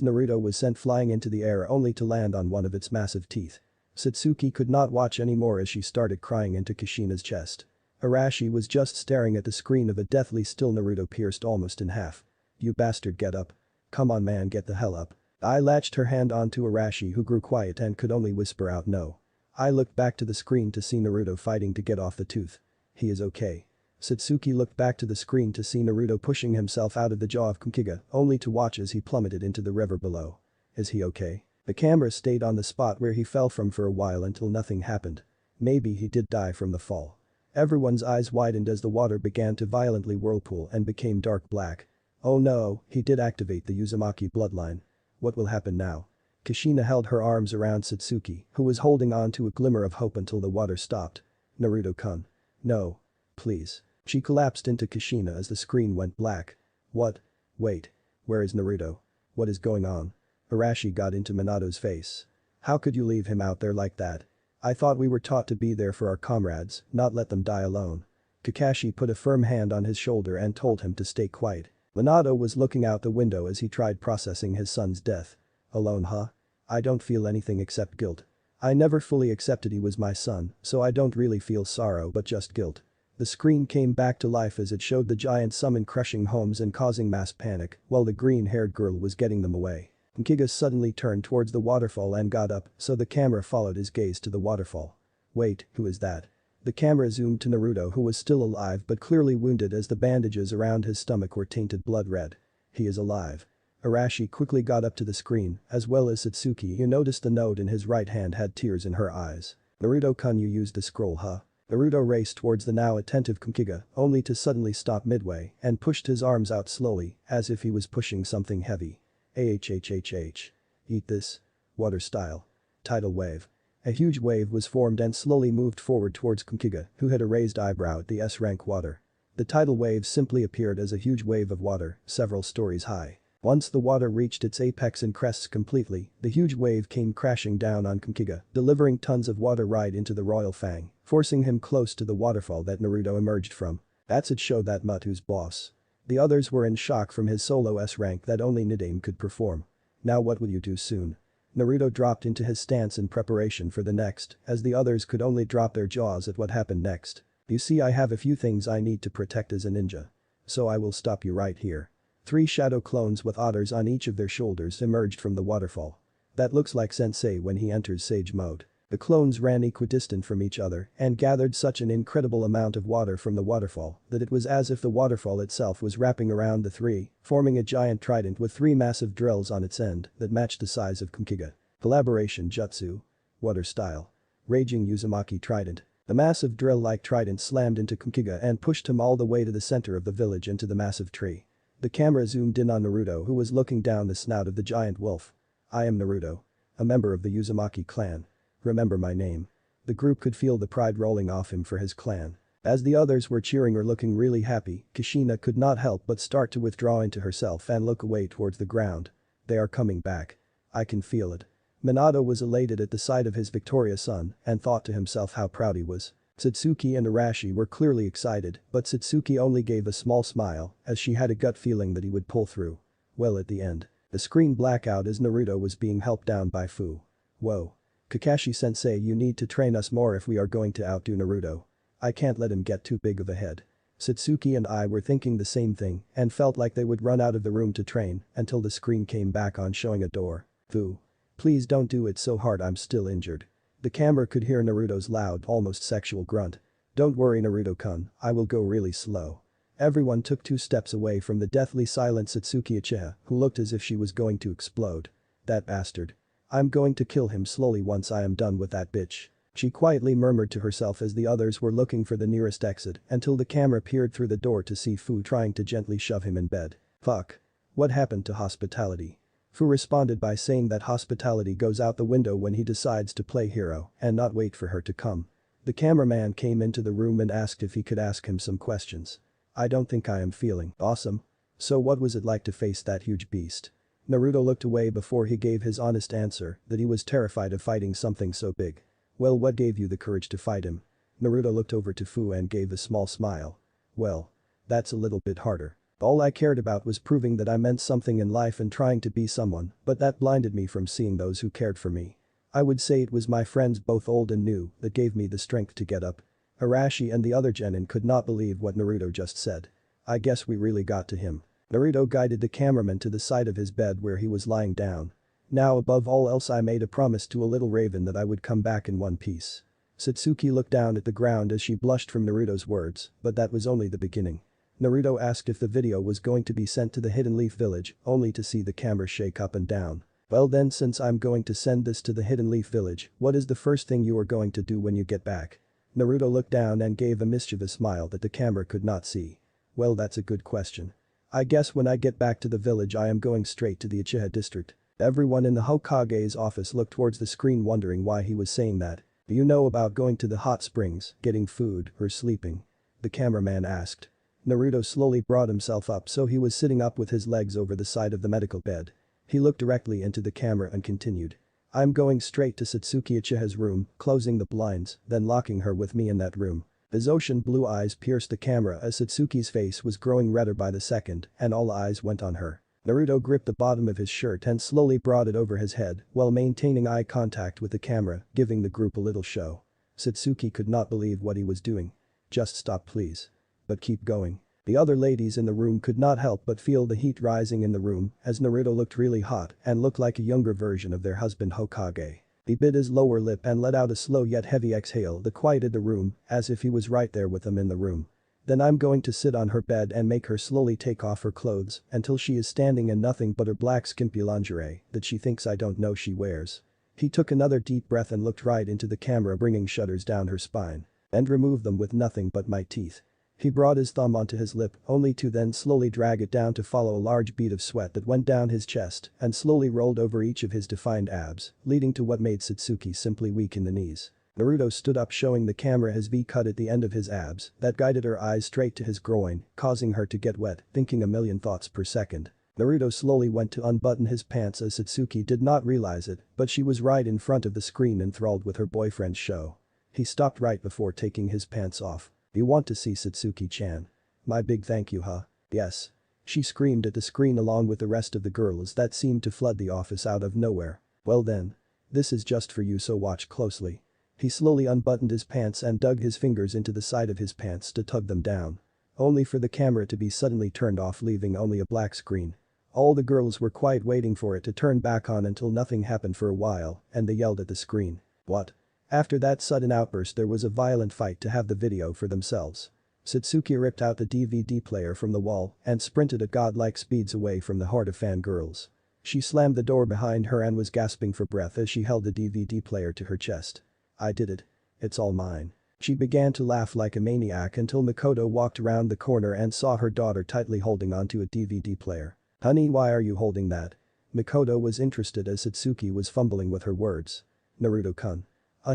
Naruto was sent flying into the air only to land on one of its massive teeth. Satsuki could not watch anymore as she started crying into Kushina's chest. Arashi was just staring at the screen of a deathly still Naruto pierced almost in half. You bastard, get up. Come on man, get the hell up. I latched her hand onto Arashi who grew quiet and could only whisper out no. I looked back to the screen to see Naruto fighting to get off the tooth. He is okay. Satsuki looked back to the screen to see Naruto pushing himself out of the jaw of Kukiga only to watch as he plummeted into the river below. Is he okay? The camera stayed on the spot where he fell from for a while until nothing happened. Maybe he did die from the fall. Everyone's eyes widened as the water began to violently whirlpool and became dark black. Oh no, he did activate the Uzumaki bloodline. What will happen now? Kushina held her arms around Satsuki, who was holding on to a glimmer of hope until the water stopped. Naruto-kun. No. Please. She collapsed into Kushina as the screen went black. What? Wait. Where is Naruto? What is going on? Arashi got into Minato's face. How could you leave him out there like that? I thought we were taught to be there for our comrades, not let them die alone. Kakashi put a firm hand on his shoulder and told him to stay quiet. Minato was looking out the window as he tried processing his son's death. Alone, huh? I don't feel anything except guilt. I never fully accepted he was my son, so I don't really feel sorrow but just guilt. The screen came back to life as it showed the giant summon crushing homes and causing mass panic while the green-haired girl was getting them away. Nkiga suddenly turned towards the waterfall and got up, so the camera followed his gaze to the waterfall. Wait, who is that? The camera zoomed to Naruto, who was still alive but clearly wounded as the bandages around his stomach were tainted blood red. He is alive. Arashi quickly got up to the screen, as well as Satsuki, who noticed the note in his right hand had tears in her eyes. Naruto-kun, you used the scroll, huh? Naruto raced towards the now attentive Nkiga, only to suddenly stop midway and pushed his arms out slowly, as if he was pushing something heavy. Ahhhhh. Eat this. Water style. Tidal wave. A huge wave was formed and slowly moved forward towards Nkiga, who had a raised eyebrow at the S-rank water. The tidal wave simply appeared as a huge wave of water, several stories high. Once the water reached its apex and crests completely, the huge wave came crashing down on Nkiga, delivering tons of water right into the royal fang, forcing him close to the waterfall that Naruto emerged from. That's it, show that mutt who's boss. The others were in shock from his solo S-rank that only Nidaime could perform. Now what will you do soon? Naruto dropped into his stance in preparation for the next, as the others could only drop their jaws at what happened next. You see, I have a few things I need to protect as a ninja. So I will stop you right here. 3 shadow clones with otters on each of their shoulders emerged from the waterfall. That looks like Sensei when he enters Sage mode. The clones ran equidistant from each other and gathered such an incredible amount of water from the waterfall that it was as if the waterfall itself was wrapping around the 3, forming a giant trident with 3 massive drills on its end that matched the size of Nkiga. Collaboration jutsu. Water style. Raging Uzumaki trident. The massive drill-like trident slammed into Nkiga and pushed him all the way to the center of the village into the massive tree. The camera zoomed in on Naruto, who was looking down the snout of the giant wolf. I am Naruto. A member of the Uzumaki clan. Remember my name. The group could feel the pride rolling off him for his clan. As the others were cheering or looking really happy, Kushina could not help but start to withdraw into herself and look away towards the ground. They are coming back. I can feel it. Minato was elated at the sight of his victorious son and thought to himself how proud he was. Satsuki and Arashi were clearly excited, but Satsuki only gave a small smile as she had a gut feeling that he would pull through. Well, at the end, the screen blackout as Naruto was being helped down by Fu. Whoa. Kakashi-sensei, you need to train us more if we are going to outdo Naruto. I can't let him get too big of a head. Satsuki and I were thinking the same thing and felt like they would run out of the room to train until the screen came back on showing a door. Fu. Please don't do it so hard, I'm still injured. The camera could hear Naruto's loud, almost sexual grunt. Don't worry, Naruto-kun, I will go really slow. Everyone took 2 steps away from the deathly silent Satsuki Uchiha, who looked as if she was going to explode. That bastard. I'm going to kill him slowly once I am done with that bitch. She quietly murmured to herself as the others were looking for the nearest exit until the camera peered through the door to see Fu trying to gently shove him in bed. Fuck. What happened to hospitality? Fu responded by saying that hospitality goes out the window when he decides to play hero and not wait for her to come. The cameraman came into the room and asked if he could ask him some questions. I don't think I am feeling awesome. So what was it like to face that huge beast? Naruto looked away before he gave his honest answer that he was terrified of fighting something so big. Well, what gave you the courage to fight him? Naruto looked over to Fu and gave a small smile. Well, that's a little bit harder. All I cared about was proving that I meant something in life and trying to be someone, but that blinded me from seeing those who cared for me. I would say it was my friends, both old and new, that gave me the strength to get up. Arashi and the other genin could not believe what Naruto just said. I guess we really got to him. Naruto guided the cameraman to the side of his bed where he was lying down. Now, above all else, I made a promise to a little raven that I would come back in one piece. Satsuki looked down at the ground as she blushed from Naruto's words, but that was only the beginning. Naruto asked if the video was going to be sent to the Hidden Leaf Village, only to see the camera shake up and down. Well then, since I'm going to send this to the Hidden Leaf Village, what is the first thing you are going to do when you get back? Naruto looked down and gave a mischievous smile that the camera could not see. Well, that's a good question. I guess when I get back to the village I am going straight to the Uchiha district. Everyone in the Hokage's office looked towards the screen wondering why he was saying that. Do you know about going to the hot springs, getting food, or sleeping? The cameraman asked. Naruto slowly brought himself up so he was sitting up with his legs over the side of the medical bed. He looked directly into the camera and continued. I'm going straight to Satsuki Uchiha's room, closing the blinds, then locking her with me in that room. His ocean blue eyes pierced the camera as Satsuki's face was growing redder by the second and all eyes went on her. Naruto gripped the bottom of his shirt and slowly brought it over his head while maintaining eye contact with the camera, giving the group a little show. Satsuki could not believe what he was doing. Just stop please. But keep going. The other ladies in the room could not help but feel the heat rising in the room as Naruto looked really hot and looked like a younger version of their husband Hokage. He bit his lower lip and let out a slow yet heavy exhale that quieted the room as if he was right there with them in the room. Then I'm going to sit on her bed and make her slowly take off her clothes until she is standing in nothing but her black skimpy lingerie that she thinks I don't know she wears. He took another deep breath and looked right into the camera, bringing shudders down her spine. And removed them with nothing but my teeth. He brought his thumb onto his lip only to then slowly drag it down to follow a large bead of sweat that went down his chest and slowly rolled over each of his defined abs, leading to what made Satsuki simply weak in the knees. Naruto stood up, showing the camera his V-cut at the end of his abs that guided her eyes straight to his groin, causing her to get wet, thinking a million thoughts per second. Naruto slowly went to unbutton his pants as Satsuki did not realize it, but she was right in front of the screen enthralled with her boyfriend's show. He stopped right before taking his pants off. You want to see Satsuki-chan? My big thank you, huh? Yes. She screamed at the screen along with the rest of the girls that seemed to flood the office out of nowhere. Well then. This is just for you, so watch closely. He slowly unbuttoned his pants and dug his fingers into the side of his pants to tug them down. Only for the camera to be suddenly turned off, leaving only a black screen. All the girls were quiet, waiting for it to turn back on until nothing happened for a while and they yelled at the screen. What? After that sudden outburst there was a violent fight to have the video for themselves. Satsuki ripped out the DVD player from the wall and sprinted at godlike speeds away from the horde of fangirls. She slammed the door behind her and was gasping for breath as she held the DVD player to her chest. I did it. It's all mine. She began to laugh like a maniac until Makoto walked around the corner and saw her daughter tightly holding onto a DVD player. Honey, why are you holding that? Makoto was interested as Satsuki was fumbling with her words. Naruto-kun.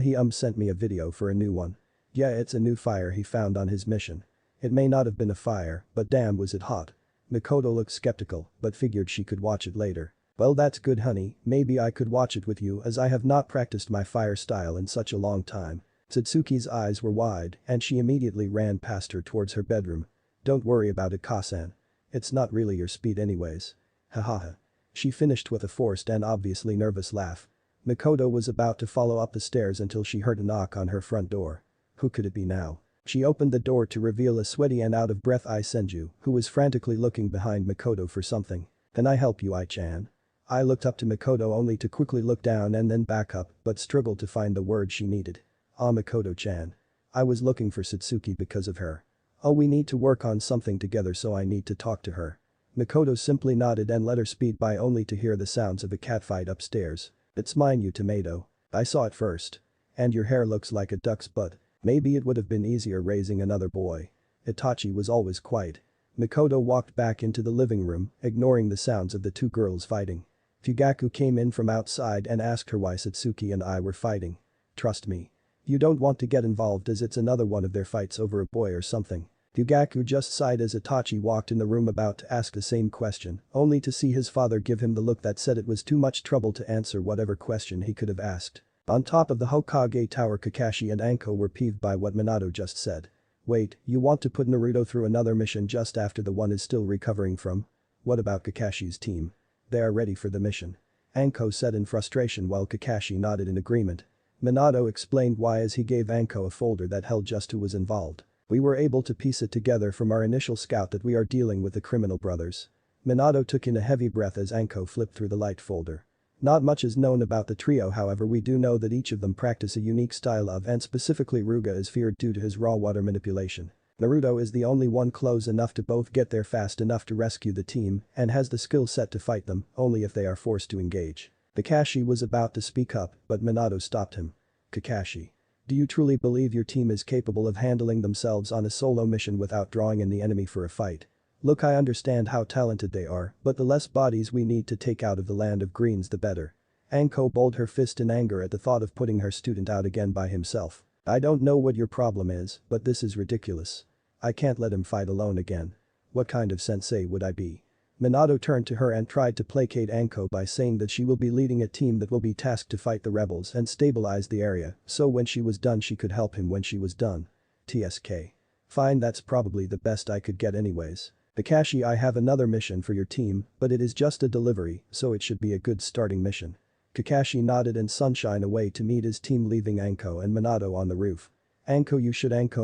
He sent me a video for a new one. Yeah, it's a new fire he found on his mission. It may not have been a fire, but damn was it hot. Makoto looked skeptical, but figured she could watch it later. Well, that's good, honey, maybe I could watch it with you as I have not practiced my fire style in such a long time. Satsuki's eyes were wide and she immediately ran past her towards her bedroom. Don't worry about it, Kasan. It's not really your speed anyways. Hahaha. She finished with a forced and obviously nervous laugh. Makoto was about to follow up the stairs until she heard a knock on her front door. Who could it be now? She opened the door to reveal a sweaty and out-of-breath Ai-senju, who was frantically looking behind Makoto for something. Can I help you, Ai-chan? I looked up to Makoto only to quickly look down and then back up but struggled to find the word she needed. Makoto-chan. I was looking for Satsuki because of her. Oh, we need to work on something together, so I need to talk to her. Makoto simply nodded and let her speed by only to hear the sounds of a catfight upstairs. It's mine, you tomato. I saw it first. And your hair looks like a duck's butt. Maybe it would have been easier raising another boy. Itachi was always quiet. Makoto walked back into the living room, ignoring the sounds of the two girls fighting. Fugaku came in from outside and asked her why Satsuki and I were fighting. Trust me. You don't want to get involved as it's another one of their fights over a boy or something. Fugaku just sighed as Itachi walked in the room about to ask the same question, only to see his father give him the look that said it was too much trouble to answer whatever question he could have asked. On top of the Hokage Tower, Kakashi and Anko were peeved by what Minato just said. Wait, you want to put Naruto through another mission just after the one is still recovering from? What about Kakashi's team? They are ready for the mission. Anko said in frustration while Kakashi nodded in agreement. Minato explained why as he gave Anko a folder that held just who was involved. We were able to piece it together from our initial scout that we are dealing with the criminal brothers. Minato took in a heavy breath as Anko flipped through the light folder. Not much is known about the trio, however we do know that each of them practice a unique style of, and specifically Ruga is feared due to his raw water manipulation. Naruto is the only one close enough to both get there fast enough to rescue the team and has the skill set to fight them only if they are forced to engage. Kakashi was about to speak up but Minato stopped him. Kakashi. Do you truly believe your team is capable of handling themselves on a solo mission without drawing in the enemy for a fight? Look, I understand how talented they are, but the less bodies we need to take out of the land of greens the better. Anko balled her fist in anger at the thought of putting her student out again by himself. I don't know what your problem is, but this is ridiculous. I can't let him fight alone again. What kind of sensei would I be? Minato turned to her and tried to placate Anko by saying that she will be leading a team that will be tasked to fight the rebels and stabilize the area, so when she was done she could help him when she was done. TSK. Fine, that's probably the best I could get anyways. Kakashi, I have another mission for your team, but it is just a delivery, so it should be a good starting mission. Kakashi nodded and sunshine away to meet his team, leaving Anko and Minato on the roof. Anko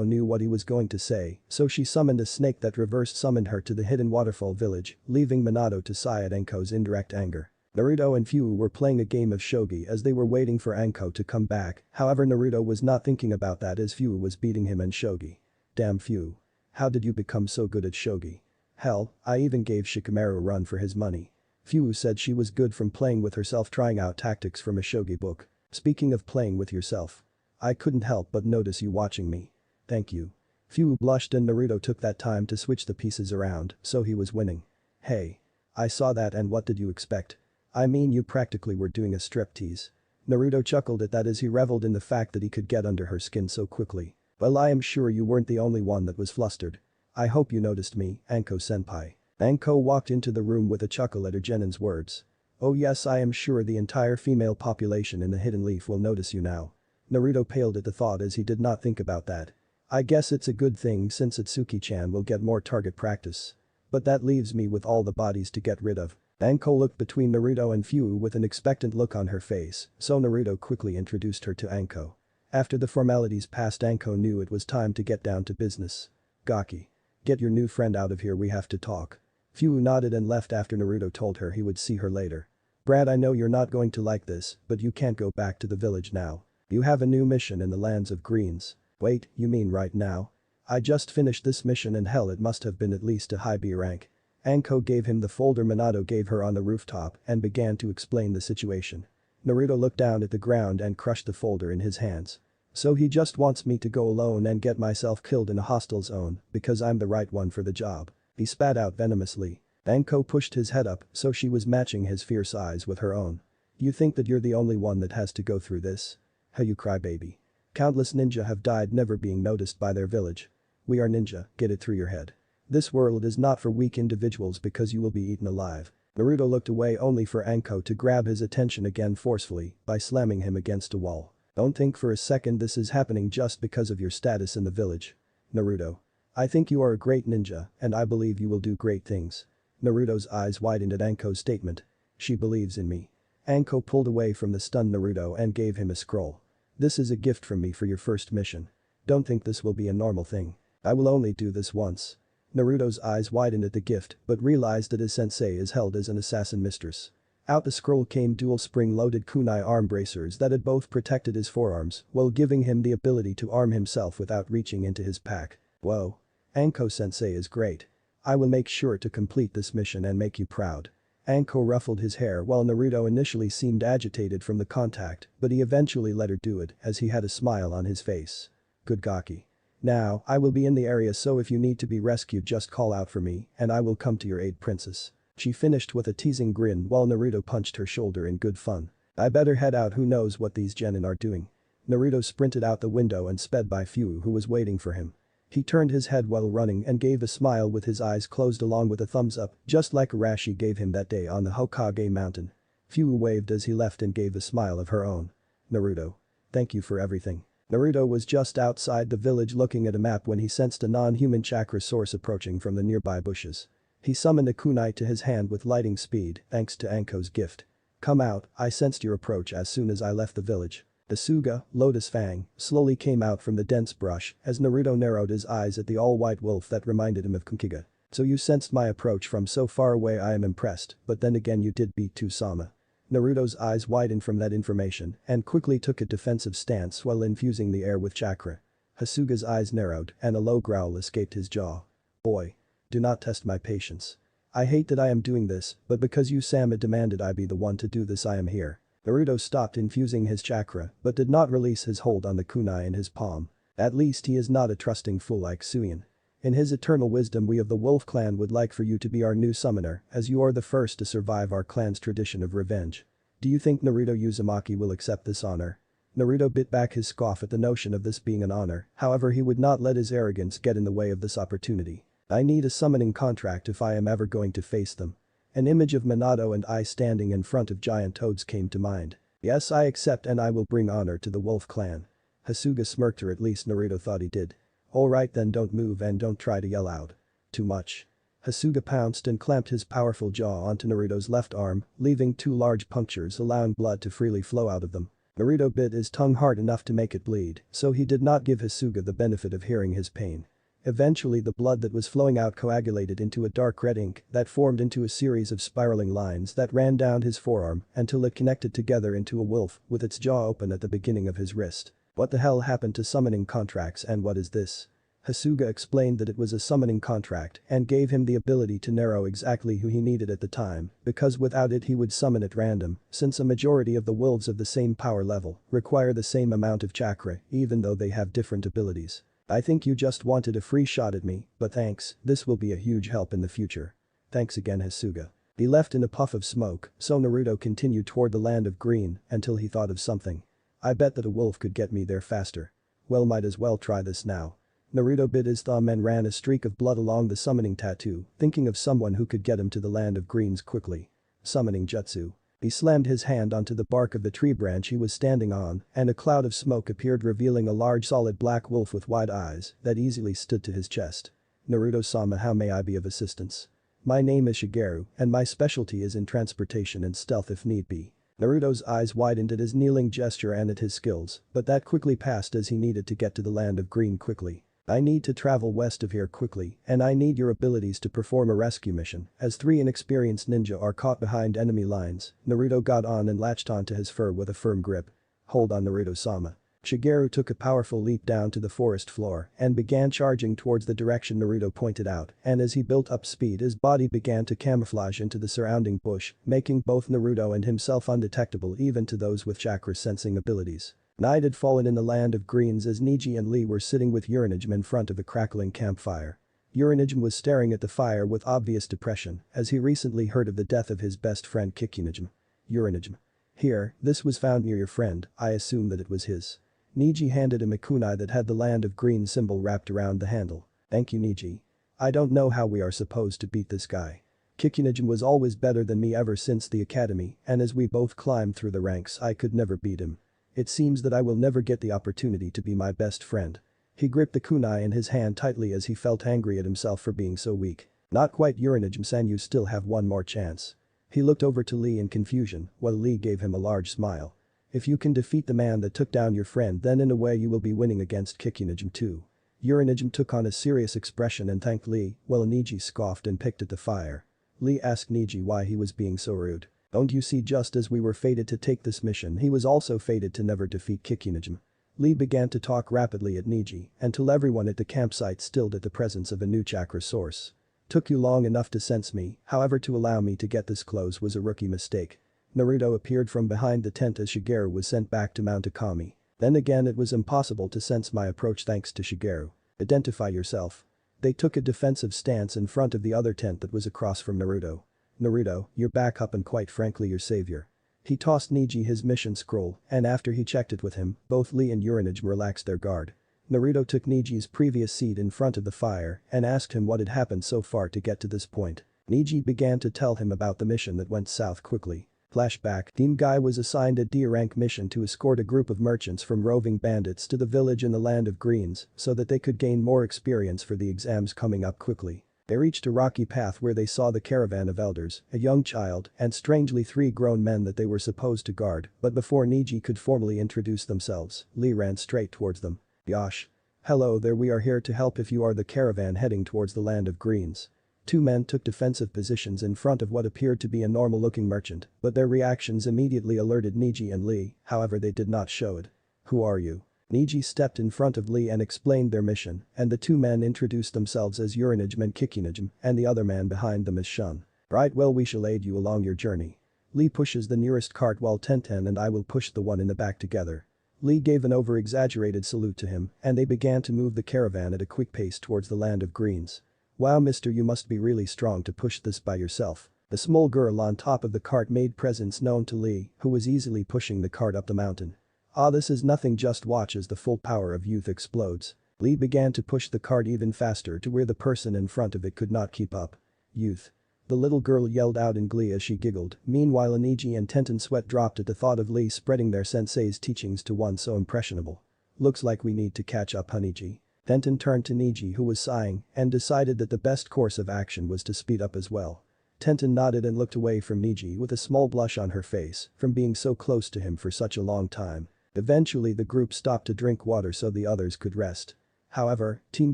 knew what he was going to say, so she summoned a snake that reverse summoned her to the hidden waterfall village, leaving Minato to sigh at Anko's indirect anger. Naruto and Fu were playing a game of shogi as they were waiting for Anko to come back, however Naruto was not thinking about that as Fu was beating him in shogi. Damn Fu. How did you become so good at shogi? Hell, I even gave Shikamaru a run for his money. Fu said she was good from playing with herself, trying out tactics from a shogi book. Speaking of playing with yourself. I couldn't help but notice you watching me. Thank you. Fu blushed and Naruto took that time to switch the pieces around, so he was winning. Hey. I saw that and what did you expect? I mean, you practically were doing a striptease. Naruto chuckled at that as he reveled in the fact that he could get under her skin so quickly. Well, I am sure you weren't the only one that was flustered. I hope you noticed me, Anko-senpai. Anko walked into the room with a chuckle at her Genin's words. Oh yes, I am sure the entire female population in the Hidden Leaf will notice you now. Naruto paled at the thought as he did not think about that. I guess it's a good thing since Atsuki-chan will get more target practice. But that leaves me with all the bodies to get rid of. Anko looked between Naruto and Fu with an expectant look on her face, so Naruto quickly introduced her to Anko. After the formalities passed, Anko knew it was time to get down to business. Gaki. Get your new friend out of here, we have to talk. Fu nodded and left after Naruto told her he would see her later. Brad, I know you're not going to like this, but you can't go back to the village now. You have a new mission in the lands of greens. Wait, you mean right now? I just finished this mission and hell, it must have been at least a high B rank. Anko gave him the folder Minato gave her on the rooftop and began to explain the situation. Naruto looked down at the ground and crushed the folder in his hands. So he just wants me to go alone and get myself killed in a hostile zone because I'm the right one for the job. He spat out venomously. Anko pushed his head up so she was matching his fierce eyes with her own. You think that you're the only one that has to go through this? How you crybaby. Countless ninja have died never being noticed by their village. We are ninja, get it through your head. This world is not for weak individuals because you will be eaten alive. Naruto looked away only for Anko to grab his attention again forcefully by slamming him against a wall. Don't think for a second this is happening just because of your status in the village. Naruto. I think you are a great ninja and I believe you will do great things. Naruto's eyes widened at Anko's statement. She believes in me. Anko pulled away from the stunned Naruto and gave him a scroll. This is a gift from me for your first mission. Don't think this will be a normal thing. I will only do this once. Naruto's eyes widened at the gift but realized that his sensei is held as an assassin mistress. Out the scroll came dual spring-loaded kunai arm bracers that had both protected his forearms while giving him the ability to arm himself without reaching into his pack. Whoa. Anko-sensei is great. I will make sure to complete this mission and make you proud. Anko ruffled his hair while Naruto initially seemed agitated from the contact, but he eventually let her do it as he had a smile on his face. Good Gaki. Now, I will be in the area, so if you need to be rescued just call out for me and I will come to your aid, princess. She finished with a teasing grin while Naruto punched her shoulder in good fun. I better head out, who knows what these genin are doing. Naruto sprinted out the window and sped by Fu, who was waiting for him. He turned his head while running and gave a smile with his eyes closed along with a thumbs up, just like Arashi gave him that day on the Hokage mountain. Fu waved as he left and gave a smile of her own. Naruto. Thank you for everything. Naruto was just outside the village looking at a map when he sensed a non-human chakra source approaching from the nearby bushes. He summoned a kunai to his hand with lightning speed thanks to Anko's gift. Come out, I sensed your approach as soon as I left the village. The Suga, Lotus Fang, slowly came out from the dense brush as Naruto narrowed his eyes at the all-white wolf that reminded him of Kunkiga. So you sensed my approach from so far away, I am impressed, but then again you did beat Tusama. Naruto's eyes widened from that information and quickly took a defensive stance while infusing the air with chakra. Hasuga's eyes narrowed and a low growl escaped his jaw. Boy. Do not test my patience. I hate that I am doing this, but because you Sama demanded I be the one to do this, I am here. Naruto stopped infusing his chakra but did not release his hold on the kunai in his palm. At least he is not a trusting fool like Suyin. In his eternal wisdom, we of the Wolf Clan would like for you to be our new summoner as you are the first to survive our clan's tradition of revenge. Do you think Naruto Uzumaki will accept this honor? Naruto bit back his scoff at the notion of this being an honor, however he would not let his arrogance get in the way of this opportunity. I need a summoning contract if I am ever going to face them. An image of Minato and I standing in front of giant toads came to mind. Yes, I accept and I will bring honor to the Wolf Clan. Hasuga smirked, or at least Naruto thought he did. Alright then, don't move and don't try to yell out. Too much. Hasuga pounced and clamped his powerful jaw onto Naruto's left arm, leaving 2 large punctures allowing blood to freely flow out of them. Naruto bit his tongue hard enough to make it bleed, so he did not give Hasuga the benefit of hearing his pain. Eventually the blood that was flowing out coagulated into a dark red ink that formed into a series of spiraling lines that ran down his forearm until it connected together into a wolf with its jaw open at the beginning of his wrist. What the hell happened to summoning contracts and what is this? Hasuga explained that it was a summoning contract and gave him the ability to narrow exactly who he needed at the time because without it he would summon at random since a majority of the wolves of the same power level require the same amount of chakra even though they have different abilities. I think you just wanted a free shot at me, but thanks, this will be a huge help in the future. Thanks again Hasuga. He left in a puff of smoke, so Naruto continued toward the land of green until he thought of something. I bet that a wolf could get me there faster. Well, might as well try this now. Naruto bit his thumb and ran a streak of blood along the summoning tattoo, thinking of someone who could get him to the land of greens quickly. Summoning jutsu. He slammed his hand onto the bark of the tree branch he was standing on, and a cloud of smoke appeared revealing a large solid black wolf with wide eyes that easily stood to his chest. Naruto-sama, how may I be of assistance? My name is Shigeru, and my specialty is in transportation and stealth if need be. Naruto's eyes widened at his kneeling gesture and at his skills, but that quickly passed as he needed to get to the land of green quickly. I need to travel west of here quickly, and I need your abilities to perform a rescue mission, as 3 inexperienced ninja are caught behind enemy lines. Naruto got on and latched onto his fur with a firm grip. Hold on Naruto-sama. Shigeru took a powerful leap down to the forest floor and began charging towards the direction Naruto pointed out, and as he built up speed his body began to camouflage into the surrounding bush, making both Naruto and himself undetectable even to those with chakra sensing abilities. Night had fallen in the land of greens as Neji and Lee were sitting with Uranijim in front of a crackling campfire. Uranijim was staring at the fire with obvious depression as he recently heard of the death of his best friend Kikunijim. Uranijim. Here, this was found near your friend, I assume that it was his. Neji handed him a kunai that had the land of green symbol wrapped around the handle. Thank you Neji. I don't know how we are supposed to beat this guy. Kikunijim was always better than me ever since the academy and as we both climbed through the ranks I could never beat him. It seems that I will never get the opportunity to be my best friend. He gripped the kunai in his hand tightly as he felt angry at himself for being so weak. Not quite Uranijim-san, you still have one more chance. He looked over to Lee in confusion while Lee gave him a large smile. If you can defeat the man that took down your friend then in a way you will be winning against Kikunijim too. Uranijim took on a serious expression and thanked Lee while Neji scoffed and picked at the fire. Lee asked Neji why he was being so rude. Don't you see, just as we were fated to take this mission he was also fated to never defeat Kikunijim. Lee began to talk rapidly at Neji until everyone at the campsite stilled at the presence of a new chakra source. Took you long enough to sense me, however to allow me to get this close was a rookie mistake. Naruto appeared from behind the tent as Shigeru was sent back to Mount Akami. Then again it was impossible to sense my approach thanks to Shigeru. Identify yourself. They took a defensive stance in front of the other tent that was across from Naruto. Naruto, you're back up and quite frankly your savior. He tossed Neji his mission scroll and after he checked it with him, both Lee and Uranijim relaxed their guard. Naruto took Neji's previous seat in front of the fire and asked him what had happened so far to get to this point. Neji began to tell him about the mission that went south quickly. Flashback, Team Guy was assigned a D-rank mission to escort a group of merchants from roving bandits to the village in the land of greens so that they could gain more experience for the exams coming up quickly. They reached a rocky path where they saw the caravan of elders, a young child, and strangely 3 grown men that they were supposed to guard, but before Neji could formally introduce themselves, Lee ran straight towards them. Yosh. Hello there, we are here to help if you are the caravan heading towards the land of greens. 2 men took defensive positions in front of what appeared to be a normal-looking merchant, but their reactions immediately alerted Neji and Lee, however they did not show it. Who are you? Neji stepped in front of Lee and explained their mission, and the 2 men introduced themselves as Uranijim and Kikunijim, and the other man behind them as Shun. Right, well we shall aid you along your journey. Lee pushes the nearest cart while Tenten and I will push the one in the back together. Lee gave an over-exaggerated salute to him, and they began to move the caravan at a quick pace towards the land of greens. Wow mister, you must be really strong to push this by yourself. The small girl on top of the cart made presence known to Lee, who was easily pushing the cart up the mountain. Ah, this is nothing, just watch as the full power of youth explodes. Lee began to push the cart even faster to where the person in front of it could not keep up. Youth. The little girl yelled out in glee as she giggled, meanwhile Neji and Tenten's sweat dropped at the thought of Lee spreading their sensei's teachings to one so impressionable. Looks like we need to catch up, Neji. Tenten turned to Niji, who was sighing, and decided that the best course of action was to speed up as well. Tenten nodded and looked away from Niji with a small blush on her face from being so close to him for such a long time. Eventually the group stopped to drink water so the others could rest. However, Team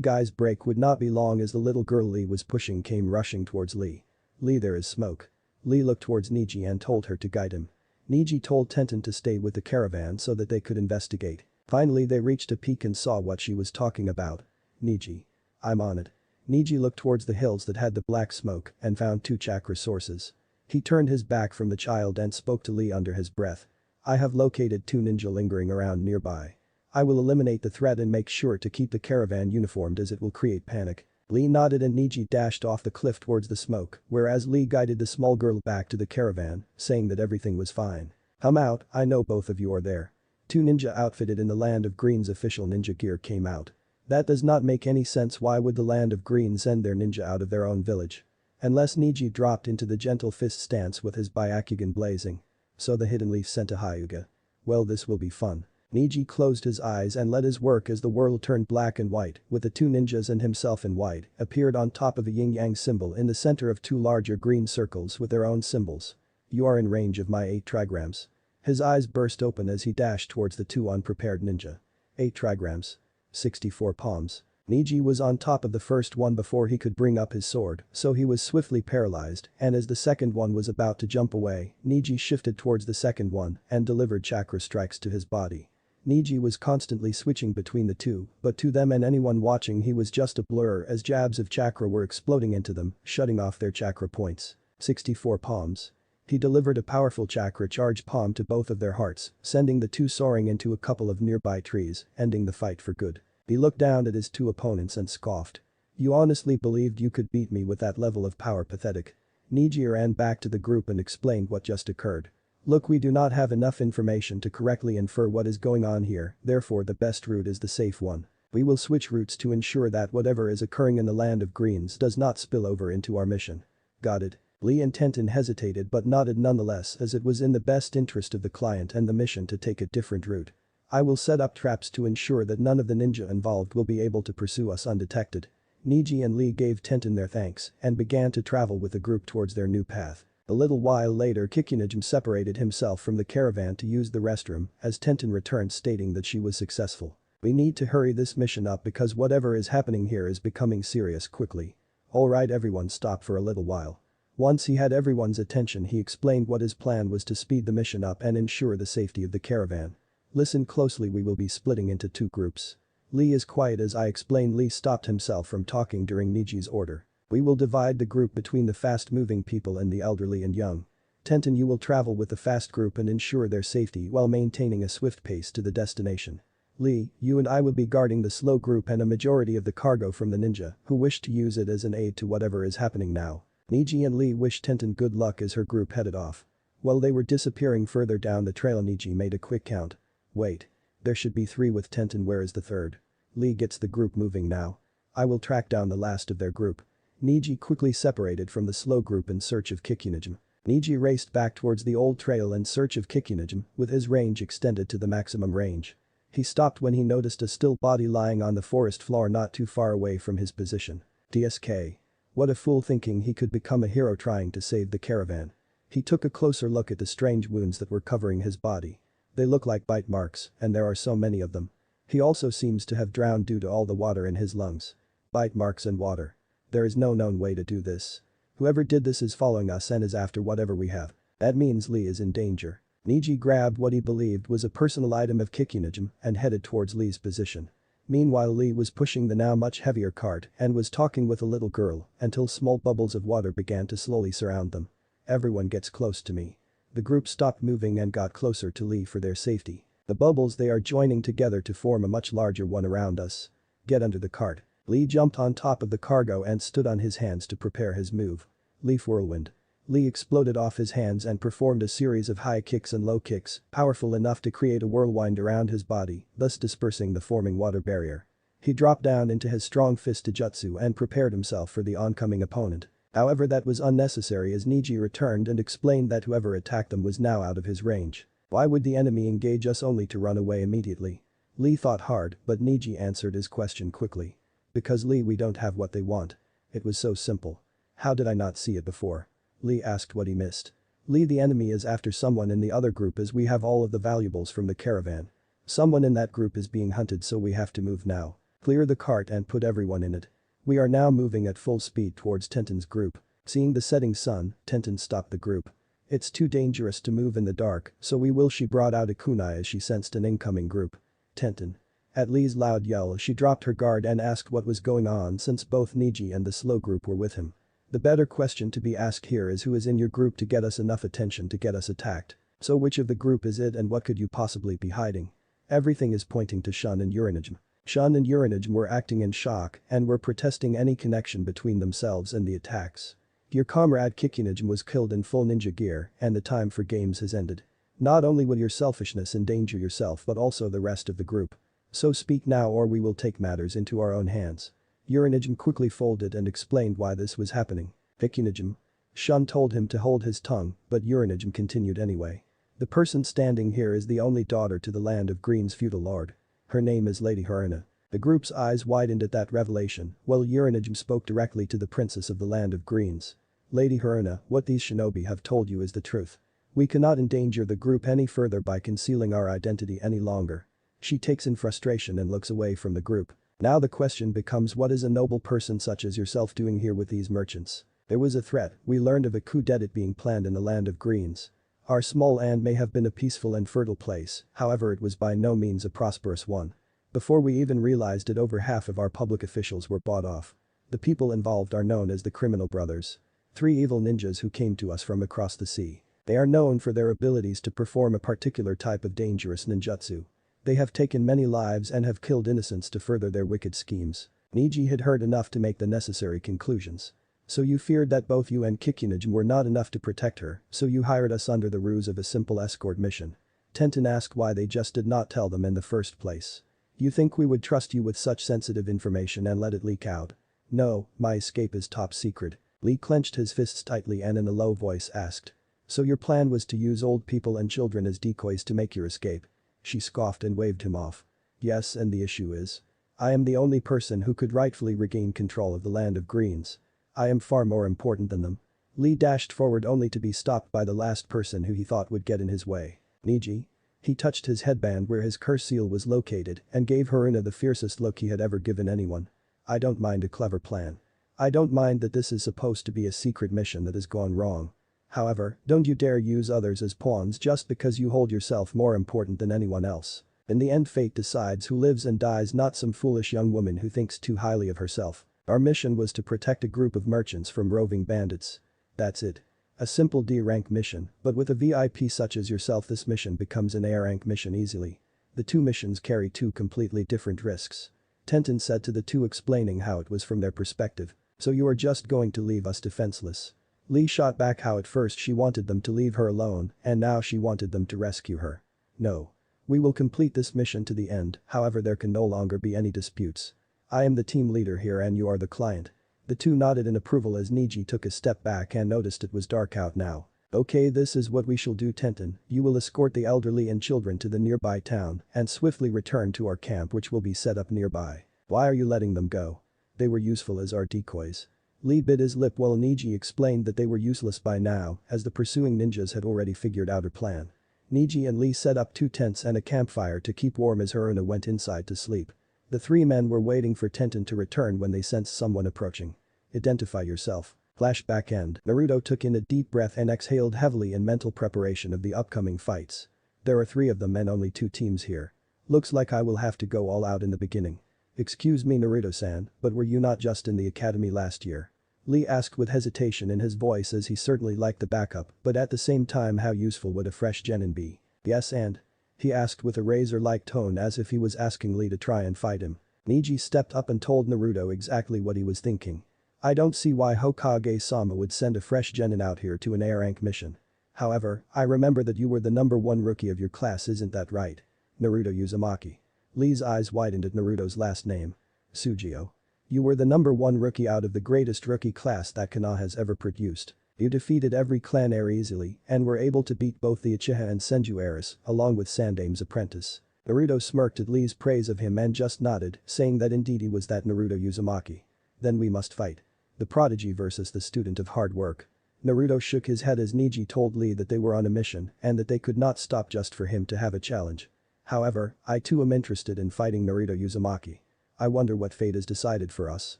Guy's break would not be long as the little girl Lee was pushing came rushing towards Lee. "Lee, there is smoke." Lee looked towards Niji and told her to guide him. Niji told Tenten to stay with the caravan so that they could investigate. Finally they reached a peak and saw what she was talking about. "Niji. I'm on it." Niji looked towards the hills that had the black smoke and found 2 chakra sources. He turned his back from the child and spoke to Lee under his breath. "I have located 2 ninja lingering around nearby. I will eliminate the threat and make sure to keep the caravan uniformed as it will create panic." Lee nodded and Niji dashed off the cliff towards the smoke, whereas Lee guided the small girl back to the caravan, saying that everything was fine. "Come out, I know both of you are there." 2 ninja outfitted in the Land of Green's official ninja gear came out. That does not make any sense. Why would the Land of Green send their ninja out of their own village? Unless Niji dropped into the gentle fist stance with his Byakugan blazing. So the Hidden Leaf sent a Hyuga. Well, this will be fun. Niji closed his eyes and let his work as the world turned black and white, with the 2 ninjas and himself in white, appeared on top of a yin-yang symbol in the center of 2 larger green circles with their own symbols. "You are in range of my 8 trigrams." His eyes burst open as he dashed towards the 2 unprepared ninja. 8 trigrams. 64 palms. Niji was on top of the first one before he could bring up his sword, so he was swiftly paralyzed, and as the second one was about to jump away, Niji shifted towards the second one and delivered chakra strikes to his body. Niji was constantly switching between the 2, but to them and anyone watching he was just a blur as jabs of chakra were exploding into them, shutting off their chakra points. 64 palms. He delivered a powerful chakra charge palm to both of their hearts, sending the 2 soaring into a couple of nearby trees, ending the fight for good. He looked down at his 2 opponents and scoffed. "You honestly believed you could beat me with that level of power? Pathetic." Niji ran back to the group and explained what just occurred. "Look, we do not have enough information to correctly infer what is going on here, therefore the best route is the safe one. We will switch routes to ensure that whatever is occurring in the Land of Greens does not spill over into our mission." "Got it." Lee and Tenten hesitated but nodded nonetheless as it was in the best interest of the client and the mission to take a different route. "I will set up traps to ensure that none of the ninja involved will be able to pursue us undetected." Niji and Lee gave Tenten their thanks and began to travel with the group towards their new path. A little while later Kikunijim separated himself from the caravan to use the restroom as Tenten returned stating that she was successful. "We need to hurry this mission up because whatever is happening here is becoming serious quickly." "Alright, everyone, stop for a little while." Once he had everyone's attention he explained what his plan was to speed the mission up and ensure the safety of the caravan. "Listen closely, we will be splitting into 2 groups." "Lee is quiet as I explained." Lee stopped himself from talking during Niji's order. "We will divide the group between the fast-moving people and the elderly and young. Tenten, you will travel with the fast group and ensure their safety while maintaining a swift pace to the destination. Lee, you and I will be guarding the slow group and a majority of the cargo from the ninja who wish to use it as an aid to whatever is happening now." Niji and Lee wished Tenten good luck as her group headed off. While they were disappearing further down the trail, Niji made a quick count. "Wait. There should be 3 with Tenten. Where is the third?" "Lee gets the group moving now. I will track down the last of their group." Niji quickly separated from the slow group in search of Kikunijim. Niji raced back towards the old trail in search of Kikunijim, with his range extended to the maximum range. He stopped when he noticed a still body lying on the forest floor not too far away from his position. DSK. What a fool, thinking he could become a hero trying to save the caravan. He took a closer look at the strange wounds that were covering his body. They look like bite marks, and there are so many of them. He also seems to have drowned due to all the water in his lungs. Bite marks and water. There is no known way to do this. Whoever did this is following us and is after whatever we have. That means Lee is in danger. Niji grabbed what he believed was a personal item of Kikunijim and headed towards Lee's position. Meanwhile, Lee was pushing the now much heavier cart and was talking with a little girl until small bubbles of water began to slowly surround them. "Everyone gets close to me." The group stopped moving and got closer to Lee for their safety. "The bubbles, they are joining together to form a much larger one around us. Get under the cart." Lee jumped on top of the cargo and stood on his hands to prepare his move. Leaf whirlwind. Lee exploded off his hands and performed a series of high kicks and low kicks, powerful enough to create a whirlwind around his body, thus dispersing the forming water barrier. He dropped down into his strong fist jutsu and prepared himself for the oncoming opponent. However, that was unnecessary as Niji returned and explained that whoever attacked them was now out of his range. Why would the enemy engage us only to run away immediately? Lee thought hard, but Niji answered his question quickly. Because Lee, we don't have what they want. It was so simple. How did I not see it before? Lee asked what he missed. Lee, the enemy is after someone in the other group as we have all of the valuables from the caravan. Someone in that group is being hunted, so we have to move now. Clear the cart and put everyone in it. We are now moving at full speed towards Tenten's group. Seeing the setting sun, Tenten stopped the group. It's too dangerous to move in the dark, so we will. She brought out a kunai as she sensed an incoming group. Tenten. At Lee's loud yell, she dropped her guard and asked what was going on since both Niji and the slow group were with him. The better question to be asked here is who is in your group to get us enough attention to get us attacked. So which of the group is it and what could you possibly be hiding? Everything is pointing to Shun and Uranijm. Shun and Uranijm were acting in shock and were protesting any connection between themselves and the attacks. Your comrade Kikunijm was killed in full ninja gear and the time for games has ended. Not only will your selfishness endanger yourself but also the rest of the group. So speak now or we will take matters into our own hands. Uranijm quickly folded and explained why this was happening. Kikunijm. Shun told him to hold his tongue, but Uranijm continued anyway. The person standing here is the only daughter to the Land of Green's feudal lord. Her name is Lady Haruna. The group's eyes widened at that revelation, while Uranijm spoke directly to the princess of the Land of Greens. Lady Haruna, what these shinobi have told you is the truth. We cannot endanger the group any further by concealing our identity any longer. She takes in frustration and looks away from the group. Now the question becomes, what is a noble person such as yourself doing here with these merchants? There was a threat, we learned of a coup d'etat being planned in the Land of Greens. Our small land may have been a peaceful and fertile place, however it was by no means a prosperous one. Before we even realized it, over half of our public officials were bought off. The people involved are known as the Criminal Brothers. 3 evil ninjas who came to us from across the sea. They are known for their abilities to perform a particular type of dangerous ninjutsu. They have taken many lives and have killed innocents to further their wicked schemes. Niji had heard enough to make the necessary conclusions. So you feared that both you and Kikunijm were not enough to protect her, so you hired us under the ruse of a simple escort mission. Tenten asked why they just did not tell them in the first place. You think we would trust you with such sensitive information and let it leak out? No, my escape is top secret. Lee clenched his fists tightly and in a low voice asked. So your plan was to use old people and children as decoys to make your escape? She scoffed and waved him off. Yes, and the issue is? I am the only person who could rightfully regain control of the Land of Greens. I am far more important than them. Lee dashed forward only to be stopped by the last person who he thought would get in his way. Niji? He touched his headband where his curse seal was located and gave Haruna the fiercest look he had ever given anyone. I don't mind a clever plan. I don't mind that this is supposed to be a secret mission that has gone wrong. However, don't you dare use others as pawns just because you hold yourself more important than anyone else. In the end, fate decides who lives and dies, not some foolish young woman who thinks too highly of herself. Our mission was to protect a group of merchants from roving bandits. That's it. A simple D-rank mission, but with a VIP such as yourself this mission becomes an A-rank mission easily. The 2 missions carry 2 completely different risks. Tenten said to the 2, explaining how it was from their perspective. So you are just going to leave us defenseless? Lee shot back how at first she wanted them to leave her alone and now she wanted them to rescue her. No. We will complete this mission to the end, however there can no longer be any disputes. I am the team leader here and you are the client. The 2 nodded in approval as Niji took a step back and noticed it was dark out now. Okay, this is what we shall do, Tenten. You will escort the elderly and children to the nearby town and swiftly return to our camp, which will be set up nearby. Why are you letting them go? They were useful as our decoys. Lee bit his lip while Niji explained that they were useless by now as the pursuing ninjas had already figured out a plan. Niji and Lee set up 2 tents and a campfire to keep warm as Haruna went inside to sleep. The 3 men were waiting for Tenten to return when they sensed someone approaching. Identify yourself. Flashback end. Naruto took in a deep breath and exhaled heavily in mental preparation of the upcoming fights. There are 3 of them and only 2 teams here. Looks like I will have to go all out in the beginning. Excuse me, Naruto-san, but were you not just in the academy last year? Lee asked with hesitation in his voice as he certainly liked the backup, but at the same time how useful would a fresh genin be? Yes, and? He asked with a razor-like tone as if he was asking Lee to try and fight him. Niji stepped up and told Naruto exactly what he was thinking. I don't see why Hokage-sama would send a fresh genin out here to an A-rank mission. However, I remember that you were the number 1 rookie of your class, isn't that right? Naruto Uzumaki. Lee's eyes widened at Naruto's last name. Sugio. You were the number 1 rookie out of the greatest rookie class that Kana has ever produced. You defeated every clan heir easily and were able to beat both the Uchiha and Senju heirs along with Sandame's apprentice. Naruto smirked at Lee's praise of him and just nodded, saying that indeed he was that Naruto Uzumaki. Then we must fight. The prodigy versus the student of hard work. Naruto shook his head as Neji told Lee that they were on a mission and that they could not stop just for him to have a challenge. However, I too am interested in fighting Naruto Uzumaki. I wonder what fate is decided for us.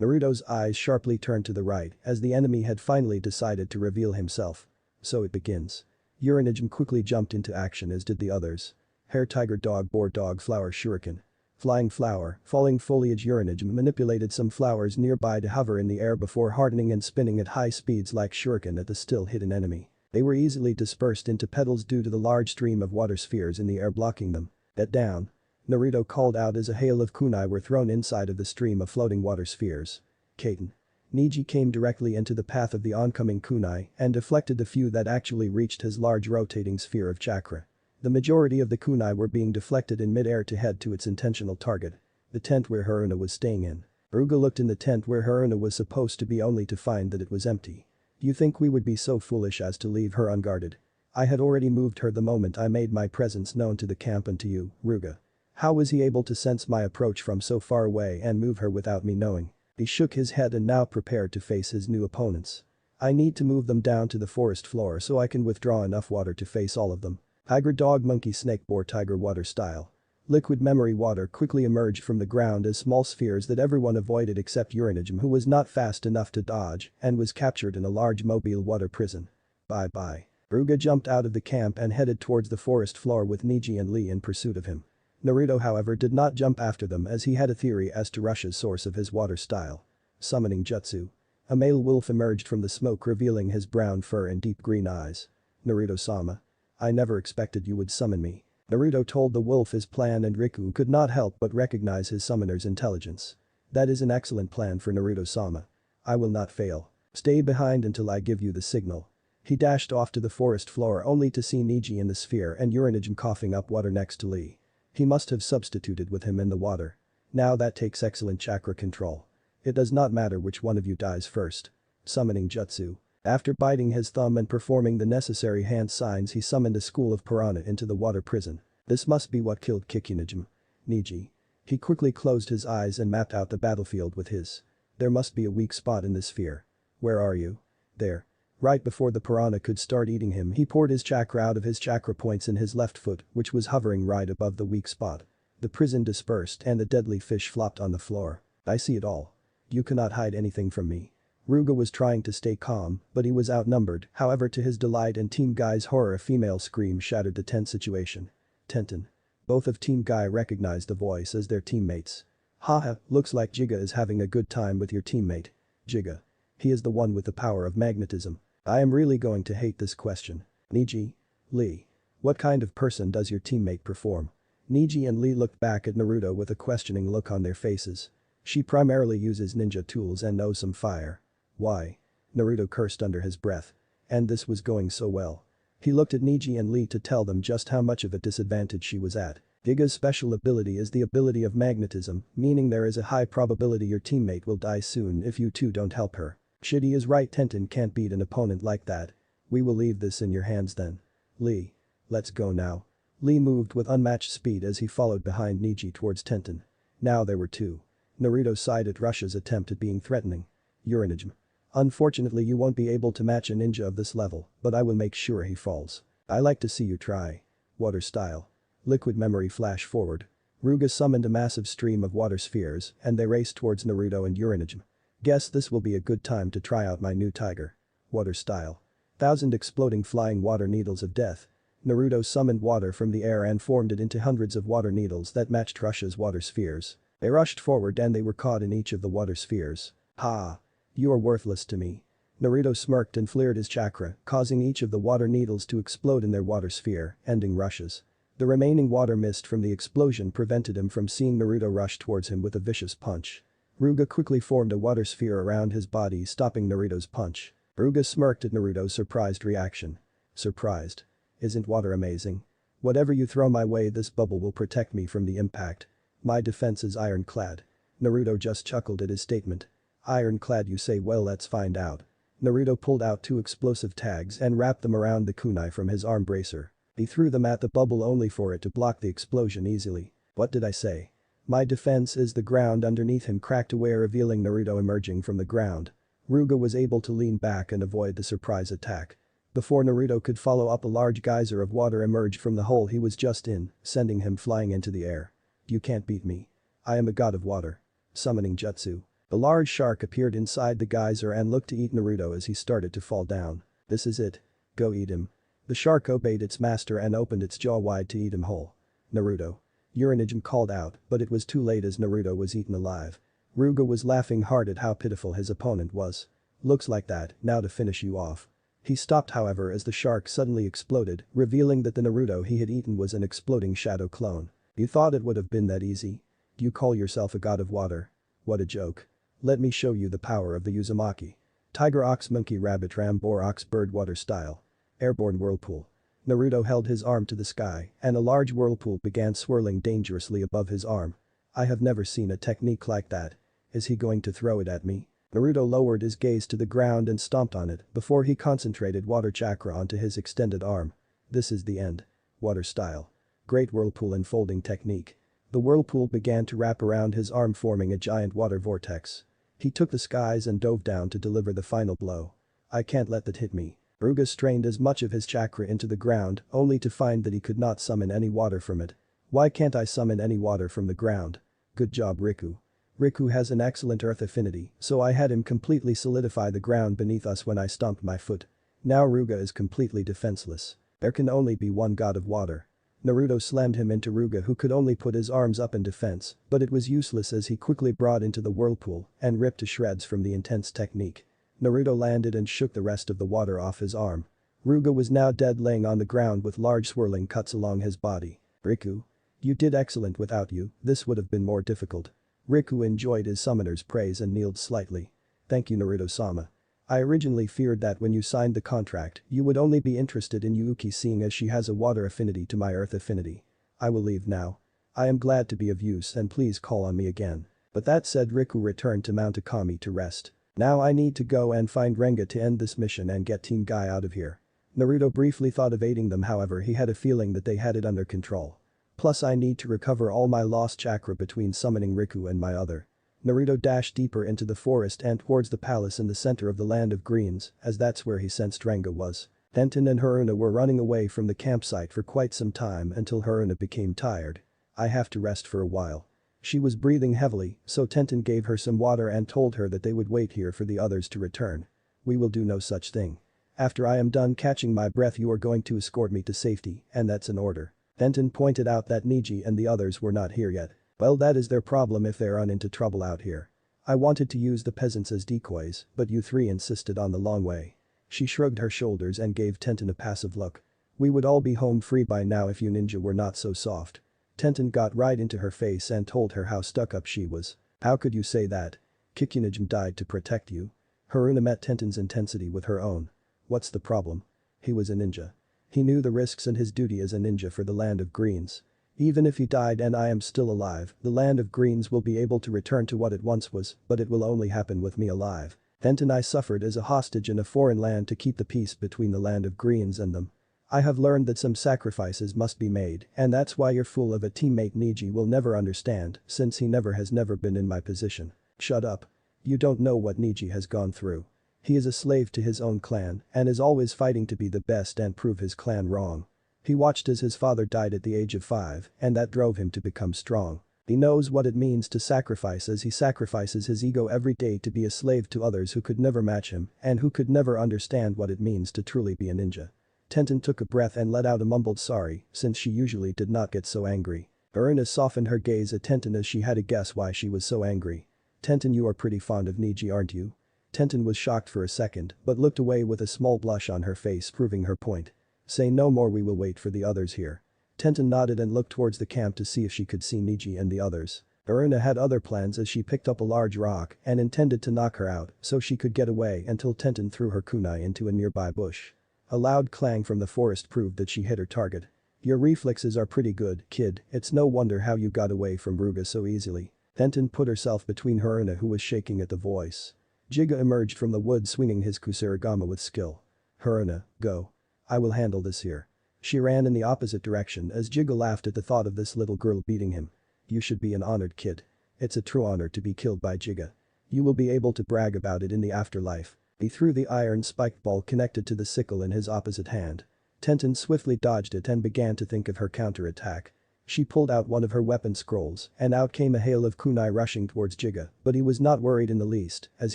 Naruto's eyes sharply turned to the right as the enemy had finally decided to reveal himself. So it begins. Uranijin quickly jumped into action as did the others. Hair tiger dog boar dog flower shuriken. Flying flower, falling foliage Uranijin manipulated some flowers nearby to hover in the air before hardening and spinning at high speeds like shuriken at the still hidden enemy. They were easily dispersed into petals due to the large stream of water spheres in the air blocking them. Get down. Naruto called out as a hail of kunai were thrown inside of the stream of floating water spheres. Kaiten. Neji came directly into the path of the oncoming kunai and deflected the few that actually reached his large rotating sphere of chakra. The majority of the kunai were being deflected in mid-air to head to its intentional target. The tent where Haruna was staying in. Ruga looked in the tent where Haruna was supposed to be only to find that it was empty. Do you think we would be so foolish as to leave her unguarded? I had already moved her the moment I made my presence known to the camp and to you, Ruga. How was he able to sense my approach from so far away and move her without me knowing? He shook his head and now prepared to face his new opponents. I need to move them down to the forest floor so I can withdraw enough water to face all of them. Tiger dog monkey snake boar tiger water style. Liquid memory water quickly emerged from the ground as small spheres that everyone avoided except Uranijin who was not fast enough to dodge and was captured in a large mobile water prison. Bye-bye. Ruga jumped out of the camp and headed towards the forest floor with Neji and Lee in pursuit of him. Naruto however did not jump after them as he had a theory as to Rush's source of his water style. Summoning jutsu. A male wolf emerged from the smoke revealing his brown fur and deep green eyes. Naruto-sama. I never expected you would summon me. Naruto told the wolf his plan and Riku could not help but recognize his summoner's intelligence. That is an excellent plan for Naruto-sama. I will not fail. Stay behind until I give you the signal. He dashed off to the forest floor only to see Neji in the sphere and Uranijin coughing up water next to Lee. He must have substituted with him in the water. Now that takes excellent chakra control. It does not matter which one of you dies first. Summoning jutsu. After biting his thumb and performing the necessary hand signs he summoned a school of piranha into the water prison. This must be what killed Kikunijin. Neji. He quickly closed his eyes and mapped out the battlefield with his. There must be a weak spot in this sphere. Where are you? There. Right before the piranha could start eating him he poured his chakra out of his chakra points in his left foot which was hovering right above the weak spot. The prison dispersed and the deadly fish flopped on the floor. I see it all. You cannot hide anything from me. Ruga was trying to stay calm, but he was outnumbered, however to his delight and Team Guy's horror a female scream shattered the tense situation. Tenten. Both of Team Guy recognized the voice as their teammates. Haha, looks like Jiga is having a good time with your teammate. Jiga. He is the one with the power of magnetism. I am really going to hate this question. Neji. Lee. What kind of person does your teammate perform? Neji and Lee looked back at Naruto with a questioning look on their faces. She primarily uses ninja tools and knows some fire. Why? Naruto cursed under his breath. And this was going so well. He looked at Neji and Lee to tell them just how much of a disadvantage she was at. Jiga's special ability is the ability of magnetism, meaning there is a high probability your teammate will die soon if you two don't help her. Shitty is right, Tenten can't beat an opponent like that. We will leave this in your hands then. Lee. Let's go now. Lee moved with unmatched speed as he followed behind Neji towards Tenten. Now there were two. Naruto sighed at Rush's attempt at being threatening. Uranijin. Unfortunately you won't be able to match a ninja of this level, but I will make sure he falls. I like to see you try. Water style. Liquid memory flash forward. Ruga summoned a massive stream of water spheres and they raced towards Naruto and Uranijin. Guess this will be a good time to try out my new tiger. Water style. 1,000 exploding flying water needles of death. Naruto summoned water from the air and formed it into hundreds of water needles that matched Rush's water spheres. They rushed forward and they were caught in each of the water spheres. Ha! You are worthless to me. Naruto smirked and flared his chakra, causing each of the water needles to explode in their water sphere, ending Rush's. The remaining water mist from the explosion prevented him from seeing Naruto rush towards him with a vicious punch. Ruga quickly formed a water sphere around his body stopping Naruto's punch. Ruga smirked at Naruto's surprised reaction. Surprised? Isn't water amazing? Whatever you throw my way this bubble will protect me from the impact. My defense is ironclad. Naruto just chuckled at his statement. Ironclad you say, well let's find out. Naruto pulled out 2 explosive tags and wrapped them around the kunai from his arm bracer. He threw them at the bubble only for it to block the explosion easily. What did I say? My defense is the ground underneath him cracked away, revealing Naruto emerging from the ground. Ruga was able to lean back and avoid the surprise attack. Before Naruto could follow up, a large geyser of water emerged from the hole he was just in, sending him flying into the air. You can't beat me. I am a god of water. Summoning jutsu. A large shark appeared inside the geyser and looked to eat Naruto as he started to fall down. This is it. Go eat him. The shark obeyed its master and opened its jaw wide to eat him whole. Naruto. Uranijin called out, but it was too late as Naruto was eaten alive. Ruga was laughing hard at how pitiful his opponent was. Looks like that, now to finish you off. He stopped however as the shark suddenly exploded, revealing that the Naruto he had eaten was an exploding shadow clone. You thought it would have been that easy? You call yourself a god of water? What a joke. Let me show you the power of the Uzumaki. Tiger ox monkey rabbit ram boar ox bird water style. Airborne whirlpool. Naruto held his arm to the sky and a large whirlpool began swirling dangerously above his arm. I have never seen a technique like that. Is he going to throw it at me? Naruto lowered his gaze to the ground and stomped on it before he concentrated water chakra onto his extended arm. This is the end. Water style. Great whirlpool enfolding technique. The whirlpool began to wrap around his arm forming a giant water vortex. He took the skies and dove down to deliver the final blow. I can't let that hit me. Ruga strained as much of his chakra into the ground only to find that he could not summon any water from it. Why can't I summon any water from the ground? Good job Riku. Riku has an excellent earth affinity, so I had him completely solidify the ground beneath us when I stomped my foot. Now Ruga is completely defenseless. There can only be one god of water. Naruto slammed him into Ruga who could only put his arms up in defense, but it was useless as he quickly brought into the whirlpool and ripped to shreds from the intense technique. Naruto landed and shook the rest of the water off his arm. Ruga was now dead, laying on the ground with large swirling cuts along his body. Riku. You did excellent. Without you, this would have been more difficult. Riku enjoyed his summoner's praise and kneeled slightly. Thank you Naruto-sama. I originally feared that when you signed the contract, you would only be interested in Yuuki seeing as she has a water affinity to my earth affinity. I will leave now. I am glad to be of use and please call on me again. But that said, Riku returned to Mount Akami to rest. Now I need to go and find Renga to end this mission and get Team Guy out of here. Naruto briefly thought of aiding them, however he had a feeling that they had it under control. Plus I need to recover all my lost chakra between summoning Riku and my other. Naruto dashed deeper into the forest and towards the palace in the center of the Land of Greens, as that's where he sensed Renga was. Tenten and Haruna were running away from the campsite for quite some time until Haruna became tired. I have to rest for a while. She was breathing heavily, so Tenten gave her some water and told her that they would wait here for the others to return. We will do no such thing. After I am done catching my breath you are going to escort me to safety, and that's an order. Tenten pointed out that Niji and the others were not here yet. Well, that is their problem if they run into trouble out here. I wanted to use the peasants as decoys, but you three insisted on the long way. She shrugged her shoulders and gave Tenten a passive look. We would all be home free by now if you ninja were not so soft. Tenten got right into her face and told her how stuck up she was. How could you say that? Kikunijim died to protect you. Haruna met Tenten's intensity with her own. What's the problem? He was a ninja. He knew the risks and his duty as a ninja for the Land of Greens. Even if he died and I am still alive, the Land of Greens will be able to return to what it once was, but it will only happen with me alive. Tenten I suffered as a hostage in a foreign land to keep the peace between the Land of Greens and them. I have learned that some sacrifices must be made, and that's why your fool of a teammate Niji will never understand, since he has never been in my position. Shut up. You don't know what Niji has gone through. He is a slave to his own clan and is always fighting to be the best and prove his clan wrong. He watched as his father died at the age of 5, and that drove him to become strong. He knows what it means to sacrifice as he sacrifices his ego every day to be a slave to others who could never match him and who could never understand what it means to truly be a ninja. Tenten took a breath and let out a mumbled sorry, since she usually did not get so angry. Haruna softened her gaze at Tenten as she had to guess why she was so angry. Tenten, you are pretty fond of Niji, aren't you? Tenten was shocked for a second but looked away with a small blush on her face, proving her point. Say no more, we will wait for the others here. Tenten nodded and looked towards the camp to see if she could see Niji and the others. Haruna had other plans as she picked up a large rock and intended to knock her out so she could get away until Tenten threw her kunai into a nearby bush. A loud clang from the forest proved that she hit her target. Your reflexes are pretty good, kid, it's no wonder how you got away from Ruga so easily. Tenten put herself between Haruna, who was shaking at the voice. Jiga emerged from the wood swinging his kusarigama with skill. Haruna, go. I will handle this here. She ran in the opposite direction as Jiga laughed at the thought of this little girl beating him. You should be an honored kid. It's a true honor to be killed by Jiga. You will be able to brag about it in the afterlife. He threw the iron spiked ball connected to the sickle in his opposite hand. Tenten swiftly dodged it and began to think of her counterattack. She pulled out one of her weapon scrolls and out came a hail of kunai rushing towards Jiga, but he was not worried in the least as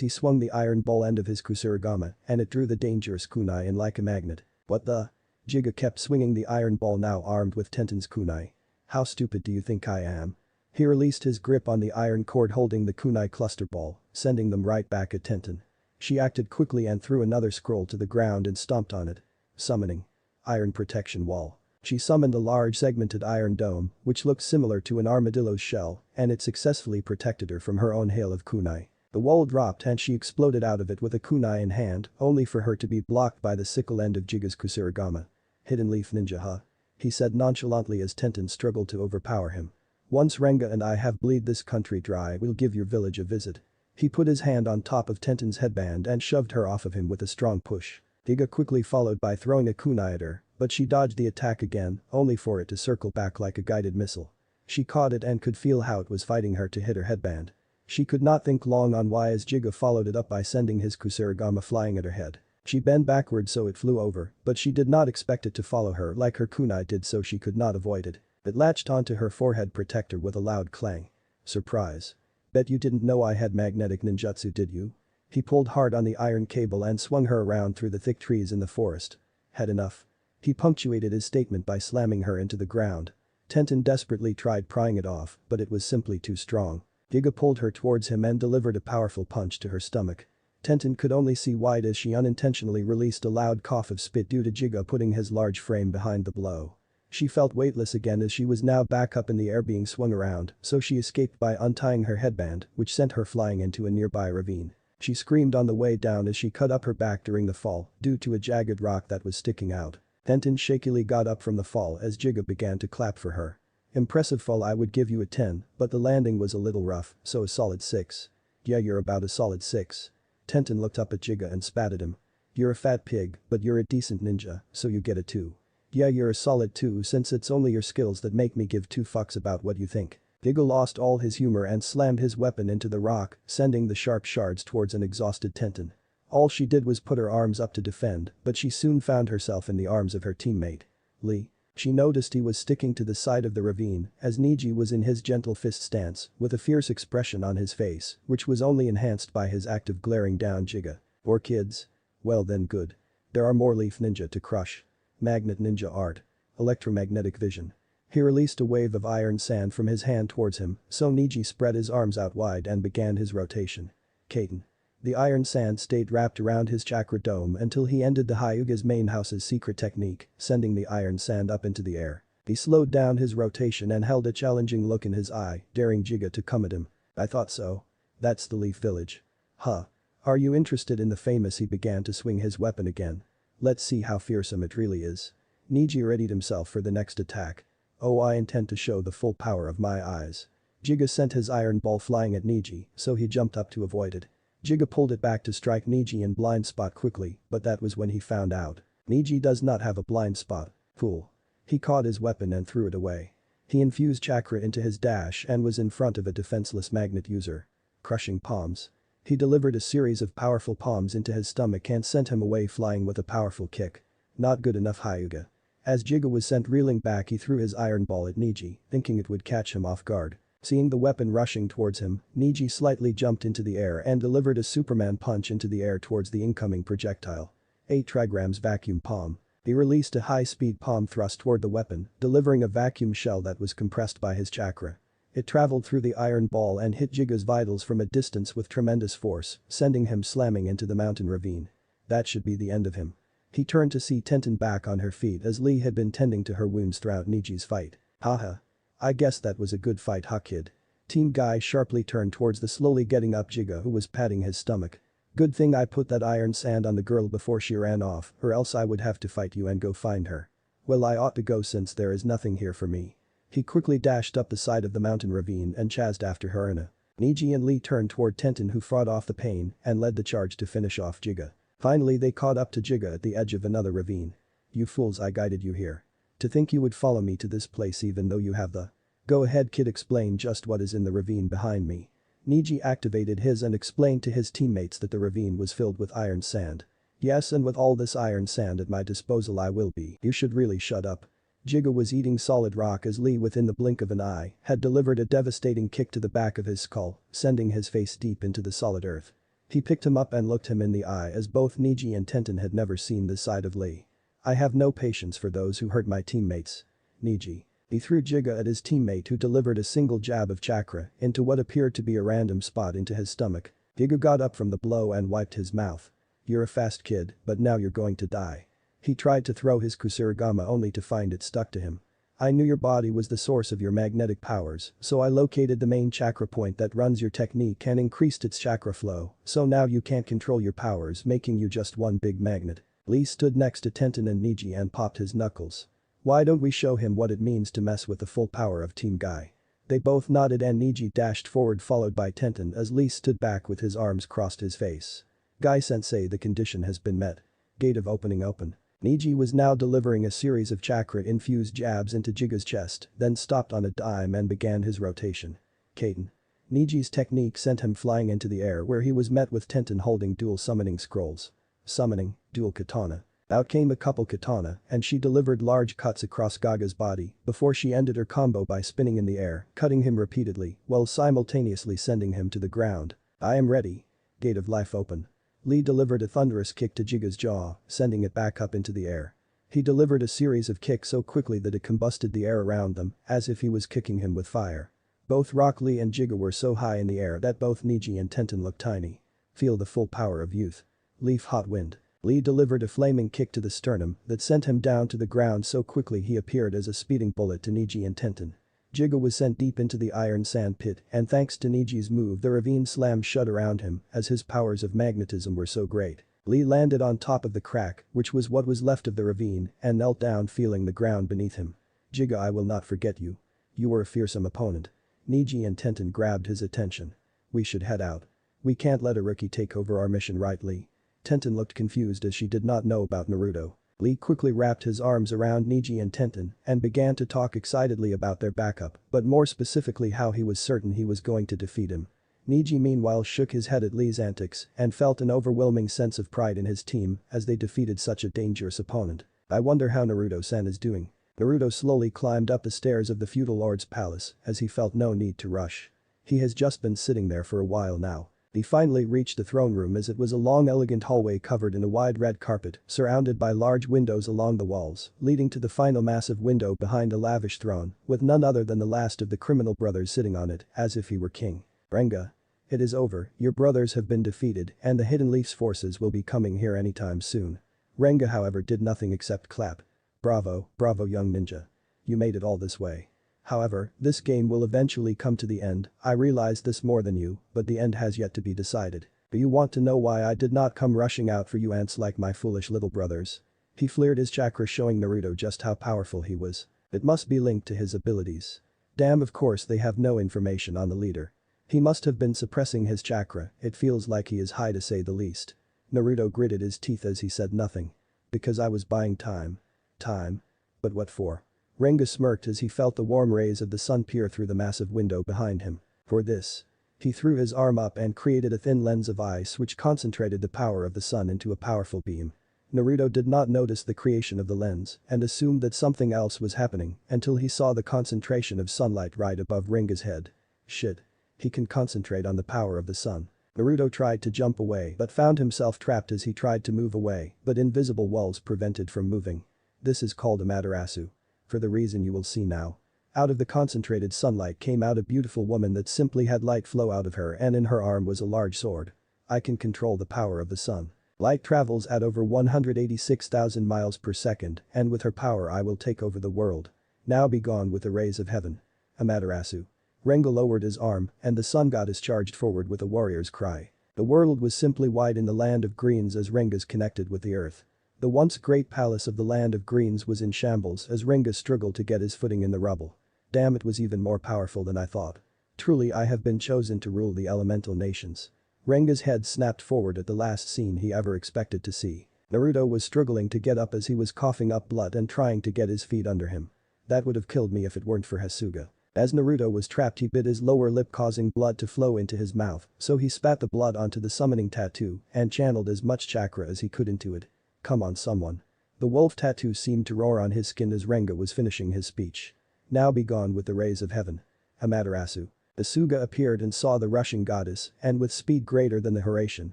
he swung the iron ball end of his kusurigama and it drew the dangerous kunai in like a magnet. What the? Jiga kept swinging the iron ball now armed with Tenten's kunai. How stupid do you think I am? He released his grip on the iron cord holding the kunai cluster ball, sending them right back at Tenten. She acted quickly and threw another scroll to the ground and stomped on it. Summoning. Iron protection wall. She summoned a large segmented iron dome, which looked similar to an armadillo's shell, and it successfully protected her from her own hail of kunai. The wall dropped and she exploded out of it with a kunai in hand, only for her to be blocked by the sickle end of Jiga's kusurigama. Hidden leaf ninja huh? He said nonchalantly as Tenten struggled to overpower him. Once Renga and I have bleed this country dry we'll give your village a visit. He put his hand on top of Tenten's headband and shoved her off of him with a strong push. Jiga quickly followed by throwing a kunai at her, but she dodged the attack again, only for it to circle back like a guided missile. She caught it and could feel how it was fighting her to hit her headband. She could not think long on why as Jiga followed it up by sending his kusurigama flying at her head. She bent backward so it flew over, but she did not expect it to follow her like her kunai did so she could not avoid it. It latched onto her forehead protector with a loud clang. Surprise. Bet you didn't know I had magnetic ninjutsu did you? He pulled hard on the iron cable and swung her around through the thick trees in the forest. Had enough. He punctuated his statement by slamming her into the ground. Tenten desperately tried prying it off, but it was simply too strong. Jiga pulled her towards him and delivered a powerful punch to her stomach. Tenten could only see white as she unintentionally released a loud cough of spit due to Jiga putting his large frame behind the blow. She felt weightless again as she was now back up in the air being swung around, so she escaped by untying her headband, which sent her flying into a nearby ravine. She screamed on the way down as she cut up her back during the fall due to a jagged rock that was sticking out. Tenten shakily got up from the fall as Jiga began to clap for her. Impressive fall I would give you a 10, but the landing was a little rough, so a solid 6. Yeah you're about a solid 6. Tenten looked up at Jiga and spat at him. You're a fat pig, but you're a decent ninja, so you get a 2. Yeah you're a solid 2 since it's only your skills that make me give 2 fucks about what you think. Jiga lost all his humor and slammed his weapon into the rock, sending the sharp shards towards an exhausted Tenten. All she did was put her arms up to defend, but she soon found herself in the arms of her teammate. Lee. She noticed he was sticking to the side of the ravine as Niji was in his gentle fist stance with a fierce expression on his face, which was only enhanced by his act of glaring down Jiga. Or kids? Well then good. There are more leaf ninja to crush. Magnet ninja art. Electromagnetic vision. He released a wave of iron sand from his hand towards him, so Niji spread his arms out wide and began his rotation. Kaiten. The iron sand stayed wrapped around his chakra dome until he ended the Hyuga's main house's secret technique, sending the iron sand up into the air. He slowed down his rotation and held a challenging look in his eye, daring Jiga to come at him. I thought so. That's the Leaf Village. Huh. Are you interested in the famous? He began to swing his weapon again. Let's see how fearsome it really is. Niji readied himself for the next attack. Oh I intend to show the full power of my eyes. Jiga sent his iron ball flying at Niji, so he jumped up to avoid it. Jiga pulled it back to strike Niji in blind spot quickly, but that was when he found out. Niji does not have a blind spot. Fool. He caught his weapon and threw it away. He infused chakra into his dash and was in front of a defenseless magnet user. Crushing palms. He delivered a series of powerful palms into his stomach and sent him away flying with a powerful kick. Not good enough Hyuga. As Jiga was sent reeling back he threw his iron ball at Niji, thinking it would catch him off guard. Seeing the weapon rushing towards him, Niji slightly jumped into the air and delivered a Superman punch into the air towards the incoming projectile. 8 trigrams vacuum palm. He released a high-speed palm thrust toward the weapon, delivering a vacuum shell that was compressed by his chakra. It traveled through the iron ball and hit Jiga's vitals from a distance with tremendous force, sending him slamming into the mountain ravine. That should be the end of him. He turned to see Tenten back on her feet as Lee had been tending to her wounds throughout Niji's fight. Haha. I guess that was a good fight huh kid. Team Guy sharply turned towards the slowly getting up Jiga who was patting his stomach. Good thing I put that iron sand on the girl before she ran off or else I would have to fight you and go find her. Well I ought to go since there is nothing here for me. He quickly dashed up the side of the mountain ravine and chased after her. Niji and Lee turned toward Tenten who fought off the pain and led the charge to finish off Jiga. Finally they caught up to Jiga at the edge of another ravine. You fools I guided you here. To think you would follow me to this place even though you have the. Go ahead kid, explain just what is in the ravine behind me. Neji activated his and explained to his teammates that the ravine was filled with iron sand. Yes, and with all this iron sand at my disposal I will be. You should really shut up. Jiga was eating solid rock as Lee within the blink of an eye had delivered a devastating kick to the back of his skull, sending his face deep into the solid earth. He picked him up and looked him in the eye as both Neji and Tenten had never seen this side of Lee. I have no patience for those who hurt my teammates. Neji. He threw Jiga at his teammate who delivered a single jab of chakra into what appeared to be a random spot into his stomach. Jiga got up from the blow and wiped his mouth. You're a fast kid, but now you're going to die. He tried to throw his Kusarigama only to find it stuck to him. I knew your body was the source of your magnetic powers, so I located the main chakra point that runs your technique and increased its chakra flow, so now you can't control your powers, making you just one big magnet. Lee stood next to Tenten and Neji and popped his knuckles. Why don't we show him what it means to mess with the full power of Team Guy? They both nodded and Neji dashed forward followed by Tenten as Lee stood back with his arms crossed his face. Guy-sensei, the condition has been met. Gate of opening open. Neji was now delivering a series of chakra-infused jabs into Jiga's chest, then stopped on a dime and began his rotation. Kaiten. Neji's technique sent him flying into the air where he was met with Tenten holding dual summoning scrolls. Summoning, dual katana. Out came a couple katana and she delivered large cuts across Gaga's body before she ended her combo by spinning in the air, cutting him repeatedly while simultaneously sending him to the ground. I am ready. Gate of life open. Lee delivered a thunderous kick to Jiga's jaw, sending it back up into the air. He delivered a series of kicks so quickly that it combusted the air around them, as if he was kicking him with fire. Both Rock Lee and Jiga were so high in the air that both Neji and Tenten looked tiny. Feel the full power of youth. Leaf hot wind. Lee delivered a flaming kick to the sternum that sent him down to the ground so quickly he appeared as a speeding bullet to Neji and Tenten. Jiga was sent deep into the iron sand pit and thanks to Neji's move the ravine slammed shut around him as his powers of magnetism were so great. Lee landed on top of the crack, which was what was left of the ravine, and knelt down feeling the ground beneath him. Jiga, I will not forget you. You were a fearsome opponent. Neji and Tenten grabbed his attention. We should head out. We can't let a rookie take over our mission, right Lee? Tenten looked confused as she did not know about Naruto. Lee quickly wrapped his arms around Neji and Tenten and began to talk excitedly about their backup, but more specifically how he was certain he was going to defeat him. Neji meanwhile shook his head at Lee's antics and felt an overwhelming sense of pride in his team as they defeated such a dangerous opponent. I wonder how Naruto-san is doing. Naruto slowly climbed up the stairs of the feudal lord's palace as he felt no need to rush. He has just been sitting there for a while now. He finally reached the throne room as it was a long elegant hallway covered in a wide red carpet, surrounded by large windows along the walls, leading to the final massive window behind a lavish throne, with none other than the last of the criminal brothers sitting on it, as if he were king. Renga. It is over, your brothers have been defeated and the Hidden Leaf's forces will be coming here anytime soon. Renga however did nothing except clap. Bravo, bravo young ninja. You made it all this way. However, this game will eventually come to the end, I realize this more than you, but the end has yet to be decided. Do you want to know why I did not come rushing out for you ants like my foolish little brothers? He flared his chakra showing Naruto just how powerful he was. It must be linked to his abilities. Damn, of course they have no information on the leader. He must have been suppressing his chakra, it feels like he is high to say the least. Naruto gritted his teeth as he said nothing. Because I was buying time. Time? But what for? Renga smirked as he felt the warm rays of the sun peer through the massive window behind him. For this. He threw his arm up and created a thin lens of ice which concentrated the power of the sun into a powerful beam. Naruto did not notice the creation of the lens and assumed that something else was happening until he saw the concentration of sunlight right above Renga's head. Shit. He can concentrate on the power of the sun. Naruto tried to jump away but found himself trapped as he tried to move away, but invisible walls prevented from moving. This is called Amaterasu. For the reason you will see now. Out of the concentrated sunlight came out a beautiful woman that simply had light flow out of her and in her arm was a large sword. I can control the power of the sun. Light travels at over 186,000 miles per second and with her power I will take over the world. Now be gone with the rays of heaven. Amaterasu. Renga lowered his arm and the sun goddess charged forward with a warrior's cry. The world was simply wide in the land of greens as Renga's connected with the earth. The once great palace of the land of greens was in shambles as Renga struggled to get his footing in the rubble. Damn, it was even more powerful than I thought. Truly I have been chosen to rule the elemental nations. Renga's head snapped forward at the last scene he ever expected to see. Naruto was struggling to get up as he was coughing up blood and trying to get his feet under him. That would have killed me if it weren't for Hasuga. As Naruto was trapped, he bit his lower lip, causing blood to flow into his mouth, so he spat the blood onto the summoning tattoo and channeled as much chakra as he could into it. Come on, someone. The wolf tattoo seemed to roar on his skin as Renga was finishing his speech. Now be gone with the rays of heaven. Amaterasu. Hasuga appeared and saw the rushing goddess, and with speed greater than the Hiraishin,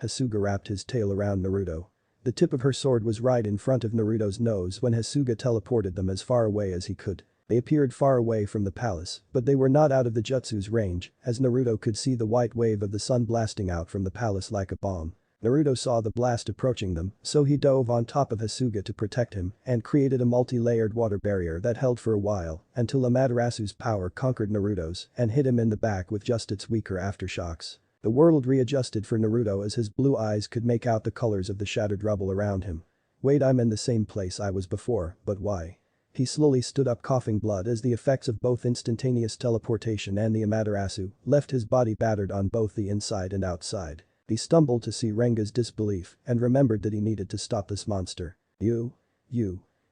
Hasuga wrapped his tail around Naruto. The tip of her sword was right in front of Naruto's nose when Hasuga teleported them as far away as he could. They appeared far away from the palace, but they were not out of the jutsu's range, as Naruto could see the white wave of the sun blasting out from the palace like a bomb. Naruto saw the blast approaching them, so he dove on top of Hasuga to protect him and created a multi-layered water barrier that held for a while until Amaterasu's power conquered Naruto's and hit him in the back with just its weaker aftershocks. The world readjusted for Naruto as his blue eyes could make out the colors of the shattered rubble around him. Wait, I'm in the same place I was before, but why? He slowly stood up, coughing blood as the effects of both instantaneous teleportation and the Amaterasu left his body battered on both the inside and outside. He stumbled to see Renga's disbelief and remembered that he needed to stop this monster. You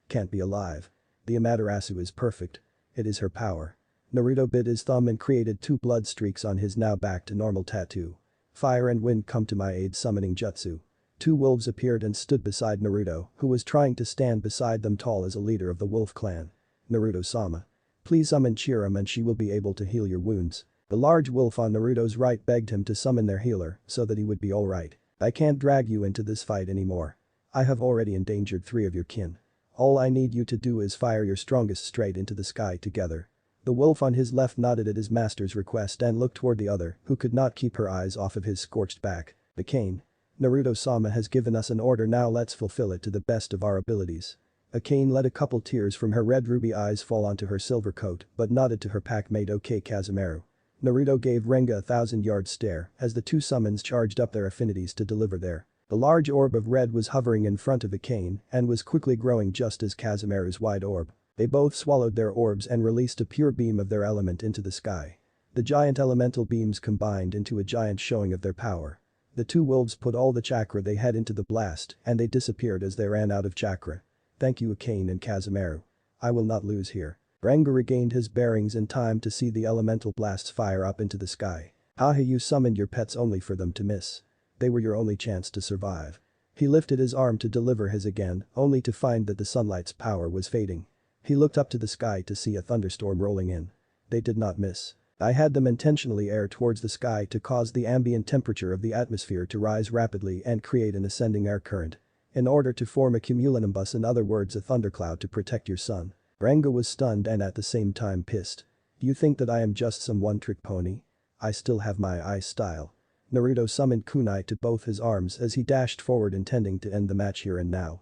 can't be alive. The Amaterasu is perfect. It is her power. Naruto bit his thumb and created 2 blood streaks on his now back to normal tattoo. Fire and wind, come to my aid, summoning jutsu. 2 wolves appeared and stood beside Naruto, who was trying to stand beside them, tall as a leader of the wolf clan. Naruto-sama. Please summon Chiram and she will be able to heal your wounds. The large wolf on Naruto's right begged him to summon their healer so that he would be alright. I can't drag you into this fight anymore. I have already endangered 3 of your kin. All I need you to do is fire your strongest straight into the sky together. The wolf on his left nodded at his master's request and looked toward the other, who could not keep her eyes off of his scorched back. The cane. Naruto-sama has given us an order, now let's fulfill it to the best of our abilities. Akane let a couple tears from her red ruby eyes fall onto her silver coat but nodded to her pack-mate OK Kazemaru. Naruto gave Renga a 1,000-yard stare as the 2 summons charged up their affinities to deliver there. The large orb of red was hovering in front of Akane and was quickly growing just as Kazemaru's wide orb. They both swallowed their orbs and released a pure beam of their element into the sky. The giant elemental beams combined into a giant showing of their power. The 2 wolves put all the chakra they had into the blast and they disappeared as they ran out of chakra. Thank you, Akane and Kazemaru. I will not lose here. Renga regained his bearings in time to see the elemental blasts fire up into the sky. Haha, you summoned your pets only for them to miss. They were your only chance to survive. He lifted his arm to deliver his again, only to find that the sunlight's power was fading. He looked up to the sky to see a thunderstorm rolling in. They did not miss. I had them intentionally air towards the sky to cause the ambient temperature of the atmosphere to rise rapidly and create an ascending air current. In order to form a cumulonimbus, in other words a thundercloud, to protect your sun. Renga was stunned and at the same time pissed. You think that I am just some one-trick pony? I still have my ice style. Naruto summoned kunai to both his arms as he dashed forward, intending to end the match here and now.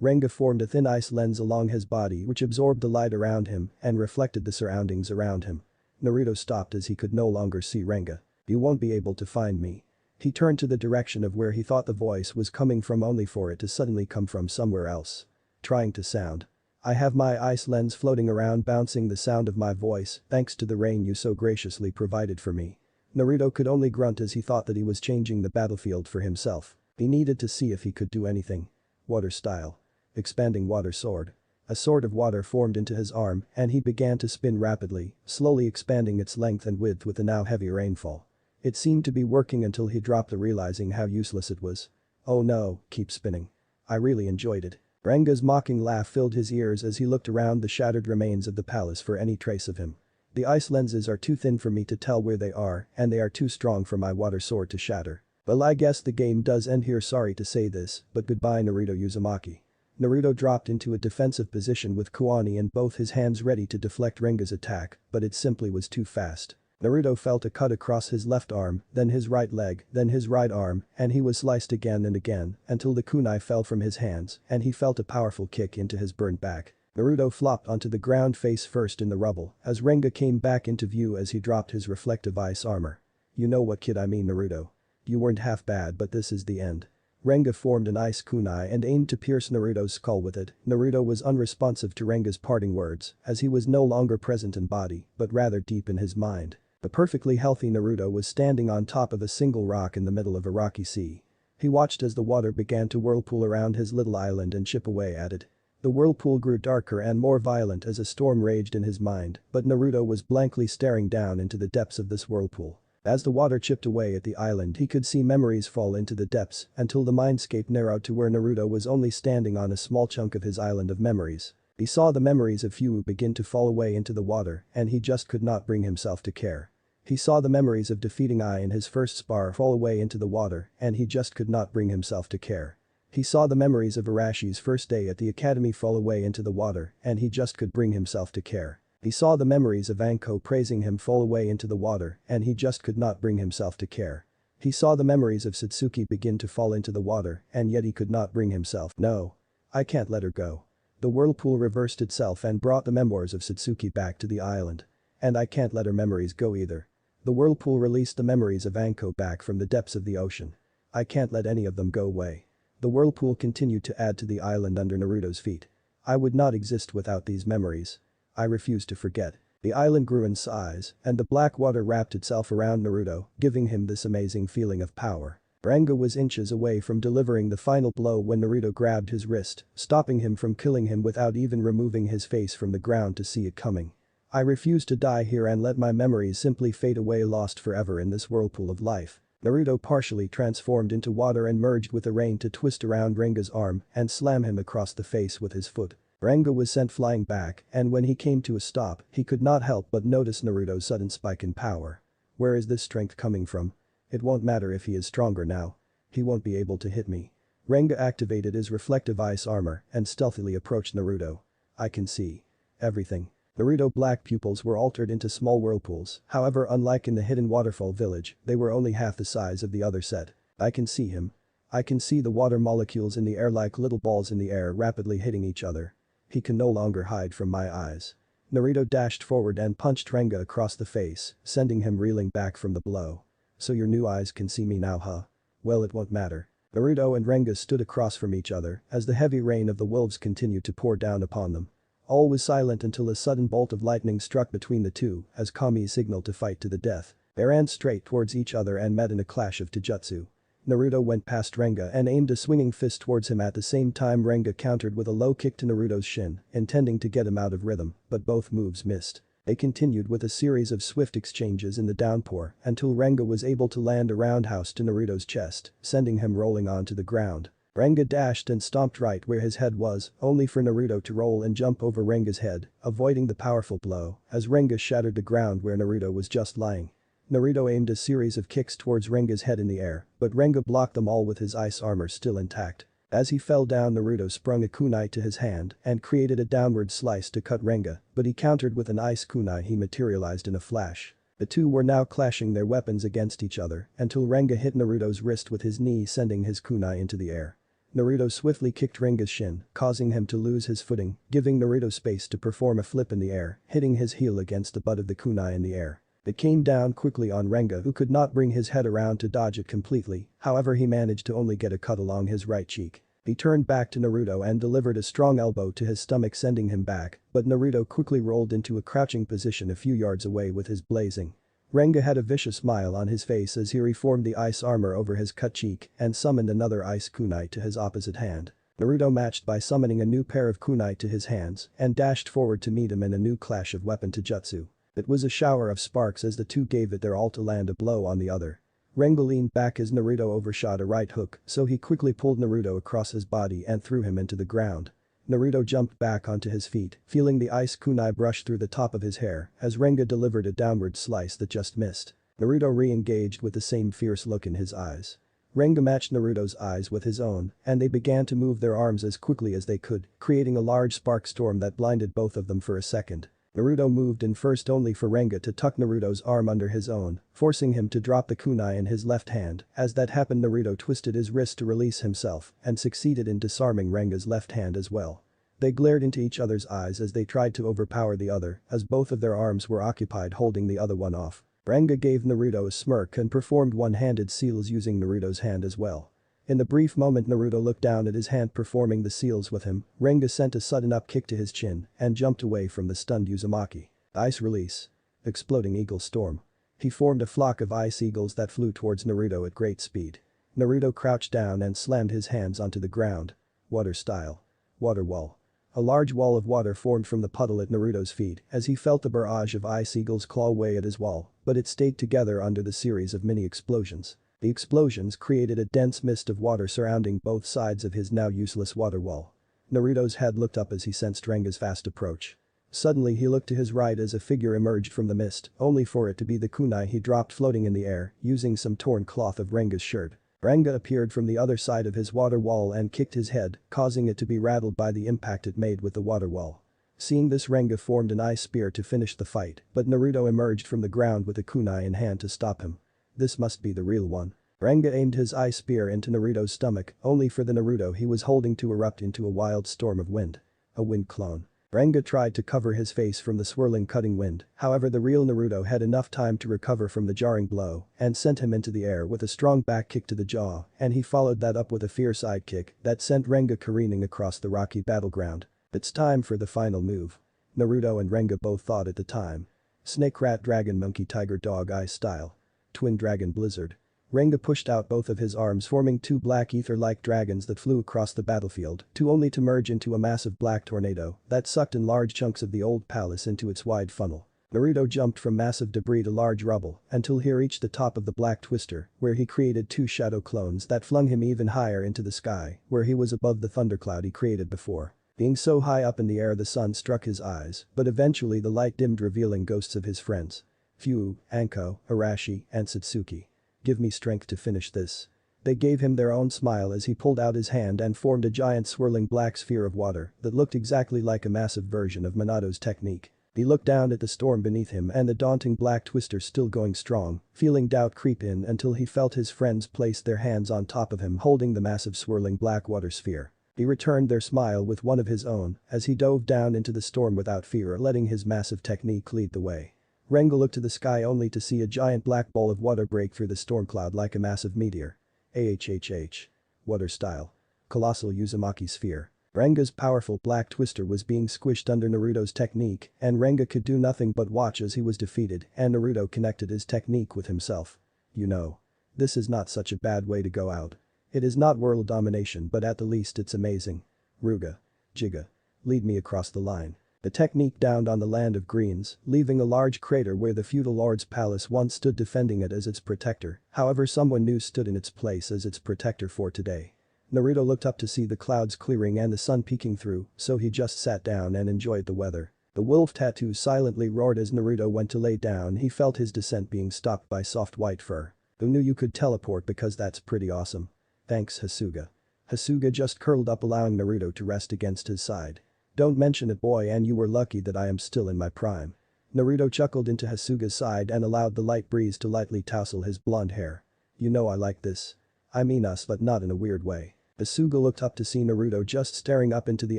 Renga formed a thin ice lens along his body which absorbed the light around him and reflected the surroundings around him. Naruto stopped as he could no longer see Renga. You won't be able to find me. He turned to the direction of where he thought the voice was coming from, only for it to suddenly come from somewhere else. Trying to sound. I have my ice lens floating around, bouncing the sound of my voice thanks to the rain you so graciously provided for me. Naruto could only grunt as he thought that he was changing the battlefield for himself. He needed to see if he could do anything. Water style. Expanding water sword. A sword of water formed into his arm and he began to spin rapidly, slowly expanding its length and width with the now heavy rainfall. It seemed to be working until he dropped, realizing how useless it was. Oh no, keep spinning. I really enjoyed it. Renga's mocking laugh filled his ears as he looked around the shattered remains of the palace for any trace of him. The ice lenses are too thin for me to tell where they are and they are too strong for my water sword to shatter. Well, I guess the game does end here, sorry to say this, but goodbye Naruto Uzumaki. Naruto dropped into a defensive position with Kuwani in both his hands ready to deflect Renga's attack, but it simply was too fast. Naruto felt a cut across his left arm, then his right leg, then his right arm, and he was sliced again and again until the kunai fell from his hands and he felt a powerful kick into his burnt back. Naruto flopped onto the ground face first in the rubble as Renga came back into view as he dropped his reflective ice armor. You know what kid I mean, Naruto. You weren't half bad, but this is the end. Renga formed an ice kunai and aimed to pierce Naruto's skull with it. Naruto was unresponsive to Renga's parting words as he was no longer present in body but rather deep in his mind. The perfectly healthy Naruto was standing on top of a single rock in the middle of a rocky sea. He watched as the water began to whirlpool around his little island and chip away at it. The whirlpool grew darker and more violent as a storm raged in his mind, but Naruto was blankly staring down into the depths of this whirlpool. As the water chipped away at the island he could see memories fall into the depths until the mindscape narrowed to where Naruto was only standing on a small chunk of his island of memories. He saw the memories of Fu begin to fall away into the water and he just could not bring himself to care. He saw the memories of defeating Ai in his first spar fall away into the water and he just could not bring himself to care. He saw the memories of Arashi's first day at the academy fall away into the water and he just could bring himself to care. He saw the memories of Anko praising him fall away into the water and he just could not bring himself to care. He saw the memories of Satsuki begin to fall into the water and yet he could not bring himself. No. I can't let her go. The whirlpool reversed itself and brought the memoirs of Satsuki back to the island. And I can't let her memories go either. The whirlpool released the memories of Anko back from the depths of the ocean. I can't let any of them go away. The whirlpool continued to add to the island under Naruto's feet. I would not exist without these memories. I refuse to forget. The island grew in size, and the black water wrapped itself around Naruto, giving him this amazing feeling of power. Renga was inches away from delivering the final blow when Naruto grabbed his wrist, stopping him from killing him without even removing his face from the ground to see it coming. I refuse to die here and let my memories simply fade away lost forever in this whirlpool of life. Naruto partially transformed into water and merged with the rain to twist around Renga's arm and slam him across the face with his foot. Renga was sent flying back and when he came to a stop, he could not help but notice Naruto's sudden spike in power. Where is this strength coming from? It won't matter if he is stronger now. He won't be able to hit me. Renga activated his reflective ice armor and stealthily approached Naruto. I can see everything. Naruto's black pupils were altered into small whirlpools, however unlike in the hidden waterfall village, they were only half the size of the other set. I can see him. I can see the water molecules in the air like little balls in the air rapidly hitting each other. He can no longer hide from my eyes. Naruto dashed forward and punched Renga across the face, sending him reeling back from the blow. So your new eyes can see me now, huh? Well, it won't matter. Naruto and Renga stood across from each other as the heavy rain of the wolves continued to pour down upon them. All was silent until a sudden bolt of lightning struck between the two as Kami signaled to fight to the death. They ran straight towards each other and met in a clash of taijutsu. Naruto went past Renga and aimed a swinging fist towards him at the same time Renga countered with a low kick to Naruto's shin, intending to get him out of rhythm, but both moves missed. They continued with a series of swift exchanges in the downpour until Renga was able to land a roundhouse to Naruto's chest, sending him rolling onto the ground. Renga dashed and stomped right where his head was, only for Naruto to roll and jump over Renga's head, avoiding the powerful blow, as Renga shattered the ground where Naruto was just lying. Naruto aimed a series of kicks towards Renga's head in the air, but Renga blocked them all with his ice armor still intact. As he fell down Naruto sprung a kunai to his hand and created a downward slice to cut Renga, but he countered with an ice kunai he materialized in a flash. The two were now clashing their weapons against each other until Renga hit Naruto's wrist with his knee sending his kunai into the air. Naruto swiftly kicked Renga's shin, causing him to lose his footing, giving Naruto space to perform a flip in the air, hitting his heel against the butt of the kunai in the air. It came down quickly on Renga who could not bring his head around to dodge it completely, however he managed to only get a cut along his right cheek. He turned back to Naruto and delivered a strong elbow to his stomach sending him back, but Naruto quickly rolled into a crouching position a few yards away with his blazing. Renga had a vicious smile on his face as he reformed the ice armor over his cut cheek and summoned another ice kunai to his opposite hand. Naruto matched by summoning a new pair of kunai to his hands and dashed forward to meet him in a new clash of weapon taijutsu. It was a shower of sparks as the two gave it their all to land a blow on the other. Renga leaned back as Naruto overshot a right hook, so he quickly pulled Naruto across his body and threw him into the ground. Naruto jumped back onto his feet, feeling the ice kunai brush through the top of his hair as Renga delivered a downward slice that just missed. Naruto re-engaged with the same fierce look in his eyes. Renga matched Naruto's eyes with his own, and they began to move their arms as quickly as they could, creating a large spark storm that blinded both of them for a second. Naruto moved in first only for Renga to tuck Naruto's arm under his own, forcing him to drop the kunai in his left hand. As that happened Naruto twisted his wrist to release himself and succeeded in disarming Renga's left hand as well. They glared into each other's eyes as they tried to overpower the other as both of their arms were occupied holding the other one off. Renga gave Naruto a smirk and performed one-handed seals using Naruto's hand as well. In the brief moment Naruto looked down at his hand performing the seals with him, Renga sent a sudden up kick to his chin and jumped away from the stunned Uzumaki. Ice release. Exploding eagle storm. He formed a flock of ice eagles that flew towards Naruto at great speed. Naruto crouched down and slammed his hands onto the ground. Water style. Water wall. A large wall of water formed from the puddle at Naruto's feet as he felt the barrage of ice eagles claw away at his wall, but it stayed together under the series of mini explosions. The explosions created a dense mist of water surrounding both sides of his now useless water wall. Naruto's head looked up as he sensed Renga's fast approach. Suddenly he looked to his right as a figure emerged from the mist, only for it to be the kunai he dropped floating in the air, using some torn cloth of Renga's shirt. Renga appeared from the other side of his water wall and kicked his head, causing it to be rattled by the impact it made with the water wall. Seeing this, Renga formed an ice spear to finish the fight, but Naruto emerged from the ground with a kunai in hand to stop him. This must be the real one. Renga aimed his ice spear into Naruto's stomach, only for the Naruto he was holding to erupt into a wild storm of wind. A wind clone. Renga tried to cover his face from the swirling cutting wind, however the real Naruto had enough time to recover from the jarring blow and sent him into the air with a strong back kick to the jaw, and he followed that up with a fierce side kick that sent Renga careening across the rocky battleground. It's time for the final move. Naruto and Renga both thought at the time. Snake rat dragon monkey tiger dog ice style. Twin dragon blizzard. Renga pushed out both of his arms, forming two black ether-like dragons that flew across the battlefield, only to merge into a massive black tornado that sucked in large chunks of the old palace into its wide funnel. Naruto jumped from massive debris to large rubble until he reached the top of the black twister, where he created two shadow clones that flung him even higher into the sky, where he was above the thundercloud he created before. Being so high up in the air, the sun struck his eyes, but eventually the light dimmed, revealing ghosts of his friends. Fu, Anko, Arashi, and Satsuki. Give me strength to finish this. They gave him their own smile as he pulled out his hand and formed a giant swirling black sphere of water that looked exactly like a massive version of Minato's technique. He looked down at the storm beneath him and the daunting black twister still going strong, feeling doubt creep in until he felt his friends place their hands on top of him holding the massive swirling black water sphere. He returned their smile with one of his own as he dove down into the storm without fear, letting his massive technique lead the way. Renga looked to the sky only to see a giant black ball of water break through the storm cloud like a massive meteor. AHHH. Water style. Colossal Uzumaki sphere. Renga's powerful black twister was being squished under Naruto's technique, and Renga could do nothing but watch as he was defeated, and Naruto connected his technique with himself. You know. This is not such a bad way to go out. It is not world domination, but at the least it's amazing. Ruga. Jiga. Lead me across the line. The technique downed on the land of greens, leaving a large crater where the feudal lord's palace once stood, defending it as its protector. However, someone new stood in its place as its protector for today. Naruto looked up to see the clouds clearing and the sun peeking through, so he just sat down and enjoyed the weather. The wolf tattoo silently roared as Naruto went to lay down. He felt his descent being stopped by soft white fur. Who knew you could teleport? Because that's pretty awesome. Thanks, Hasuga. Hasuga just curled up, allowing Naruto to rest against his side. Don't mention it, boy, and you were lucky that I am still in my prime. Naruto chuckled into Hasuga's side and allowed the light breeze to lightly tousle his blonde hair. You know I like this. I mean us, but not in a weird way. Hasuga looked up to see Naruto just staring up into the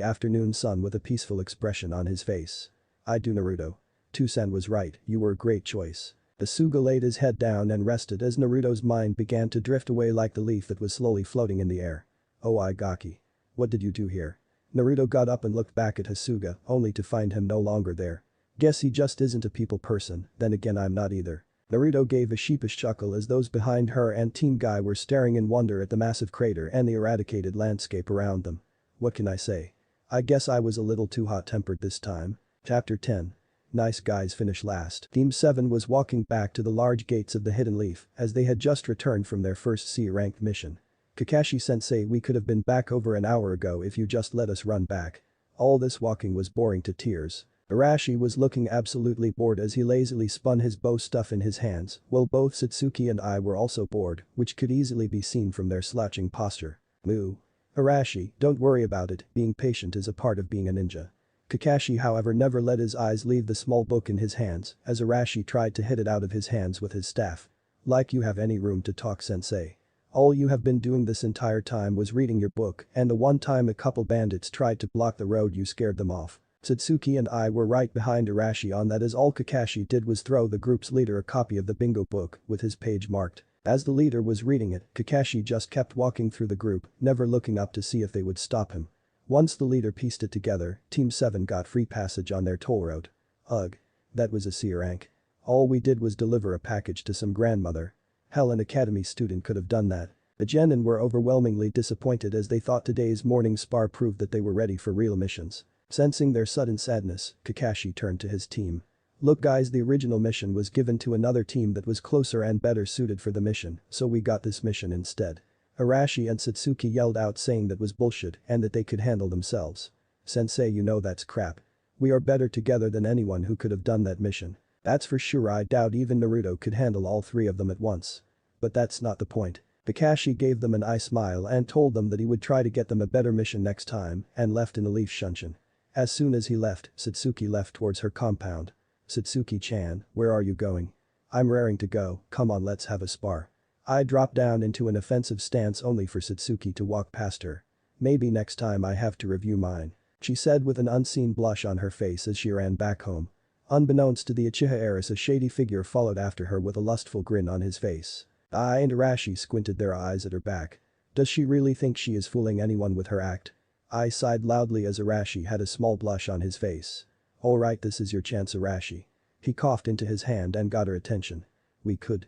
afternoon sun with a peaceful expression on his face. I do, Naruto. Tusen was right, you were a great choice. Hasuga laid his head down and rested as Naruto's mind began to drift away like the leaf that was slowly floating in the air. Oh, Igaki. What did you do here? Naruto got up and looked back at Hasuga, only to find him no longer there. Guess he just isn't a people person, then again I'm not either. Naruto gave a sheepish chuckle as those behind her and Team Guy were staring in wonder at the massive crater and the eradicated landscape around them. What can I say? I guess I was a little too hot-tempered this time. Chapter 10. Nice guys finish last. Team 7 was walking back to the large gates of the Hidden Leaf as they had just returned from their first C-ranked mission. Kakashi-sensei, we could have been back over an hour ago if you just let us run back. All this walking was boring to tears. Arashi was looking absolutely bored as he lazily spun his bow stuff in his hands, while both Satsuki and I were also bored, which could easily be seen from their slouching posture. Moo. Arashi, don't worry about it, being patient is a part of being a ninja. Kakashi, however, never let his eyes leave the small book in his hands as Arashi tried to hit it out of his hands with his staff. Like you have any room to talk, sensei. All you have been doing this entire time was reading your book, and the one time a couple bandits tried to block the road you scared them off. Satsuki and I were right behind Arashi on that as all Kakashi did was throw the group's leader a copy of the bingo book with his page marked. As the leader was reading it, Kakashi just kept walking through the group, never looking up to see if they would stop him. Once the leader pieced it together, Team 7 got free passage on their toll road. Ugh. That was a C rank. All we did was deliver a package to some grandmother. Hell, an academy student could have done that. The genin were overwhelmingly disappointed as they thought today's morning spar proved that they were ready for real missions. Sensing their sudden sadness, Kakashi turned to his team. Look guys, the original mission was given to another team that was closer and better suited for the mission, so we got this mission instead. Arashi and Satsuki yelled out saying that was bullshit and that they could handle themselves. Sensei, you know that's crap. We are better together than anyone who could have done that mission. That's for sure. I doubt even Naruto could handle all three of them at once. But that's not the point. Kakashi gave them an eye smile and told them that he would try to get them a better mission next time and left in a leaf shunshin. As soon as he left, Satsuki left towards her compound. Satsuki-chan, where are you going? I'm raring to go, come on let's have a spar. I dropped down into an offensive stance only for Satsuki to walk past her. Maybe next time I have to review mine. She said with an unseen blush on her face as she ran back home. Unbeknownst to the Uchiha heiress, a shady figure followed after her with a lustful grin on his face. Ai and Arashi squinted their eyes at her back. Does she really think she is fooling anyone with her act? I sighed loudly as Arashi had a small blush on his face. Alright, this is your chance, Arashi. He coughed into his hand and got her attention. We could,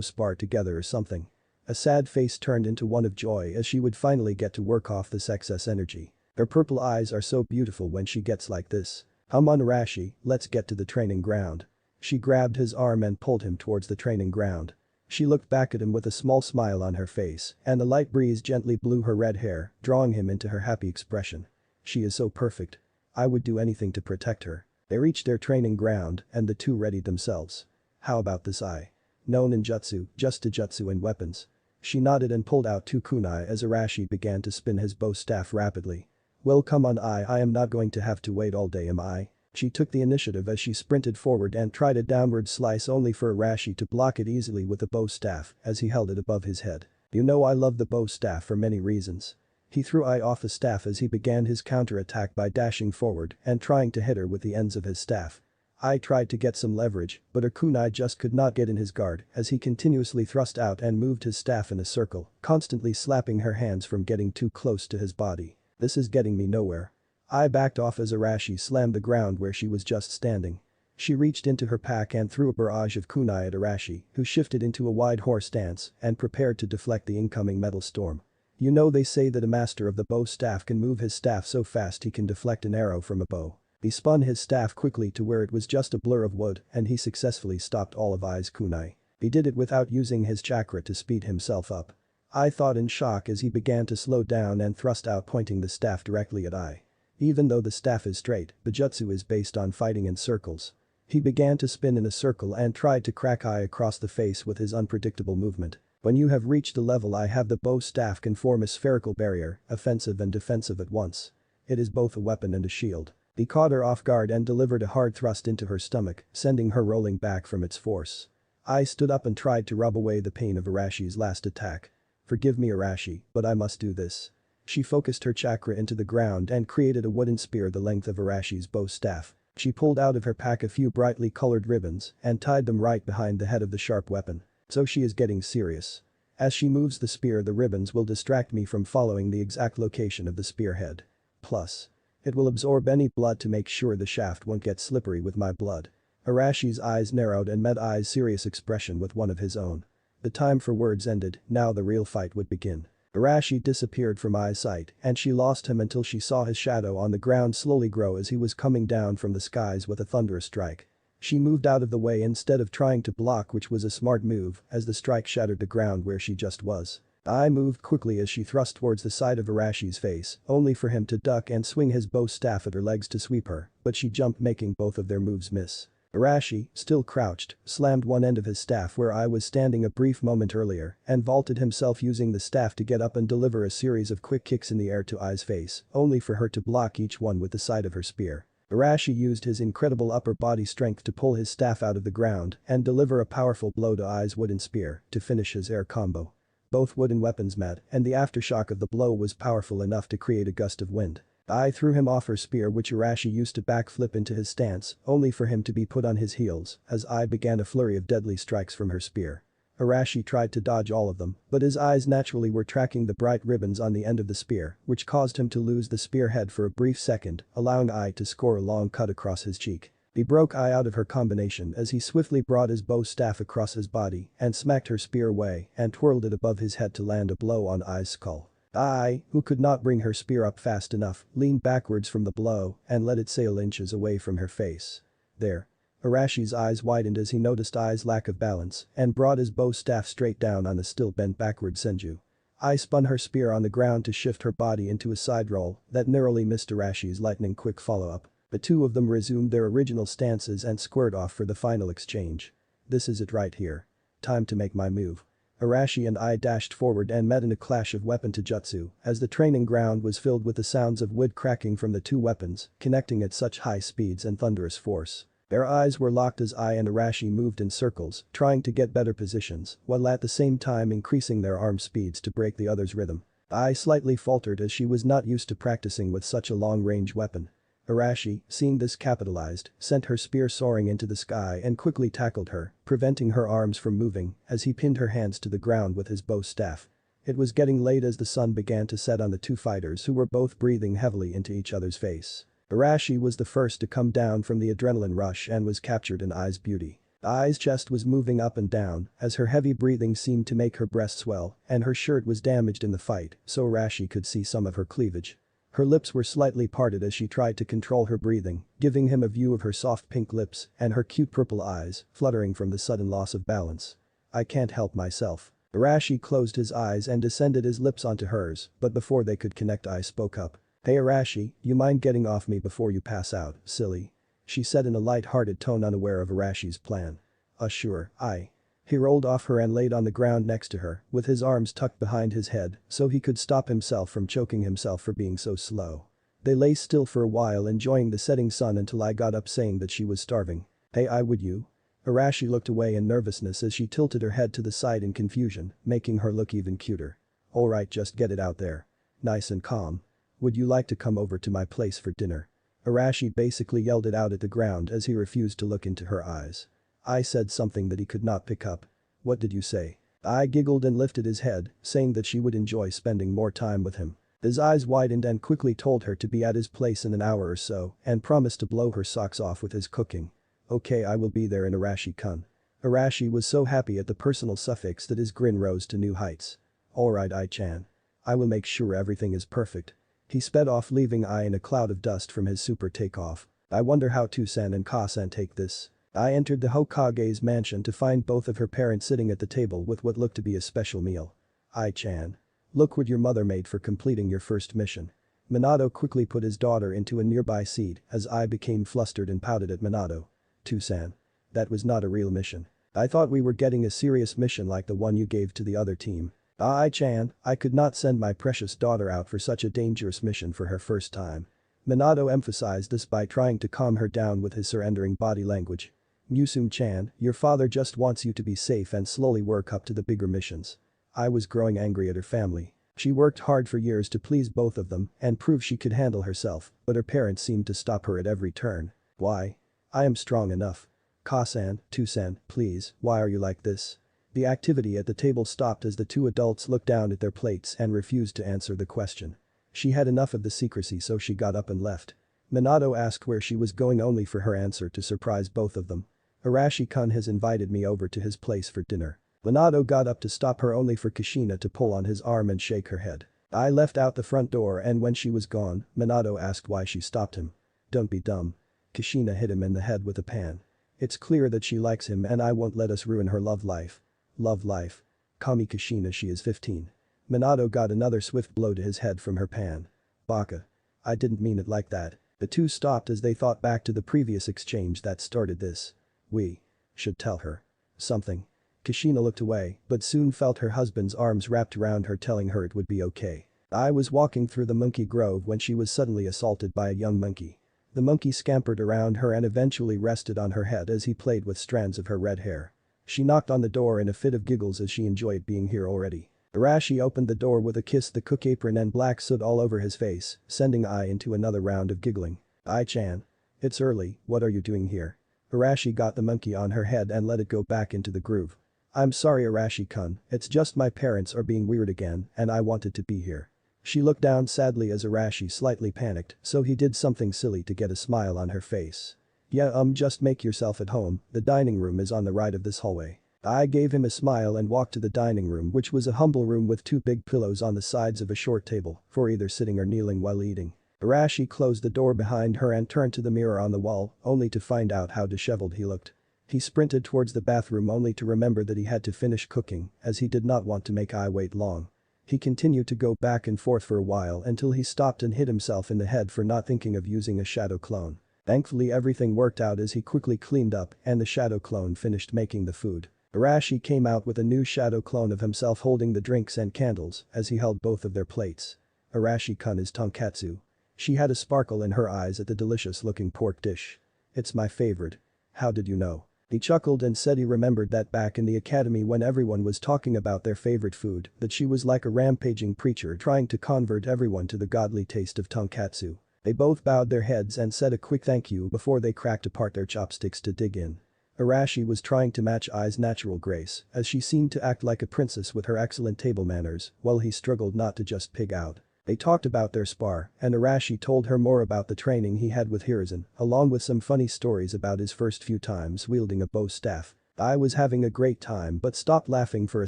spar together or something. A sad face turned into one of joy as she would finally get to work off this excess energy. Her purple eyes are so beautiful when she gets like this. Come on Arashi, let's get to the training ground. She grabbed his arm and pulled him towards the training ground. She looked back at him with a small smile on her face, and a light breeze gently blew her red hair, drawing him into her happy expression. She is so perfect. I would do anything to protect her. They reached their training ground, and the two readied themselves. How about this eye? No ninjutsu, just taijutsu and weapons. She nodded and pulled out two kunai as Arashi began to spin his bow staff rapidly. Well come on, I am not going to have to wait all day, am I? She took the initiative as she sprinted forward and tried a downward slice only for Arashi to block it easily with the bow staff as he held it above his head. You know I love the bow staff for many reasons. He threw Ai off the staff as he began his counter-attack by dashing forward and trying to hit her with the ends of his staff. Ai tried to get some leverage, but her kunai just could not get in his guard as he continuously thrust out and moved his staff in a circle, constantly slapping her hands from getting too close to his body. This is getting me nowhere. I backed off as Arashi slammed the ground where she was just standing. She reached into her pack and threw a barrage of kunai at Arashi, who shifted into a wide horse stance and prepared to deflect the incoming metal storm. You know they say that a master of the bow staff can move his staff so fast he can deflect an arrow from a bow. He spun his staff quickly to where it was just a blur of wood and he successfully stopped all of Ai's kunai. He did it without using his chakra to speed himself up. I thought in shock as he began to slow down and thrust out, pointing the staff directly at Ai. Even though the staff is straight, the jutsu is based on fighting in circles. He began to spin in a circle and tried to crack Ai across the face with his unpredictable movement. When you have reached the level I have, the bow staff can form a spherical barrier, offensive and defensive at once. It is both a weapon and a shield. He caught her off guard and delivered a hard thrust into her stomach, sending her rolling back from its force. Ai stood up and tried to rub away the pain of Arashi's last attack. Forgive me Arashi, but I must do this. She focused her chakra into the ground and created a wooden spear the length of Arashi's bow staff. She pulled out of her pack a few brightly colored ribbons and tied them right behind the head of the sharp weapon. So she is getting serious. As she moves the spear, the ribbons will distract me from following the exact location of the spearhead. Plus, it will absorb any blood to make sure the shaft won't get slippery with my blood. Arashi's eyes narrowed and met Ai's serious expression with one of his own. The time for words ended, now the real fight would begin. Arashi disappeared from Ai's sight and she lost him until she saw his shadow on the ground slowly grow as he was coming down from the skies with a thunderous strike. She moved out of the way instead of trying to block, which was a smart move as the strike shattered the ground where she just was. Ai moved quickly as she thrust towards the side of Arashi's face, only for him to duck and swing his bow staff at her legs to sweep her, but she jumped, making both of their moves miss. Arashi, still crouched, slammed one end of his staff where Ai was standing a brief moment earlier and vaulted himself using the staff to get up and deliver a series of quick kicks in the air to Ai's face, only for her to block each one with the side of her spear. Arashi used his incredible upper body strength to pull his staff out of the ground and deliver a powerful blow to Ai's wooden spear to finish his air combo. Both wooden weapons met and the aftershock of the blow was powerful enough to create a gust of wind. Ai threw him off her spear, which Arashi used to backflip into his stance, only for him to be put on his heels as Ai began a flurry of deadly strikes from her spear. Arashi tried to dodge all of them, but his eyes naturally were tracking the bright ribbons on the end of the spear, which caused him to lose the spearhead for a brief second, allowing Ai to score a long cut across his cheek. He broke Ai out of her combination as he swiftly brought his bow staff across his body and smacked her spear away and twirled it above his head to land a blow on Ai's skull. Ai, who could not bring her spear up fast enough, leaned backwards from the blow and let it sail inches away from her face. There. Arashi's eyes widened as he noticed Ai's lack of balance and brought his bow staff straight down on the still bent backward Senju. Ai spun her spear on the ground to shift her body into a side roll that narrowly missed Arashi's lightning-quick follow-up. The two of them resumed their original stances and squared off for the final exchange. This is it right here. Time to make my move. Arashi and I dashed forward and met in a clash of weapon taijutsu as the training ground was filled with the sounds of wood cracking from the two weapons, connecting at such high speeds and thunderous force. Their eyes were locked as Ai and Arashi moved in circles, trying to get better positions, while at the same time increasing their arm speeds to break the other's rhythm. Ai slightly faltered as she was not used to practicing with such a long-range weapon. Arashi, seeing this capitalized, sent her spear soaring into the sky and quickly tackled her, preventing her arms from moving as he pinned her hands to the ground with his bow staff. It was getting late as the sun began to set on the two fighters who were both breathing heavily into each other's face. Arashi was the first to come down from the adrenaline rush and was captured in Ai's beauty. Ai's chest was moving up and down as her heavy breathing seemed to make her breast swell and her shirt was damaged in the fight so Arashi could see some of her cleavage. Her lips were slightly parted as she tried to control her breathing, giving him a view of her soft pink lips and her cute purple eyes, fluttering from the sudden loss of balance. I can't help myself. Arashi closed his eyes and descended his lips onto hers, but before they could connect Ai spoke up. Hey Arashi, you mind getting off me before you pass out, silly? She said in a light-hearted tone unaware of Arashi's plan. Sure, Ai. He rolled off her and laid on the ground next to her, with his arms tucked behind his head so he could stop himself from choking himself for being so slow. They lay still for a while enjoying the setting sun until I got up saying that she was starving. Hey Ai, would you? Arashi looked away in nervousness as she tilted her head to the side in confusion, making her look even cuter. Alright, just get it out there. Nice and calm. Would you like to come over to my place for dinner? Arashi basically yelled it out at the ground as he refused to look into her eyes. I said something that he could not pick up. What did you say? I giggled and lifted his head, saying that she would enjoy spending more time with him. His eyes widened and quickly told her to be at his place in an hour or so and promised to blow her socks off with his cooking. Okay, I will be there in Arashi-kun. Arashi was so happy at the personal suffix that his grin rose to new heights. Alright Ai-chan. I will make sure everything is perfect. He sped off leaving Ai in a cloud of dust from his super takeoff. I wonder how Tusan and Ka-san take this. I entered the Hokage's mansion to find both of her parents sitting at the table with what looked to be a special meal. Ai-chan. Look what your mother made for completing your first mission. Minato quickly put his daughter into a nearby seat as Ai became flustered and pouted at Minato. Tusan. That was not a real mission. I thought we were getting a serious mission like the one you gave to the other team. Ai-chan, I could not send my precious daughter out for such a dangerous mission for her first time. Minato emphasized this by trying to calm her down with his surrendering body language. Musum-chan, your father just wants you to be safe and slowly work up to the bigger missions. I was growing angry at her family. She worked hard for years to please both of them and prove she could handle herself, but her parents seemed to stop her at every turn. Why? I am strong enough. Ka-san, Tusan, please, why are you like this? The activity at the table stopped as the two adults looked down at their plates and refused to answer the question. She had enough of the secrecy so she got up and left. Minato asked where she was going only for her answer to surprise both of them. Arashi-kun has invited me over to his place for dinner. Minato got up to stop her only for Kushina to pull on his arm and shake her head. I left out the front door and when she was gone, Minato asked why she stopped him. Don't be dumb. Kushina hit him in the head with a pan. It's clear that she likes him and I won't let us ruin her love life. Love life. Kami Kushina, she is 15. Minato got another swift blow to his head from her pan. Baka. I didn't mean it like that. The two stopped as they thought back to the previous exchange that started this. We should tell her something. Kushina looked away but soon felt her husband's arms wrapped around her telling her it would be okay. I was walking through the monkey grove when she was suddenly assaulted by a young monkey. The monkey scampered around her and eventually rested on her head as he played with strands of her red hair. She knocked on the door in a fit of giggles as she enjoyed being here already. Arashi opened the door with a kiss, the cook apron and black soot all over his face, sending Ai into another round of giggling. Ai-chan. It's early, what are you doing here? Arashi got the monkey on her head and let it go back into the groove. I'm sorry Arashi-kun, it's just my parents are being weird again and I wanted to be here. She looked down sadly as Arashi slightly panicked so he did something silly to get a smile on her face. Yeah, just make yourself at home, the dining room is on the right of this hallway. I gave him a smile and walked to the dining room, which was a humble room with two big pillows on the sides of a short table for either sitting or kneeling while eating. Arashi closed the door behind her and turned to the mirror on the wall, only to find out how disheveled he looked. He sprinted towards the bathroom only to remember that he had to finish cooking, as he did not want to make I wait long. He continued to go back and forth for a while until he stopped and hit himself in the head for not thinking of using a shadow clone. Thankfully everything worked out as he quickly cleaned up and the shadow clone finished making the food. Arashi came out with a new shadow clone of himself holding the drinks and candles as he held both of their plates. Arashi-kun is tonkatsu. She had a sparkle in her eyes at the delicious-looking pork dish. It's my favorite. How did you know? He chuckled and said he remembered that back in the academy when everyone was talking about their favorite food, that she was like a rampaging preacher trying to convert everyone to the godly taste of tonkatsu. They both bowed their heads and said a quick thank you before they cracked apart their chopsticks to dig in. Arashi was trying to match Ai's natural grace, as she seemed to act like a princess with her excellent table manners, while he struggled not to just pig out. They talked about their spar, and Arashi told her more about the training he had with Hiruzen, along with some funny stories about his first few times wielding a bow staff. I was having a great time but stopped laughing for a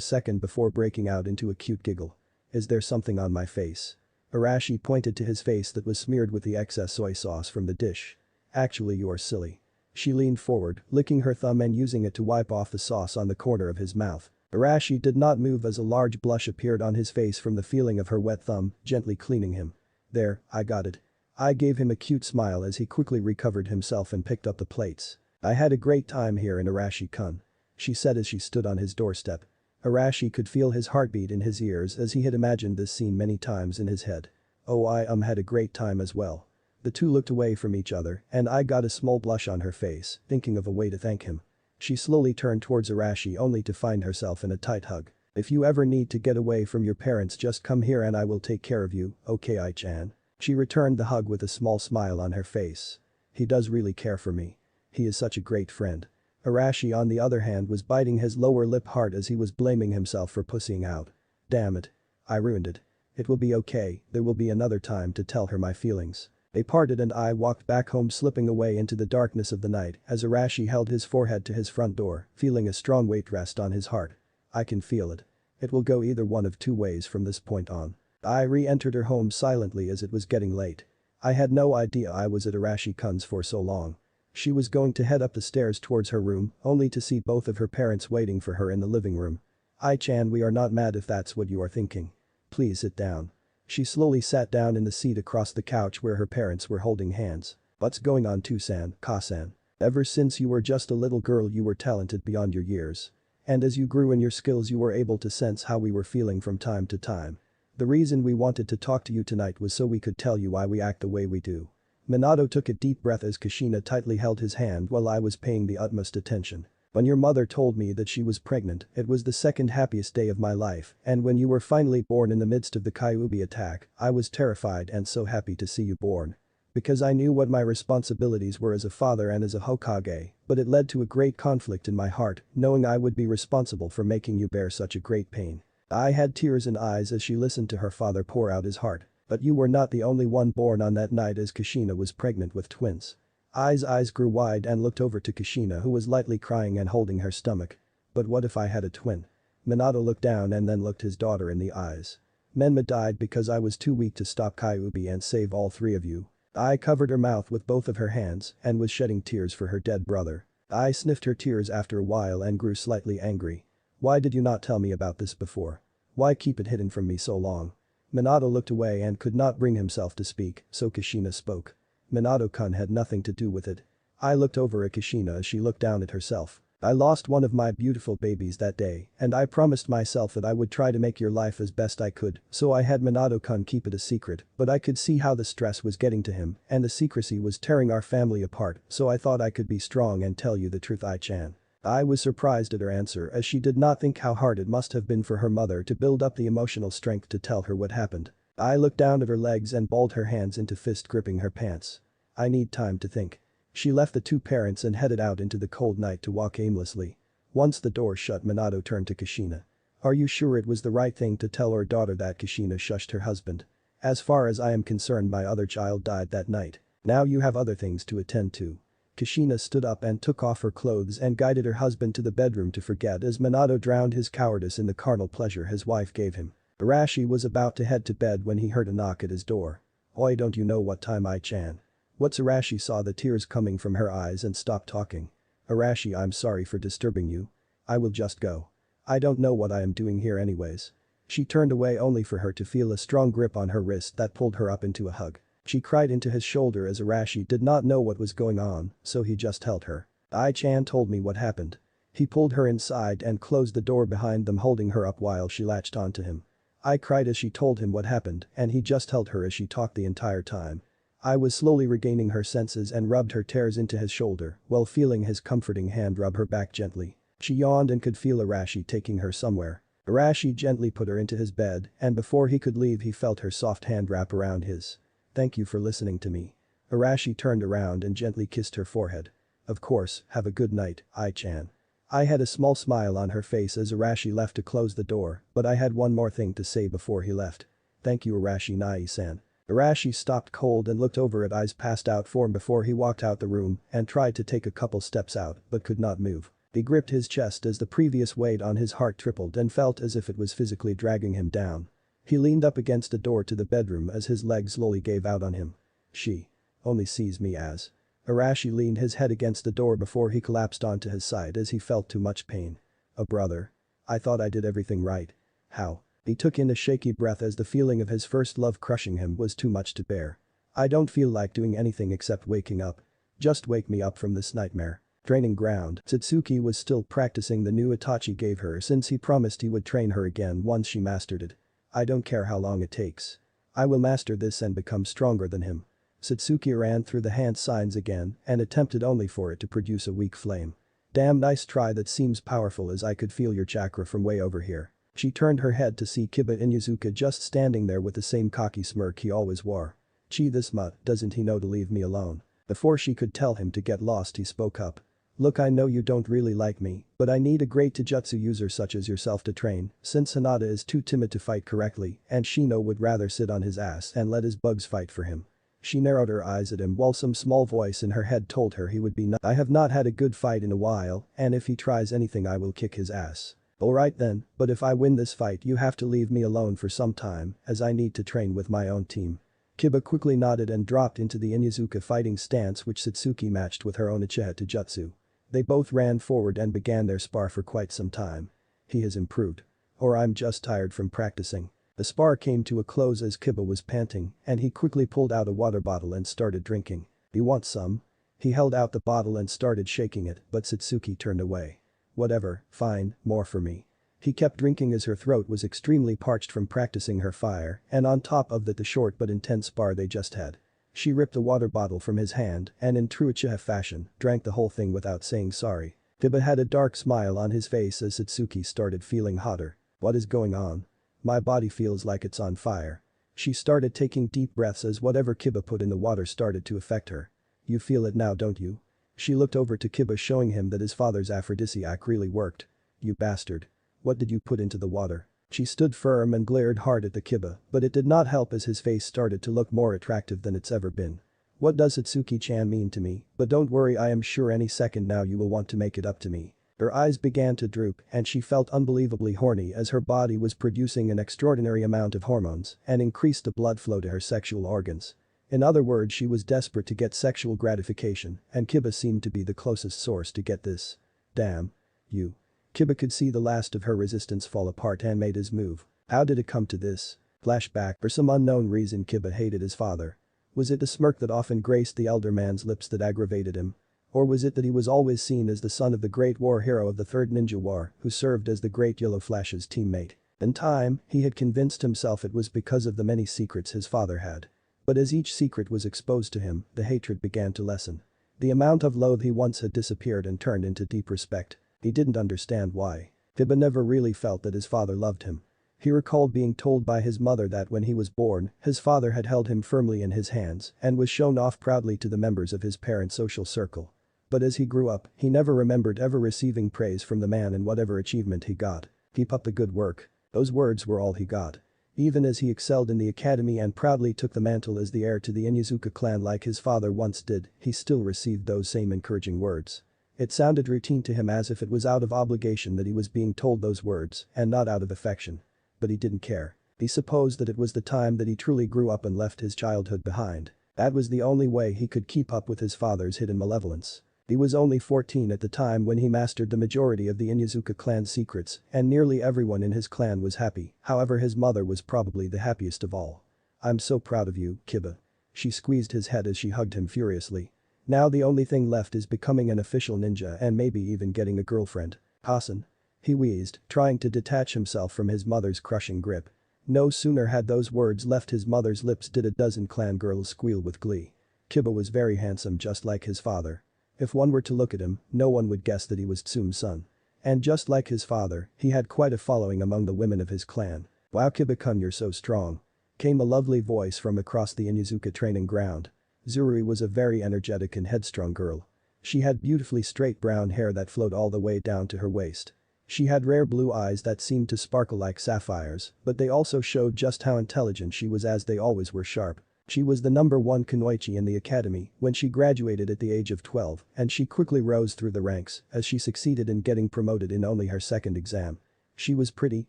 second before breaking out into a cute giggle. Is there something on my face? Arashi pointed to his face that was smeared with the excess soy sauce from the dish. Actually, you are silly. She leaned forward, licking her thumb and using it to wipe off the sauce on the corner of his mouth. Arashi did not move as a large blush appeared on his face from the feeling of her wet thumb, gently cleaning him. There, I got it. I gave him a cute smile as he quickly recovered himself and picked up the plates. I had a great time here in Arashi-kun. She said as she stood on his doorstep. Arashi could feel his heartbeat in his ears as he had imagined this scene many times in his head. Oh, I had a great time as well. The two looked away from each other and I got a small blush on her face, thinking of a way to thank him. She slowly turned towards Arashi only to find herself in a tight hug. If you ever need to get away from your parents, just come here and I will take care of you, okay Ai-chan? She returned the hug with a small smile on her face. He does really care for me. He is such a great friend. Arashi on the other hand was biting his lower lip hard as he was blaming himself for pussying out. Damn it. I ruined it. It will be okay, there will be another time to tell her my feelings. They parted and I walked back home, slipping away into the darkness of the night as Arashi held his forehead to his front door, feeling a strong weight rest on his heart. I can feel it. It will go either one of two ways from this point on. I re-entered her home silently as it was getting late. I had no idea I was at Arashi-kun's for so long. She was going to head up the stairs towards her room, only to see both of her parents waiting for her in the living room. Ai-chan, we are not mad if that's what you are thinking. Please sit down. She slowly sat down in the seat across the couch where her parents were holding hands. What's going on Tosan, Ka-san? Ever since you were just a little girl you were talented beyond your years. And as you grew in your skills you were able to sense how we were feeling from time to time. The reason we wanted to talk to you tonight was so we could tell you why we act the way we do. Minato took a deep breath as Kushina tightly held his hand while I was paying the utmost attention. When your mother told me that she was pregnant, it was the second happiest day of my life, and when you were finally born in the midst of the Kyuubi attack, I was terrified and so happy to see you born. Because I knew what my responsibilities were as a father and as a Hokage, but it led to a great conflict in my heart, knowing I would be responsible for making you bear such a great pain. I had tears in eyes as she listened to her father pour out his heart. But you were not the only one born on that night as Kushina was pregnant with twins. Ai's eyes grew wide and looked over to Kushina who was lightly crying and holding her stomach. But what if I had a twin? Minato looked down and then looked his daughter in the eyes. Menma died because I was too weak to stop Kyuubi and save all three of you. Ai covered her mouth with both of her hands and was shedding tears for her dead brother. Ai sniffed her tears after a while and grew slightly angry. Why did you not tell me about this before? Why keep it hidden from me so long? Minato looked away and could not bring himself to speak, so Kushina spoke. Minato-kun had nothing to do with it. I looked over at Kushina as she looked down at herself. I lost one of my beautiful babies that day, and I promised myself that I would try to make your life as best I could, so I had Minato-kun keep it a secret, but I could see how the stress was getting to him, and the secrecy was tearing our family apart, so I thought I could be strong and tell you the truth Ai-chan. I was surprised at her answer as she did not think how hard it must have been for her mother to build up the emotional strength to tell her what happened. I looked down at her legs and balled her hands into fist gripping her pants. I need time to think. She left the two parents and headed out into the cold night to walk aimlessly. Once the door shut, Minato turned to Kushina. Are you sure it was the right thing to tell our daughter that? Kushina shushed her husband. As far as I am concerned, my other child died that night. Now you have other things to attend to. Kushina stood up and took off her clothes and guided her husband to the bedroom to forget as Minato drowned his cowardice in the carnal pleasure his wife gave him. Arashi was about to head to bed when he heard a knock at his door. "Oi, don't you know what time I-chan?" What's Arashi saw the tears coming from her eyes and stopped talking. "Arashi, I'm sorry for disturbing you. I will just go. I don't know what I am doing here anyways." She turned away only for her to feel a strong grip on her wrist that pulled her up into a hug. She cried into his shoulder as Arashi did not know what was going on, so he just held her. "I-chan told me what happened." He pulled her inside and closed the door behind them, holding her up while she latched onto him. I cried as she told him what happened and he just held her as she talked the entire time. I was slowly regaining her senses and rubbed her tears into his shoulder while feeling his comforting hand rub her back gently. She yawned and could feel Arashi taking her somewhere. Arashi gently put her into his bed and before he could leave he felt her soft hand wrap around his. "Thank you for listening to me." Arashi turned around and gently kissed her forehead. "Of course, have a good night, I-chan." I had a small smile on her face as Arashi left to close the door, but I had one more thing to say before he left. "Thank you Arashi Nai-san." Arashi stopped cold and looked over at Ai's passed out form before he walked out the room and tried to take a couple steps out but could not move. He gripped his chest as the previous weight on his heart tripled and felt as if it was physically dragging him down. He leaned up against the door to the bedroom as his legs slowly gave out on him. "She only sees me as." Arashi leaned his head against the door before he collapsed onto his side as he felt too much pain. "A brother? I thought I did everything right. How?" He took in a shaky breath as the feeling of his first love crushing him was too much to bear. "I don't feel like doing anything except waking up. Just wake me up from this nightmare." Training ground. Satsuki was still practicing the new Itachi gave her since he promised he would train her again once she mastered it. "I don't care how long it takes. I will master this and become stronger than him." Satsuki ran through the hand signs again and attempted only for it to produce a weak flame. "Damn nice try, that seems powerful as I could feel your chakra from way over here." She turned her head to see Kiba Inuzuka just standing there with the same cocky smirk he always wore. "Gee, this mutt, doesn't he know to leave me alone?" Before she could tell him to get lost he spoke up. "Look, I know you don't really like me, but I need a great taijutsu user such as yourself to train since Hinata is too timid to fight correctly and Shino would rather sit on his ass and let his bugs fight for him." She narrowed her eyes at him while some small voice in her head told her he would be "I have not had a good fight in a while and if he tries anything I will kick his ass." "Alright then, but if I win this fight you have to leave me alone for some time as I need to train with my own team." Kiba quickly nodded and dropped into the Inuzuka fighting stance which Satsuki matched with her own Uchiha Taijutsu. They both ran forward and began their spar for quite some time. "He has improved. Or I'm just tired from practicing." The spar came to a close as Kiba was panting and he quickly pulled out a water bottle and started drinking. "You want some?" He held out the bottle and started shaking it but Satsuki turned away. "Whatever, fine, more for me." He kept drinking as her throat was extremely parched from practicing her fire and on top of that the short but intense spar they just had. She ripped the water bottle from his hand and in true Uchiha fashion drank the whole thing without saying sorry. Kiba had a dark smile on his face as Satsuki started feeling hotter. "What is going on? My body feels like it's on fire." She started taking deep breaths as whatever Kiba put in the water started to affect her. "You feel it now, don't you?" She looked over to Kiba showing him that his father's aphrodisiac really worked. "You bastard. What did you put into the water?" She stood firm and glared hard at the Kiba, but it did not help as his face started to look more attractive than it's ever been. "What does Satsuki-chan mean to me? But don't worry, I am sure any second now you will want to make it up to me." Her eyes began to droop and she felt unbelievably horny as her body was producing an extraordinary amount of hormones and increased the blood flow to her sexual organs. In other words, she was desperate to get sexual gratification and Kiba seemed to be the closest source to get this. "Damn. You." Kiba could see the last of her resistance fall apart and made his move. How did it come to this? Flashback. For some unknown reason Kiba hated his father. Was it the smirk that often graced the elder man's lips that aggravated him? Or was it that he was always seen as the son of the great war hero of the Third Ninja War who served as the great Yellow Flash's teammate? In time, he had convinced himself it was because of the many secrets his father had. But as each secret was exposed to him, the hatred began to lessen. The amount of loathe he once had disappeared and turned into deep respect. He didn't understand why. Kiba never really felt that his father loved him. He recalled being told by his mother that when he was born, his father had held him firmly in his hands and was shown off proudly to the members of his parents' social circle. But as he grew up, he never remembered ever receiving praise from the man in whatever achievement he got. "Keep up the good work." Those words were all he got. Even as he excelled in the academy and proudly took the mantle as the heir to the Inuzuka clan like his father once did, he still received those same encouraging words. It sounded routine to him, as if it was out of obligation that he was being told those words and not out of affection. But he didn't care. He supposed that it was the time that he truly grew up and left his childhood behind. That was the only way he could keep up with his father's hidden malevolence. He was only 14 at the time when he mastered the majority of the Inuzuka clan's secrets, and nearly everyone in his clan was happy. However, his mother was probably the happiest of all. "I'm so proud of you, Kiba." She squeezed his head as she hugged him furiously. "Now the only thing left is becoming an official ninja and maybe even getting a girlfriend." "Hassan?" he wheezed, trying to detach himself from his mother's crushing grip. No sooner had those words left his mother's lips did a dozen clan girls squeal with glee. Kiba was very handsome, just like his father. If one were to look at him, no one would guess that he was Tsume's son. And just like his father, he had quite a following among the women of his clan. "Wow, Kiba-kun, you're so strong," came a lovely voice from across the Inuzuka training ground. Zurui was a very energetic and headstrong girl. She had beautifully straight brown hair that flowed all the way down to her waist. She had rare blue eyes that seemed to sparkle like sapphires, but they also showed just how intelligent she was, as they always were sharp. She was the #1 kunoichi in the academy when she graduated at the age of 12, and she quickly rose through the ranks as she succeeded in getting promoted in only her second exam. She was pretty,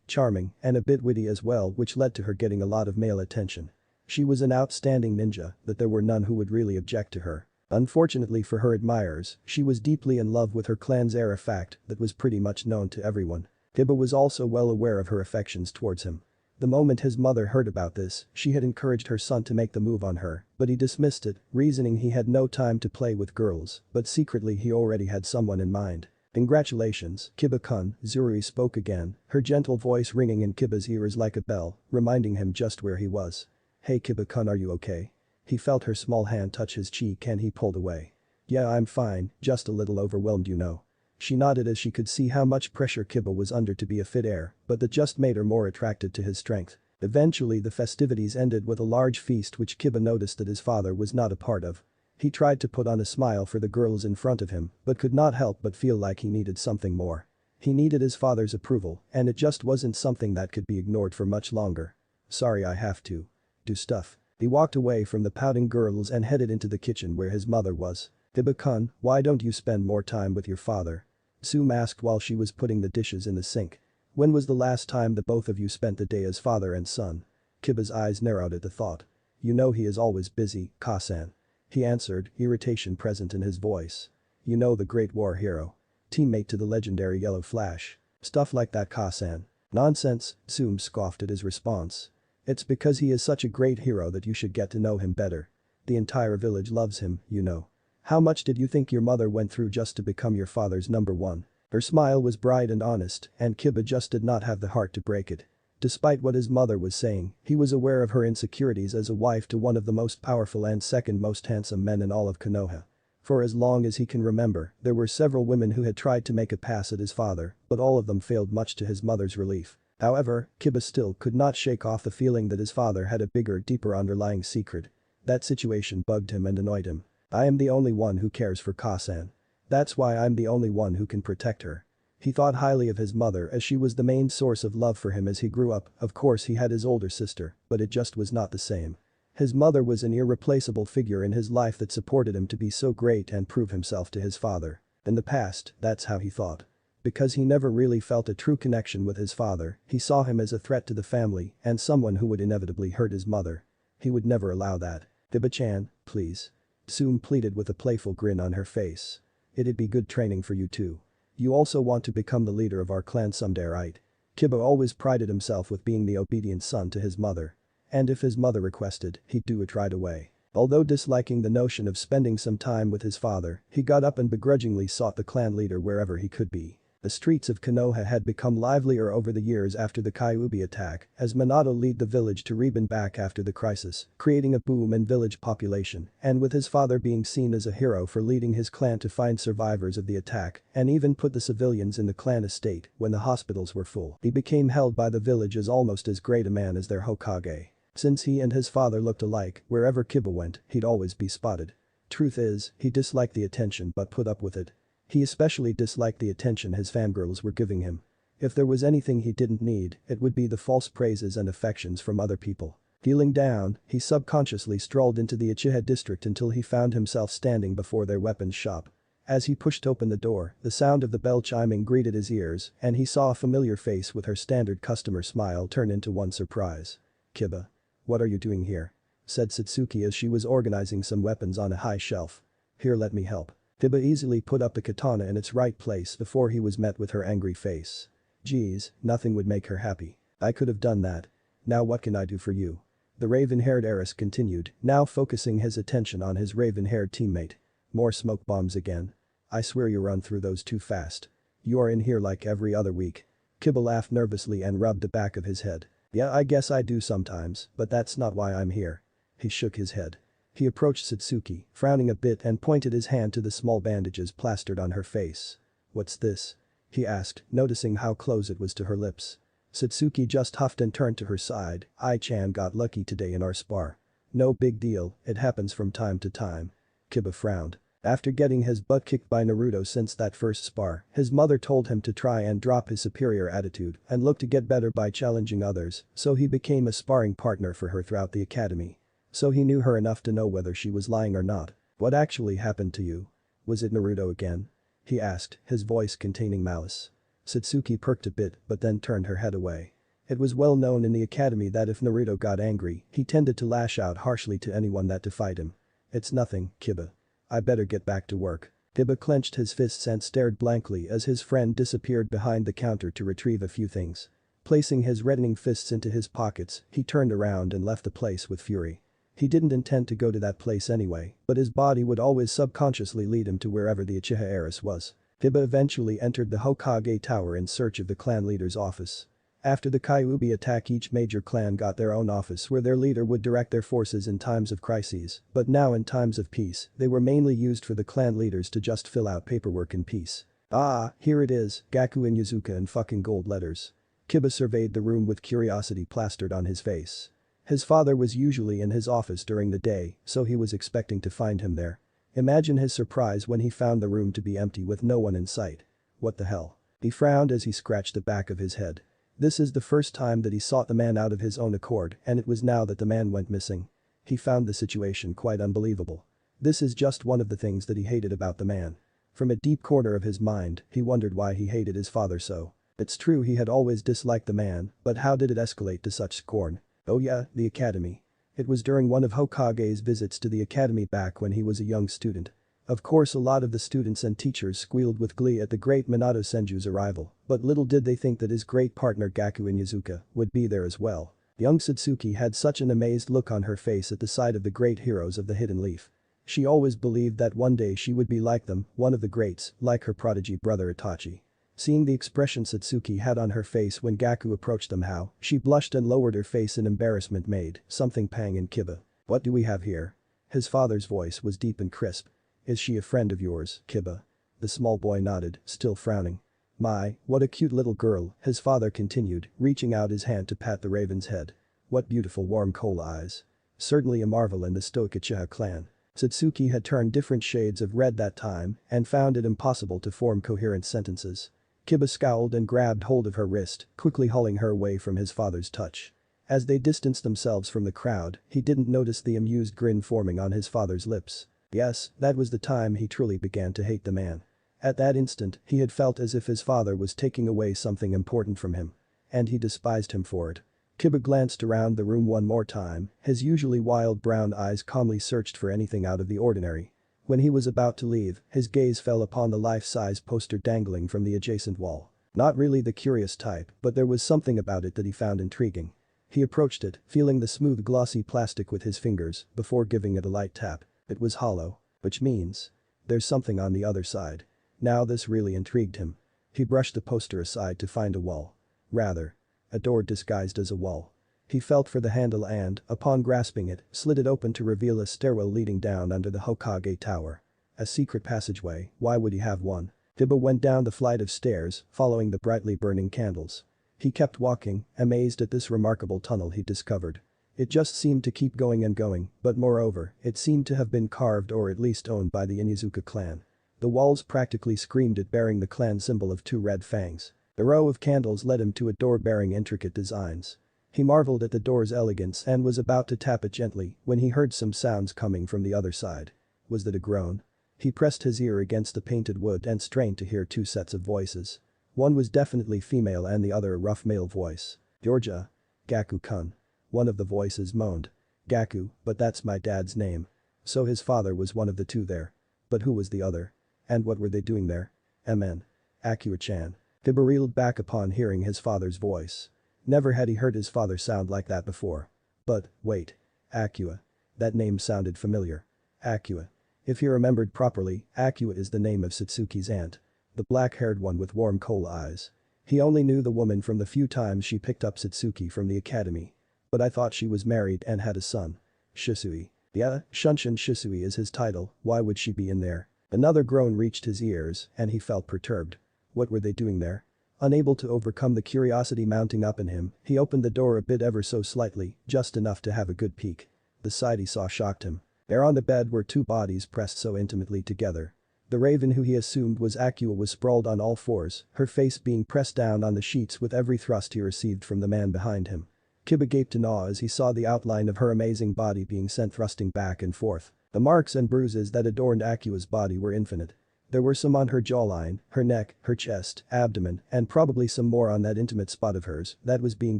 charming, and a bit witty as well, which led to her getting a lot of male attention. She was an outstanding ninja that there were none who would really object to her. Unfortunately for her admirers, she was deeply in love with her clan's heir, a fact that was pretty much known to everyone. Kiba was also well aware of her affections towards him. The moment his mother heard about this, she had encouraged her son to make the move on her, but he dismissed it, reasoning he had no time to play with girls, but secretly he already had someone in mind. "Congratulations, Kiba-kun," Zurui spoke again, her gentle voice ringing in Kiba's ears like a bell, reminding him just where he was. "Hey Kiba-kun, are you okay?" He felt her small hand touch his cheek and he pulled away. "Yeah, I'm fine, just a little overwhelmed, you know." She nodded as she could see how much pressure Kiba was under to be a fit heir, but that just made her more attracted to his strength. Eventually the festivities ended with a large feast which Kiba noticed that his father was not a part of. He tried to put on a smile for the girls in front of him, but could not help but feel like he needed something more. He needed his father's approval, and it just wasn't something that could be ignored for much longer. "Sorry, I have to do stuff." He walked away from the pouting girls and headed into the kitchen where his mother was. "Kiba-kun, why don't you spend more time with your father?" Tsume asked while she was putting the dishes in the sink. "When was the last time that both of you spent the day as father and son?" Kiba's eyes narrowed at the thought. "You know he is always busy, Ka-san," he answered, irritation present in his voice. "You know, the great war hero. Teammate to the legendary Yellow Flash. Stuff like that, Ka-san." "Nonsense," Tsume scoffed at his response. "It's because he is such a great hero that you should get to know him better. The entire village loves him, you know. How much did you think your mother went through just to become your father's #1? Her smile was bright and honest, and Kiba just did not have the heart to break it. Despite what his mother was saying, he was aware of her insecurities as a wife to one of the most powerful and second most handsome men in all of Konoha. For as long as he can remember, there were several women who had tried to make a pass at his father, but all of them failed, much to his mother's relief. However, Kiba still could not shake off the feeling that his father had a bigger, deeper underlying secret. That situation bugged him and annoyed him. "I am the only one who cares for Ka-san. That's why I'm the only one who can protect her." He thought highly of his mother as she was the main source of love for him as he grew up. Of course he had his older sister, but it just was not the same. His mother was an irreplaceable figure in his life that supported him to be so great and prove himself to his father. In the past, that's how he thought. Because he never really felt a true connection with his father, he saw him as a threat to the family and someone who would inevitably hurt his mother. He would never allow that. "Kiba-chan, please." Tsume pleaded with a playful grin on her face. "It'd be good training for you too. You also want to become the leader of our clan someday, right?" Kiba always prided himself with being the obedient son to his mother. And if his mother requested, he'd do it right away. Although disliking the notion of spending some time with his father, he got up and begrudgingly sought the clan leader wherever he could be. The streets of Konoha had become livelier over the years after the Kyuubi attack, as Minato led the village to rebound back after the crisis, creating a boom in village population, and with his father being seen as a hero for leading his clan to find survivors of the attack and even put the civilians in the clan estate when the hospitals were full, he became held by the village as almost as great a man as their Hokage. Since he and his father looked alike, wherever Kiba went, he'd always be spotted. Truth is, he disliked the attention but put up with it. He especially disliked the attention his fangirls were giving him. If there was anything he didn't need, it would be the false praises and affections from other people. Feeling down, he subconsciously strolled into the Uchiha district until he found himself standing before their weapons shop. As he pushed open the door, the sound of the bell chiming greeted his ears, and he saw a familiar face with her standard customer smile turn into one surprise. "Kiba. What are you doing here?" said Satsuki as she was organizing some weapons on a high shelf. "Here, let me help." Kiba easily put up the katana in its right place before he was met with her angry face. "Geez, nothing would make her happy. I could have done that. Now what can I do for you?" The raven-haired heiress continued, now focusing his attention on his raven-haired teammate. "More smoke bombs again. I swear you run through those too fast. You are in here like every other week." Kiba laughed nervously and rubbed the back of his head. "Yeah, I guess I do sometimes, but that's not why I'm here." He shook his head. He approached Satsuki, frowning a bit and pointed his hand to the small bandages plastered on her face. "What's this?" he asked, noticing how close it was to her lips. Satsuki just huffed and turned to her side. "I-chan got lucky today in our spar. No big deal, it happens from time to time." Kiba frowned. After getting his butt kicked by Naruto since that first spar, his mother told him to try and drop his superior attitude and look to get better by challenging others, so he became a sparring partner for her throughout the academy. So he knew her enough to know whether she was lying or not. "What actually happened to you? Was it Naruto again?" he asked, his voice containing malice. Satsuki perked a bit but then turned her head away. It was well known in the academy that if Naruto got angry, he tended to lash out harshly to anyone that defied him. "It's nothing, Kiba. I better get back to work." Kiba clenched his fists and stared blankly as his friend disappeared behind the counter to retrieve a few things. Placing his reddening fists into his pockets, he turned around and left the place with fury. He didn't intend to go to that place anyway, but his body would always subconsciously lead him to wherever the Uchiha heiress was. Kiba eventually entered the Hokage Tower in search of the clan leader's office. After the Kyuubi attack, each major clan got their own office where their leader would direct their forces in times of crises, but now in times of peace, they were mainly used for the clan leaders to just fill out paperwork in peace. "Ah, here it is, Gaku and Yazuka in fucking gold letters." Kiba surveyed the room with curiosity plastered on his face. His father was usually in his office during the day, so he was expecting to find him there. Imagine his surprise when he found the room to be empty with no one in sight. What the hell? He frowned as he scratched the back of his head. This is the first time that he sought the man out of his own accord, and it was now that the man went missing. He found the situation quite unbelievable. This is just one of the things that he hated about the man. From a deep corner of his mind, he wondered why he hated his father so. It's true he had always disliked the man, but how did it escalate to such scorn? Oh yeah, the academy. It was during one of Hokage's visits to the academy back when he was a young student. Of course, a lot of the students and teachers squealed with glee at the great Minato Senju's arrival, but little did they think that his great partner Gaku and Yazuka would be there as well. Young Satsuki had such an amazed look on her face at the sight of the great heroes of the Hidden Leaf. She always believed that one day she would be like them, one of the greats, like her prodigy brother Itachi. Seeing the expression Satsuki had on her face when Gaku approached them, how she blushed and lowered her face in embarrassment made something pang in Kiba. "What do we have here?" His father's voice was deep and crisp. "Is she a friend of yours, Kiba?" The small boy nodded, still frowning. "My, what a cute little girl," his father continued, reaching out his hand to pat the raven's head. "What beautiful warm coal eyes. Certainly a marvel in the stoic Uchiha clan." Satsuki had turned different shades of red that time and found it impossible to form coherent sentences. Kiba scowled and grabbed hold of her wrist, quickly hauling her away from his father's touch. As they distanced themselves from the crowd, he didn't notice the amused grin forming on his father's lips. Yes, that was the time he truly began to hate the man. At that instant, he had felt as if his father was taking away something important from him. And he despised him for it. Kiba glanced around the room one more time, his usually wild brown eyes calmly searched for anything out of the ordinary. When he was about to leave, his gaze fell upon the life-size poster dangling from the adjacent wall. Not really the curious type, but there was something about it that he found intriguing. He approached it, feeling the smooth glossy plastic with his fingers, before giving it a light tap. It was hollow. Which means there's something on the other side. Now this really intrigued him. He brushed the poster aside to find a wall. Rather, a door disguised as a wall. He felt for the handle and, upon grasping it, slid it open to reveal a stairwell leading down under the Hokage Tower. A secret passageway, why would he have one? Kiba went down the flight of stairs, following the brightly burning candles. He kept walking, amazed at this remarkable tunnel he discovered. It just seemed to keep going and going, but moreover, it seemed to have been carved or at least owned by the Inizuka clan. The walls practically screamed it, bearing the clan symbol of two red fangs. The row of candles led him to a door bearing intricate designs. He marveled at the door's elegance and was about to tap it gently when he heard some sounds coming from the other side. Was that a groan? He pressed his ear against the painted wood and strained to hear two sets of voices. One was definitely female and the other a rough male voice. "Georgia. Gaku-kun." One of the voices moaned. "Gaku, but that's my dad's name." So his father was one of the two there. But who was the other? And what were they doing there? "Amen. Akua-chan." Tiba reeled back upon hearing his father's voice. Never had he heard his father sound like that before. But, wait. Akua. That name sounded familiar. Akua. If he remembered properly, Akua is the name of Satsuki's aunt. The black-haired one with warm coal eyes. He only knew the woman from the few times she picked up Satsuki from the academy. But I thought she was married and had a son. Shisui. Yeah, Shunshin Shisui is his title, why would she be in there? Another groan reached his ears and he felt perturbed. What were they doing there? Unable to overcome the curiosity mounting up in him, he opened the door a bit ever so slightly, just enough to have a good peek. The sight he saw shocked him. There on the bed were two bodies pressed so intimately together. The raven who he assumed was Akua was sprawled on all fours, her face being pressed down on the sheets with every thrust he received from the man behind him. Kiba gaped in awe as he saw the outline of her amazing body being sent thrusting back and forth. The marks and bruises that adorned Akua's body were infinite. There were some on her jawline, her neck, her chest, abdomen, and probably some more on that intimate spot of hers that was being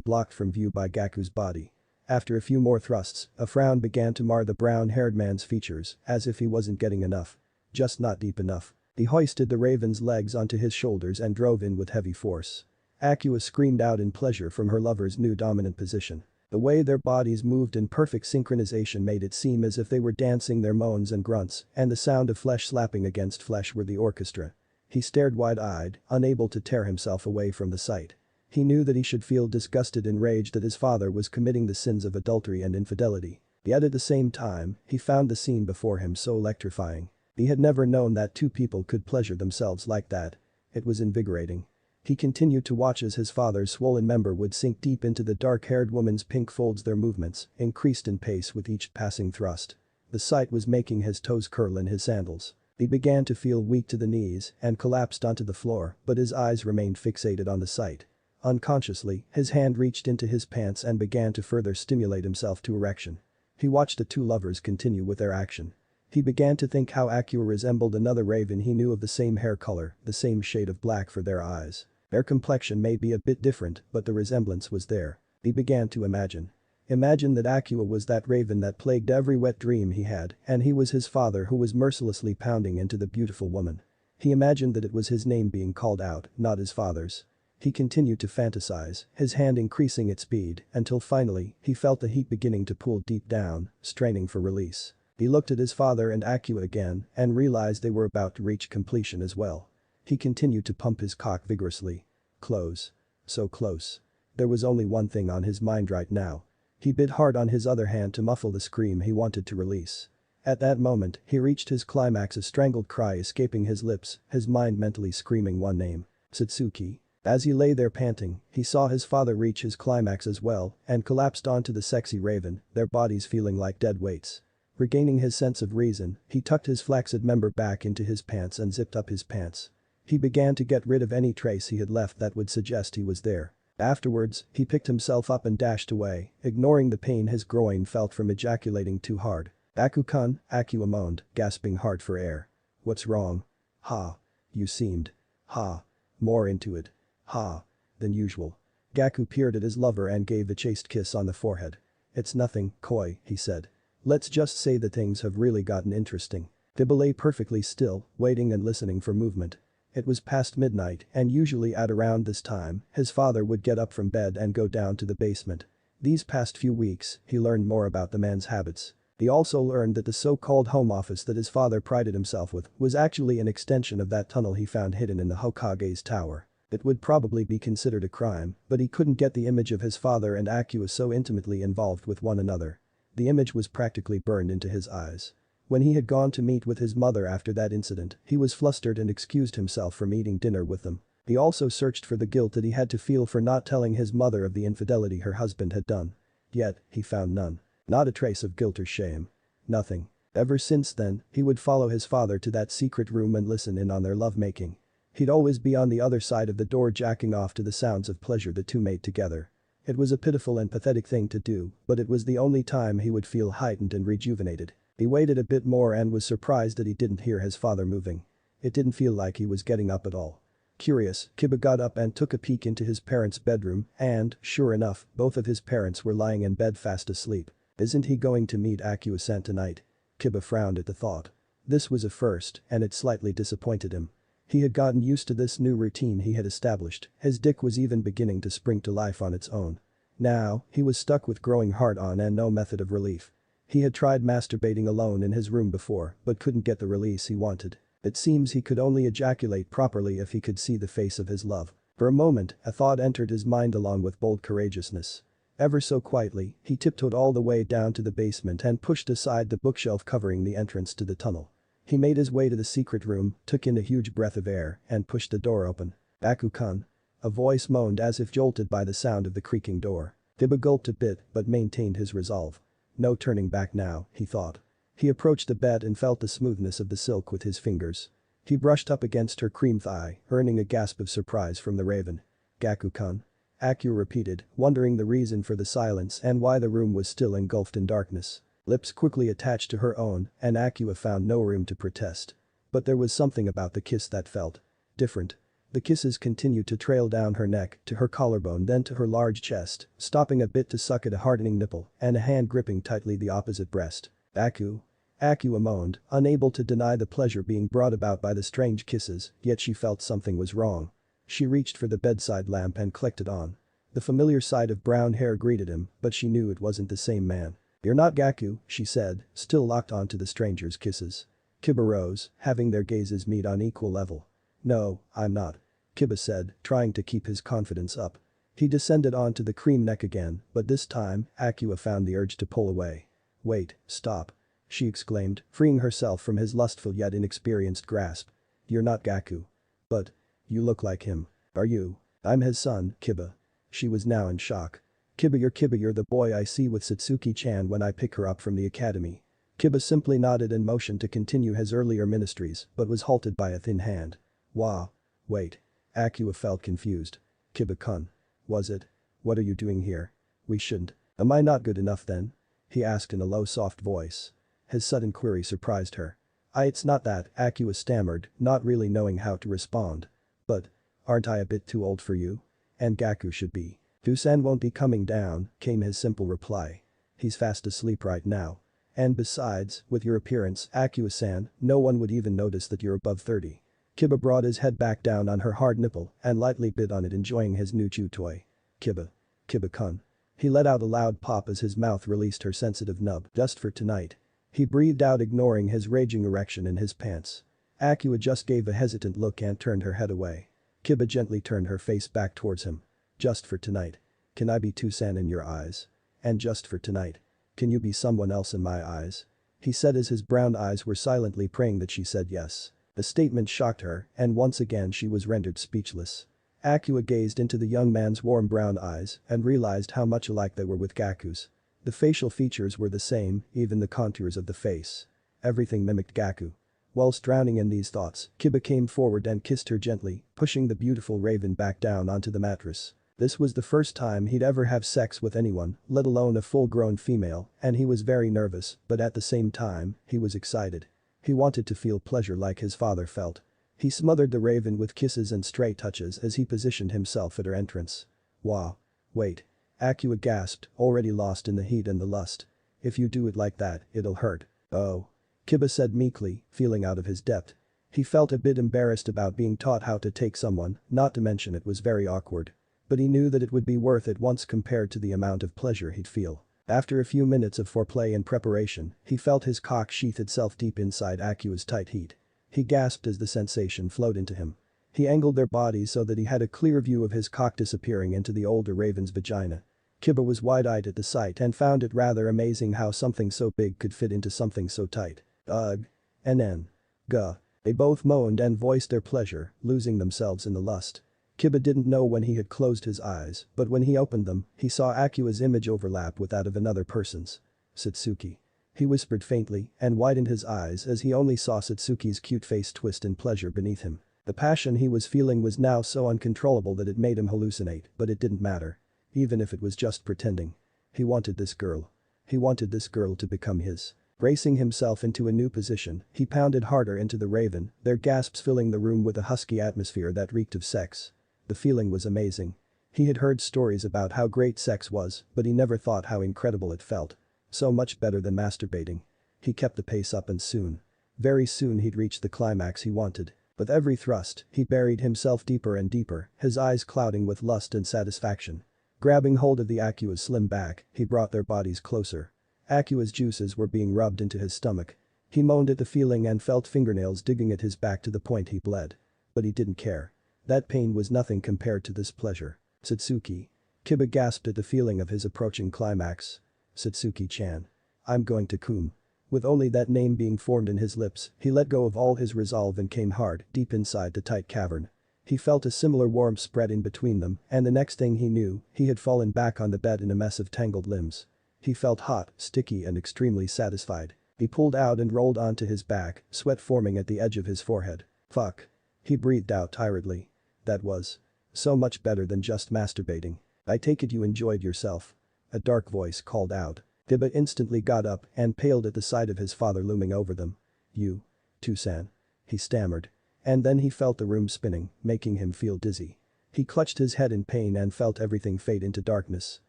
blocked from view by Gaku's body. After a few more thrusts, a frown began to mar the brown-haired man's features, as if he wasn't getting enough. Just not deep enough. He hoisted the raven's legs onto his shoulders and drove in with heavy force. Akua screamed out in pleasure from her lover's new dominant position. The way their bodies moved in perfect synchronization made it seem as if they were dancing. Their moans and grunts and the sound of flesh slapping against flesh were the orchestra. He stared wide-eyed, unable to tear himself away from the sight. He knew that he should feel disgusted and rage that his father was committing the sins of adultery and infidelity. Yet at the same time, he found the scene before him so electrifying. He had never known that two people could pleasure themselves like that. It was invigorating. He continued to watch as his father's swollen member would sink deep into the dark-haired woman's pink folds. Their movements increased in pace with each passing thrust. The sight was making his toes curl in his sandals. He began to feel weak to the knees and collapsed onto the floor, but his eyes remained fixated on the sight. Unconsciously, his hand reached into his pants and began to further stimulate himself to erection. He watched the two lovers continue with their action. He began to think how Akua resembled another raven he knew of the same hair color, the same shade of black for their eyes. Their complexion may be a bit different, but the resemblance was there. He began to imagine. Imagine that Akua was that raven that plagued every wet dream he had, and he was his father who was mercilessly pounding into the beautiful woman. He imagined that it was his name being called out, not his father's. He continued to fantasize, his hand increasing its speed, until finally, he felt the heat beginning to pool deep down, straining for release. He looked at his father and Akua again and realized they were about to reach completion as well. He continued to pump his cock vigorously. Close. So close. There was only one thing on his mind right now. He bit hard on his other hand to muffle the scream he wanted to release. At that moment, he reached his climax, a strangled cry escaping his lips, his mind mentally screaming one name. Satsuki. As he lay there panting, he saw his father reach his climax as well and collapsed onto the sexy raven, their bodies feeling like dead weights. Regaining his sense of reason, he tucked his flaccid member back into his pants and zipped up his pants. He began to get rid of any trace he had left that would suggest he was there. Afterwards, he picked himself up and dashed away, ignoring the pain his groin felt from ejaculating too hard. "Aku-kun," Akua moaned, gasping hard for air. "What's wrong?" "Ha. You seemed. Ha. More into it. Ha. Than usual." Gaku peered at his lover and gave a chaste kiss on the forehead. "It's nothing, Koi," he said. "Let's just say that things have really gotten interesting." Tiba lay perfectly still, waiting and listening for movement. It was past midnight and usually at around this time, his father would get up from bed and go down to the basement. These past few weeks, he learned more about the man's habits. He also learned that the so-called home office that his father prided himself with was actually an extension of that tunnel he found hidden in the Hokage's tower. It would probably be considered a crime, but he couldn't get the image of his father and Akua so intimately involved with one another. The image was practically burned into his eyes. When he had gone to meet with his mother after that incident, he was flustered and excused himself from eating dinner with them. He also searched for the guilt that he had to feel for not telling his mother of the infidelity her husband had done. Yet, he found none. Not a trace of guilt or shame. Nothing. Ever since then, he would follow his father to that secret room and listen in on their lovemaking. He'd always be on the other side of the door jacking off to the sounds of pleasure the two made together. It was a pitiful and pathetic thing to do, but it was the only time he would feel heightened and rejuvenated. He waited a bit more and was surprised that he didn't hear his father moving. It didn't feel like he was getting up at all. Curious, Kiba got up and took a peek into his parents' bedroom and, sure enough, both of his parents were lying in bed fast asleep. Isn't he going to meet Akio-san tonight? Kiba frowned at the thought. This was a first, and it slightly disappointed him. He had gotten used to this new routine he had established, his dick was even beginning to spring to life on its own. Now, he was stuck with growing hard-on and no method of relief. He had tried masturbating alone in his room before, but couldn't get the release he wanted. It seems he could only ejaculate properly if he could see the face of his love. For a moment, a thought entered his mind along with bold courageousness. Ever so quietly, he tiptoed all the way down to the basement and pushed aside the bookshelf covering the entrance to the tunnel. He made his way to the secret room, took in a huge breath of air, and pushed the door open. "Aku-kun." A voice moaned as if jolted by the sound of the creaking door. Kiba gulped a bit but maintained his resolve. No turning back now, he thought. He approached the bed and felt the smoothness of the silk with his fingers. He brushed up against her cream thigh, earning a gasp of surprise from the raven. "Gaku-kun?" Akio repeated, wondering the reason for the silence and why the room was still engulfed in darkness. Lips quickly attached to her own, and Akio found no room to protest. But there was something about the kiss that felt different. The kisses continued to trail down her neck to her collarbone then to her large chest, stopping a bit to suck at a hardening nipple and a hand gripping tightly the opposite breast. Akio moaned, unable to deny the pleasure being brought about by the strange kisses, yet she felt something was wrong. She reached for the bedside lamp and clicked it on. The familiar sight of brown hair greeted him, but she knew it wasn't the same man. "You're not Gaku," she said, still locked onto the stranger's kisses. Kiba rose, having their gazes meet on equal level. "No, I'm not," Kiba said, trying to keep his confidence up. He descended onto the cream neck again, but this time, Akio found the urge to pull away. "Wait, stop," she exclaimed, freeing herself from his lustful yet inexperienced grasp. "You're not Gaku. But you look like him. Are you?" "I'm his son, Kiba." She was now in shock. Kiba, you're the boy I see with Satsuki-chan when I pick her up from the academy." Kiba simply nodded and motioned to continue his earlier ministries, but was halted by a thin hand. "Wow. Wait." Akio felt confused. "Kiba-kun. Was it? What are you doing here? We shouldn't. Am I not good enough then?" he asked in a low soft voice. His sudden query surprised her. It's not that," Akio stammered, not really knowing how to respond. "But aren't I a bit too old for you? And Gaku should be." "Dusan won't be coming down," came his simple reply. "He's fast asleep right now. And besides, with your appearance, Akio-san, no one would even notice that you're above 30. Kiba brought his head back down on her hard nipple and lightly bit on it, enjoying his new chew toy. Kiba-kun. He let out a loud pop as his mouth released her sensitive nub. "Just for tonight." He breathed out, ignoring his raging erection in his pants. Akio just gave a hesitant look and turned her head away. Kiba gently turned her face back towards him. "Just for tonight. Can I be Tusan in your eyes? And just for tonight. Can you be someone else in my eyes?" he said as his brown eyes were silently praying that she said yes. The statement shocked her, and once again she was rendered speechless. Akio gazed into the young man's warm brown eyes and realized how much alike they were with Gaku's. The facial features were the same, even the contours of the face. Everything mimicked Gaku. Whilst drowning in these thoughts, Kiba came forward and kissed her gently, pushing the beautiful raven back down onto the mattress. This was the first time he'd ever have sex with anyone, let alone a full-grown female, and he was very nervous, but at the same time, he was excited. He wanted to feel pleasure like his father felt. He smothered the raven with kisses and stray touches as he positioned himself at her entrance. "Wow. Wait." Akio gasped, already lost in the heat and the lust. "If you do it like that, it'll hurt." "Oh." Kiba said meekly, feeling out of his depth. He felt a bit embarrassed about being taught how to take someone, not to mention it was very awkward. But he knew that it would be worth it once compared to the amount of pleasure he'd feel. After a few minutes of foreplay and preparation, he felt his cock sheath itself deep inside Akio's tight heat. He gasped as the sensation flowed into him. He angled their bodies so that he had a clear view of his cock disappearing into the older raven's vagina. Kiba was wide-eyed at the sight and found it rather amazing how something so big could fit into something so tight. "Ugh. NN. Guh." They both moaned and voiced their pleasure, losing themselves in the lust. Kiba didn't know when he had closed his eyes, but when he opened them, he saw Akio's image overlap with that of another person's. "Satsuki." He whispered faintly and widened his eyes as he only saw Satsuki's cute face twist in pleasure beneath him. The passion he was feeling was now so uncontrollable that it made him hallucinate, but it didn't matter. Even if it was just pretending. He wanted this girl. He wanted this girl to become his. Bracing himself into a new position, he pounded harder into the raven, their gasps filling the room with a husky atmosphere that reeked of sex. The feeling was amazing. He had heard stories about how great sex was, but he never thought how incredible it felt. So much better than masturbating. He kept the pace up and soon. Very soon he'd reach the climax he wanted. With every thrust, he buried himself deeper and deeper, his eyes clouding with lust and satisfaction. Grabbing hold of the Akua's slim back, he brought their bodies closer. Akua's juices were being rubbed into his stomach. He moaned at the feeling and felt fingernails digging at his back to the point he bled. But he didn't care. That pain was nothing compared to this pleasure. Satsuki. Kiba gasped at the feeling of his approaching climax. Satsuki-chan. I'm going to come. With only that name being formed in his lips, he let go of all his resolve and came hard, deep inside the tight cavern. He felt a similar warmth spreading between them, and the next thing he knew, he had fallen back on the bed in a mess of tangled limbs. He felt hot, sticky and extremely satisfied. He pulled out and rolled onto his back, sweat forming at the edge of his forehead. Fuck. He breathed out tiredly. That was so much better than just masturbating. I take it you enjoyed yourself. A dark voice called out. Kiba instantly got up and paled at the sight of his father looming over them. You. Tusan. He stammered. And then he felt the room spinning, making him feel dizzy. He clutched his head in pain and felt everything fade into darkness.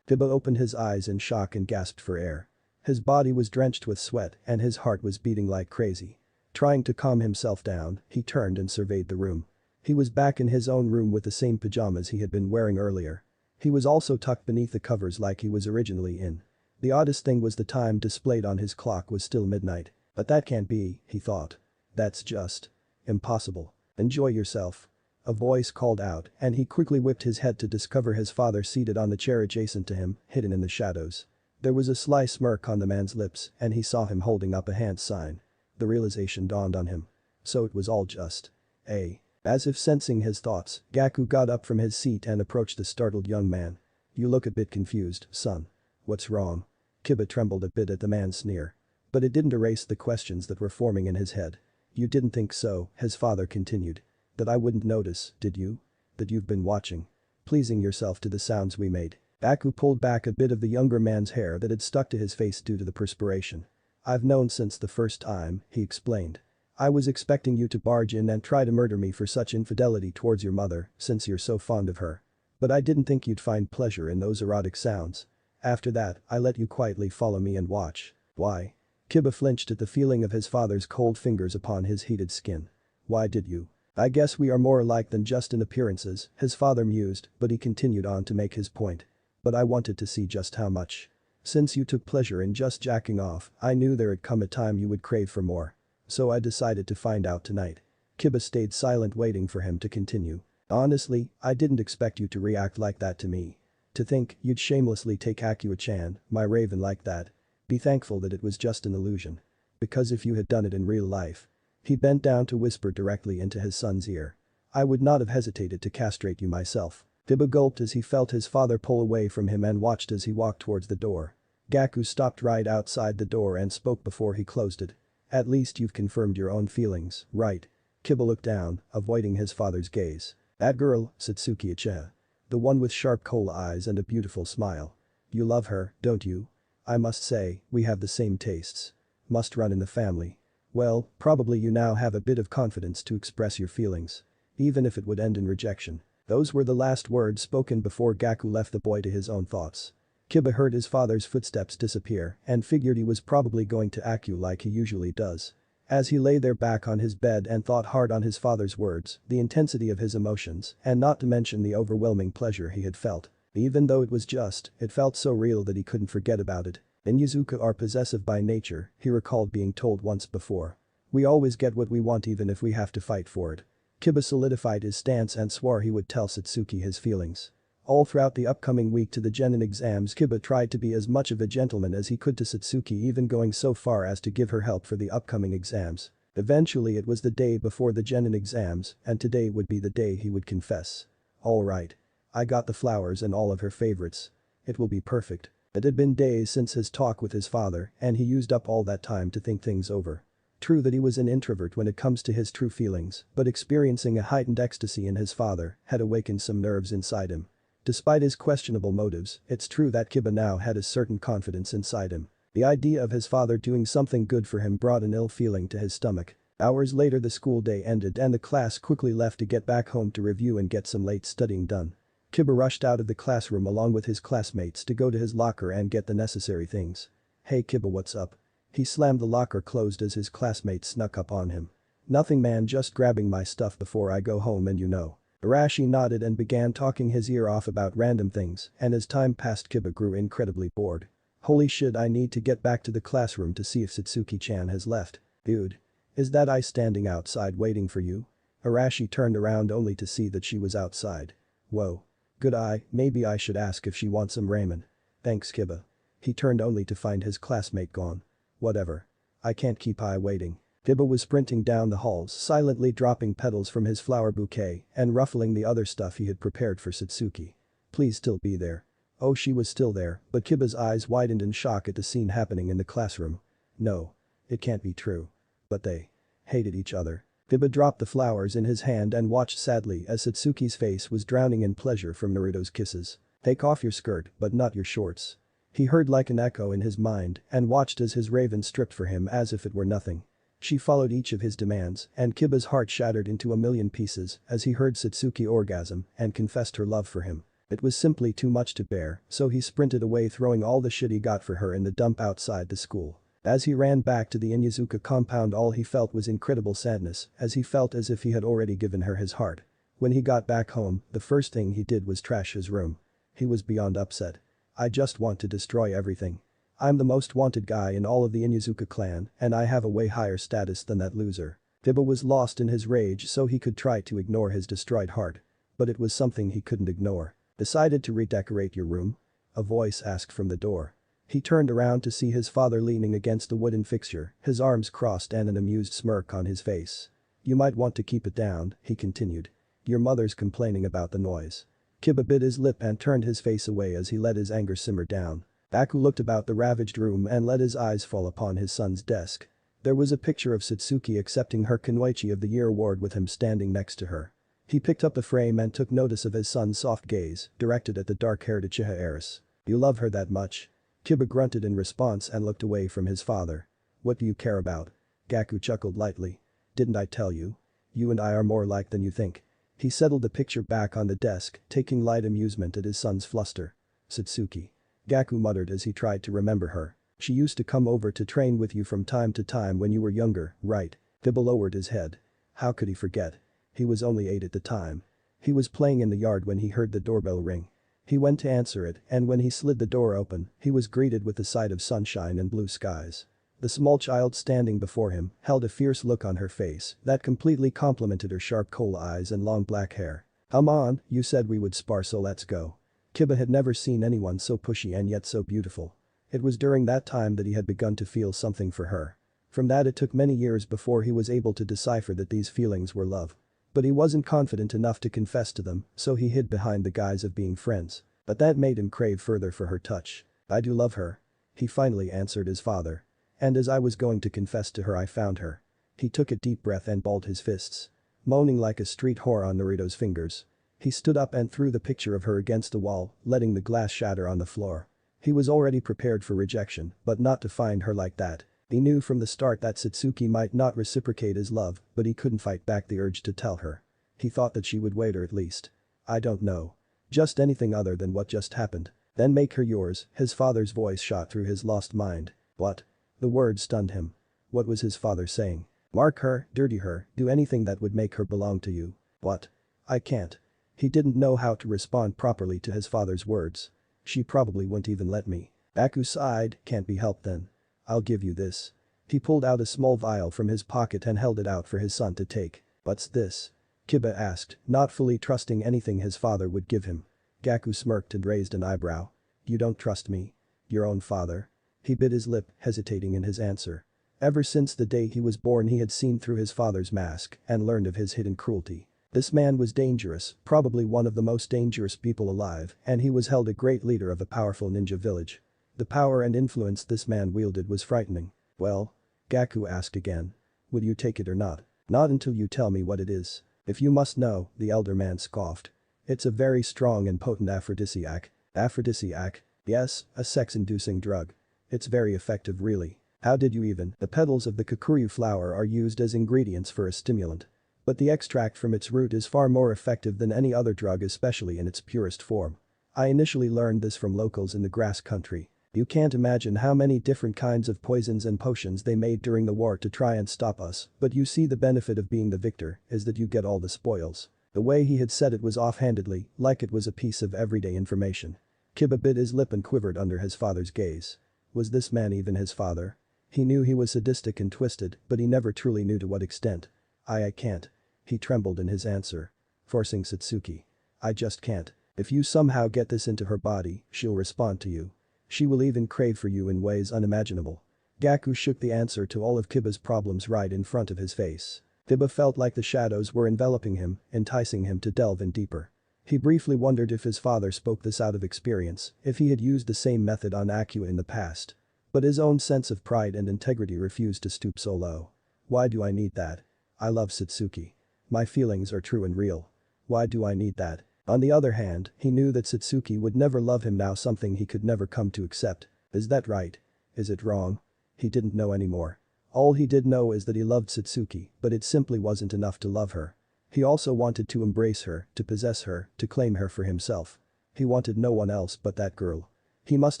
Kiba opened his eyes in shock and gasped for air. His body was drenched with sweat and his heart was beating like crazy. Trying to calm himself down, he turned and surveyed the room. He was back in his own room with the same pajamas he had been wearing earlier. He was also tucked beneath the covers like he was originally in. The oddest thing was the time displayed on his clock was still midnight. But that can't be, he thought. That's just impossible. Enjoy yourself. A voice called out and he quickly whipped his head to discover his father seated on the chair adjacent to him, hidden in the shadows. There was a sly smirk on the man's lips and he saw him holding up a hand sign. The realization dawned on him. So it was all just a. As if sensing his thoughts, Gaku got up from his seat and approached the startled young man. You look a bit confused, son. What's wrong? Kiba trembled a bit at the man's sneer. But it didn't erase the questions that were forming in his head. You didn't think so, his father continued. That I wouldn't notice, did you? That you've been watching. Pleasing yourself to the sounds we made. Gaku pulled back a bit of the younger man's hair that had stuck to his face due to the perspiration. I've known since the first time, he explained. I was expecting you to barge in and try to murder me for such infidelity towards your mother, since you're so fond of her. But I didn't think you'd find pleasure in those erotic sounds. After that, I let you quietly follow me and watch. Why? Kiba flinched at the feeling of his father's cold fingers upon his heated skin. Why did you? I guess we are more alike than just in appearances, his father mused, but he continued on to make his point. But I wanted to see just how much. Since you took pleasure in just jacking off, I knew there had come a time you would crave for more. So I decided to find out tonight. Kiba stayed silent waiting for him to continue. Honestly, I didn't expect you to react like that to me. To think you'd shamelessly take Akua-chan, my raven like that. Be thankful that it was just an illusion. Because if you had done it in real life. He bent down to whisper directly into his son's ear. I would not have hesitated to castrate you myself. Kiba gulped as he felt his father pull away from him and watched as he walked towards the door. Gaku stopped right outside the door and spoke before he closed it. At least you've confirmed your own feelings, right? Kiba looked down, avoiding his father's gaze. That girl, Satsuki-chan. The one with sharp coal eyes and a beautiful smile. You love her, don't you? I must say, we have the same tastes. Must run in the family. Well, probably you now have a bit of confidence to express your feelings. Even if it would end in rejection. Those were the last words spoken before Gaku left the boy to his own thoughts. Kiba heard his father's footsteps disappear and figured he was probably going to Aku like he usually does. As he lay there back on his bed and thought hard on his father's words, the intensity of his emotions, and not to mention the overwhelming pleasure he had felt. Even though it was just, it felt so real that he couldn't forget about it. Inyazuka are possessive by nature, he recalled being told once before. We always get what we want even if we have to fight for it. Kiba solidified his stance and swore he would tell Satsuki his feelings. All throughout the upcoming week to the genin exams, Kiba tried to be as much of a gentleman as he could to Satsuki, even going so far as to give her help for the upcoming exams. Eventually it was the day before the genin exams, and today would be the day he would confess. Alright. I got the flowers and all of her favorites. It will be perfect. It had been days since his talk with his father and he used up all that time to think things over. True that he was an introvert when it comes to his true feelings, but experiencing a heightened ecstasy in his father had awakened some nerves inside him. Despite his questionable motives, it's true that Kiba now had a certain confidence inside him. The idea of his father doing something good for him brought an ill feeling to his stomach. Hours later the school day ended and the class quickly left to get back home to review and get some late studying done. Kiba rushed out of the classroom along with his classmates to go to his locker and get the necessary things. "Hey Kiba, what's up?" He slammed the locker closed as his classmates snuck up on him. "Nothing man, just grabbing my stuff before I go home and you know." Arashi nodded and began talking his ear off about random things, and as time passed Kiba grew incredibly bored. "Holy shit, I need to get back to the classroom to see if Satsuki-chan has left. Dude. Is that I standing outside waiting for you?" Arashi turned around only to see that she was outside. "Whoa. Good eye, maybe I should ask if she wants some ramen." "Thanks Kiba." He turned only to find his classmate gone. "Whatever. I can't keep I waiting." Kiba was sprinting down the halls, silently dropping petals from his flower bouquet and ruffling the other stuff he had prepared for Satsuki. "Please still be there." Oh, she was still there, but Kiba's eyes widened in shock at the scene happening in the classroom. No. It can't be true. But they hated each other. Kiba dropped the flowers in his hand and watched sadly as Satsuki's face was drowning in pleasure from Naruto's kisses. "Take off your skirt, but not your shorts." He heard like an echo in his mind and watched as his raven stripped for him as if it were nothing. She followed each of his demands and Kiba's heart shattered into a million pieces as he heard Satsuki orgasm and confessed her love for him. It was simply too much to bear, so he sprinted away throwing all the shit he got for her in the dump outside the school. As he ran back to the Inyazuka compound all he felt was incredible sadness as he felt as if he had already given her his heart. When he got back home, the first thing he did was trash his room. He was beyond upset. "I just want to destroy everything. I'm the most wanted guy in all of the Inyazuka clan and I have a way higher status than that loser." Kiba was lost in his rage so he could try to ignore his destroyed heart. But it was something he couldn't ignore. "Decided to redecorate your room?" A voice asked from the door. He turned around to see his father leaning against the wooden fixture, his arms crossed and an amused smirk on his face. "You might want to keep it down," he continued. "Your mother's complaining about the noise." Kiba bit his lip and turned his face away as he let his anger simmer down. Aku looked about the ravaged room and let his eyes fall upon his son's desk. There was a picture of Satsuki accepting her Kunoichi of the Year award with him standing next to her. He picked up the frame and took notice of his son's soft gaze, directed at the dark-haired Uchiha heiress. "You love her that much?" Kiba grunted in response and looked away from his father. "What do you care about?" Gaku chuckled lightly. "Didn't I tell you? You and I are more alike than you think." He settled the picture back on the desk, taking light amusement at his son's fluster. "Satsuki." Gaku muttered as he tried to remember her. "She used to come over to train with you from time to time when you were younger, right?" Kiba lowered his head. How could he forget? He was only 8 at the time. He was playing in the yard when he heard the doorbell ring. He went to answer it and when he slid the door open, he was greeted with the sight of sunshine and blue skies. The small child standing before him held a fierce look on her face that completely complemented her sharp coal eyes and long black hair. "Come on, you said we would spar so let's go." Kiba had never seen anyone so pushy and yet so beautiful. It was during that time that he had begun to feel something for her. From that it took many years before he was able to decipher that these feelings were love. But he wasn't confident enough to confess to them, so he hid behind the guise of being friends. But that made him crave further for her touch. "I do love her." He finally answered his father. "And as I was going to confess to her I found her." He took a deep breath and balled his fists. Moaning like a street whore on Naruto's fingers. He stood up and threw the picture of her against the wall, letting the glass shatter on the floor. He was already prepared for rejection, but not to find her like that. He knew from the start that Satsuki might not reciprocate his love, but he couldn't fight back the urge to tell her. He thought that she would wait or at least. "I don't know. Just anything other than what just happened. Then make her yours," his father's voice shot through his lost mind. What? The word stunned him. What was his father saying? Mark her, dirty her, do anything that would make her belong to you. What? I can't. He didn't know how to respond properly to his father's words. She probably won't even let me. Aku sighed, can't be helped then. I'll give you this. He pulled out a small vial from his pocket and held it out for his son to take. What's this? Kiba asked, not fully trusting anything his father would give him. Gaku smirked and raised an eyebrow. You don't trust me? Your own father? He bit his lip, hesitating in his answer. Ever since the day he was born he had seen through his father's mask and learned of his hidden cruelty. This man was dangerous, probably one of the most dangerous people alive, and he was held a great leader of a powerful ninja village. The power and influence this man wielded was frightening. Well? Gaku asked again. Will you take it or not? Not until you tell me what it is. If you must know, the elder man scoffed. It's a very strong and potent aphrodisiac. Aphrodisiac? Yes, a sex-inducing drug. It's very effective really. How did you even? The petals of the kukuru flower are used as ingredients for a stimulant. But the extract from its root is far more effective than any other drug, especially in its purest form. I initially learned this from locals in the grass country. You can't imagine how many different kinds of poisons and potions they made during the war to try and stop us, but you see the benefit of being the victor is that you get all the spoils. The way he had said it was offhandedly, like it was a piece of everyday information. Kiba bit his lip and quivered under his father's gaze. Was this man even his father? He knew he was sadistic and twisted, but he never truly knew to what extent. I can't. He trembled in his answer. Forcing Satsuki. I just can't. If you somehow get this into her body, she'll respond to you. She will even crave for you in ways unimaginable. Gaku shook the answer to all of Kiba's problems right in front of his face. Kiba felt like the shadows were enveloping him, enticing him to delve in deeper. He briefly wondered if his father spoke this out of experience, if he had used the same method on Aku in the past. But his own sense of pride and integrity refused to stoop so low. Why do I need that? I love Satsuki. My feelings are true and real. Why do I need that? On the other hand, he knew that Satsuki would never love him now, something he could never come to accept. Is that right? Is it wrong? He didn't know anymore. All he did know is that he loved Satsuki, but it simply wasn't enough to love her. He also wanted to embrace her, to possess her, to claim her for himself. He wanted no one else but that girl. He must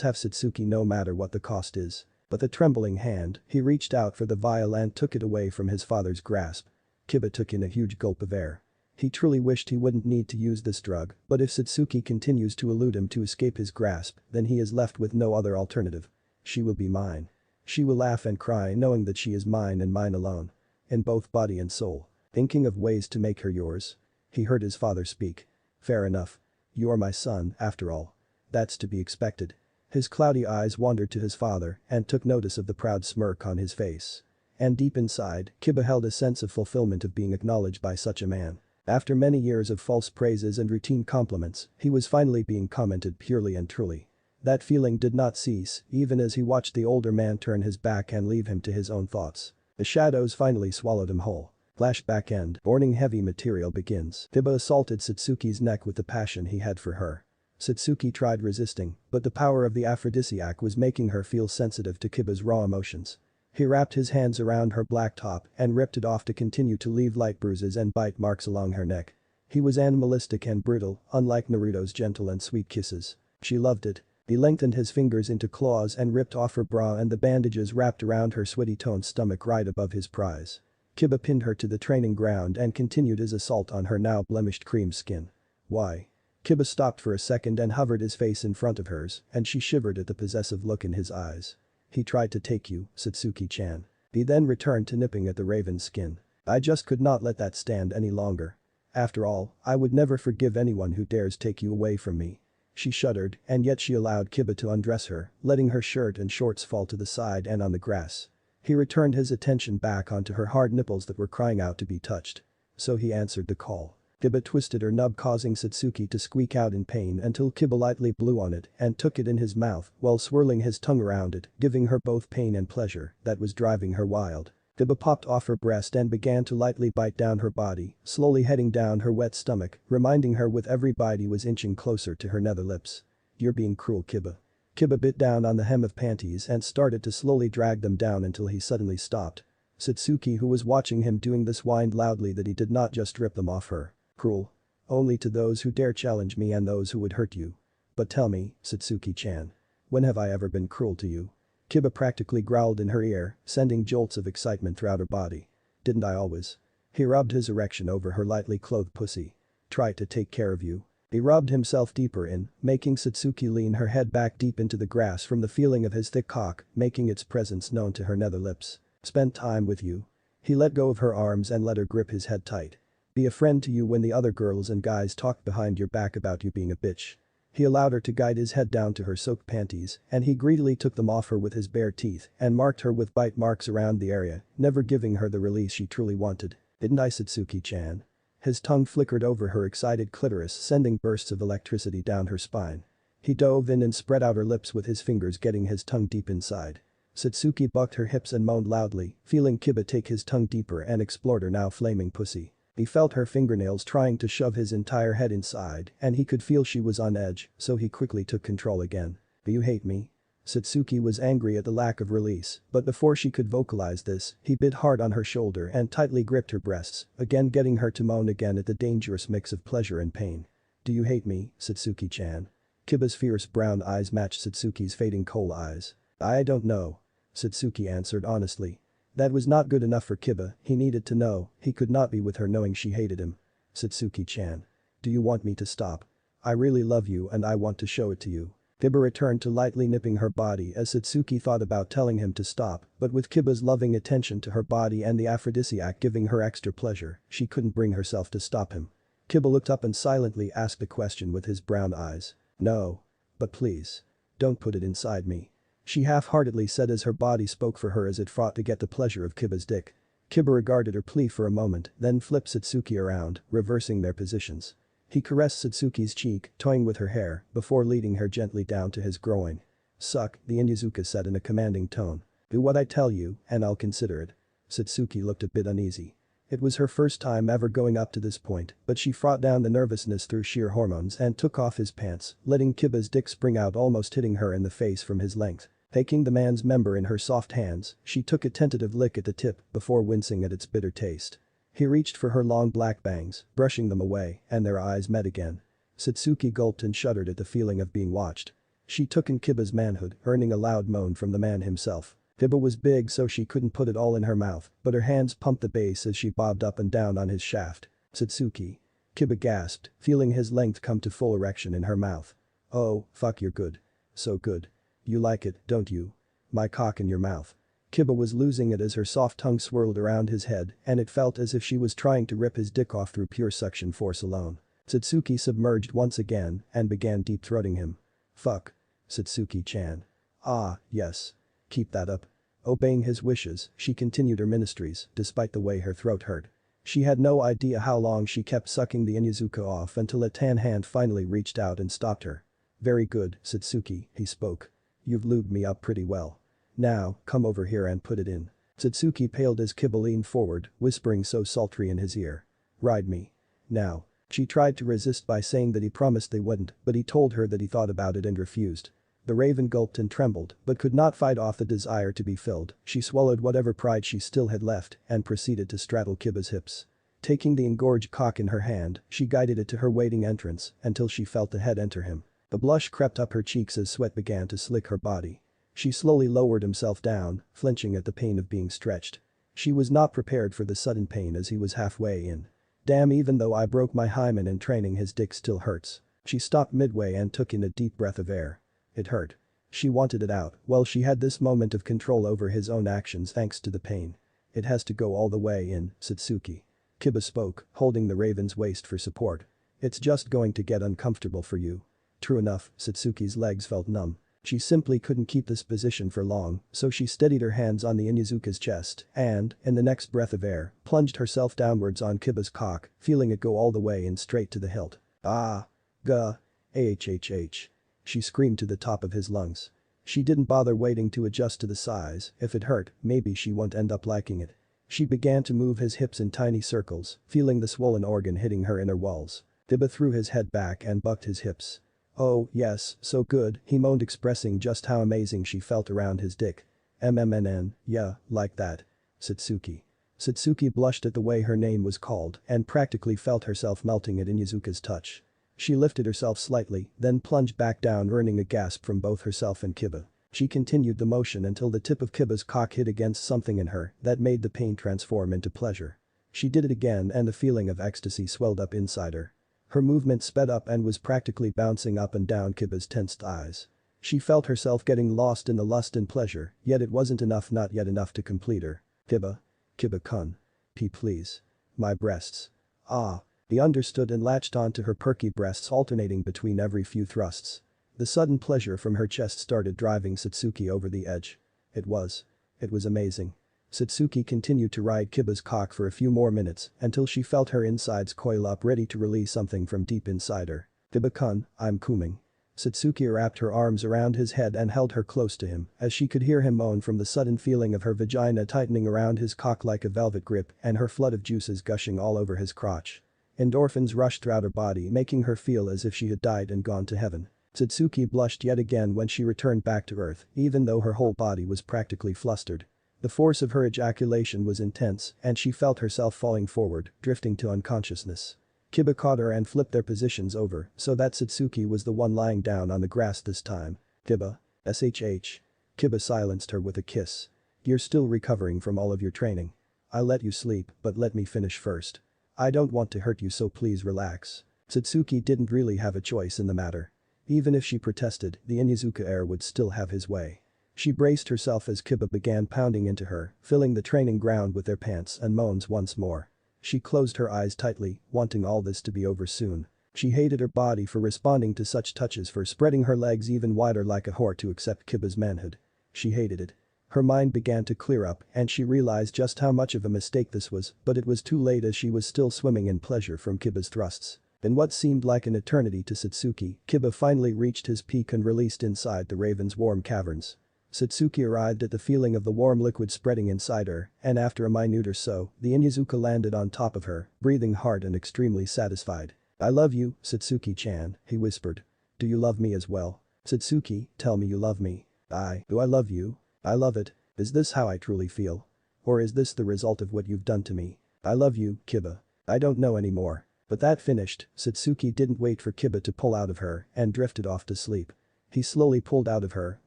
have Satsuki no matter what the cost is. With a trembling hand, he reached out for the vial and took it away from his father's grasp. Kiba took in a huge gulp of air. He truly wished he wouldn't need to use this drug, but if Satsuki continues to elude him to escape his grasp, then he is left with no other alternative. She will be mine. She will laugh and cry knowing that she is mine and mine alone. In both body and soul. Thinking of ways to make her yours. He heard his father speak. Fair enough. You're my son, after all. That's to be expected. His cloudy eyes wandered to his father and took notice of the proud smirk on his face. And deep inside, Kiba held a sense of fulfillment of being acknowledged by such a man. After many years of false praises and routine compliments, he was finally being commented purely and truly. That feeling did not cease, even as he watched the older man turn his back and leave him to his own thoughts. The shadows finally swallowed him whole. Flashback end. Burning heavy material begins. Kiba assaulted Satsuki's neck with the passion he had for her. Satsuki tried resisting, but the power of the aphrodisiac was making her feel sensitive to Kiba's raw emotions. He wrapped his hands around her black top and ripped it off to continue to leave light bruises and bite marks along her neck. He was animalistic and brutal, unlike Naruto's gentle and sweet kisses. She loved it. He lengthened his fingers into claws and ripped off her bra and the bandages wrapped around her sweaty-toned stomach right above his prize. Kiba pinned her to the training ground and continued his assault on her now blemished cream skin. Why? Kiba stopped for a second and hovered his face in front of hers, and she shivered at the possessive look in his eyes. He tried to take you, Satsuki-chan. He then returned to nipping at the raven's skin. I just could not let that stand any longer. After all, I would never forgive anyone who dares take you away from me. She shuddered, and yet she allowed Kiba to undress her, letting her shirt and shorts fall to the side and on the grass. He returned his attention back onto her hard nipples that were crying out to be touched. So he answered the call. Kiba twisted her nub, causing Satsuki to squeak out in pain until Kiba lightly blew on it and took it in his mouth while swirling his tongue around it, giving her both pain and pleasure that was driving her wild. Kiba popped off her breast and began to lightly bite down her body, slowly heading down her wet stomach, reminding her with every bite he was inching closer to her nether lips. You're being cruel, Kiba. Kiba bit down on the hem of panties and started to slowly drag them down until he suddenly stopped. Satsuki, who was watching him doing this, whined loudly that he did not just rip them off her. Cruel? Only to those who dare challenge me and those who would hurt you. But tell me, Satsuki-chan. When have I ever been cruel to you? Kiba practically growled in her ear, sending jolts of excitement throughout her body. Didn't I always? He rubbed his erection over her lightly clothed pussy. Try to take care of you. He rubbed himself deeper in, making Satsuki lean her head back deep into the grass from the feeling of his thick cock, making its presence known to her nether lips. Spend time with you. He let go of her arms and let her grip his head tight. Be a friend to you when the other girls and guys talk behind your back about you being a bitch. He allowed her to guide his head down to her soaked panties, and he greedily took them off her with his bare teeth and marked her with bite marks around the area, never giving her the release she truly wanted. Didn't I, Satsuki-chan? His tongue flickered over her excited clitoris, sending bursts of electricity down her spine. He dove in and spread out her lips with his fingers, getting his tongue deep inside. Satsuki bucked her hips and moaned loudly, feeling Kiba take his tongue deeper and explore her now flaming pussy. He felt her fingernails trying to shove his entire head inside and he could feel she was on edge, so he quickly took control again. "Do you hate me?" Satsuki was angry at the lack of release, but before she could vocalize this, he bit hard on her shoulder and tightly gripped her breasts, again getting her to moan again at the dangerous mix of pleasure and pain. "Do you hate me, Satsuki-chan?" Kiba's fierce brown eyes matched Satsuki's fading coal eyes. "I don't know." Satsuki answered honestly. That was not good enough for Kiba, he needed to know, he could not be with her knowing she hated him. "Satsuki-chan. Do you want me to stop? I really love you and I want to show it to you." Kiba returned to lightly nipping her body as Satsuki thought about telling him to stop, but with Kiba's loving attention to her body and the aphrodisiac giving her extra pleasure, she couldn't bring herself to stop him. Kiba looked up and silently asked a question with his brown eyes. "No. But please. Don't put it inside me." She half-heartedly said as her body spoke for her as it fought to get the pleasure of Kiba's dick. Kiba regarded her plea for a moment, then flipped Satsuki around, reversing their positions. He caressed Satsuki's cheek, toying with her hair, before leading her gently down to his groin. "Suck," the Inyazuka said in a commanding tone. "Do what I tell you, and I'll consider it." Satsuki looked a bit uneasy. It was her first time ever going up to this point, but she fought down the nervousness through sheer hormones and took off his pants, letting Kiba's dick spring out almost hitting her in the face from his length. Taking the man's member in her soft hands, she took a tentative lick at the tip before wincing at its bitter taste. He reached for her long black bangs, brushing them away, and their eyes met again. Satsuki gulped and shuddered at the feeling of being watched. She took in Kiba's manhood, earning a loud moan from the man himself. Kiba was big so she couldn't put it all in her mouth, but her hands pumped the bass as she bobbed up and down on his shaft. "Satsuki." Kiba gasped, feeling his length come to full erection in her mouth. "Oh, fuck, you're good. So good. You like it, don't you? My cock in your mouth." Kiba was losing it as her soft tongue swirled around his head and it felt as if she was trying to rip his dick off through pure suction force alone. Satsuki submerged once again and began deep-throating him. "Fuck. Satsuki-chan. Ah, yes. Keep that up." Obeying his wishes, she continued her ministries, despite the way her throat hurt. She had no idea how long she kept sucking the Inyazuka off until a tan hand finally reached out and stopped her. "Very good, Satsuki," he spoke. "You've lubed me up pretty well. Now, come over here and put it in." Satsuki paled as Kiba leaned forward, whispering so sultry in his ear. "Ride me. Now." She tried to resist by saying that he promised they wouldn't, but he told her that he thought about it and refused. The raven gulped and trembled, but could not fight off the desire to be filled. She swallowed whatever pride she still had left and proceeded to straddle Kiba's hips. Taking the engorged cock in her hand, she guided it to her waiting entrance until she felt the head enter him. The blush crept up her cheeks as sweat began to slick her body. She slowly lowered himself down, flinching at the pain of being stretched. She was not prepared for the sudden pain as he was halfway in. "Damn, even though I broke my hymen in training, his dick still hurts." She stopped midway and took in a deep breath of air. It hurt. She wanted it out. Well, she had this moment of control over his own actions thanks to the pain. "It has to go all the way in, Satsuki." Kiba spoke, holding the raven's waist for support. "It's just going to get uncomfortable for you." True enough, Satsuki's legs felt numb. She simply couldn't keep this position for long, so she steadied her hands on the Inyazuka's chest and, in the next breath of air, plunged herself downwards on Kiba's cock, feeling it go all the way in straight to the hilt. "Ah. Gah. Ahhh." She screamed to the top of his lungs. She didn't bother waiting to adjust to the size. If it hurt, maybe she won't end up liking it. She began to move his hips in tiny circles, feeling the swollen organ hitting her inner walls. Kiba threw his head back and bucked his hips. "Oh, yes, so good," he moaned, expressing just how amazing she felt around his dick. Yeah, like that. Satsuki." Satsuki blushed at the way her name was called and practically felt herself melting at Inyazuka's touch. She lifted herself slightly, then plunged back down, earning a gasp from both herself and Kiba. She continued the motion until the tip of Kiba's cock hit against something in her that made the pain transform into pleasure. She did it again and the feeling of ecstasy swelled up inside her. Her movement sped up and was practically bouncing up and down Kiba's tensed eyes. She felt herself getting lost in the lust and pleasure, yet it wasn't enough, not yet enough to complete her. Kiba-kun. Please. My breasts." "Ah." He understood and latched onto her perky breasts, alternating between every few thrusts. The sudden pleasure from her chest started driving Satsuki over the edge. It was amazing. Satsuki continued to ride Kiba's cock for a few more minutes until she felt her insides coil up, ready to release something from deep inside her. "Kiba-kun, I'm coming." Satsuki wrapped her arms around his head and held her close to him as she could hear him moan from the sudden feeling of her vagina tightening around his cock like a velvet grip and her flood of juices gushing all over his crotch. Endorphins rushed throughout her body making her feel as if she had died and gone to heaven. Satsuki blushed yet again when she returned back to Earth, even though her whole body was practically flustered. The force of her ejaculation was intense and she felt herself falling forward, drifting to unconsciousness. Kiba caught her and flipped their positions over so that Satsuki was the one lying down on the grass this time. Kiba. SHH. Kiba silenced her with a kiss. You're still recovering from all of your training. I'll let you sleep, but let me finish first. I don't want to hurt you so please relax. Satsuki didn't really have a choice in the matter. Even if she protested, the Inuzuka heir would still have his way. She braced herself as Kiba began pounding into her, filling the training ground with their pants and moans once more. She closed her eyes tightly, wanting all this to be over soon. She hated her body for responding to such touches, for spreading her legs even wider like a whore to accept Kiba's manhood. She hated it. Her mind began to clear up and she realized just how much of a mistake this was, but it was too late as she was still swimming in pleasure from Kiba's thrusts. In what seemed like an eternity to Satsuki, Kiba finally reached his peak and released inside the raven's warm caverns. Satsuki arrived at the feeling of the warm liquid spreading inside her, and after a minute or so, the Inuzuka landed on top of her, breathing hard and extremely satisfied. I love you, Satsuki-chan, he whispered. Do you love me as well? Satsuki, tell me you love me. Do I love you? I love it. Is this how I truly feel? Or is this the result of what you've done to me? I love you, Kiba. I don't know anymore. But that finished, Satsuki didn't wait for Kiba to pull out of her and drifted off to sleep. He slowly pulled out of her,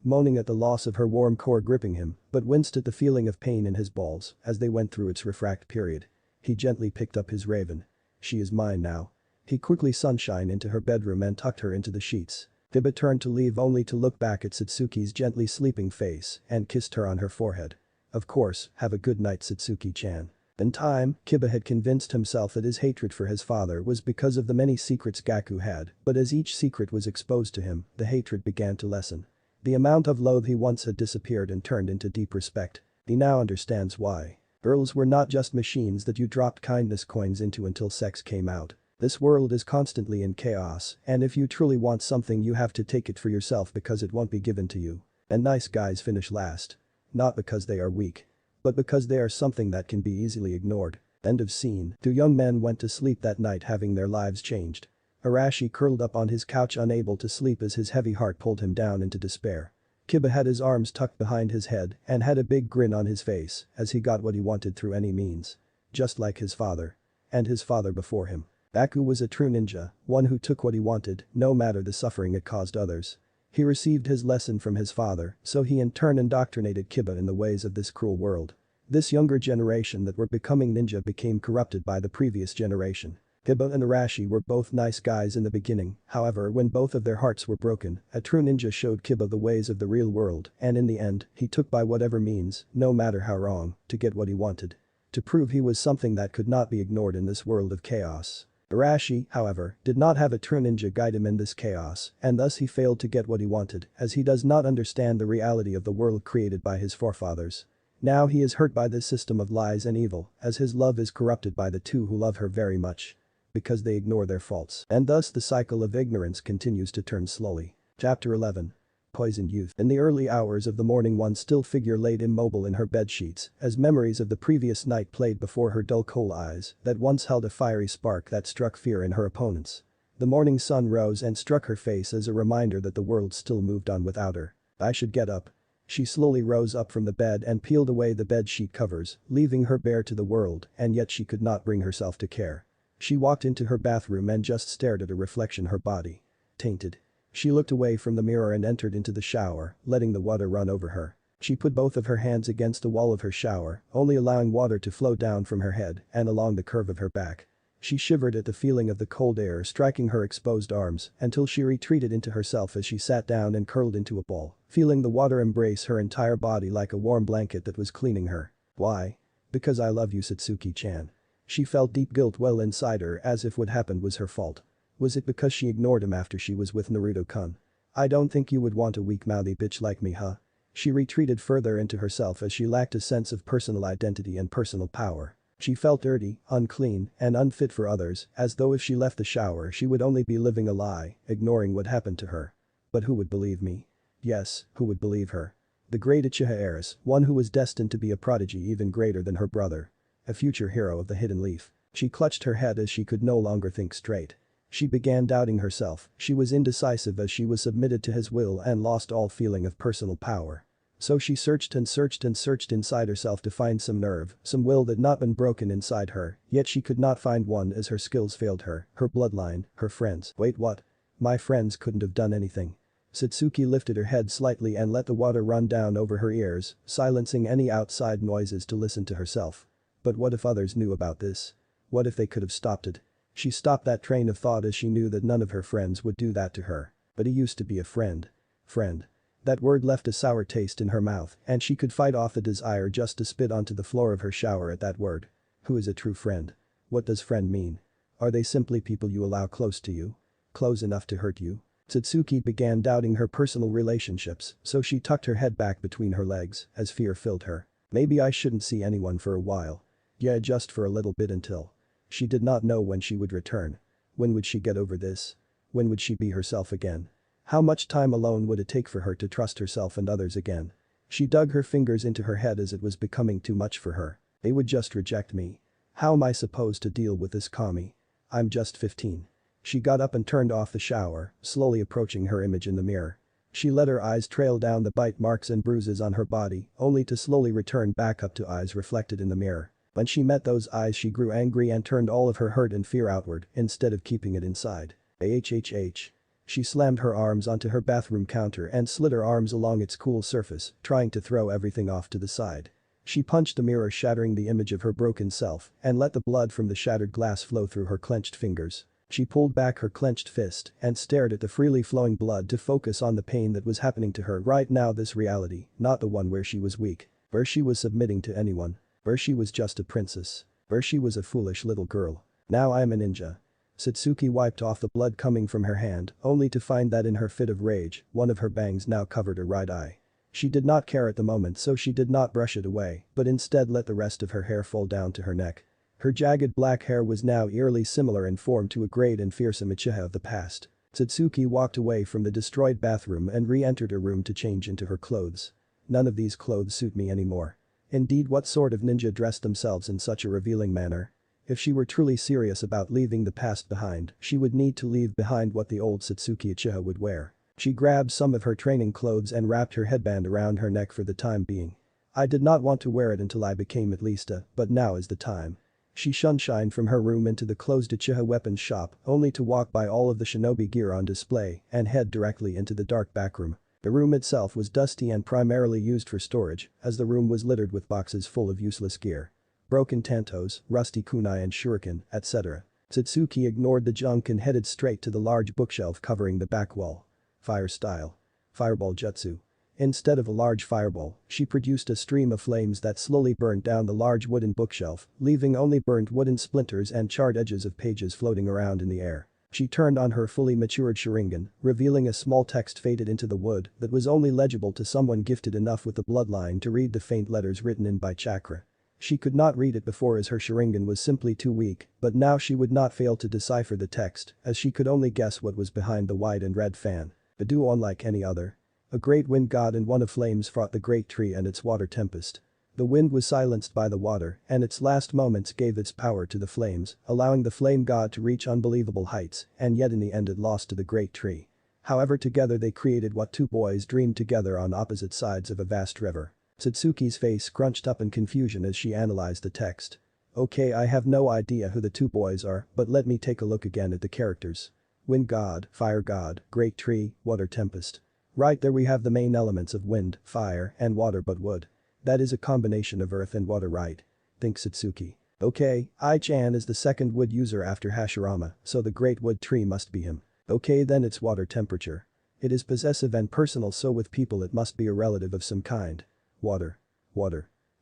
moaning at the loss of her warm core gripping him, but winced at the feeling of pain in his balls as they went through its refract period. He gently picked up his raven. She is mine now. He quickly sunshine into her bedroom and tucked her into the sheets. Kiba turned to leave only to look back at Satsuki's gently sleeping face and kissed her on her forehead. Of course, have a good night Satsuki-chan. In time, Kiba had convinced himself that his hatred for his father was because of the many secrets Gaku had, but as each secret was exposed to him, the hatred began to lessen. The amount of loathe he once had disappeared and turned into deep respect. He now understands why. Girls were not just machines that you dropped kindness coins into until sex came out. This world is constantly in chaos, and if you truly want something you have to take it for yourself because it won't be given to you. And nice guys finish last. Not because they are weak. But because they are something that can be easily ignored. End of scene. Two young men went to sleep that night having their lives changed. Arashi curled up on his couch unable to sleep as his heavy heart pulled him down into despair. Kiba had his arms tucked behind his head and had a big grin on his face as he got what he wanted through any means. Just like his father. And his father before him. Gaku was a true ninja, one who took what he wanted, no matter the suffering it caused others. He received his lesson from his father, so he in turn indoctrinated Kiba in the ways of this cruel world. This younger generation that were becoming ninja became corrupted by the previous generation. Kiba and Arashi were both nice guys in the beginning, however when both of their hearts were broken, a true ninja showed Kiba the ways of the real world and in the end, he took by whatever means, no matter how wrong, to get what he wanted. To prove he was something that could not be ignored in this world of chaos. Arashi, however, did not have a true ninja guide him in this chaos, and thus he failed to get what he wanted, as he does not understand the reality of the world created by his forefathers. Now he is hurt by this system of lies and evil, as his love is corrupted by the two who love her very much. Because they ignore their faults. And thus the cycle of ignorance continues to turn slowly. Chapter 11. Poisoned Youth. In the early hours of the morning one still figure laid immobile in her bedsheets as memories of the previous night played before her dull coal eyes that once held a fiery spark that struck fear in her opponents. The morning sun rose and struck her face as a reminder that the world still moved on without her. I should get up. She slowly rose up from the bed and peeled away the bedsheet covers, leaving her bare to the world, and yet she could not bring herself to care. She walked into her bathroom and just stared at a reflection her body. Tainted. She looked away from the mirror and entered into the shower, letting the water run over her. She put both of her hands against the wall of her shower, only allowing water to flow down from her head and along the curve of her back. She shivered at the feeling of the cold air striking her exposed arms until she retreated into herself as she sat down and curled into a ball, feeling the water embrace her entire body like a warm blanket that was cleaning her. Why? Because I love you, Satsuki-chan. She felt deep guilt well inside her as if what happened was her fault. Was it because she ignored him after she was with Naruto-kun? I don't think you would want a weak-mouthy bitch like me, huh? She retreated further into herself as she lacked a sense of personal identity and personal power. She felt dirty, unclean, and unfit for others, as though if she left the shower she would only be living a lie, ignoring what happened to her. But who would believe me? Yes, who would believe her? The great Uchiha heiress, one who was destined to be a prodigy even greater than her brother. A future hero of the Hidden Leaf. She clutched her head as she could no longer think straight. She began doubting herself, she was indecisive as she was submitted to his will and lost all feeling of personal power. So she searched and searched and searched inside herself to find some nerve, some will that not been broken inside her, yet she could not find one as her skills failed her, her bloodline, her friends. Wait, what? My friends couldn't have done anything. Satsuki lifted her head slightly and let the water run down over her ears, silencing any outside noises to listen to herself. But what if others knew about this? What if they could have stopped it? She stopped that train of thought as she knew that none of her friends would do that to her. But he used to be a friend. Friend. That word left a sour taste in her mouth and she could fight off the desire just to spit onto the floor of her shower at that word. Who is a true friend? What does friend mean? Are they simply people you allow close to you? Close enough to hurt you? Satsuki began doubting her personal relationships, so she tucked her head back between her legs as fear filled her. Maybe I shouldn't see anyone for a while. Yeah, just for a little bit until. She did not know when she would return. When would she get over this? When would she be herself again? How much time alone would it take for her to trust herself and others again? She dug her fingers into her head as it was becoming too much for her. They would just reject me. How am I supposed to deal with this Kami? I'm just 15. She got up and turned off the shower, slowly approaching her image in the mirror. She let her eyes trail down the bite marks and bruises on her body, only to slowly return back up to eyes reflected in the mirror. When she met those eyes she grew angry and turned all of her hurt and fear outward instead of keeping it inside. AHHH. She slammed her arms onto her bathroom counter and slid her arms along its cool surface, trying to throw everything off to the side. She punched the mirror, shattering the image of her broken self and let the blood from the shattered glass flow through her clenched fingers. She pulled back her clenched fist and stared at the freely flowing blood to focus on the pain that was happening to her right now, this reality, not the one where she was weak, where she was submitting to anyone, where she was just a princess, where she was a foolish little girl. Now I am a ninja. Satsuki wiped off the blood coming from her hand, only to find that in her fit of rage, one of her bangs now covered her right eye. She did not care at the moment, so she did not brush it away, but instead let the rest of her hair fall down to her neck. Her jagged black hair was now eerily similar in form to a great and fearsome Uchiha of the past. Satsuki walked away from the destroyed bathroom and re-entered her room to change into her clothes. None of these clothes suit me anymore. Indeed, what sort of ninja dressed themselves in such a revealing manner? If she were truly serious about leaving the past behind, she would need to leave behind what the old Satsuki Uchiha would wear. She grabbed some of her training clothes and wrapped her headband around her neck for the time being. I did not want to wear it until I became at least but now is the time. She shunshined from her room into the closed Uchiha weapons shop, only to walk by all of the shinobi gear on display and head directly into the dark backroom. The room itself was dusty and primarily used for storage, as the room was littered with boxes full of useless gear. Broken tantos, rusty kunai and shuriken, etc. Satsuki ignored the junk and headed straight to the large bookshelf covering the back wall. Fire style. Fireball jutsu. Instead of a large fireball, she produced a stream of flames that slowly burned down the large wooden bookshelf, leaving only burnt wooden splinters and charred edges of pages floating around in the air. She turned on her fully matured Sharingan, revealing a small text faded into the wood that was only legible to someone gifted enough with the bloodline to read the faint letters written in by chakra. She could not read it before as her Sharingan was simply too weak, but now she would not fail to decipher the text as she could only guess what was behind the white and red fan. A duo unlike any other. A great wind god and one of flames fought the great tree and its water tempest. The wind was silenced by the water and its last moments gave its power to the flames, allowing the flame god to reach unbelievable heights and yet in the end it lost to the great tree. However, together they created what two boys dreamed together on opposite sides of a vast river. Satsuki's face scrunched up in confusion as she analyzed the text. Okay, I have no idea who the two boys are, but let me take a look again at the characters. Wind god, fire god, great tree, water tempest. Right there we have the main elements of wind, fire, and water, but wood. That is a combination of earth and water, right? Thinks Satsuki. Okay, I-chan is the second wood user after Hashirama, so the great wood tree must be him. Okay, then it's water temperature. It is possessive and personal, so with people it must be a relative of some kind. Water.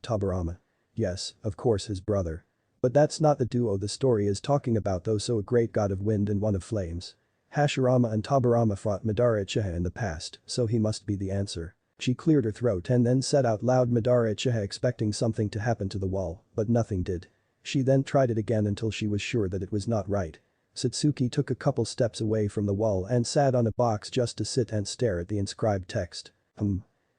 Tobirama. Yes, of course, his brother. But that's not the duo the story is talking about though, so a great god of wind and one of flames. Hashirama and Tobirama fought Madara Uchiha in the past, so he must be the answer. She cleared her throat and then said out loud Madara Uchiha, expecting something to happen to the wall, but nothing did. She then tried it again until she was sure that it was not right. Satsuki took a couple steps away from the wall and sat on a box just to sit and stare at the inscribed text.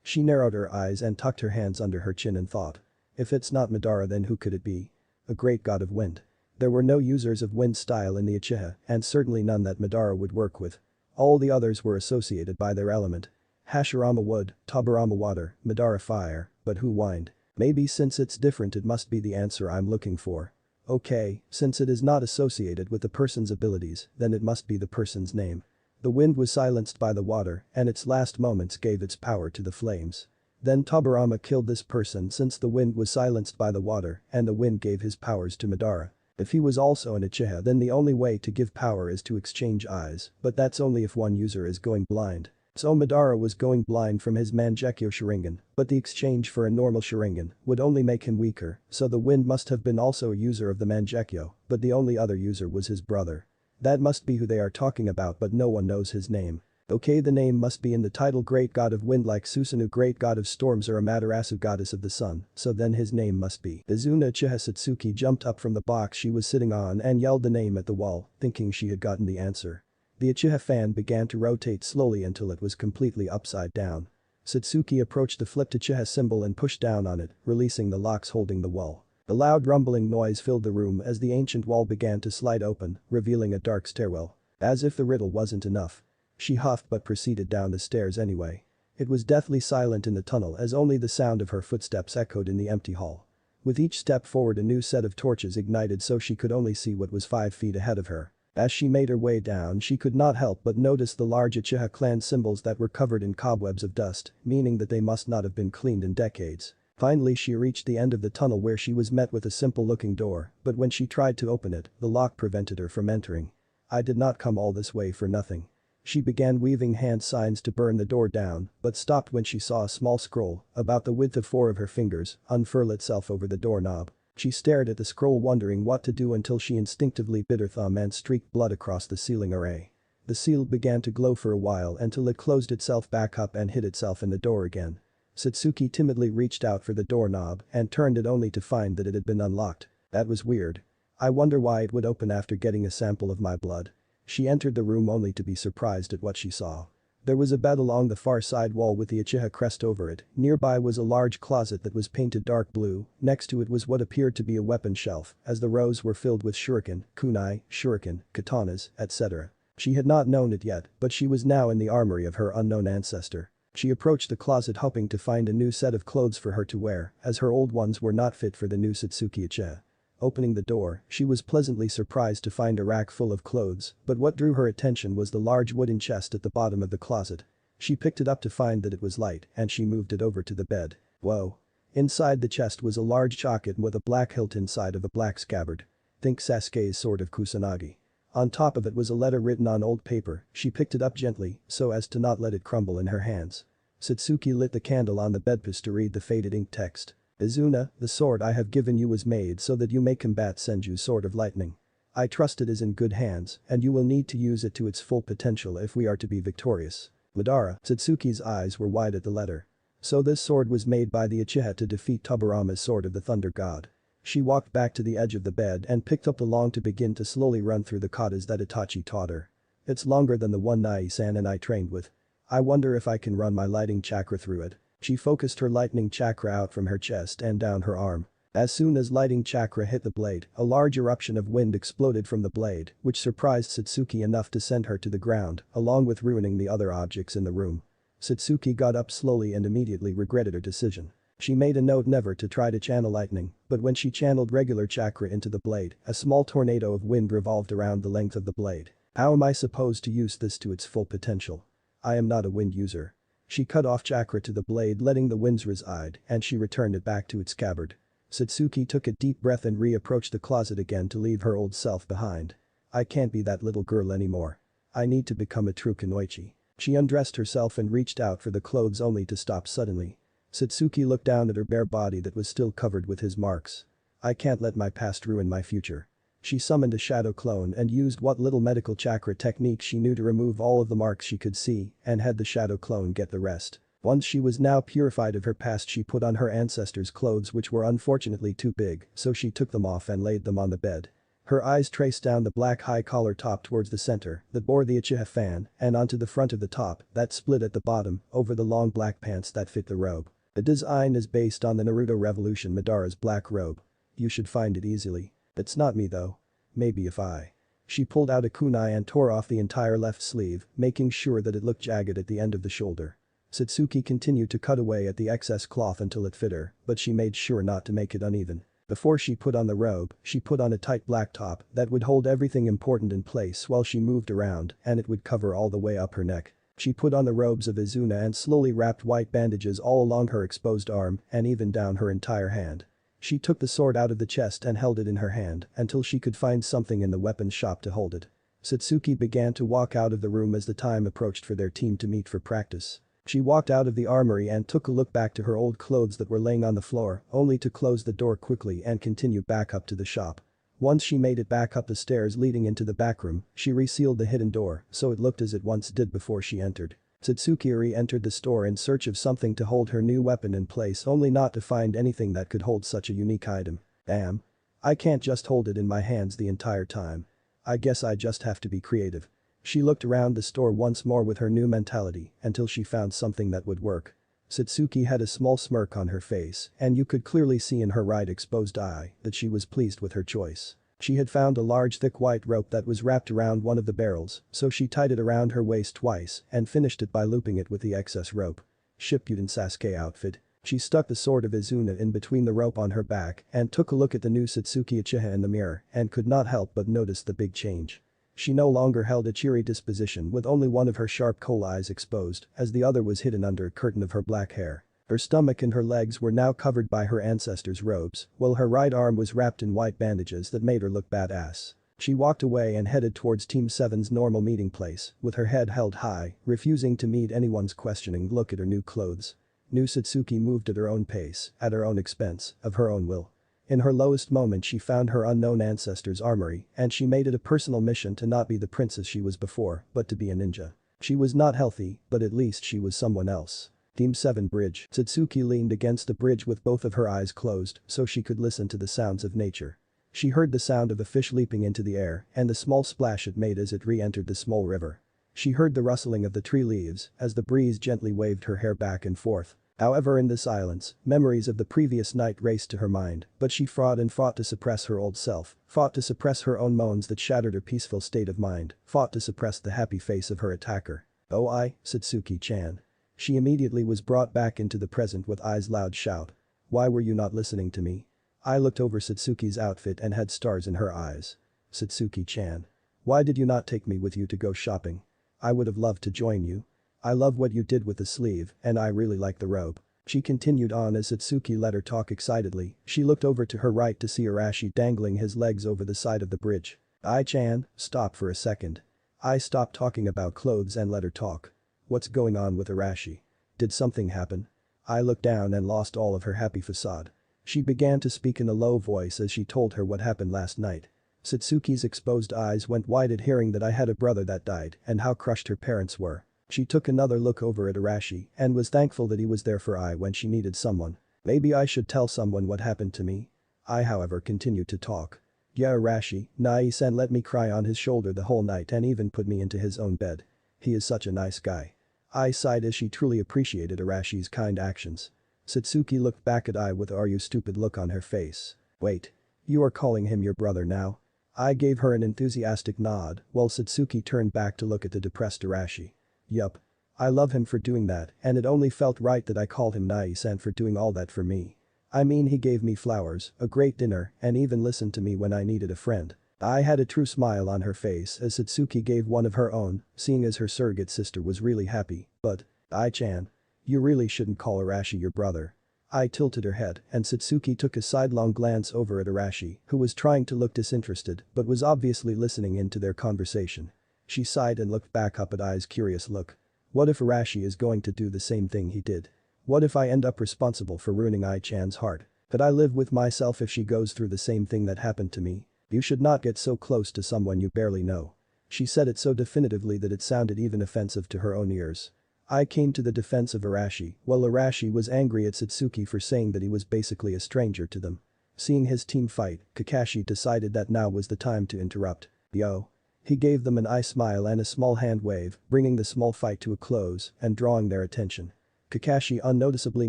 She narrowed her eyes and tucked her hands under her chin and thought. If it's not Madara, then who could it be? A great god of wind. There were no users of wind style in the Uchiha, and certainly none that Madara would work with. All the others were associated by their element. Hashirama wood, Tobirama water, Madara fire, but who wind? Maybe since it's different it must be the answer I'm looking for. Okay, since it is not associated with the person's abilities, then it must be the person's name. The wind was silenced by the water, and its last moments gave its power to the flames. Then Tobirama killed this person since the wind was silenced by the water, and the wind gave his powers to Madara. If he was also an Uchiha, then the only way to give power is to exchange eyes, but that's only if one user is going blind. So Madara was going blind from his Mangekyo Sharingan, but the exchange for a normal Sharingan would only make him weaker, so the wind must have been also a user of the Mangekyo, but the only other user was his brother. That must be who they are talking about, but no one knows his name. Okay, the name must be in the title, Great God of Wind, like Susanoo, Great God of Storms, or Amaterasu, Goddess of the Sun, so then his name must be Izuna Uchiha. Satsuki jumped up from the box she was sitting on and yelled the name at the wall, thinking she had gotten the answer. The Uchiha fan began to rotate slowly until it was completely upside down. Satsuki approached the flipped Uchiha symbol and pushed down on it, releasing the locks holding the wall. A loud rumbling noise filled the room as the ancient wall began to slide open, revealing a dark stairwell. As if the riddle wasn't enough. She huffed but proceeded down the stairs anyway. It was deathly silent in the tunnel as only the sound of her footsteps echoed in the empty hall. With each step forward, a new set of torches ignited so she could only see what was 5 feet ahead of her. As she made her way down, she could not help but notice the large Uchiha clan symbols that were covered in cobwebs of dust, meaning that they must not have been cleaned in decades. Finally, she reached the end of the tunnel where she was met with a simple-looking door, but when she tried to open it, the lock prevented her from entering. I did not come all this way for nothing. She began weaving hand signs to burn the door down, but stopped when she saw a small scroll, about the width of 4 of her fingers, unfurl itself over the doorknob. She stared at the scroll wondering what to do until she instinctively bit her thumb and streaked blood across the ceiling array. The seal began to glow for a while until it closed itself back up and hid itself in the door again. Satsuki timidly reached out for the doorknob and turned it only to find that it had been unlocked. That was weird. I wonder why it would open after getting a sample of my blood. She entered the room only to be surprised at what she saw. There was a bed along the far side wall with the Uchiha crest over it. Nearby was a large closet that was painted dark blue. Next to it was what appeared to be a weapon shelf, as the rows were filled with shuriken, kunai, shuriken, katanas, etc. She had not known it yet, but she was now in the armory of her unknown ancestor. She approached the closet hoping to find a new set of clothes for her to wear, as her old ones were not fit for the new Satsuki Uchiha. Opening the door, she was pleasantly surprised to find a rack full of clothes, but what drew her attention was the large wooden chest at the bottom of the closet. She picked it up to find that it was light, and she moved it over to the bed. Whoa. Inside the chest was a large choket with a black hilt inside of a black scabbard. Think Sasuke's sword of Kusanagi. On top of it was a letter written on old paper. She picked it up gently, so as to not let it crumble in her hands. Satsuki lit the candle on the bedpost to read the faded ink text. Izuna, the sword I have given you was made so that you may combat Senju's sword of lightning. I trust it is in good hands, and you will need to use it to its full potential if we are to be victorious. Madara. Satsuki's eyes were wide at the letter. So this sword was made by the Uchiha to defeat Tobirama's sword of the Thunder God. She walked back to the edge of the bed and picked up the long to begin to slowly run through the katas that Itachi taught her. It's longer than the one Nai-san and I trained with. I wonder if I can run my lighting chakra through it. She focused her lightning chakra out from her chest and down her arm. As soon as lighting chakra hit the blade, a large eruption of wind exploded from the blade, which surprised Satsuki enough to send her to the ground, along with ruining the other objects in the room. Satsuki got up slowly and immediately regretted her decision. She made a note never to try to channel lightning, but when she channeled regular chakra into the blade, a small tornado of wind revolved around the length of the blade. How am I supposed to use this to its full potential? I am not a wind user. She cut off chakra to the blade, letting the winds reside, and she returned it back to its scabbard. Satsuki took a deep breath and re-approached the closet again to leave her old self behind. I can't be that little girl anymore. I need to become a true kunoichi. She undressed herself and reached out for the clothes only to stop suddenly. Satsuki looked down at her bare body that was still covered with his marks. I can't let my past ruin my future. She summoned a shadow clone and used what little medical chakra technique she knew to remove all of the marks she could see and had the shadow clone get the rest. Once she was now purified of her past, she put on her ancestors' clothes, which were unfortunately too big, so she took them off and laid them on the bed. Her eyes traced down the black high-collar top towards the center that bore the Uchiha fan and onto the front of the top that split at the bottom over the long black pants that fit the robe. The design is based on the Naruto Revolution Madara's black robe. You should find it easily. It's not me though. Maybe if I. She pulled out a kunai and tore off the entire left sleeve, making sure that it looked jagged at the end of the shoulder. Satsuki continued to cut away at the excess cloth until it fit her, but she made sure not to make it uneven. Before she put on the robe, she put on a tight black top that would hold everything important in place while she moved around and it would cover all the way up her neck. She put on the robes of Izuna and slowly wrapped white bandages all along her exposed arm and even down her entire hand. She took the sword out of the chest and held it in her hand until she could find something in the weapons shop to hold it. Satsuki began to walk out of the room as the time approached for their team to meet for practice. She walked out of the armory and took a look back to her old clothes that were laying on the floor, only to close the door quickly and continue back up to the shop. Once she made it back up the stairs leading into the back room, she resealed the hidden door so it looked as it once did before she entered. Satsuki re-entered the store in search of something to hold her new weapon in place only not to find anything that could hold such a unique item. Damn. I can't just hold it in my hands the entire time. I guess I just have to be creative. She looked around the store once more with her new mentality until she found something that would work. Satsuki had a small smirk on her face and you could clearly see in her right exposed eye that she was pleased with her choice. She had found a large thick white rope that was wrapped around one of the barrels, so she tied it around her waist twice and finished it by looping it with the excess rope. Shippuden Sasuke outfit. She stuck the sword of Izuna in between the rope on her back and took a look at the new Satsuki Uchiha in the mirror and could not help but notice the big change. She no longer held a cheery disposition with only one of her sharp coal eyes exposed as the other was hidden under a curtain of her black hair. Her stomach and her legs were now covered by her ancestors' robes, while her right arm was wrapped in white bandages that made her look badass. She walked away and headed towards Team 7's normal meeting place, with her head held high, refusing to meet anyone's questioning look at her new clothes. New Satsuki moved at her own pace, at her own expense, of her own will. In her lowest moment she found her unknown ancestor's armory and she made it a personal mission to not be the princess she was before, but to be a ninja. She was not healthy, but at least she was someone else. Team 7 bridge. Satsuki leaned against the bridge with both of her eyes closed so she could listen to the sounds of nature. She heard the sound of a fish leaping into the air and the small splash it made as it re-entered the small river. She heard the rustling of the tree leaves as the breeze gently waved her hair back and forth. However, in the silence, memories of the previous night raced to her mind, but she fought and fought to suppress her old self, fought to suppress her own moans that shattered her peaceful state of mind, fought to suppress the happy face of her attacker. "Oh Satsuki-chan." She immediately was brought back into the present with eyes loud shout. "Why were you not listening to me?" I looked over Satsuki's outfit and had stars in her eyes. "Satsuki-chan. Why did you not take me with you to go shopping? I would have loved to join you. I love what you did with the sleeve and I really like the robe." She continued on as Satsuki let her talk excitedly. She looked over to her right to see Arashi dangling his legs over the side of the bridge. "Ai-chan, stop for a second." I stopped talking about clothes and let her talk. "What's going on with Arashi? Did something happen?" I looked down and lost all of her happy facade. She began to speak in a low voice as she told her what happened last night. Satsuki's exposed eyes went wide at hearing that I had a brother that died and how crushed her parents were. She took another look over at Arashi and was thankful that he was there for I when she needed someone. "Maybe I should tell someone what happened to me." I however continued to talk. "Yeah, Arashi, Nai-san let me cry on his shoulder the whole night and even put me into his own bed. He is such a nice guy." I sighed as she truly appreciated Arashi's kind actions. Satsuki looked back at I with "Are you stupid" look on her face. "Wait. You are calling him your brother now?" I gave her an enthusiastic nod while Satsuki turned back to look at the depressed Arashi. "Yup. I love him for doing that and it only felt right that I called him Nai-san for doing all that for me. I mean he gave me flowers, a great dinner and even listened to me when I needed a friend." I had a true smile on her face as Satsuki gave one of her own, seeing as her surrogate sister was really happy, but, "Ai-chan. You really shouldn't call Arashi your brother." I tilted her head and Satsuki took a sidelong glance over at Arashi, who was trying to look disinterested but was obviously listening into their conversation. She sighed and looked back up at I's curious look. What if Arashi is going to do the same thing he did? What if I end up responsible for ruining Ai-chan's heart? Could I live with myself if she goes through the same thing that happened to me? "You should not get so close to someone you barely know." She said it so definitively that it sounded even offensive to her own ears. I came to the defense of Arashi, while Arashi was angry at Satsuki for saying that he was basically a stranger to them. Seeing his team fight, Kakashi decided that now was the time to interrupt. Yo. He gave them an eye smile and a small hand wave, bringing the small fight to a close and drawing their attention. Kakashi unnoticeably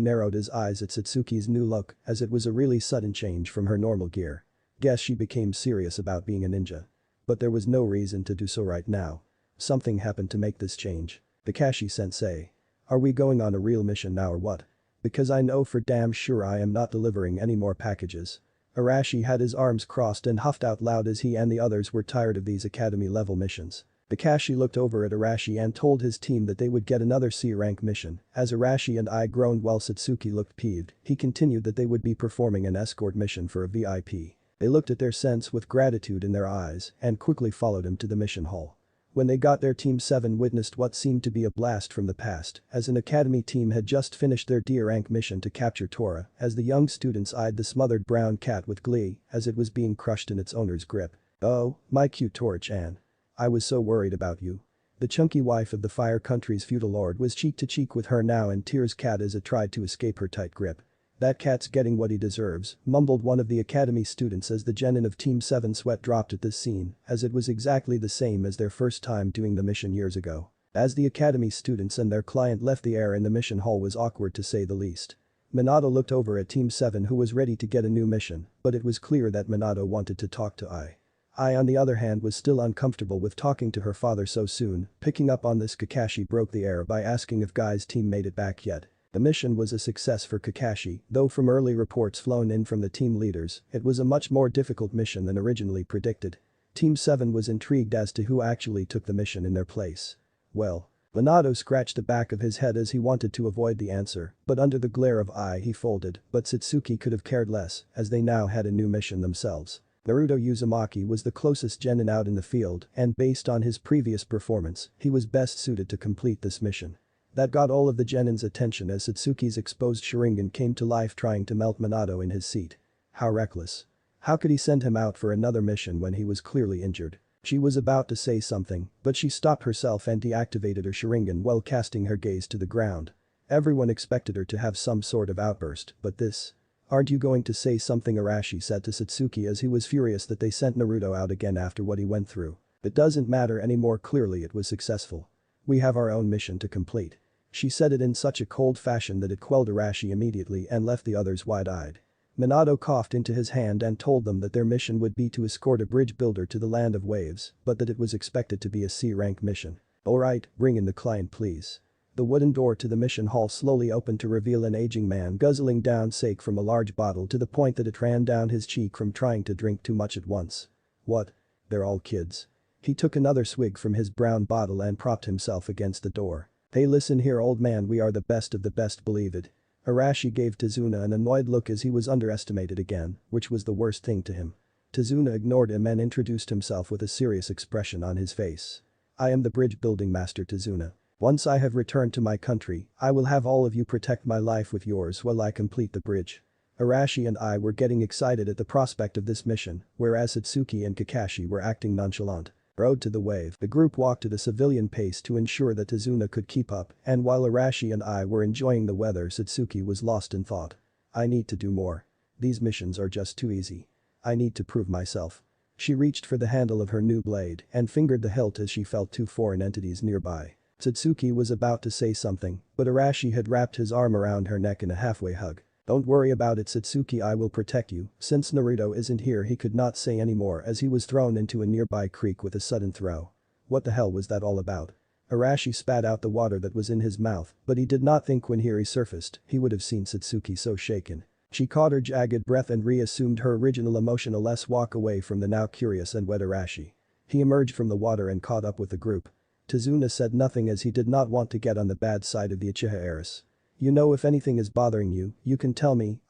narrowed his eyes at Satsuki's new look as it was a really sudden change from her normal gear. Guess she became serious about being a ninja. But there was no reason to do so right now. Something happened to make this change. Kakashi-sensei. Are we going on a real mission now or what? Because I know for damn sure I am not delivering any more packages. Arashi had his arms crossed and huffed out loud as he and the others were tired of these academy-level missions. Kakashi looked over at Arashi and told his team that they would get another C-rank mission. As Arashi and I groaned while Satsuki looked peeved, he continued that they would be performing an escort mission for a VIP. They looked at their sense with gratitude in their eyes and quickly followed him to the mission hall. When they got there, Team 7 witnessed what seemed to be a blast from the past as an academy team had just finished their D-rank mission to capture Tora as the young students eyed the smothered brown cat with glee as it was being crushed in its owner's grip. "Oh, my cute Tora-chan. I was so worried about you." The chunky wife of the Fire Country's feudal lord was cheek to cheek with her now in tears cat as it tried to escape her tight grip. "That cat's getting what he deserves," mumbled one of the academy students as the genin of Team 7 sweat dropped at this scene as it was exactly the same as their first time doing the mission years ago. As the academy students and their client left, the air in the mission hall was awkward to say the least. Minato looked over at Team 7 who was ready to get a new mission, but it was clear that Minato wanted to talk to Ai. Ai on the other hand was still uncomfortable with talking to her father so soon. Picking up on this, Kakashi broke the air by asking if Guy's team made it back yet. The mission was a success for Kakashi, though from early reports flown in from the team leaders, it was a much more difficult mission than originally predicted. Team 7 was intrigued as to who actually took the mission in their place. Well, Minato scratched the back of his head as he wanted to avoid the answer, but under the glare of Ai he folded, but Satsuki could have cared less, as they now had a new mission themselves. Naruto Uzumaki was the closest genin out in the field, and based on his previous performance, he was best suited to complete this mission. That got all of the genin's attention as Satsuki's exposed Sharingan came to life trying to melt Minato in his seat. How reckless. How could he send him out for another mission when he was clearly injured? She was about to say something, but she stopped herself and deactivated her Sharingan while casting her gaze to the ground. Everyone expected her to have some sort of outburst, but this. "Aren't you going to say something?" Arashi said to Satsuki as he was furious that they sent Naruto out again after what he went through. "It doesn't matter anymore, clearly it was successful. We have our own mission to complete." She said it in such a cold fashion that it quelled Arashi immediately and left the others wide-eyed. Minato coughed into his hand and told them that their mission would be to escort a bridge builder to the land of waves, but that it was expected to be a C-rank mission. "Alright, bring in the client please." The wooden door to the mission hall slowly opened to reveal an aging man guzzling down sake from a large bottle to the point that it ran down his cheek from trying to drink too much at once. "What? They're all kids." He took another swig from his brown bottle and propped himself against the door. "Hey, listen here, old man, we are the best of the best, believe it." Arashi gave Tazuna an annoyed look as he was underestimated again, which was the worst thing to him. Tazuna ignored him and introduced himself with a serious expression on his face. "I am the bridge building master Tazuna. Once I have returned to my country, I will have all of you protect my life with yours while I complete the bridge." Arashi and I were getting excited at the prospect of this mission, whereas Satsuki and Kakashi were acting nonchalant. Road to the wave, the group walked at a civilian pace to ensure that Tazuna could keep up, and while Arashi and I were enjoying the weather, Satsuki was lost in thought. "I need to do more. These missions are just too easy. I need to prove myself." She reached for the handle of her new blade and fingered the hilt as she felt two foreign entities nearby. Satsuki was about to say something, but Arashi had wrapped his arm around her neck in a halfway hug. "Don't worry about it, Satsuki, I will protect you." Since Naruto isn't here, he could not say any more as he was thrown into a nearby creek with a sudden throw. What the hell was that all about? Arashi spat out the water that was in his mouth, but he did not think when he resurfaced, he would have seen Satsuki so shaken. She caught her jagged breath and reassumed her original emotionless walk away from the now curious and wet Arashi. He emerged from the water and caught up with the group. Tazuna said nothing as he did not want to get on the bad side of the Uchiha heiress. "You know, if anything is bothering you, you can tell me,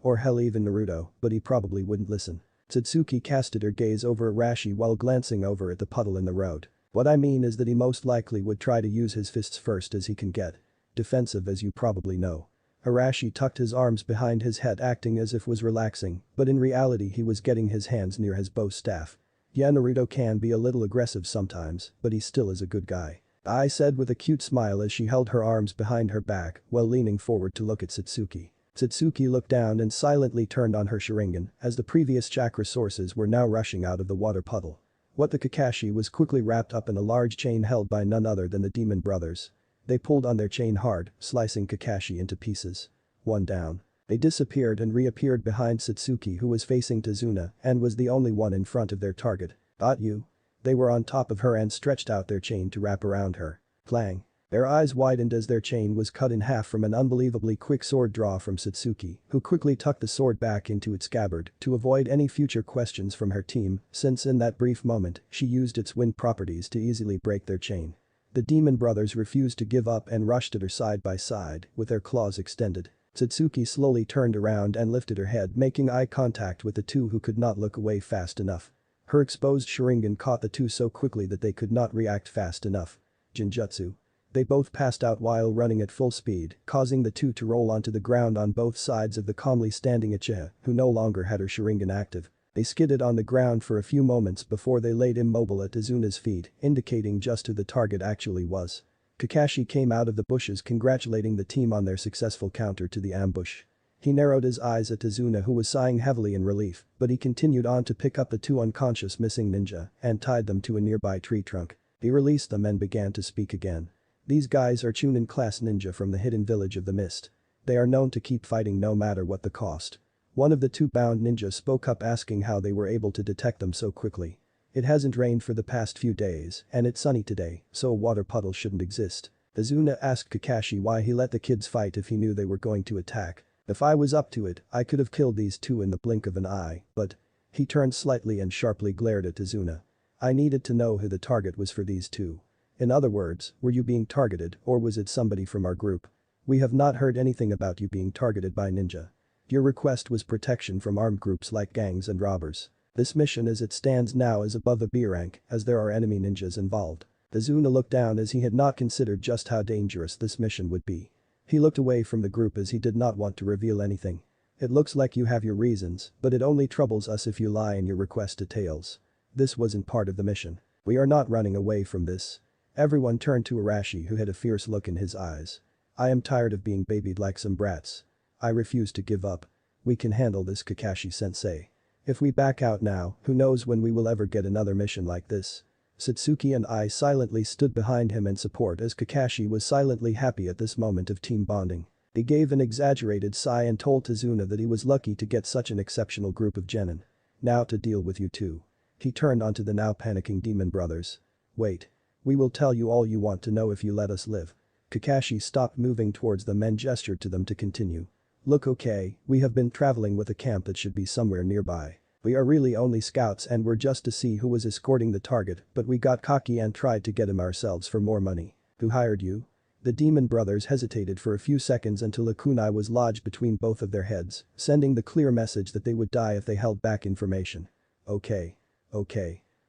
or hell even Naruto," but he probably wouldn't listen. Satsuki casted her gaze over Arashi while glancing over at the puddle in the road. "What I mean is that he most likely would try to use his fists first as he can get defensive, as you probably know." Arashi tucked his arms behind his head, acting as if was relaxing, but in reality he was getting his hands near his bow staff. "Yeah, Naruto can be a little aggressive sometimes, but he still is a good guy," I said with a cute smile as she held her arms behind her back while leaning forward to look at Satsuki. Satsuki looked down and silently turned on her Sharingan as the previous chakra sources were now rushing out of the water puddle. What the Kakashi was quickly wrapped up in a large chain held by none other than the demon brothers. They pulled on their chain hard, slicing Kakashi into pieces. One down. They disappeared and reappeared behind Satsuki, who was facing Tazuna and was the only one in front of their target. "Got you?" They were on top of her and stretched out their chain to wrap around her. Clang. Their eyes widened as their chain was cut in half from an unbelievably quick sword draw from Satsuki, who quickly tucked the sword back into its scabbard to avoid any future questions from her team, since in that brief moment, she used its wind properties to easily break their chain. The demon brothers refused to give up and rushed at her side by side, with their claws extended. Satsuki slowly turned around and lifted her head, making eye contact with the two who could not look away fast enough. Her exposed Sharingan caught the two so quickly that they could not react fast enough. Jinjutsu. They both passed out while running at full speed, causing the two to roll onto the ground on both sides of the calmly standing Uchiha, who no longer had her Sharingan active. They skidded on the ground for a few moments before they laid immobile at Azuna's feet, indicating just who the target actually was. Kakashi came out of the bushes congratulating the team on their successful counter to the ambush. He narrowed his eyes at Tazuna, who was sighing heavily in relief, but he continued on to pick up the two unconscious missing ninja and tied them to a nearby tree trunk. He released them and began to speak again. "These guys are Chunin class ninja from the hidden village of the mist. They are known to keep fighting no matter what the cost." One of the two bound ninjas spoke up, asking how they were able to detect them so quickly. "It hasn't rained for the past few days and it's sunny today, so a water puddle shouldn't exist." Azuna asked Kakashi why he let the kids fight if he knew they were going to attack. "If I was up to it, I could have killed these two in the blink of an eye, but..." He turned slightly and sharply glared at Azuna. "I needed to know who the target was for these two. In other words, were you being targeted or was it somebody from our group? We have not heard anything about you being targeted by ninja. Your request was protection from armed groups like gangs and robbers. This mission as it stands now is above a B rank as there are enemy ninjas involved." Azuna looked down as he had not considered just how dangerous this mission would be. He looked away from the group as he did not want to reveal anything. "It looks like you have your reasons, but it only troubles us if you lie in your request details. This wasn't part of the mission. We are not running away from this." Everyone turned to Arashi, who had a fierce look in his eyes. "I am tired of being babied like some brats. I refuse to give up. We can handle this, Kakashi-sensei. If we back out now, who knows when we will ever get another mission like this." Satsuki and I silently stood behind him in support as Kakashi was silently happy at this moment of team bonding. He gave an exaggerated sigh and told Tazuna that he was lucky to get such an exceptional group of genin. "Now to deal with you two." He turned onto the now panicking demon brothers. "Wait. We will tell you all you want to know if you let us live." Kakashi stopped moving towards them and gestured to them to continue. "Look, okay, we have been traveling with a camp that should be somewhere nearby. We are really only scouts and were just to see who was escorting the target, but we got cocky and tried to get him ourselves for more money." "Who hired you?" The demon brothers hesitated for a few seconds until a kunai was lodged between both of their heads, sending the clear message that they would die if they held back information. Okay.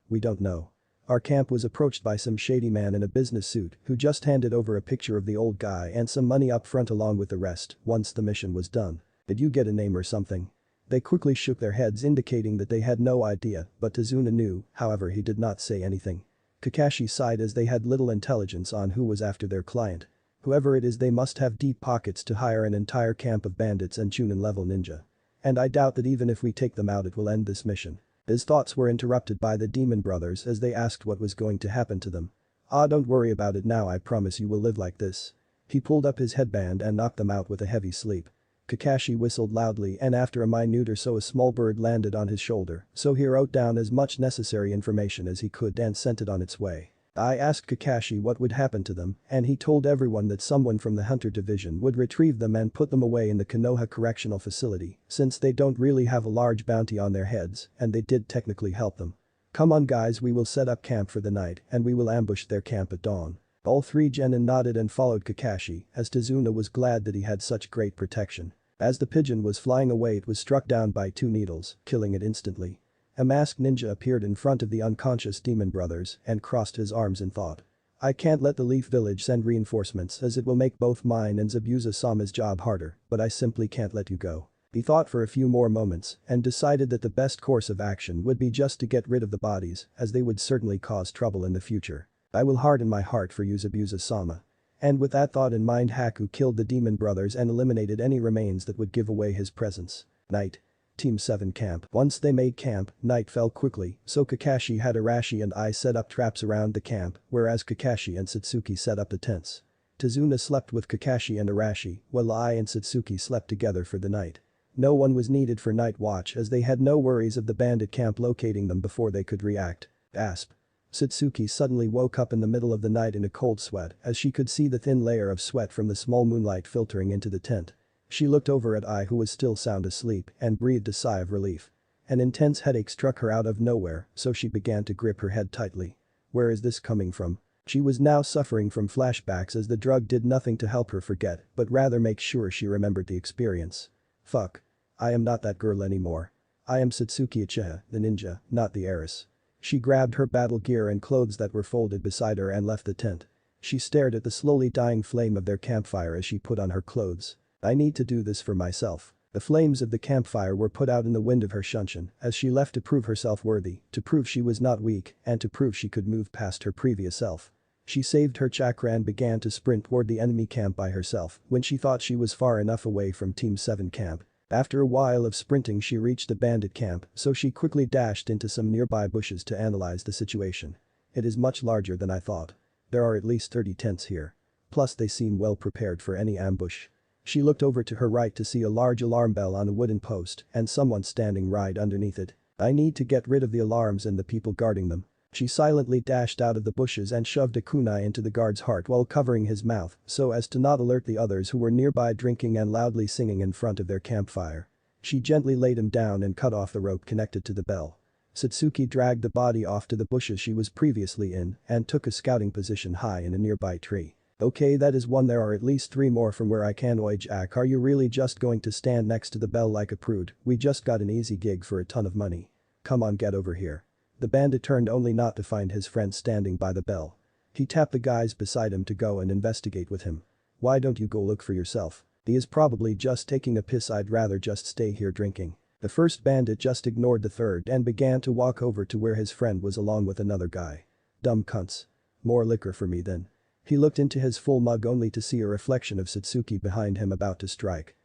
We don't know. Our camp was approached by some shady man in a business suit who just handed over a picture of the old guy and some money up front along with the rest once the mission was done. Did you get a name or something?" They quickly shook their heads indicating that they had no idea, but Tazuna knew, however he did not say anything. Kakashi sighed as they had little intelligence on who was after their client. Whoever it is, they must have deep pockets to hire an entire camp of bandits and Chunin level ninja. And I doubt that even if we take them out it will end this mission. His thoughts were interrupted by the demon brothers as they asked what was going to happen to them. Don't worry about it now, I promise you will live like this." He pulled up his headband and knocked them out with a heavy sleep. Kakashi whistled loudly and after a minute or so a small bird landed on his shoulder, so he wrote down as much necessary information as he could and sent it on its way. I asked Kakashi what would happen to them and he told everyone that someone from the Hunter Division would retrieve them and put them away in the Konoha Correctional Facility since they don't really have a large bounty on their heads and they did technically help them. "Come on guys, we will set up camp for the night and we will ambush their camp at dawn." All three genin nodded and followed Kakashi as Tazuna was glad that he had such great protection. As the pigeon was flying away it was struck down by two needles, killing it instantly. A masked ninja appeared in front of the unconscious demon brothers and crossed his arms in thought. "I can't let the Leaf Village send reinforcements as it will make both mine and Zabuza-sama's job harder, but I simply can't let you go." He thought for a few more moments and decided that the best course of action would be just to get rid of the bodies as they would certainly cause trouble in the future. "I will harden my heart for you, Zabuza-sama. And with that thought in mind, Haku killed the demon brothers and eliminated any remains that would give away his presence. Night. Team 7 camp. Once they made camp, night fell quickly, so Kakashi had Arashi and I set up traps around the camp, whereas Kakashi and Satsuki set up the tents. Tazuna slept with Kakashi and Arashi, while I and Satsuki slept together for the night. No one was needed for night watch as they had no worries of the bandit camp locating them before they could react. Asp. Satsuki suddenly woke up in the middle of the night in a cold sweat as she could see the thin layer of sweat from the small moonlight filtering into the tent. She looked over at I, who was still sound asleep, and breathed a sigh of relief. An intense headache struck her out of nowhere, so she began to grip her head tightly. Where is this coming from? She was now suffering from flashbacks as the drug did nothing to help her forget, but rather make sure she remembered the experience. Fuck. I am not that girl anymore. I am Satsuki Uchiha, the ninja, not the heiress. She grabbed her battle gear and clothes that were folded beside her and left the tent. She stared at the slowly dying flame of their campfire as she put on her clothes. I need to do this for myself. The flames of the campfire were put out in the wind of her shunshin as she left to prove herself worthy, to prove she was not weak, and to prove she could move past her previous self. She saved her chakra and began to sprint toward the enemy camp by herself when she thought she was far enough away from Team 7 camp. After a while of sprinting she reached the bandit camp, so she quickly dashed into some nearby bushes to analyze the situation. It is much larger than I thought. There are at least 30 tents here. Plus they seem well prepared for any ambush. She looked over to her right to see a large alarm bell on a wooden post and someone standing right underneath it. I need to get rid of the alarms and the people guarding them. She silently dashed out of the bushes and shoved a kunai into the guard's heart while covering his mouth so as to not alert the others who were nearby drinking and loudly singing in front of their campfire. She gently laid him down and cut off the rope connected to the bell. Satsuki dragged the body off to the bushes she was previously in and took a scouting position high in a nearby tree. Okay, that is one. There are at least 3 more from where I can. Oi Jack, are you really just going to stand next to the bell like a prude? We just got an easy gig for a ton of money. Come on, get over here. The bandit turned only not to find his friend standing by the bell. He tapped the guys beside him to go and investigate with him. Why don't you go look for yourself? He is probably just taking a piss. I'd rather just stay here drinking. The first bandit just ignored the third and began to walk over to where his friend was along with another guy. Dumb cunts. More liquor for me then. He looked into his full mug only to see a reflection of Satsuki behind him about to strike.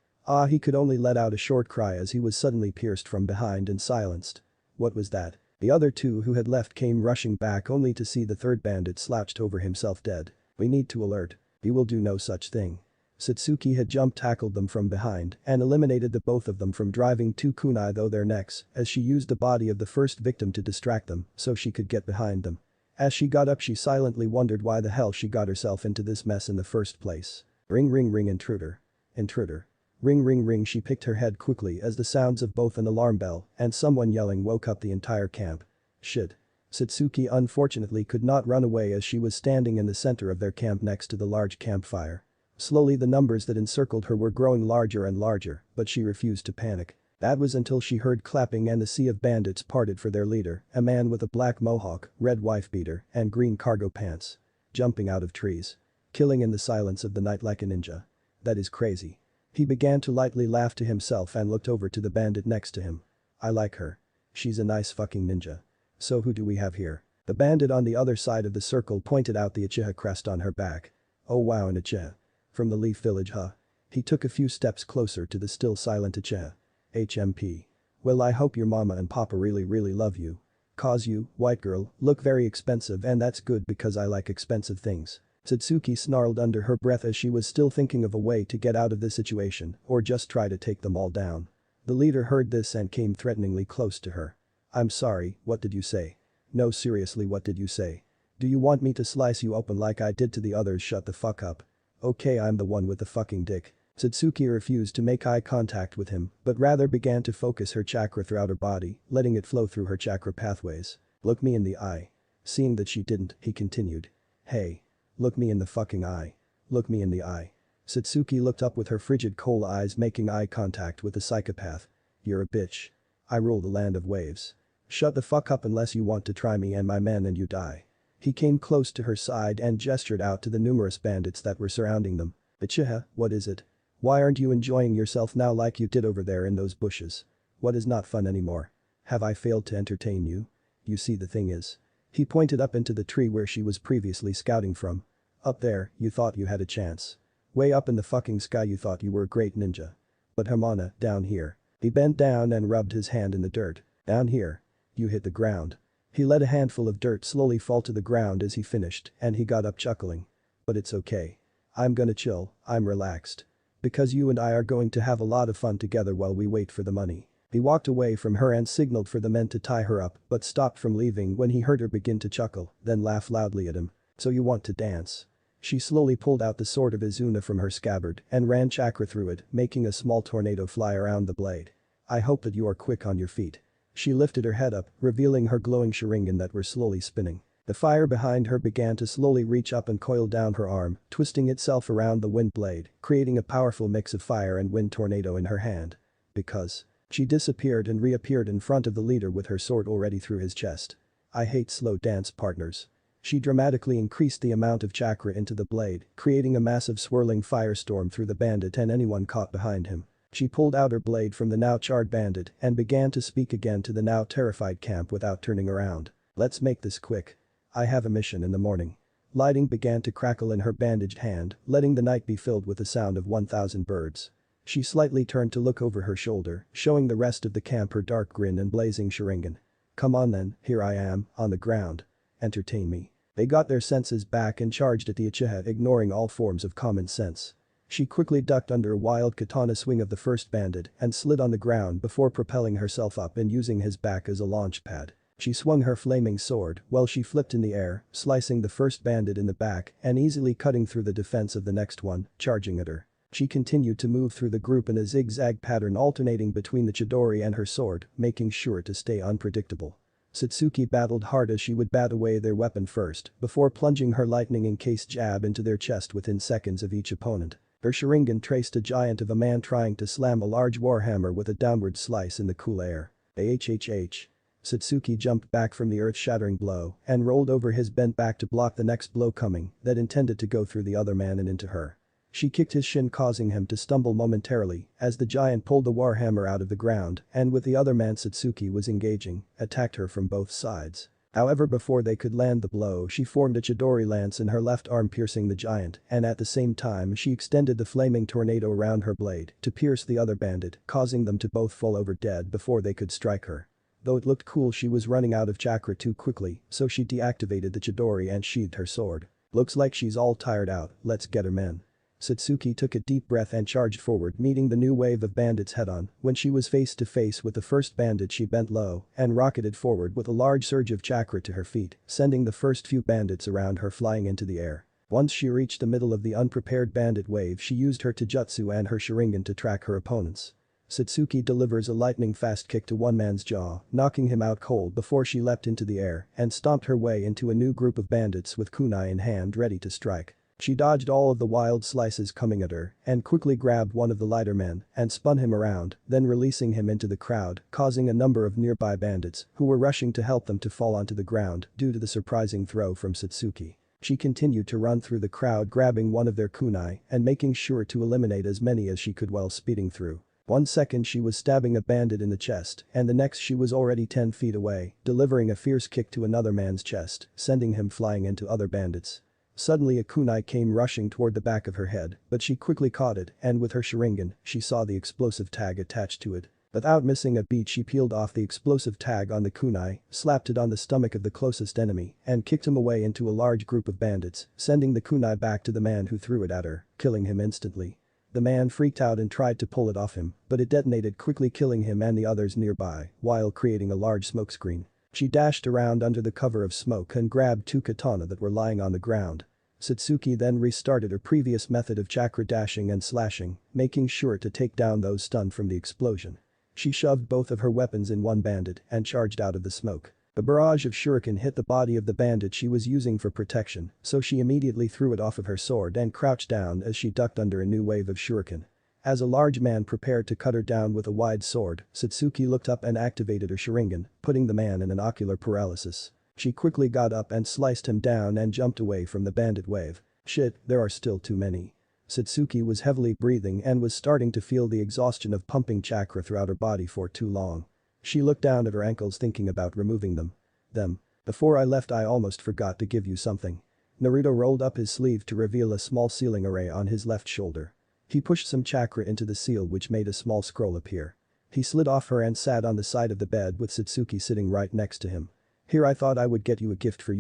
He could only let out a short cry as he was suddenly pierced from behind and silenced. What was that? The other 2 who had left came rushing back only to see the third bandit slouched over himself dead. We need to alert. He will do no such thing. Satsuki had tackled them from behind and eliminated the both of them from driving 2 kunai through their necks as she used the body of the first victim to distract them so she could get behind them. As she got up she silently wondered why the hell she got herself into this mess in the first place. Ring ring ring, intruder. Intruder. Ring ring ring. She picked her head quickly as the sounds of both an alarm bell and someone yelling woke up the entire camp. Shit. Satsuki unfortunately could not run away as she was standing in the center of their camp next to the large campfire. Slowly the numbers that encircled her were growing larger and larger, but she refused to panic. That was until she heard clapping and the sea of bandits parted for their leader, a man with a black mohawk, red wife beater, and green cargo pants. Jumping out of trees. Killing in the silence of the night like a ninja. That is crazy. He began to lightly laugh to himself and looked over to the bandit next to him. I like her. She's a nice fucking ninja. So who do we have here? The bandit on the other side of the circle pointed out the Uchiha crest on her back. Oh wow, an Uchiha. From the Leaf Village, huh? He took a few steps closer to the still silent Uchiha. HMP. Well, I hope your mama and papa really love you. Cause you, white girl, look very expensive, and that's good because I like expensive things. Satsuki snarled under her breath as she was still thinking of a way to get out of this situation or just try to take them all down. The leader heard this and came threateningly close to her. I'm sorry, what did you say? No, seriously, what did you say? Do you want me to slice you open like I did to the others? Shut the fuck up. Okay, I'm the one with the fucking dick. Satsuki refused to make eye contact with him, but rather began to focus her chakra throughout her body, letting it flow through her chakra pathways. Look me in the eye. Seeing that she didn't, he continued. Hey. Look me in the fucking eye. Look me in the eye. Satsuki looked up with her frigid coal eyes, making eye contact with the psychopath. You're a bitch. I rule the land of waves. Shut the fuck up unless you want to try me and my men and you die. He came close to her side and gestured out to the numerous bandits that were surrounding them. Uchiha, what is it? Why aren't you enjoying yourself now like you did over there in those bushes? What is not fun anymore? Have I failed to entertain you? You see, the thing is. He pointed up into the tree where she was previously scouting from. Up there, you thought you had a chance. Way up in the fucking sky you thought you were a great ninja. But Hamana, down here. He bent down and rubbed his hand in the dirt. Down here. You hit the ground. He let a handful of dirt slowly fall to the ground as he finished, and he got up chuckling. But it's okay. I'm gonna chill, I'm relaxed. Because you and I are going to have a lot of fun together while we wait for the money. He walked away from her and signaled for the men to tie her up but stopped from leaving when he heard her begin to chuckle, then laugh loudly at him. So you want to dance? She slowly pulled out the sword of Izuna from her scabbard and ran chakra through it, making a small tornado fly around the blade. I hope that you are quick on your feet. She lifted her head up, revealing her glowing sharingan that were slowly spinning. The fire behind her began to slowly reach up and coil down her arm, twisting itself around the wind blade, creating a powerful mix of fire and wind tornado in her hand. Because. She disappeared and reappeared in front of the leader with her sword already through his chest. I hate slow dance partners. She dramatically increased the amount of chakra into the blade, creating a massive swirling firestorm through the bandit and anyone caught behind him. She pulled out her blade from the now charred bandit and began to speak again to the now terrified camp without turning around. Let's make this quick. I have a mission in the morning. Lighting began to crackle in her bandaged hand, letting the night be filled with the sound of 1,000 birds. She slightly turned to look over her shoulder, showing the rest of the camp her dark grin and blazing sharingan. Come on then, here I am, on the ground. Entertain me. They got their senses back and charged at the Uchiha, ignoring all forms of common sense. She quickly ducked under a wild katana swing of the first bandit and slid on the ground before propelling herself up and using his back as a launch pad. She swung her flaming sword while she flipped in the air, slicing the first bandit in the back and easily cutting through the defense of the next one, charging at her. She continued to move through the group in a zigzag pattern alternating between the Chidori and her sword, making sure to stay unpredictable. Satsuki battled hard as she would bat away their weapon first, before plunging her lightning-encased jab into their chest within seconds of each opponent. Her sharingan traced a giant of a man trying to slam a large warhammer with a downward slice in the cool air. AHHH. Satsuki jumped back from the earth-shattering blow and rolled over his bent back to block the next blow coming that intended to go through the other man and into her. She kicked his shin, causing him to stumble momentarily as the giant pulled the warhammer out of the ground and with the other man Satsuki was engaging, attacked her from both sides. However, before they could land the blow, she formed a Chidori lance in her left arm, piercing the giant, and at the same time she extended the flaming tornado around her blade to pierce the other bandit, causing them to both fall over dead before they could strike her. Though it looked cool, she was running out of chakra too quickly, so she deactivated the Chidori and sheathed her sword. Looks like she's all tired out, let's get her, men. Satsuki took a deep breath and charged forward, meeting the new wave of bandits head-on. When she was face to face with the first bandit, she bent low and rocketed forward with a large surge of chakra to her feet, sending the first few bandits around her flying into the air. Once she reached the middle of the unprepared bandit wave, she used her taijutsu and her sharingan to track her opponents. Satsuki delivers a lightning-fast kick to one man's jaw, knocking him out cold before she leapt into the air and stomped her way into a new group of bandits with kunai in hand ready to strike. She dodged all of the wild slices coming at her and quickly grabbed one of the lighter men and spun him around, then releasing him into the crowd, causing a number of nearby bandits who were rushing to help them to fall onto the ground due to the surprising throw from Satsuki. She continued to run through the crowd, grabbing one of their kunai and making sure to eliminate as many as she could while speeding through. 1 second she was stabbing a bandit in the chest and the next she was already 10 feet away, delivering a fierce kick to another man's chest, sending him flying into other bandits. Suddenly a kunai came rushing toward the back of her head, but she quickly caught it and with her sharingan, she saw the explosive tag attached to it. Without missing a beat, she peeled off the explosive tag on the kunai, slapped it on the stomach of the closest enemy and kicked him away into a large group of bandits, sending the kunai back to the man who threw it at her, killing him instantly. The man freaked out and tried to pull it off him, but it detonated, quickly killing him and the others nearby, while creating a large smokescreen. She dashed around under the cover of smoke and grabbed 2 katana that were lying on the ground. Satsuki then restarted her previous method of chakra dashing and slashing, making sure to take down those stunned from the explosion. She shoved both of her weapons in one bandit and charged out of the smoke. A barrage of shuriken hit the body of the bandit she was using for protection, so she immediately threw it off of her sword and crouched down as she ducked under a new wave of shuriken. As a large man prepared to cut her down with a wide sword, Satsuki looked up and activated her sharingan, putting the man in an ocular paralysis. She quickly got up and sliced him down and jumped away from the bandit wave. Shit, there are still too many. Satsuki was heavily breathing and was starting to feel the exhaustion of pumping chakra throughout her body for too long. She looked down at her ankles, thinking about removing them. Before I left, I almost forgot to give you something. Naruto rolled up his sleeve to reveal a small sealing array on his left shoulder. He pushed some chakra into the seal which made a small scroll appear. He slid off her and sat on the side of the bed with Satsuki sitting right next to him. "Here, I thought I would get you a gift for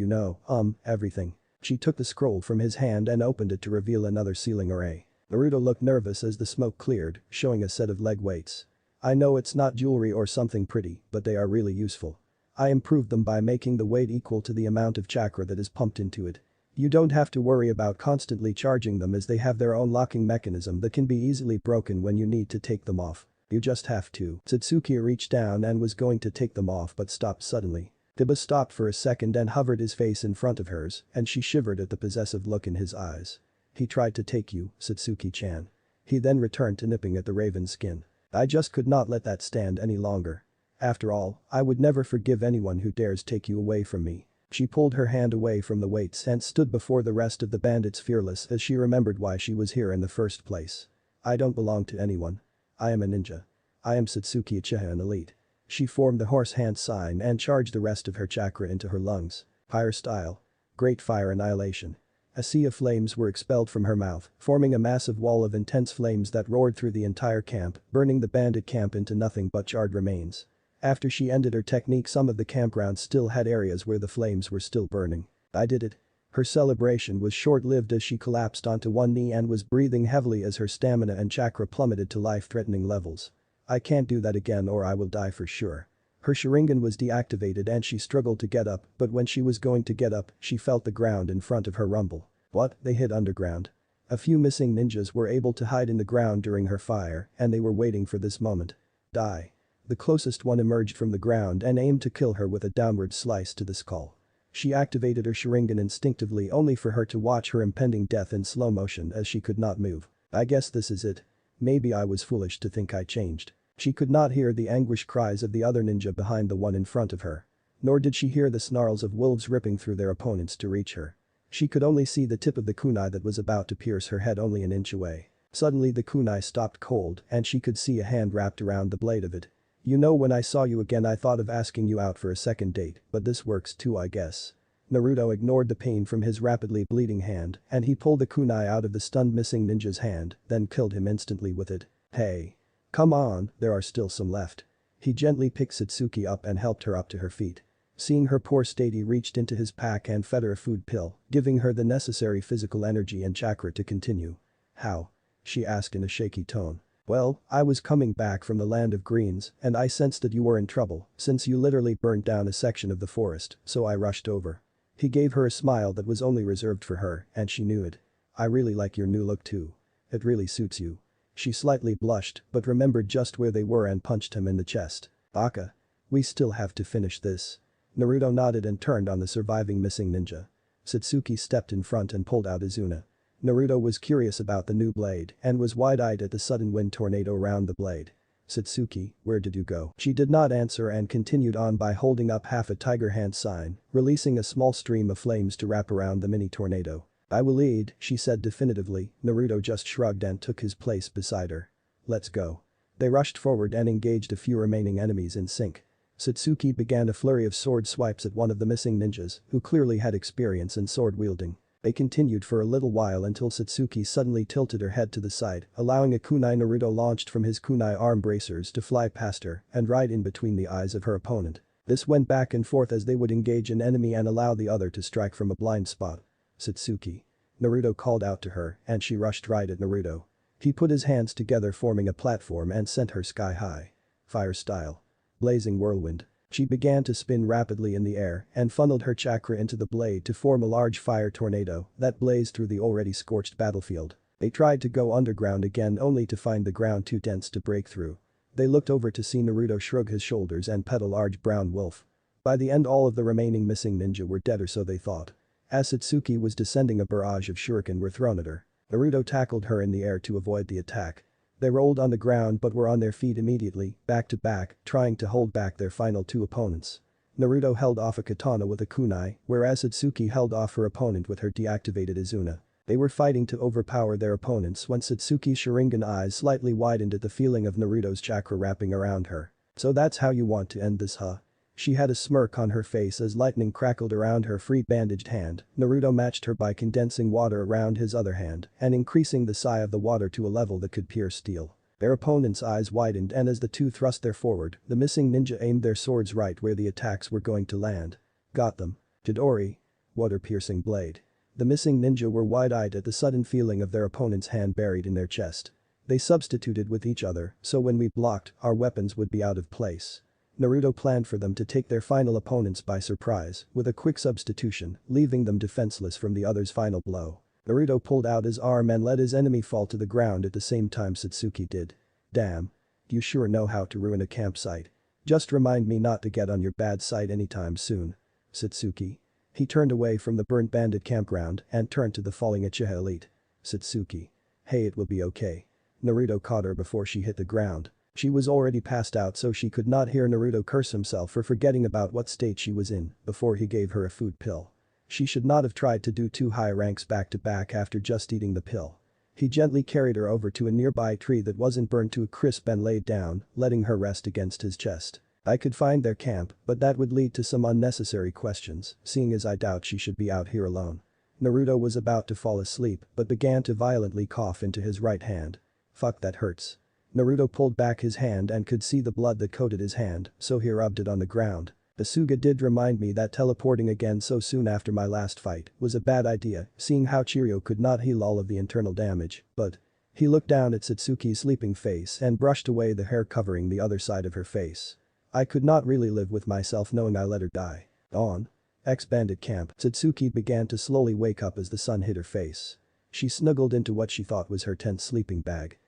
everything." She took the scroll from his hand and opened it to reveal another sealing array. Naruto looked nervous as the smoke cleared, showing a set of leg weights. "I know it's not jewelry or something pretty, but they are really useful. I improved them by making the weight equal to the amount of chakra that is pumped into it. You don't have to worry about constantly charging them as they have their own locking mechanism that can be easily broken when you need to take them off. You just have to." Satsuki reached down and was going to take them off but stopped suddenly. Kiba stopped for a second and hovered his face in front of hers, and she shivered at the possessive look in his eyes. "He tried to take you, Satsuki-chan." He then returned to nipping at the raven's skin. "I just could not let that stand any longer. After all, I would never forgive anyone who dares take you away from me." She pulled her hand away from the weights and stood before the rest of the bandits fearless as she remembered why she was here in the first place. "I don't belong to anyone. I am a ninja. I am Satsuki Uchiha, an elite." She formed the horse hand sign and charged the rest of her chakra into her lungs. Fire style. Great fire annihilation. A sea of flames were expelled from her mouth, forming a massive wall of intense flames that roared through the entire camp, burning the bandit camp into nothing but charred remains. After she ended her technique, some of the campground still had areas where the flames were still burning. "I did it." Her celebration was short-lived as she collapsed onto one knee and was breathing heavily as her stamina and chakra plummeted to life-threatening levels. "I can't do that again or I will die for sure." Her Sharingan was deactivated and she struggled to get up, but when she was going to get up, she felt the ground in front of her rumble. What? They hid underground. A few missing ninjas were able to hide in the ground during her fire, and they were waiting for this moment. Die. The closest one emerged from the ground and aimed to kill her with a downward slice to the skull. She activated her Sharingan instinctively only for her to watch her impending death in slow motion as she could not move. "I guess this is it. Maybe I was foolish to think I changed." She could not hear the anguished cries of the other ninja behind the one in front of her. Nor did she hear the snarls of wolves ripping through their opponents to reach her. She could only see the tip of the kunai that was about to pierce her head only an inch away. Suddenly the kunai stopped cold and she could see a hand wrapped around the blade of it. "You know, when I saw you again I thought of asking you out for a second date, but this works too, I guess." Naruto ignored the pain from his rapidly bleeding hand and he pulled the kunai out of the stunned missing ninja's hand, then killed him instantly with it. "Hey. Come on, there are still some left." He gently picked Satsuki up and helped her up to her feet. Seeing her poor state, he reached into his pack and fed her a food pill, giving her the necessary physical energy and chakra to continue. "How?" she asked in a shaky tone. "Well, I was coming back from the land of greens and I sensed that you were in trouble since you literally burned down a section of the forest, so I rushed over." He gave her a smile that was only reserved for her and she knew it. "I really like your new look too. It really suits you." She slightly blushed but remembered just where they were and punched him in the chest. "Baka. We still have to finish this." Naruto nodded and turned on the surviving missing ninja. Satsuki stepped in front and pulled out Izuna. Naruto was curious about the new blade and was wide-eyed at the sudden wind tornado around the blade. "Satsuki, where did you go?" She did not answer and continued on by holding up half a tiger hand sign, releasing a small stream of flames to wrap around the mini tornado. "I will lead," she said definitively. Naruto just shrugged and took his place beside her. "Let's go." They rushed forward and engaged a few remaining enemies in sync. Satsuki began a flurry of sword swipes at one of the missing ninjas, who clearly had experience in sword wielding. They continued for a little while until Satsuki suddenly tilted her head to the side, allowing a kunai Naruto launched from his kunai arm bracers to fly past her and right in between the eyes of her opponent. This went back and forth as they would engage an enemy and allow the other to strike from a blind spot. "Satsuki." Naruto called out to her and she rushed right at Naruto. He put his hands together forming a platform and sent her sky high. Fire style. Blazing whirlwind. She began to spin rapidly in the air and funneled her chakra into the blade to form a large fire tornado that blazed through the already scorched battlefield. They tried to go underground again only to find the ground too dense to break through. They looked over to see Naruto shrug his shoulders and pet a large brown wolf. By the end all of the remaining missing ninja were dead, or so they thought. As Satsuki was descending, a barrage of shuriken were thrown at her. Naruto tackled her in the air to avoid the attack. They rolled on the ground but were on their feet immediately, back to back, trying to hold back their final two opponents. Naruto held off a katana with a kunai, whereas Satsuki held off her opponent with her deactivated Izuna. They were fighting to overpower their opponents when Satsuki's Sharingan eyes slightly widened at the feeling of Naruto's chakra wrapping around her. "So that's how you want to end this, huh?" She had a smirk on her face as lightning crackled around her free bandaged hand. Naruto matched her by condensing water around his other hand and increasing the sigh of the water to a level that could pierce steel. Their opponent's eyes widened and as the two thrust their forward, the missing ninja aimed their swords right where the attacks were going to land. Got them. Chidori. Water-piercing blade. The missing ninja were wide-eyed at the sudden feeling of their opponent's hand buried in their chest. They substituted with each other, so when we blocked, our weapons would be out of place. Naruto planned for them to take their final opponents by surprise, with a quick substitution, leaving them defenseless from the other's final blow. Naruto pulled out his arm and let his enemy fall to the ground at the same time Satsuki did. Damn. You sure know how to ruin a campsite. Just remind me not to get on your bad side anytime soon. Satsuki. He turned away from the burnt bandit campground and turned to the falling Uchiha elite. Satsuki. Hey, it will be okay. Naruto caught her before she hit the ground. She was already passed out so she could not hear Naruto curse himself for forgetting about what state she was in before he gave her a food pill. She should not have tried to do 2 high ranks back to back after just eating the pill. He gently carried her over to a nearby tree that wasn't burned to a crisp and laid down, letting her rest against his chest. I could find their camp, but that would lead to some unnecessary questions, seeing as I doubt she should be out here alone. Naruto was about to fall asleep but began to violently cough into his right hand. Fuck, that hurts. Naruto pulled back his hand and could see the blood that coated his hand, so he rubbed it on the ground. Asuga did remind me that teleporting again so soon after my last fight was a bad idea, seeing how Chiryu could not heal all of the internal damage, but… He looked down at Satsuki's sleeping face and brushed away the hair covering the other side of her face. I could not really live with myself knowing I let her die. On. Ex-bandit camp, Satsuki began to slowly wake up as the sun hit her face. She snuggled into what she thought was her tent sleeping bag.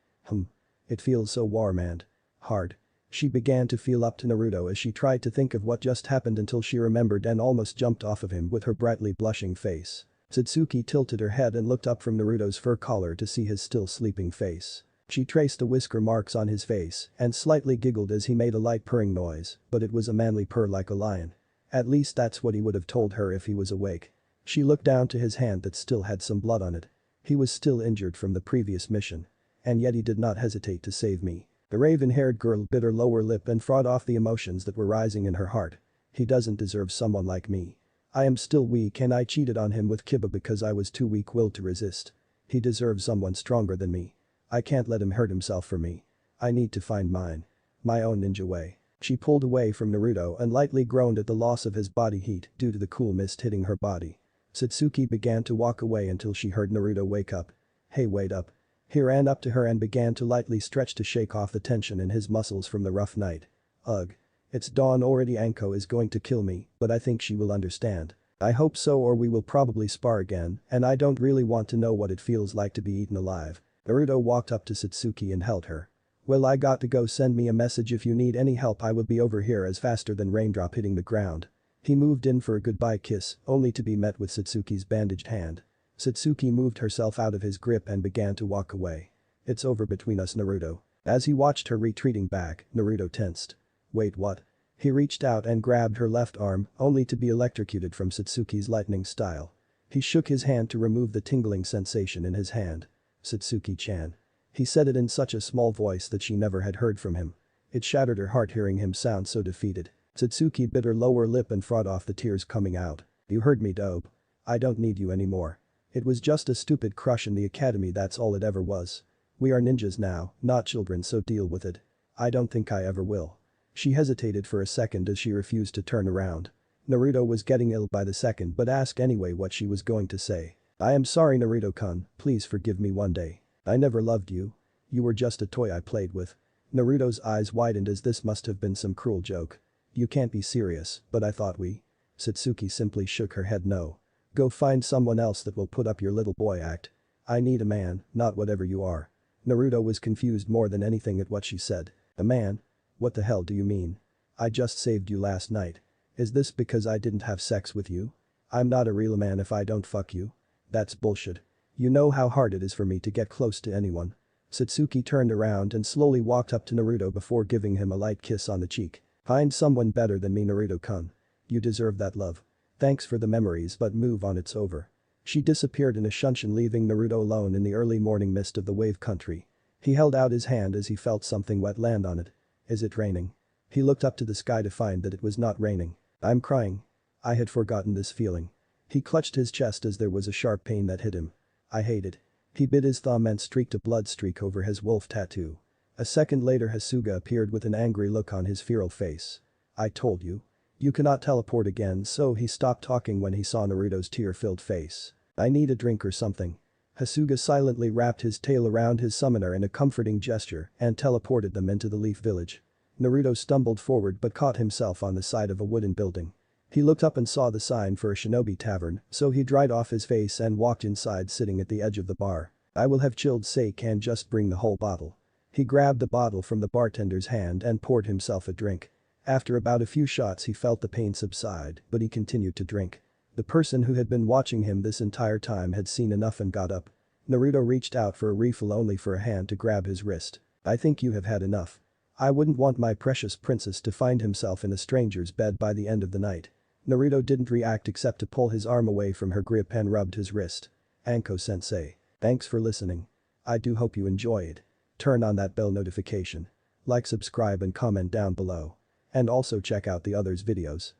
It feels so warm and… hard. She began to feel up to Naruto as she tried to think of what just happened until she remembered and almost jumped off of him with her brightly blushing face. Satsuki tilted her head and looked up from Naruto's fur collar to see his still sleeping face. She traced the whisker marks on his face and slightly giggled as he made a light purring noise, but it was a manly purr like a lion. At least that's what he would have told her if he was awake. She looked down to his hand that still had some blood on it. He was still injured from the previous mission. And yet he did not hesitate to save me. The raven-haired girl bit her lower lip and fought off the emotions that were rising in her heart. He doesn't deserve someone like me. I am still weak and I cheated on him with Kiba because I was too weak-willed to resist. He deserves someone stronger than me. I can't let him hurt himself for me. I need to find mine. My own ninja way. She pulled away from Naruto and lightly groaned at the loss of his body heat due to the cool mist hitting her body. Satsuki began to walk away until she heard Naruto wake up. Hey, wait up. He ran up to her and began to lightly stretch to shake off the tension in his muscles from the rough night. Ugh. It's dawn already. Anko is going to kill me, but I think she will understand. I hope so or we will probably spar again and I don't really want to know what it feels like to be eaten alive. Naruto walked up to Satsuki and held her. Well, I got to go. Send me a message if you need any help. I will be over here as faster than raindrop hitting the ground. He moved in for a goodbye kiss, only to be met with Satsuki's bandaged hand. Satsuki moved herself out of his grip and began to walk away. It's over between us, Naruto. As he watched her retreating back, Naruto tensed. Wait, what? He reached out and grabbed her left arm, only to be electrocuted from Satsuki's lightning style. He shook his hand to remove the tingling sensation in his hand. Satsuki-chan. He said it in such a small voice that she never had heard from him. It shattered her heart hearing him sound so defeated. Satsuki bit her lower lip and fought off the tears coming out. You heard me, dope. I don't need you anymore. It was just a stupid crush in the academy, that's all it ever was. We are ninjas now, not children, so deal with it. I don't think I ever will. She hesitated for a second as she refused to turn around. Naruto was getting ill by the second but asked anyway what she was going to say. I am sorry, Naruto-kun, please forgive me one day. I never loved you. You were just a toy I played with. Naruto's eyes widened as this must have been some cruel joke. You can't be serious, but I thought we… Satsuki simply shook her head. No. Go find someone else that will put up your little boy act. I need a man, not whatever you are. Naruto was confused more than anything at what she said. A man? What the hell do you mean? I just saved you last night. Is this because I didn't have sex with you? I'm not a real man if I don't fuck you. That's bullshit. You know how hard it is for me to get close to anyone. Satsuki turned around and slowly walked up to Naruto before giving him a light kiss on the cheek. Find someone better than me, Naruto-kun. You deserve that love. Thanks for the memories but move on, it's over. She disappeared in a shunshin, leaving Naruto alone in the early morning mist of the wave country. He held out his hand as he felt something wet land on it. Is it raining? He looked up to the sky to find that it was not raining. I'm crying. I had forgotten this feeling. He clutched his chest as there was a sharp pain that hit him. I hate it. He bit his thumb and streaked a blood streak over his wolf tattoo. A second later Hasuga appeared with an angry look on his feral face. I told you. You cannot teleport again, so he stopped talking when he saw Naruto's tear-filled face. I need a drink or something. Hasuga silently wrapped his tail around his summoner in a comforting gesture and teleported them into the Leaf Village. Naruto stumbled forward but caught himself on the side of a wooden building. He looked up and saw the sign for a shinobi tavern, so he dried off his face and walked inside, sitting at the edge of the bar. I will have chilled sake and just bring the whole bottle. He grabbed the bottle from the bartender's hand and poured himself a drink. After about a few shots he felt the pain subside, but he continued to drink. The person who had been watching him this entire time had seen enough and got up. Naruto reached out for a refill only for a hand to grab his wrist. I think you have had enough. I wouldn't want my precious princess to find himself in a stranger's bed by the end of the night. Naruto didn't react except to pull his arm away from her grip and rubbed his wrist. Anko-sensei. Thanks for listening. I do hope you enjoy it. Turn on that bell notification. Like, subscribe and comment down below. And also check out the others' videos.